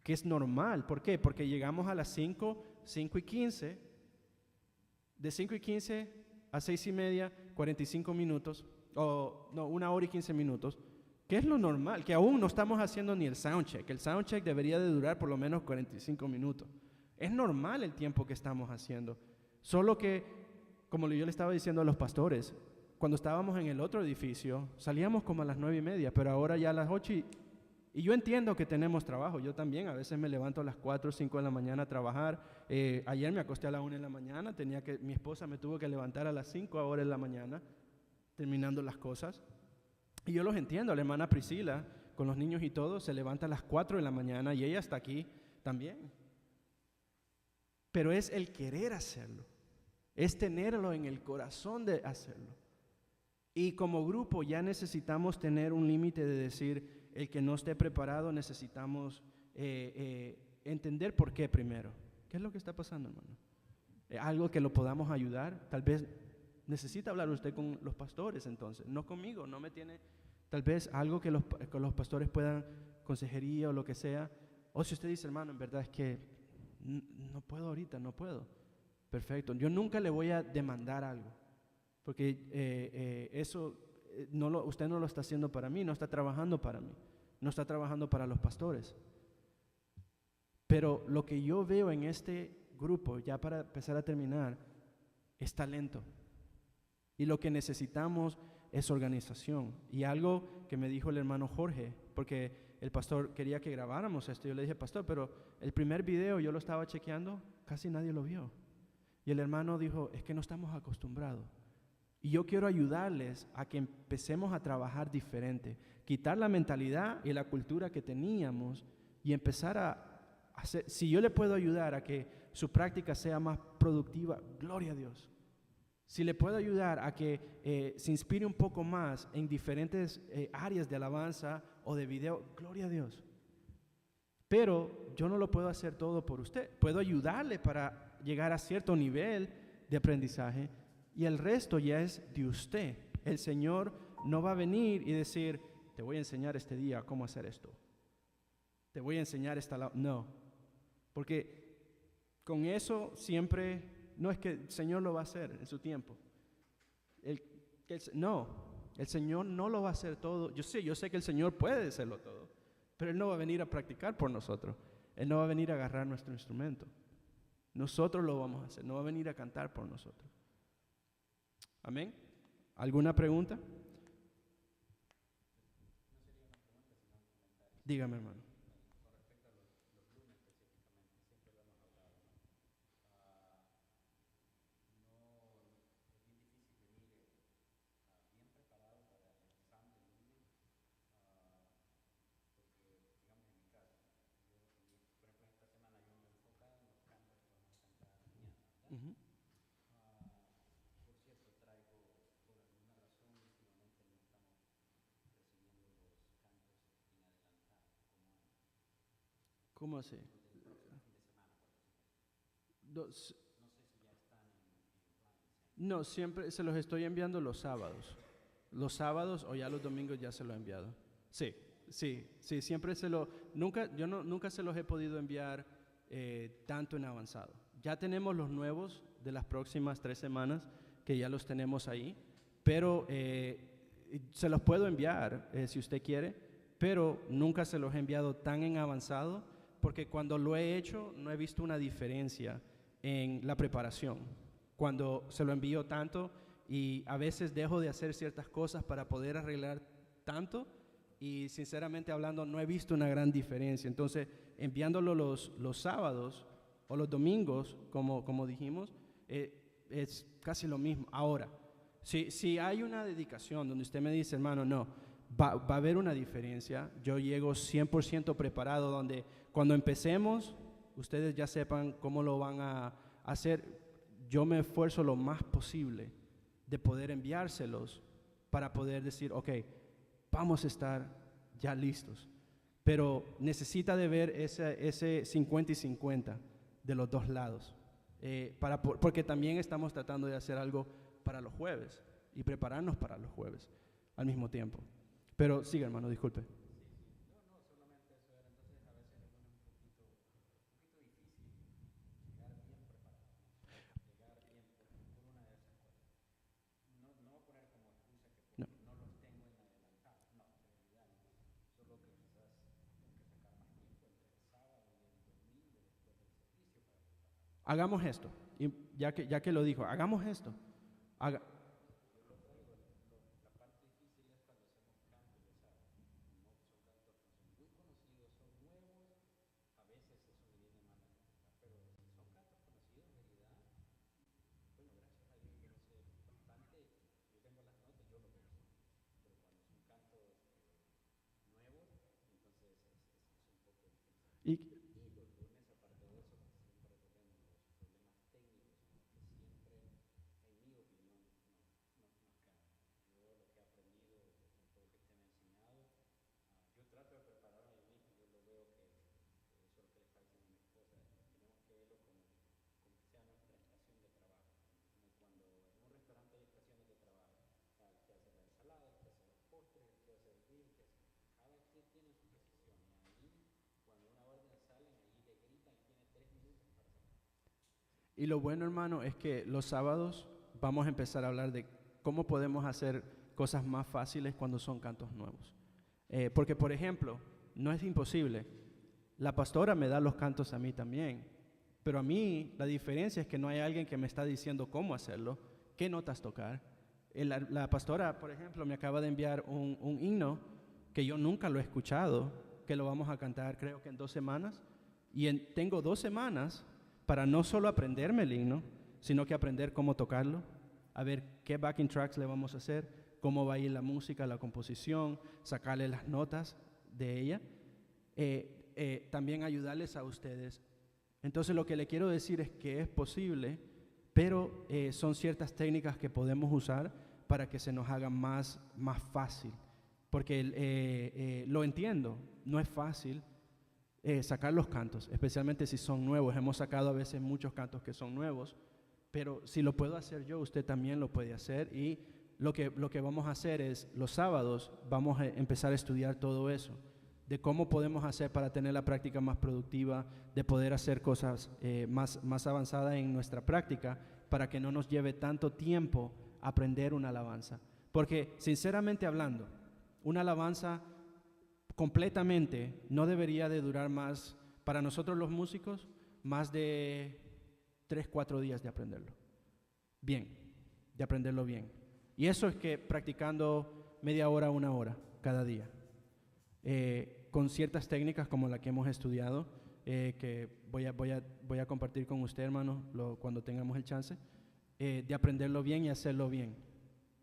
que es normal. ¿Por qué? Porque llegamos a las 5:15, de 5:15 a 6:30, 45 minutos, o no, 1 hora y 15 minutos, que es lo normal, que aún no estamos haciendo ni el soundcheck. El soundcheck debería de durar por lo menos 45 minutos. Es normal el tiempo que estamos haciendo. Solo que, como yo le estaba diciendo a los pastores, cuando estábamos en el otro edificio, salíamos como a las 9:30, pero ahora ya a las 8 y yo entiendo que tenemos trabajo. Yo también a veces me levanto a las 4 o 5 de la mañana a trabajar. Ayer me acosté a las 1 de la mañana, mi esposa me tuvo que levantar a las 5 ahora de la mañana, terminando las cosas. Y yo los entiendo, la hermana Priscila, con los niños y todo, se levanta a las 4 de la mañana y ella está aquí también. Pero es el querer hacerlo, es tenerlo en el corazón de hacerlo. Y como grupo ya necesitamos tener un límite de decir, el que no esté preparado necesitamos entender por qué primero. ¿Qué es lo que está pasando, hermano? Algo que lo podamos ayudar, tal vez necesita hablar usted con los pastores entonces, no conmigo, no me tiene, tal vez algo que los pastores puedan, consejería o lo que sea. O si usted dice, hermano, en verdad es que no puedo ahorita, no puedo. Perfecto, yo nunca le voy a demandar algo, porque usted no lo está haciendo para mí, no está trabajando para mí, no está trabajando para los pastores. Pero lo que yo veo en este grupo, ya para empezar a terminar, es talento. Y lo que necesitamos es organización. Y algo que me dijo el hermano Jorge, porque el pastor quería que grabáramos esto. Yo le dije, pastor, pero el primer video yo lo estaba chequeando, casi nadie lo vio. Y el hermano dijo, es que no estamos acostumbrados. Y yo quiero ayudarles a que empecemos a trabajar diferente, quitar la mentalidad y la cultura que teníamos y empezar a hacer. Si yo le puedo ayudar a que su práctica sea más productiva, gloria a Dios. Si le puedo ayudar a que se inspire un poco más en diferentes áreas de alabanza o de video, gloria a Dios. Pero yo no lo puedo hacer todo por usted. Puedo ayudarle para llegar a cierto nivel de aprendizaje y el resto ya es de usted. El Señor no va a venir y decir, te voy a enseñar este día cómo hacer esto. Te voy a enseñar no. Porque con eso siempre... No es que el Señor lo va a hacer en su tiempo. No, el Señor no lo va a hacer todo. Yo sé que el Señor puede hacerlo todo, pero Él no va a venir a practicar por nosotros. Él no va a venir a agarrar nuestro instrumento. Nosotros lo vamos a hacer, no va a venir a cantar por nosotros. Amén. ¿Alguna pregunta? Dígame, hermano. Uh-huh. ¿Cómo así? Dos- No, siempre se los estoy enviando los sábados. Los sábados o ya los domingos ya se lo he enviado. Sí, sí, siempre nunca se los he podido enviar tanto en avanzado. Ya tenemos los nuevos de las próximas 3 semanas, que ya los tenemos ahí, pero se los puedo enviar si usted quiere, pero nunca se los he enviado tan en avanzado, porque cuando lo he hecho no he visto una diferencia en la preparación. Cuando se lo envío tanto y a veces dejo de hacer ciertas cosas para poder arreglar tanto, y sinceramente hablando no he visto una gran diferencia. Entonces, enviándolo los sábados o los domingos, como dijimos, es casi lo mismo. Ahora, si hay una dedicación donde usted me dice, hermano, no, va a haber una diferencia, yo llego 100% preparado, donde cuando empecemos, ustedes ya sepan cómo lo van a hacer. Yo me esfuerzo lo más posible de poder enviárselos para poder decir, ok, vamos a estar ya listos. Pero necesita de ver ese 50 y 50 de los dos lados. Porque también estamos tratando de hacer algo para los jueves y prepararnos para los jueves al mismo tiempo. Pero siga, hermano, disculpe. No. Hagamos esto, y ya que lo dijo, hagamos esto. Haga- y, y lo bueno, hermano, es que los sábados vamos a empezar a hablar de cómo podemos hacer cosas más fáciles cuando son cantos nuevos. Porque, por ejemplo, no es imposible. La pastora me da los cantos a mí también, pero a mí la diferencia es que no hay alguien que me está diciendo cómo hacerlo, qué notas tocar. La pastora, por ejemplo, me acaba de enviar un himno que yo nunca lo he escuchado, que lo vamos a cantar creo que en 2 semanas, y tengo 2 semanas para no solo aprenderme el himno, sino que aprender cómo tocarlo, a ver qué backing tracks le vamos a hacer, cómo va a ir la música, la composición, sacarle las notas de ella, también ayudarles a ustedes. Entonces lo que le quiero decir es que es posible, pero son ciertas técnicas que podemos usar para que se nos haga más fácil, porque lo entiendo, no es fácil sacar los cantos, especialmente si son nuevos. Hemos sacado a veces muchos cantos que son nuevos, pero si lo puedo hacer yo, usted también lo puede hacer. Y lo que vamos a hacer es, los sábados vamos a empezar a estudiar todo eso, de cómo podemos hacer para tener la práctica más productiva, de poder hacer cosas más avanzadas en nuestra práctica, para que no nos lleve tanto tiempo aprender una alabanza. Porque, sinceramente hablando, una alabanza completamente no debería de durar más, para nosotros los músicos, más de 3-4 días de aprenderlo bien, y eso es que practicando media hora, 1 hora cada día, con ciertas técnicas como la que hemos estudiado, que voy a compartir con usted, hermano, cuando tengamos el chance, de aprenderlo bien y hacerlo bien.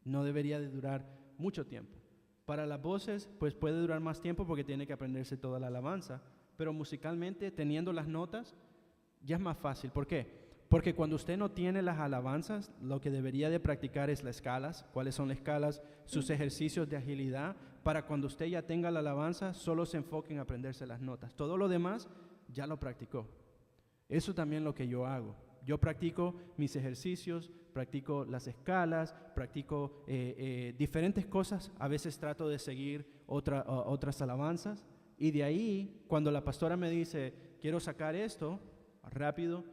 No debería de durar mucho tiempo. Para las voces, pues puede durar más tiempo porque tiene que aprenderse toda la alabanza, pero musicalmente, teniendo las notas, ya es más fácil. ¿Por qué? Porque cuando usted no tiene las alabanzas, lo que debería de practicar es las escalas. ¿Cuáles son las escalas? Sus ejercicios de agilidad, para cuando usted ya tenga la alabanza, solo se enfoque en aprenderse las notas. Todo lo demás ya lo practicó. Eso también es lo que yo hago. Yo practico mis ejercicios, practico las escalas, practico diferentes cosas. A veces trato de seguir otras alabanzas. Y de ahí, cuando la pastora me dice, quiero sacar esto, rápido,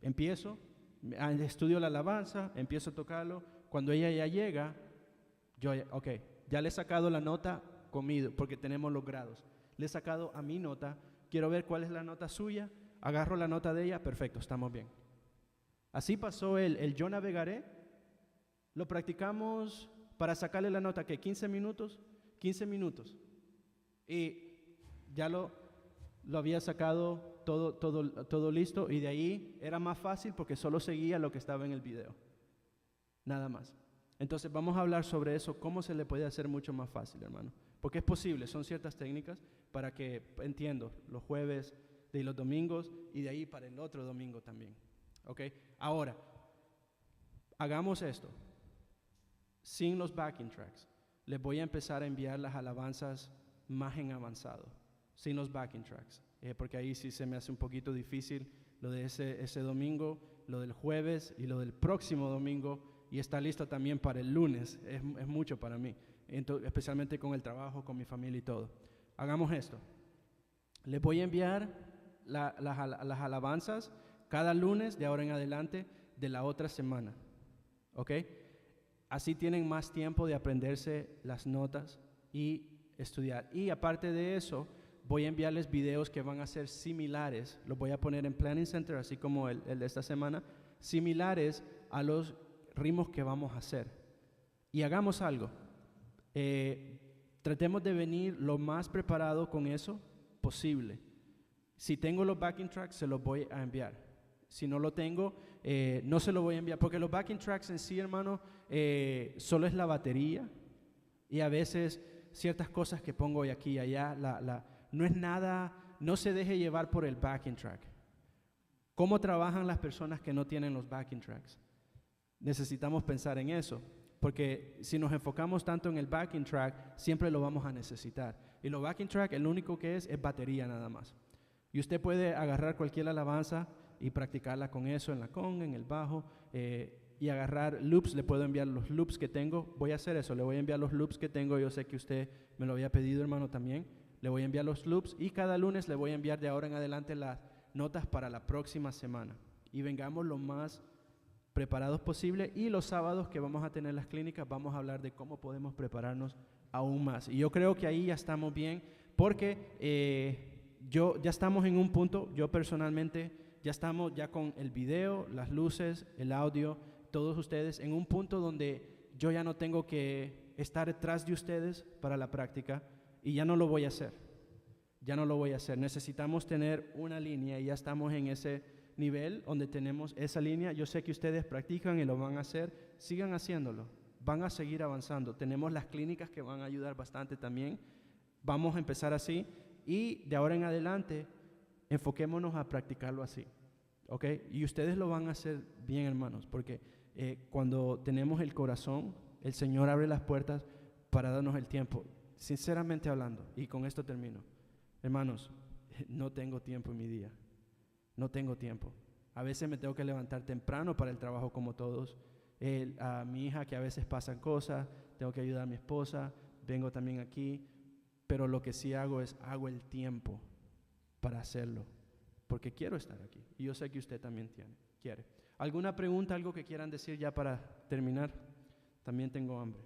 empiezo, estudio la alabanza, empiezo a tocarlo. Cuando ella ya llega, ok, ya le he sacado la nota conmigo, porque tenemos los grados. Le he sacado a mi nota, quiero ver cuál es la nota suya, agarro la nota de ella, perfecto, estamos bien. Así pasó el Yo Navegaré, lo practicamos para sacarle la nota, ¿qué? 15 minutos, 15 minutos. Y ya lo había sacado todo listo, y de ahí era más fácil porque solo seguía lo que estaba en el video, nada más. Entonces vamos a hablar sobre eso, cómo se le puede hacer mucho más fácil, hermano. Porque es posible, son ciertas técnicas para que, entiendo, los jueves y los domingos, y de ahí para el otro domingo también. ¿Ok? Ahora, hagamos esto. Sin los backing tracks, les voy a empezar a enviar las alabanzas más en avanzado. Sin los backing tracks. Porque ahí sí se me hace un poquito difícil lo de ese domingo, lo del jueves y lo del próximo domingo. Y está listo también para el lunes. Es mucho para mí. Especialmente con el trabajo, con mi familia y todo. Hagamos esto. Les voy a enviar las alabanzas cada lunes de ahora en adelante de la otra semana. ¿Ok? Así tienen más tiempo de aprenderse las notas y estudiar. Y aparte de eso, voy a enviarles videos que van a ser similares. Los voy a poner en Planning Center, así como el de esta semana, similares a los ritmos que vamos a hacer. Y hagamos algo. Tratemos de venir lo más preparado con eso posible. Si tengo los backing tracks, se los voy a enviar. Si no lo tengo, no se lo voy a enviar, porque los backing tracks en sí, hermano, solo es la batería y a veces ciertas cosas que pongo aquí y allá, no es nada, no se deje llevar por el backing track. ¿Cómo trabajan las personas que no tienen los backing tracks? Necesitamos pensar en eso, porque si nos enfocamos tanto en el backing track, siempre lo vamos a necesitar. Y los backing track, el único que es batería nada más. Y usted puede agarrar cualquier alabanza y practicarla con eso, en la conga, en el bajo, y agarrar loops. Le puedo enviar los loops que tengo. Voy a hacer eso, le voy a enviar los loops que tengo. Yo sé que usted me lo había pedido, hermano, también. Le voy a enviar los loops y cada lunes le voy a enviar de ahora en adelante las notas para la próxima semana. Y vengamos lo más preparados posible. Y los sábados que vamos a tener las clínicas, vamos a hablar de cómo podemos prepararnos aún más. Y yo creo que ahí ya estamos bien, porque ya estamos en un punto, yo personalmente, ya estamos ya con el video, las luces, el audio, todos ustedes, en un punto donde yo ya no tengo que estar detrás de ustedes para la práctica, y ya no lo voy a hacer. Ya no lo voy a hacer. Necesitamos tener una línea, y ya estamos en ese nivel donde tenemos esa línea. Yo sé que ustedes practican y lo van a hacer. Sigan haciéndolo. Van a seguir avanzando. Tenemos las clínicas que van a ayudar bastante también. Vamos a empezar así. Y de ahora en adelante, enfoquémonos a practicarlo así. ¿Ok? Y ustedes lo van a hacer bien, hermanos, porque cuando tenemos el corazón, el Señor abre las puertas para darnos el tiempo. Sinceramente hablando, y con esto termino. Hermanos, no tengo tiempo en mi día. No tengo tiempo. A veces me tengo que levantar temprano para el trabajo como todos. A mi hija, que a veces pasan cosas, tengo que ayudar a mi esposa, vengo también aquí. Pero lo que sí hago es, hago el tiempo para hacerlo, porque quiero estar aquí. Y yo sé que usted también quiere. ¿Alguna pregunta, algo que quieran decir ya para terminar? También tengo hambre.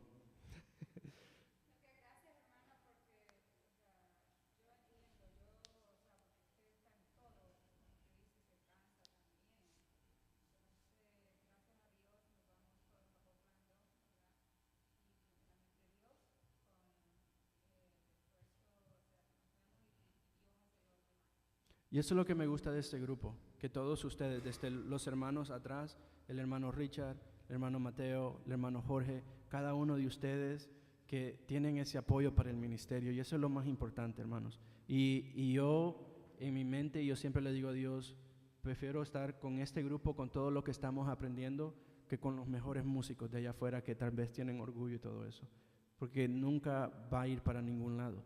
Y eso es lo que me gusta de este grupo, que todos ustedes, desde los hermanos atrás, el hermano Richard, el hermano Mateo, el hermano Jorge, cada uno de ustedes que tienen ese apoyo para el ministerio, y eso es lo más importante, hermanos. Y yo, en mi mente, yo siempre le digo a Dios, prefiero estar con este grupo, con todo lo que estamos aprendiendo, que con los mejores músicos de allá afuera que tal vez tienen orgullo y todo eso, porque nunca va a ir para ningún lado.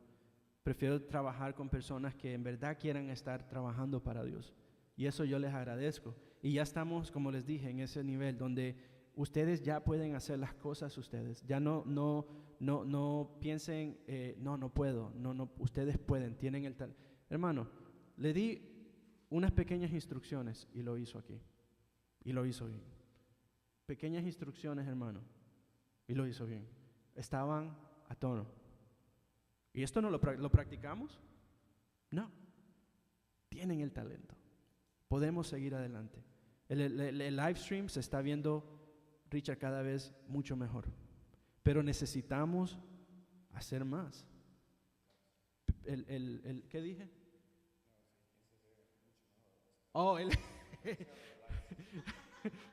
Prefiero trabajar con personas que en verdad quieran estar trabajando para Dios. Y eso yo les agradezco. Y ya estamos, como les dije, en ese nivel donde ustedes ya pueden hacer las cosas ustedes. Ya no piensen, no puedo. No, ustedes pueden, tienen el tal. Hermano, le di unas pequeñas instrucciones y lo hizo aquí. Y lo hizo bien. Pequeñas instrucciones, hermano. Y lo hizo bien. Estaban a tono. ¿Y esto no lo practicamos? No. Tienen el talento. Podemos seguir adelante. El live stream se está viendo, Richard, cada vez mucho mejor. Pero necesitamos hacer más. ¿Qué dije? Oh,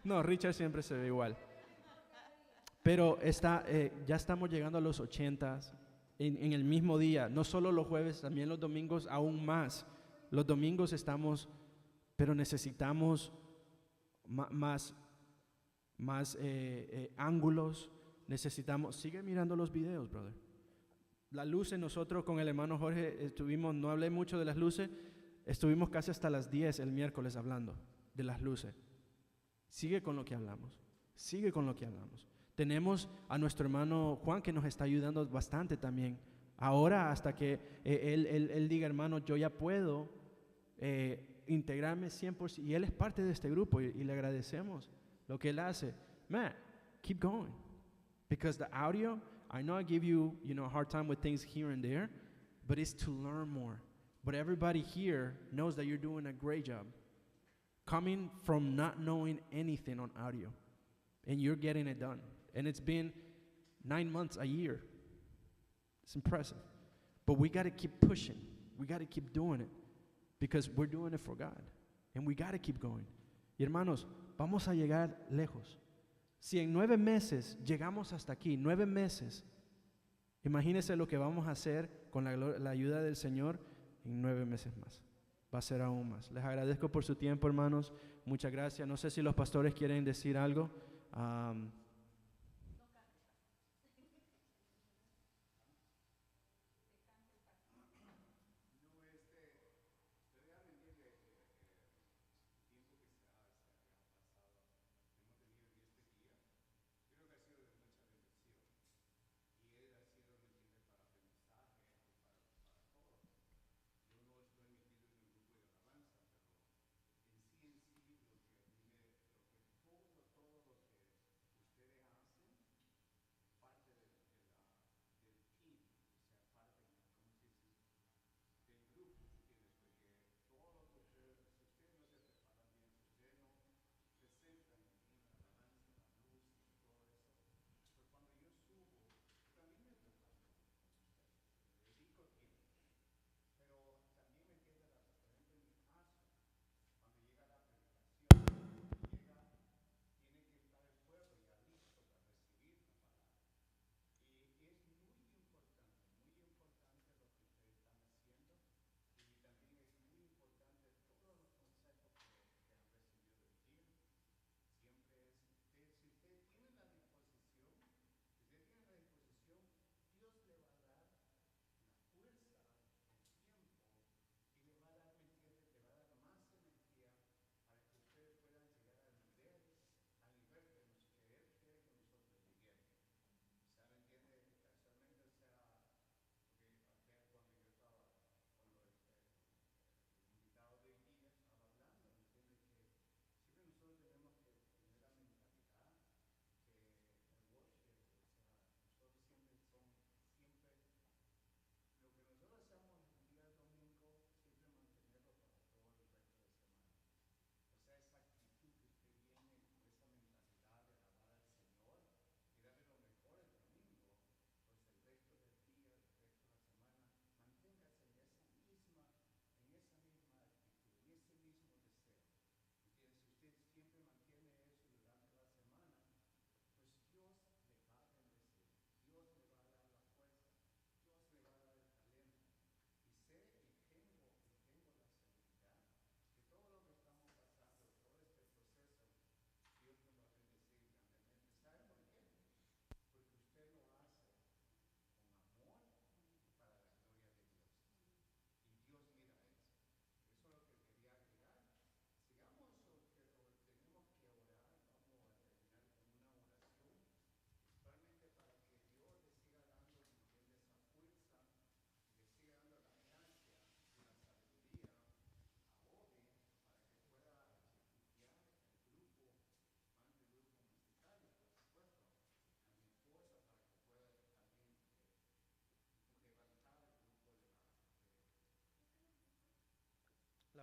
no, Richard siempre se ve igual. Pero ya estamos llegando a los 80s en el mismo día. No solo los jueves, también los domingos aún más. Los domingos estamos, pero necesitamos más ángulos. Necesitamos, sigue mirando los videos, brother. Las luces, nosotros con el hermano Jorge estuvimos, no hablé mucho de las luces, estuvimos casi hasta las 10 el miércoles hablando de las luces. Sigue con lo que hablamos, sigue con lo que hablamos. Tenemos a nuestro hermano Juan que nos está ayudando bastante también. Ahora hasta que él diga, hermano, yo ya puedo integrarme 100%, y él es parte de este grupo y le agradecemos lo que él hace. Man, keep going, because the audio, I know I give you, a hard time with things here and there, but it's to learn more. But everybody here knows that you're doing a great job. Coming from not knowing anything on audio, and you're getting it done. And it's been 9 months, a year. It's impressive. But we got to keep pushing. We got to keep doing it, because we're doing it for God. And we got to keep going. Y hermanos, vamos a llegar lejos. Si en 9 meses llegamos hasta aquí, 9 meses, imagínense lo que vamos a hacer con la ayuda del Señor en 9 meses más. Va a ser aún más. Les agradezco por su tiempo, hermanos. Muchas gracias. No sé si los pastores quieren decir algo.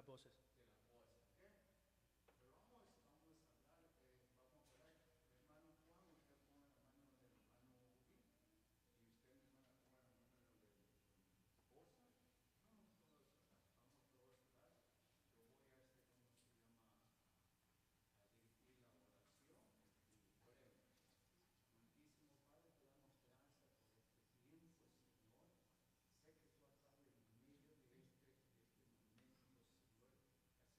voces.